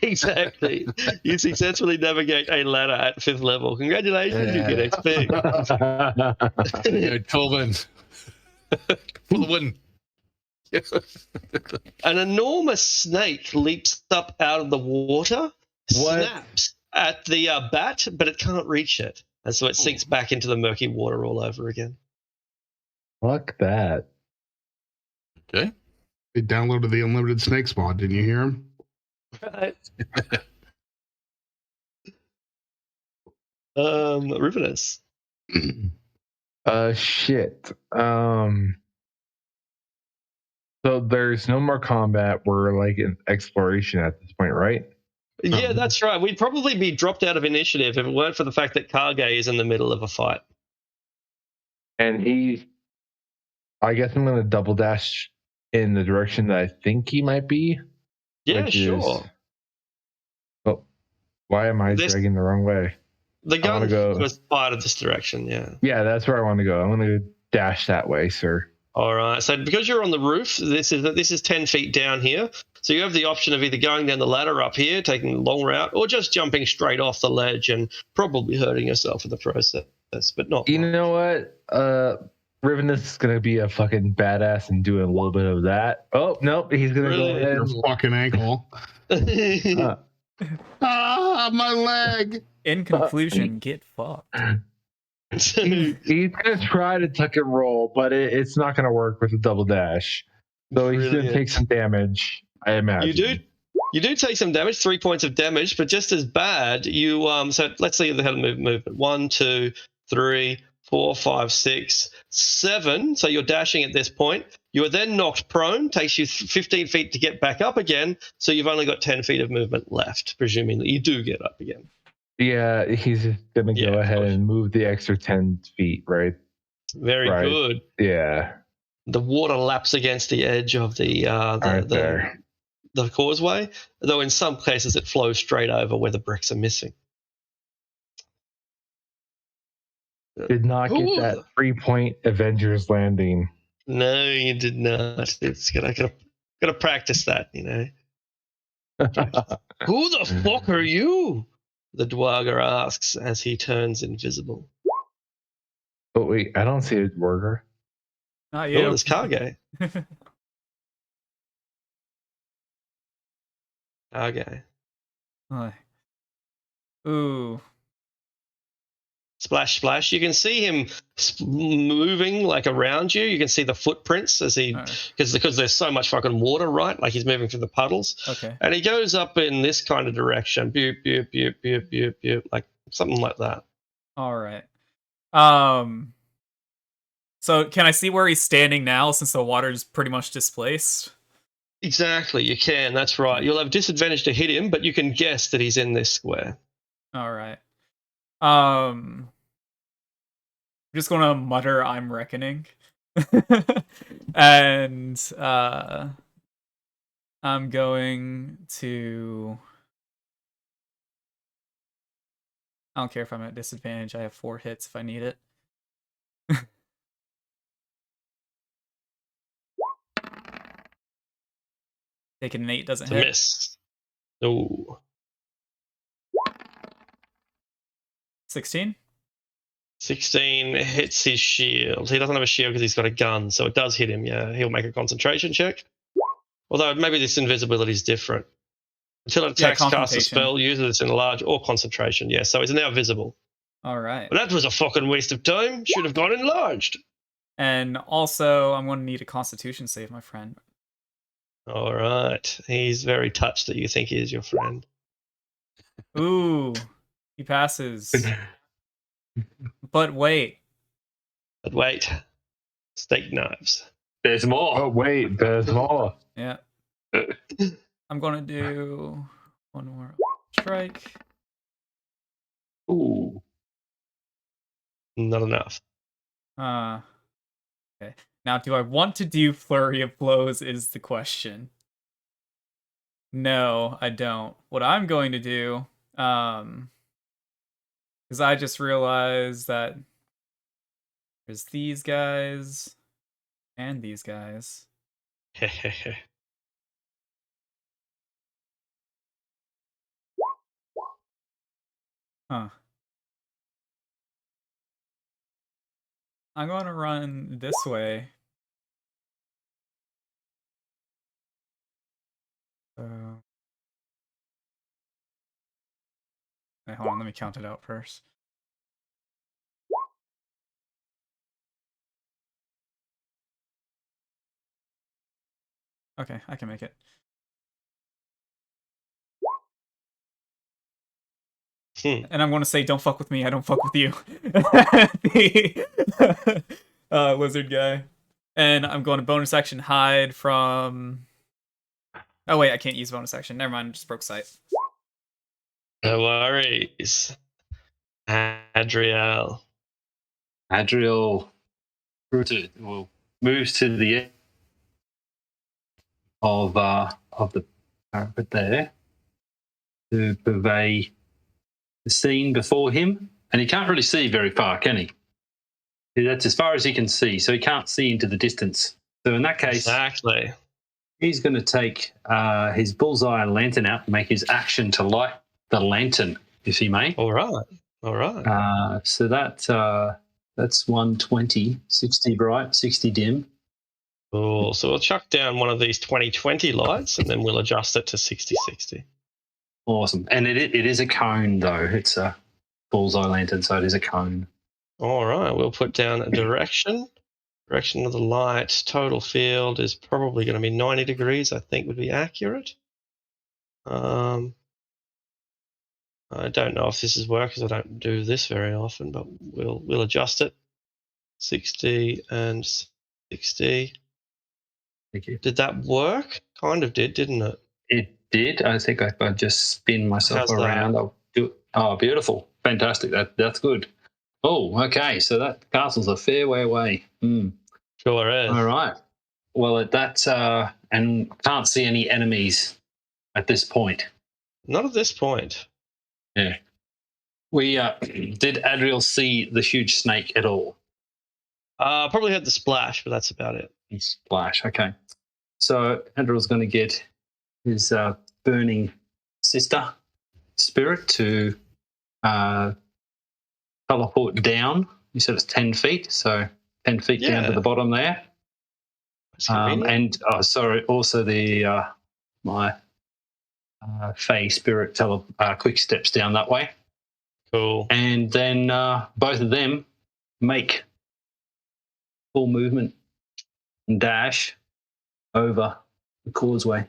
[SPEAKER 1] Exactly. You successfully navigate a ladder at 5th level. Congratulations, you get XP.
[SPEAKER 5] Tormund. For the win.
[SPEAKER 1] An enormous snake leaps up out of the water, snaps at the bat, but it can't reach it. And so it sinks back into the murky water all over again.
[SPEAKER 4] Fuck that.
[SPEAKER 5] Okay.
[SPEAKER 6] They downloaded the unlimited snakes mod. Didn't you hear him?
[SPEAKER 1] Right. Rufinus.
[SPEAKER 4] Shit. So there's no more combat. We're like in exploration at this point, right?
[SPEAKER 1] Yeah, that's right. We'd probably be dropped out of initiative if it weren't for the fact that Kage is in the middle of a fight.
[SPEAKER 4] And I guess I'm going to double dash in the direction that I think he might be.
[SPEAKER 1] Yeah, sure.
[SPEAKER 4] Why am I dragging the wrong way?
[SPEAKER 1] The gun was part of this direction, yeah.
[SPEAKER 4] Yeah, that's where I want to go. I want to dash that way, sir.
[SPEAKER 1] All right. So because you're on the roof, this is 10 feet down here. So you have the option of either going down the ladder up here, taking the long route, or just jumping straight off the ledge and probably hurting yourself in the process. But not.
[SPEAKER 4] You know what? Rivenus is going to be a fucking badass and do a little bit of that. Oh, nope. He's going to go ahead.
[SPEAKER 6] Your fucking ankle. My leg.
[SPEAKER 2] In conclusion, get fucked.
[SPEAKER 4] He's going to try to tuck and roll, but it's not going to work with a double dash. So he's going to take some damage, I imagine.
[SPEAKER 1] You do take some damage, 3 points of damage, but just as bad, you so let's see the movement. 1, 2, 3, 4, 5, 6, 7. So you're dashing at this point. You are then knocked prone, takes you 15 feet to get back up again. So you've only got 10 feet of movement left, presuming that you do get up again.
[SPEAKER 4] Yeah, he's going to go ahead and move the extra 10 feet, right?
[SPEAKER 1] Very good.
[SPEAKER 4] Yeah.
[SPEAKER 1] The water laps against the edge of the causeway, though in some cases it flows straight over where the bricks are missing.
[SPEAKER 4] Did not get that 3-point Avengers landing.
[SPEAKER 1] No, you did not. It's gotta practice that, you know. Who the fuck are you? The Dwarger asks as he turns invisible.
[SPEAKER 4] Oh wait, I don't see a Dwarger.
[SPEAKER 2] Not you.
[SPEAKER 1] Oh, there's Kage. Kage.
[SPEAKER 2] Ooh.
[SPEAKER 1] Splash, splash. You can see him moving like around you. You can see the footprints as he, because there's so much fucking water, right? Like he's moving through the puddles.
[SPEAKER 2] Okay.
[SPEAKER 1] And he goes up in this kind of direction. Boop, boop, boop, boop, boop, boop, like something like that.
[SPEAKER 2] All right. So can I see where he's standing now since the water's pretty much displaced?
[SPEAKER 1] Exactly, you can. That's right. You'll have disadvantage to hit him, but you can guess that he's in this square.
[SPEAKER 2] All right. I'm just gonna mutter, "I'm reckoning," and I'm going to. I don't care if I'm at disadvantage. I have 4 hits if I need it. Taking an 8 doesn't hit.
[SPEAKER 1] Miss. Oh.
[SPEAKER 2] 16?
[SPEAKER 1] 16 hits his shield. He doesn't have a shield because he's got a gun, so it does hit him, yeah. He'll make a concentration check. Although maybe this invisibility is different. Until it attacks, casts a spell, uses it in large or concentration. Yeah, so he's now visible.
[SPEAKER 2] All right.
[SPEAKER 1] But that was a fucking waste of time. Should have gone enlarged.
[SPEAKER 2] And also, I'm going to need a Constitution save, my friend.
[SPEAKER 1] All right. He's very touched that you think he is your friend.
[SPEAKER 2] Ooh, he passes. But wait.
[SPEAKER 1] But wait. Steak knives.
[SPEAKER 7] There's more.
[SPEAKER 4] Oh, wait, there's more.
[SPEAKER 2] Yeah. I'm going to do one more strike.
[SPEAKER 7] Ooh.
[SPEAKER 1] Not enough.
[SPEAKER 2] Okay. Now, do I want to do Flurry of Blows is the question. No, I don't. What I'm going to do, because I just realized that there's these guys and these guys. Huh. I'm going to run this way. Wait, hold on, let me count it out first. Okay, I can make it. And I'm going to say, don't fuck with me, I don't fuck with you. The lizard guy. And I'm going to bonus action hide from... Oh wait, I can't use bonus action. Never mind, I just broke sight.
[SPEAKER 1] No worries. Adriel
[SPEAKER 7] moves to the end of the parapet there to purvey the scene before him, and he can't really see very far, can he? That's as far as he can see, so he can't see into the distance. So in that case,
[SPEAKER 1] exactly,
[SPEAKER 7] he's going to take his bullseye lantern out and make his action to light the lantern, if he may.
[SPEAKER 1] All right.
[SPEAKER 7] So that's 120, 60 bright, 60 dim.
[SPEAKER 1] Cool. So we'll chuck down one of these 20/20 lights, and then we'll adjust it to 60/60.
[SPEAKER 7] Awesome. And it is a cone, though. It's a bullseye lantern, so it is a cone.
[SPEAKER 1] All right. We'll put down a direction. Direction of the light. Total field is probably going to be 90 degrees, I think would be accurate. I don't know if this is work because I don't do this very often, but we'll adjust it. 60 and 60.
[SPEAKER 7] Thank you.
[SPEAKER 1] Did that work? Kind of did, didn't it?
[SPEAKER 7] It did. I think if I just spin myself around, I'll do it. Oh, beautiful. Fantastic. That's good. Oh, okay. So that castle's a fair way away.
[SPEAKER 1] Sure is.
[SPEAKER 7] All right. Well, at that, and can't see any enemies at this point.
[SPEAKER 1] Not at this point.
[SPEAKER 7] Yeah. We did Adriel see the huge snake at all?
[SPEAKER 1] Probably had the splash, but that's about it.
[SPEAKER 7] Splash. Okay. So Adriel's going to get his burning sister spirit to teleport down. You said it's 10 feet, so 10 feet down to the bottom there. And also the my Fey spirit quick steps down that way.
[SPEAKER 1] Cool.
[SPEAKER 7] And then both of them make full movement and dash over the causeway.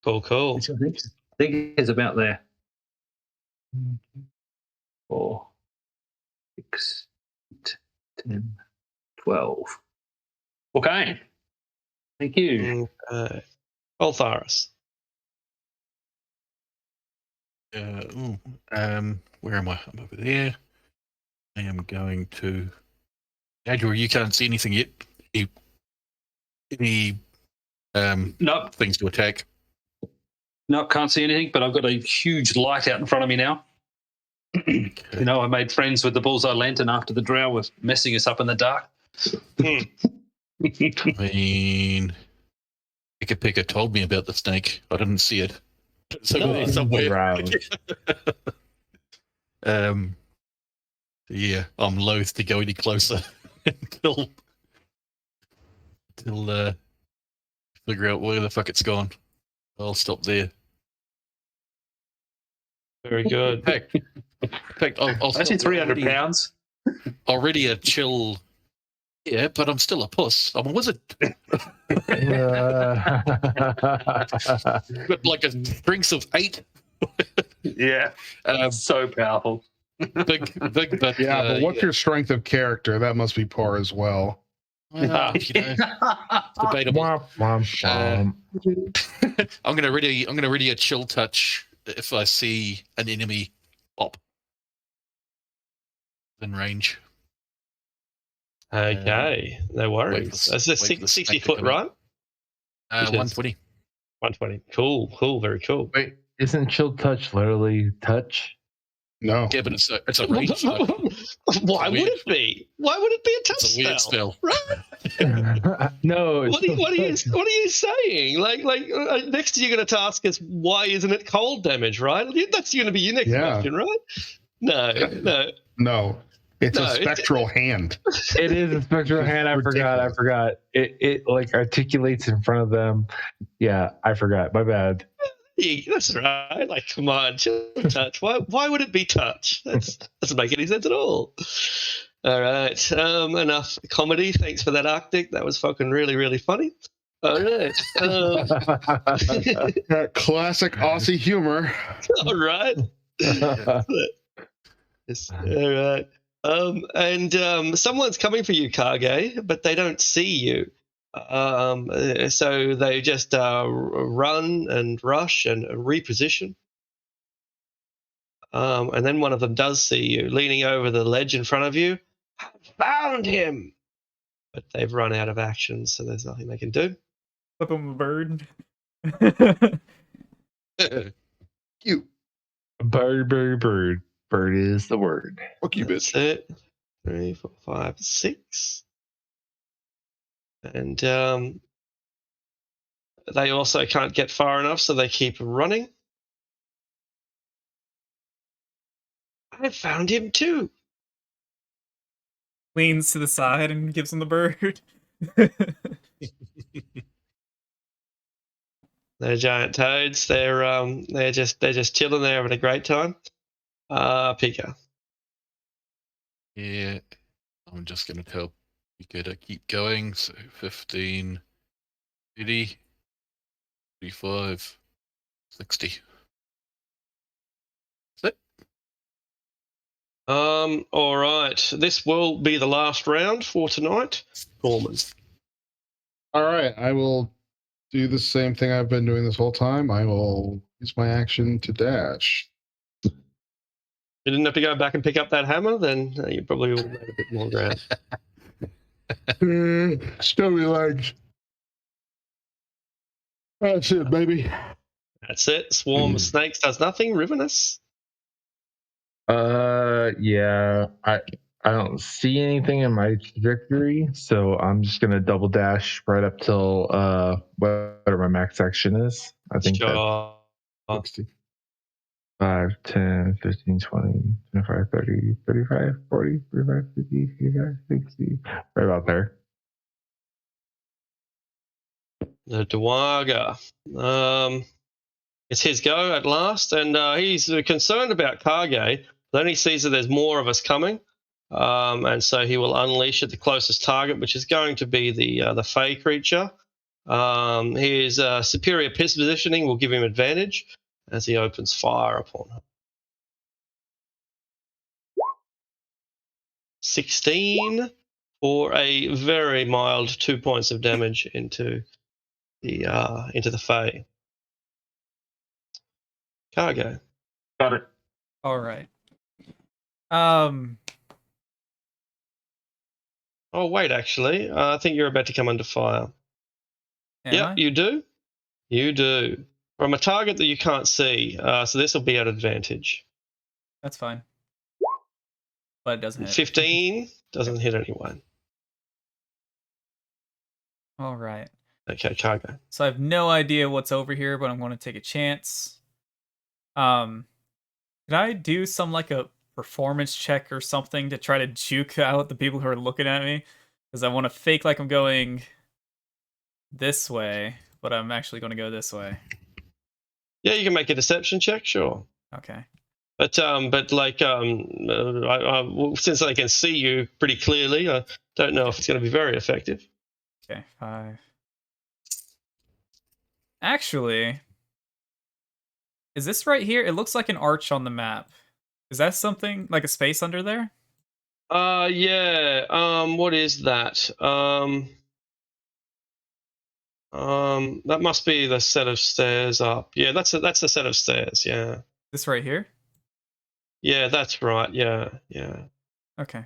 [SPEAKER 1] Cool.
[SPEAKER 7] Which I think is about there. 4, 6, 8, 10, 12. Okay. Thank you.
[SPEAKER 1] Altharis.
[SPEAKER 5] Where am I? I'm over there. I am going to. Andrew, you can't see anything yet. Any
[SPEAKER 7] Nope.
[SPEAKER 5] things to attack?
[SPEAKER 7] Nope, can't see anything, but I've got a huge light out in front of me now.
[SPEAKER 5] Okay.
[SPEAKER 7] You know, I made friends with the bullseye lantern after the drow was messing us up in the dark.
[SPEAKER 5] I mean, Picker told me about the snake. I didn't see it. So
[SPEAKER 4] No,
[SPEAKER 5] somewhere. Yeah, I'm loath to go any closer until figure out where the fuck it's gone. I'll stop there.
[SPEAKER 1] Very good.
[SPEAKER 5] In fact, I'll
[SPEAKER 7] I see 300 pounds.
[SPEAKER 5] Already a chill. Yeah, but I'm still a puss. I'm a wizard. But like a strength of 8.
[SPEAKER 7] Yeah. So powerful.
[SPEAKER 5] Big, but
[SPEAKER 6] Yeah, but what's your strength of character? That must be poor as well.
[SPEAKER 5] Well, debatable. I'm gonna ready a chill touch if I see an enemy pop in range.
[SPEAKER 1] Okay, no worries. That's a 60 foot, right?
[SPEAKER 5] 120.
[SPEAKER 1] 120. Cool. Very cool.
[SPEAKER 4] Wait, isn't chill touch literally touch?
[SPEAKER 6] No.
[SPEAKER 5] Yeah, but it's a range.
[SPEAKER 1] Why would it be? Why would it be a touch
[SPEAKER 5] It's a weird spell.
[SPEAKER 1] Right?
[SPEAKER 4] No.
[SPEAKER 1] What are you saying? Like next you're going to ask us why isn't it cold damage, right? That's going to be your next question, right? No.
[SPEAKER 6] It's a spectral hand.
[SPEAKER 4] It is a spectral hand. I forgot. It like articulates in front of them. Yeah, I forgot. My bad.
[SPEAKER 1] Yeah, that's right. Like, come on, chill touch. Why would it be touch? That doesn't make any sense at all. All right. Enough comedy. Thanks for that, Arctic. That was fucking really, really funny. All right.
[SPEAKER 6] Classic Aussie humor.
[SPEAKER 1] All right. Yes. All right. And someone's coming for you, Kage, but they don't see you. So they just run and rush and reposition. And then one of them does see you, leaning over the ledge in front of you. I found him! But they've run out of action, so there's nothing they can do.
[SPEAKER 2] Flip him a bird.
[SPEAKER 6] You.
[SPEAKER 4] Bird. Bird is the word.
[SPEAKER 6] Fuck you,
[SPEAKER 1] That's
[SPEAKER 6] bitch.
[SPEAKER 1] it. 3, 4, 5, 6. And they also can't get far enough, so they keep running. I found him too.
[SPEAKER 2] Leans to the side and gives him the bird.
[SPEAKER 1] They're giant toads. They're just chilling. They're having a great time. Pika.
[SPEAKER 5] Yeah, I'm just gonna tell Pika to keep going. So 15, 80, 35, 60. That's it.
[SPEAKER 1] All right. This will be the last round for tonight. Gorman.
[SPEAKER 6] All right. I will do the same thing I've been doing this whole time. I will use my action to dash.
[SPEAKER 1] You didn't have to go back and pick up that hammer, then you probably would have made a bit more ground.
[SPEAKER 6] Stubby legs. That's it, baby.
[SPEAKER 1] That's it. Swarm of snakes does nothing. Rivenous.
[SPEAKER 4] Yeah. I don't see anything in my trajectory, so I'm just gonna double dash right up till whatever my max action is. I think
[SPEAKER 1] Sure.
[SPEAKER 4] that's 5, 10, 15, 20, 25, 30, 35, 40, 45, 50, 55, 60. Right about there.
[SPEAKER 1] The Dwaga. It's his go at last, and he's concerned about Kage. Then he sees that there's more of us coming, and so he will unleash at the closest target, which is going to be the Fey creature. His superior positioning will give him advantage as he opens fire upon her. 16 for a very mild 2 points of damage into the Fey. Kage.
[SPEAKER 7] Got it.
[SPEAKER 2] All right.
[SPEAKER 1] Oh, wait, actually. I think you're about to come under fire. Yep, you do. You do. From a target that you can't see. So this will be at advantage.
[SPEAKER 2] That's fine. But it doesn't hit.
[SPEAKER 1] 15 doesn't hit anyone.
[SPEAKER 2] All right.
[SPEAKER 1] Okay, Cargo.
[SPEAKER 2] So I have no idea what's over here, but I'm going to take a chance. Could I do some like a performance check or something to try to juke out the people who are looking at me? Because I want to fake like I'm going this way, but I'm actually going to go this way.
[SPEAKER 1] Yeah, you can make a deception check, sure.
[SPEAKER 2] Okay.
[SPEAKER 1] But like since I can see you pretty clearly, I don't know if it's going to be very effective.
[SPEAKER 2] Okay, 5. Actually, is this right here? It looks like an arch on the map. Is that something like a space under there?
[SPEAKER 1] Yeah. What is that? That must be the set of stairs up. Yeah, that's the set of stairs. Yeah.
[SPEAKER 2] This right here?
[SPEAKER 1] Yeah, that's right. Yeah.
[SPEAKER 2] Okay.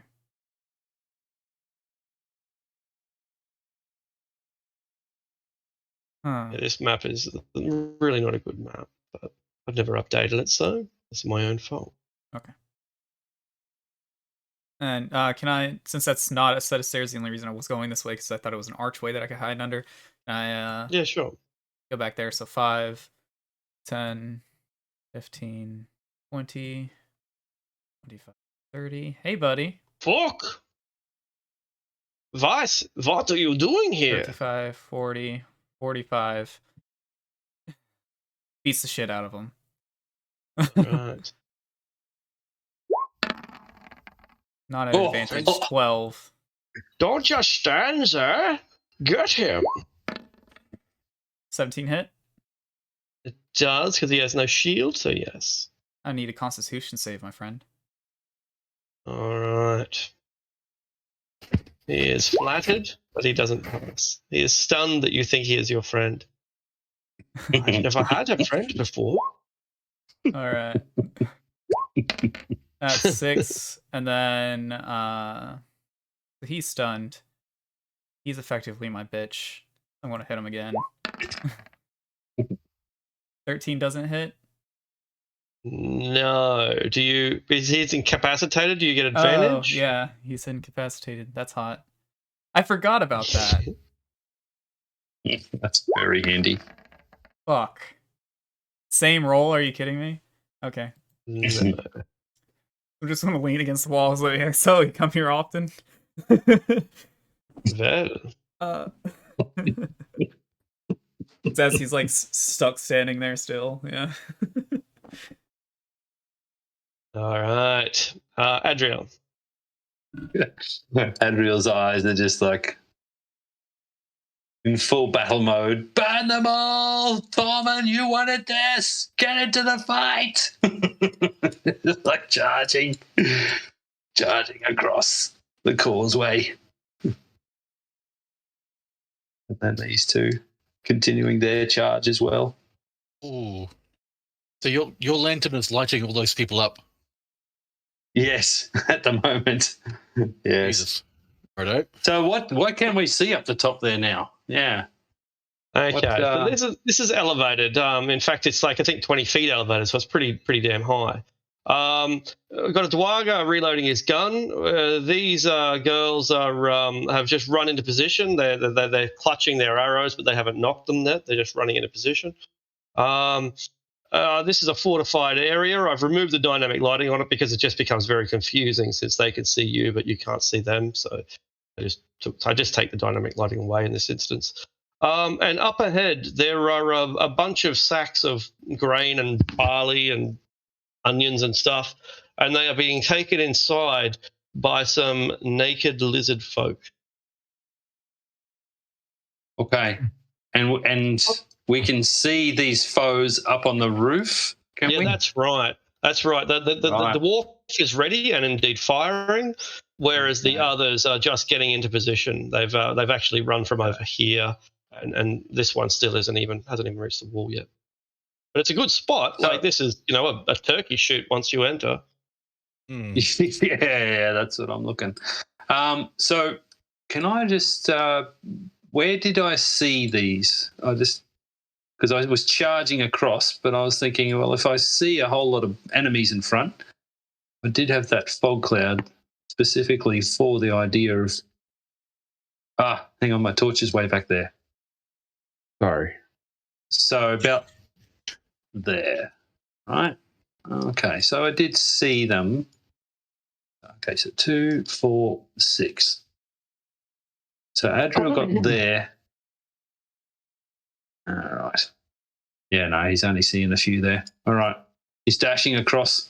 [SPEAKER 1] Yeah, this map is really not a good map, but I've never updated it, so it's my own fault.
[SPEAKER 2] Okay. And can I, since that's not a set of stairs, the only reason I was going this way because I thought it was an archway that I could hide under.
[SPEAKER 1] Yeah, sure.
[SPEAKER 2] Go back there. So 5, 10, 15, 20, 25, 30. Hey, buddy.
[SPEAKER 1] Fuck! What are you doing here?
[SPEAKER 2] 35, 40, 45. Beats the shit out of him.
[SPEAKER 1] Right.
[SPEAKER 2] Not an advantage. 12.
[SPEAKER 1] Don't just stand there. Get him.
[SPEAKER 2] 17 hit?
[SPEAKER 1] It does, because he has no shield, so yes.
[SPEAKER 2] I need a constitution save, my friend.
[SPEAKER 1] Alright. He is flattered, but he doesn't pass. He is stunned that you think he is your friend. I've never had a friend before.
[SPEAKER 2] Alright. That's 6. And then he's stunned. He's effectively my bitch. I'm gonna hit him again. 13 doesn't hit.
[SPEAKER 1] No. Is he incapacitated? Do you get advantage?
[SPEAKER 2] Oh, yeah, he's incapacitated. That's hot. I forgot about that.
[SPEAKER 7] That's very handy.
[SPEAKER 2] Fuck. Same roll, are you kidding me? Okay.
[SPEAKER 1] No.
[SPEAKER 2] I'm just gonna lean against the walls like, so you come here often?
[SPEAKER 1] Well.
[SPEAKER 2] As he's like stuck standing there still, yeah.
[SPEAKER 1] All right. Adriel.
[SPEAKER 7] Adriel's eyes are just like in full battle mode. Burn them all! Thorman, you wanted this! Get into the fight! Just like charging across the causeway. And then these two continuing their charge as well.
[SPEAKER 5] Ooh. So your lantern is lighting all those people up.
[SPEAKER 7] Yes, at the moment. Yes.
[SPEAKER 5] Jesus. Righto.
[SPEAKER 7] So what can we see up the top there now? Yeah.
[SPEAKER 1] Okay, so this is elevated. In fact, it's like I think 20 feet elevated, so it's pretty damn high. We've got a Dwarga reloading his gun. These girls have just run into position. They're clutching their arrows, but they haven't knocked them yet. They're just running into position. This is a fortified area. I've removed the dynamic lighting on it because it just becomes very confusing since they can see you, but you can't see them. So I just take the dynamic lighting away in this instance. And up ahead, there are a bunch of sacks of grain and barley and onions and stuff, and they are being taken inside by some naked lizard folk.
[SPEAKER 7] Okay. And we can see these foes up on the roof, can we?
[SPEAKER 1] Yeah, that's right. That's right. The dwarf is ready and indeed firing, whereas the others are just getting into position. They've actually run from over here, and this one still hasn't even reached the wall yet. But it's a good spot. Like this is, a turkey shoot once you enter.
[SPEAKER 7] Yeah, that's what I'm looking. So can I just where did I see these? Because I was charging across, but I was thinking, well, if I see a whole lot of enemies in front, I did have that fog cloud specifically for the idea of. Hang on, my torch is way back there.
[SPEAKER 4] Sorry.
[SPEAKER 7] So about there, right? Okay, so I did see them. Okay, so 2, 4, 6. So Adriel got there. All right. Yeah, no, he's only seeing a few there. All right. He's dashing across.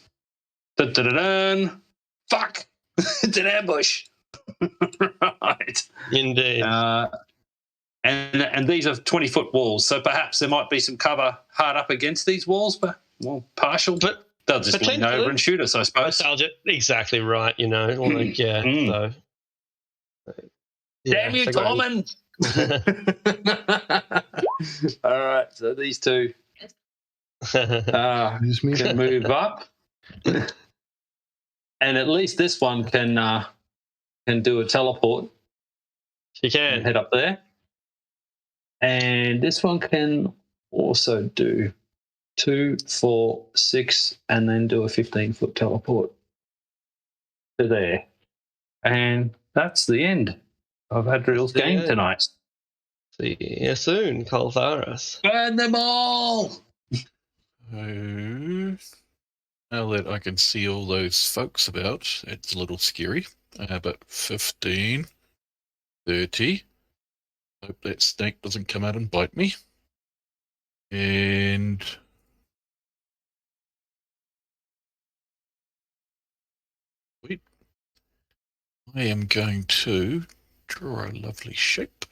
[SPEAKER 7] Dun-dun-dun-dun. Fuck! It's an ambush. Right.
[SPEAKER 1] Indeed.
[SPEAKER 7] And these are 20-foot walls, so perhaps there might be some cover hard up against these walls, but partial. But they'll just lean over and shoot us, I suppose.
[SPEAKER 1] Exactly right. So.
[SPEAKER 7] Damn you, Tormund! All right, so these two can move up, and at least this one can do a teleport.
[SPEAKER 1] She can
[SPEAKER 7] head up there, and this one can also do 2, 4, 6, and then do a 15-foot teleport to there, and that's the end of Adriel's game tonight.
[SPEAKER 1] See you soon, Coltharis.
[SPEAKER 7] Burn them all!
[SPEAKER 5] Now that I can see all those folks about, it's a little scary. But 15, 30. Hope that snake doesn't come out and bite me. And... wait. I am going to draw a lovely shape.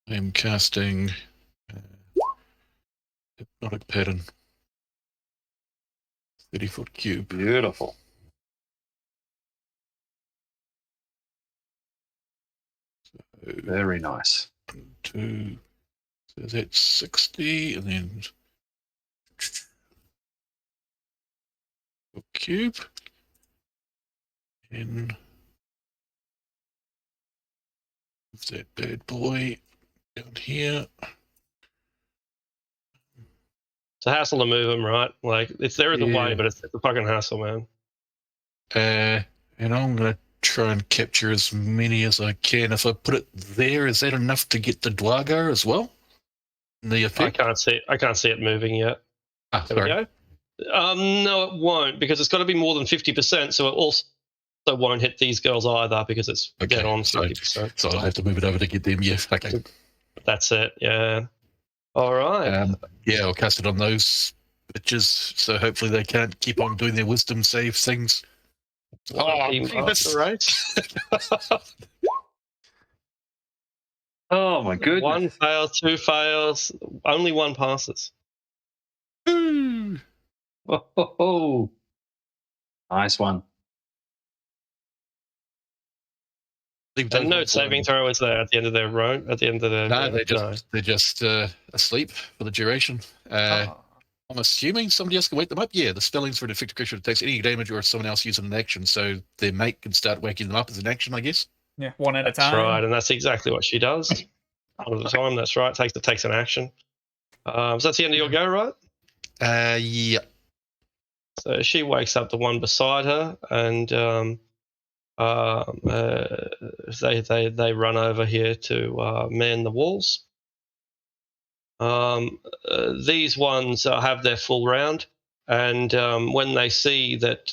[SPEAKER 5] I am casting hypnotic pattern. 30-foot cube.
[SPEAKER 7] Beautiful. So, very nice.
[SPEAKER 5] 2, so that's 60, and then cube, and move that bad boy down here.
[SPEAKER 1] It's a hassle to move them, right? Like, it's there in the way, but it's a fucking hassle, man.
[SPEAKER 5] And I'm going to try and capture as many as I can. If I put it there, is that enough to get the Dwarga as well? The effect?
[SPEAKER 1] I can't see it moving yet. There we go. No, it won't, because it's got to be more than 50%, so it also won't hit these girls either, because it's dead on 50%.
[SPEAKER 5] So I'll have to move it over to get them, yeah. Okay.
[SPEAKER 1] That's it, yeah. All right.
[SPEAKER 5] Yeah, I'll cast it on those bitches, so hopefully they can't keep on doing their wisdom save things.
[SPEAKER 1] That's right.
[SPEAKER 7] Oh my goodness.
[SPEAKER 1] 1 fail, 2 fails, only 1 passes.
[SPEAKER 7] Oh, nice one.
[SPEAKER 1] And no saving throw is there at the end of their row. At the end of their
[SPEAKER 5] they're just asleep for the duration. I'm assuming somebody else can wake them up. Yeah, the spellings for an effective creature that takes any damage or if someone else uses an action, so their mate can start waking them up as an action, I guess.
[SPEAKER 2] Yeah, one at a
[SPEAKER 1] That's
[SPEAKER 2] time.
[SPEAKER 1] right, and that's exactly what she does. One at a time. That's right. Takes an action. So that's the end of your go, right?
[SPEAKER 5] Yeah.
[SPEAKER 1] So she wakes up the one beside her, and they run over here to man the walls. These ones have their full round, and when they see that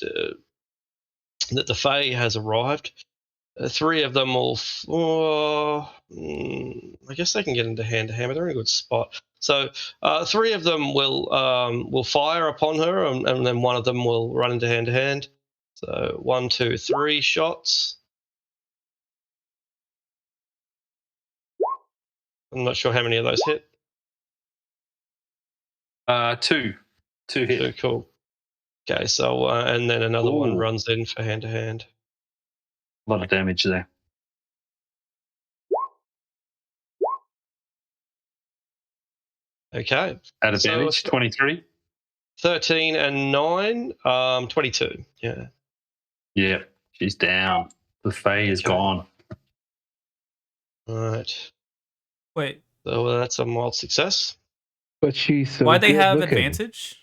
[SPEAKER 1] the Fae has arrived, three of them will. I guess they can get into hand to hand, but they're in a good spot. So three of them will fire upon her, and then one of them will run into hand to hand. So 1, 2, 3 shots. I'm not sure how many of those hit.
[SPEAKER 7] 2 hit.
[SPEAKER 1] 2, cool. Okay, so and then another one
[SPEAKER 7] Ooh.
[SPEAKER 1] runs in for hand to hand.
[SPEAKER 7] A lot of damage there.
[SPEAKER 1] Okay.
[SPEAKER 7] At advantage, 23.
[SPEAKER 1] 13 and 9, 22. Yeah.
[SPEAKER 7] Yeah, she's down. The Fae is gone.
[SPEAKER 1] All right.
[SPEAKER 2] Wait,
[SPEAKER 1] So that's a mild success.
[SPEAKER 4] But she's so
[SPEAKER 2] why they
[SPEAKER 4] good
[SPEAKER 2] have
[SPEAKER 4] looking.
[SPEAKER 2] advantage?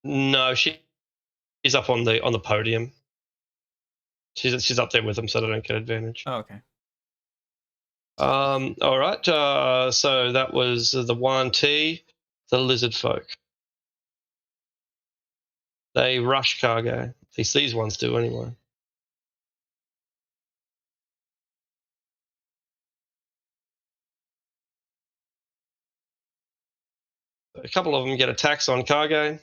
[SPEAKER 1] No, she's up on the podium. She's up there with them, so they don't get advantage.
[SPEAKER 2] Oh, okay.
[SPEAKER 1] All right. So that was the Yuan Ti, the lizard folk. They rush Kage. At least these ones do anyway. A couple of them get attacks on Kage.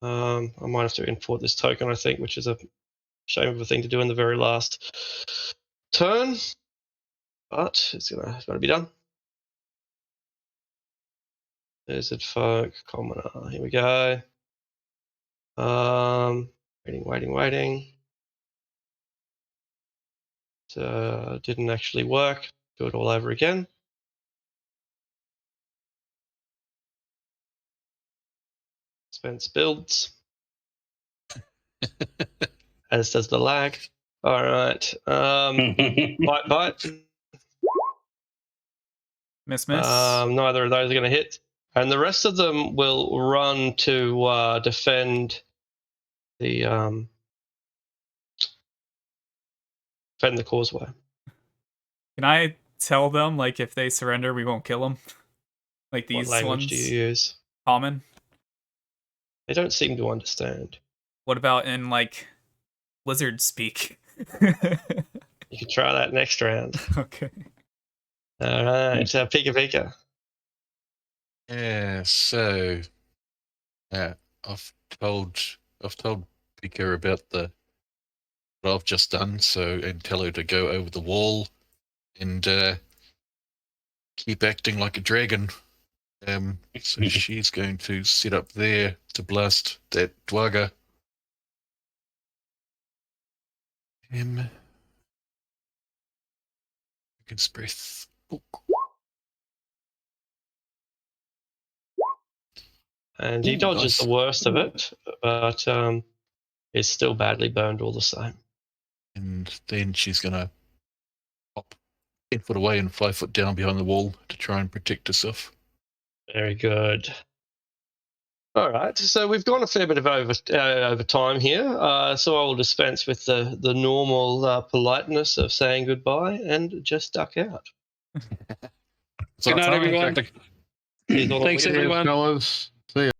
[SPEAKER 1] I might have to import this token, I think, which is a shame of a thing to do in the very last turn, but it's gonna be done. Lizard folk, commoner. Here we go. Waiting. Didn't actually work. Do it all over again. Spence builds. As does the lag. All right. Bite.
[SPEAKER 2] Miss.
[SPEAKER 1] Neither of those are going to hit. And the rest of them will run to defend the causeway.
[SPEAKER 2] Can I tell them, like, if they surrender, we won't kill them? Like these
[SPEAKER 1] What language
[SPEAKER 2] ones?
[SPEAKER 1] do you use?
[SPEAKER 2] Common?
[SPEAKER 1] They don't seem to understand.
[SPEAKER 2] What about in, like, lizard speak?
[SPEAKER 1] You can try that next round.
[SPEAKER 2] Okay.
[SPEAKER 1] All right. Pika.
[SPEAKER 5] Yeah, so I've told Pika about what I've just done, and tell her to go over the wall and keep acting like a dragon. So she's going to sit up there to blast that Dwaga. Against breath. Oh.
[SPEAKER 1] And he dodges the worst of it, but is still badly burned all the same.
[SPEAKER 5] And then she's going to hop 10 foot away and 5 foot down behind the wall to try and protect herself.
[SPEAKER 1] Very good. All right, so we've gone a fair bit of over time here, so I will dispense with the normal politeness of saying goodbye and just duck out.
[SPEAKER 7] Good night, everyone. Thanks, everyone.
[SPEAKER 6] Fellas. See ya.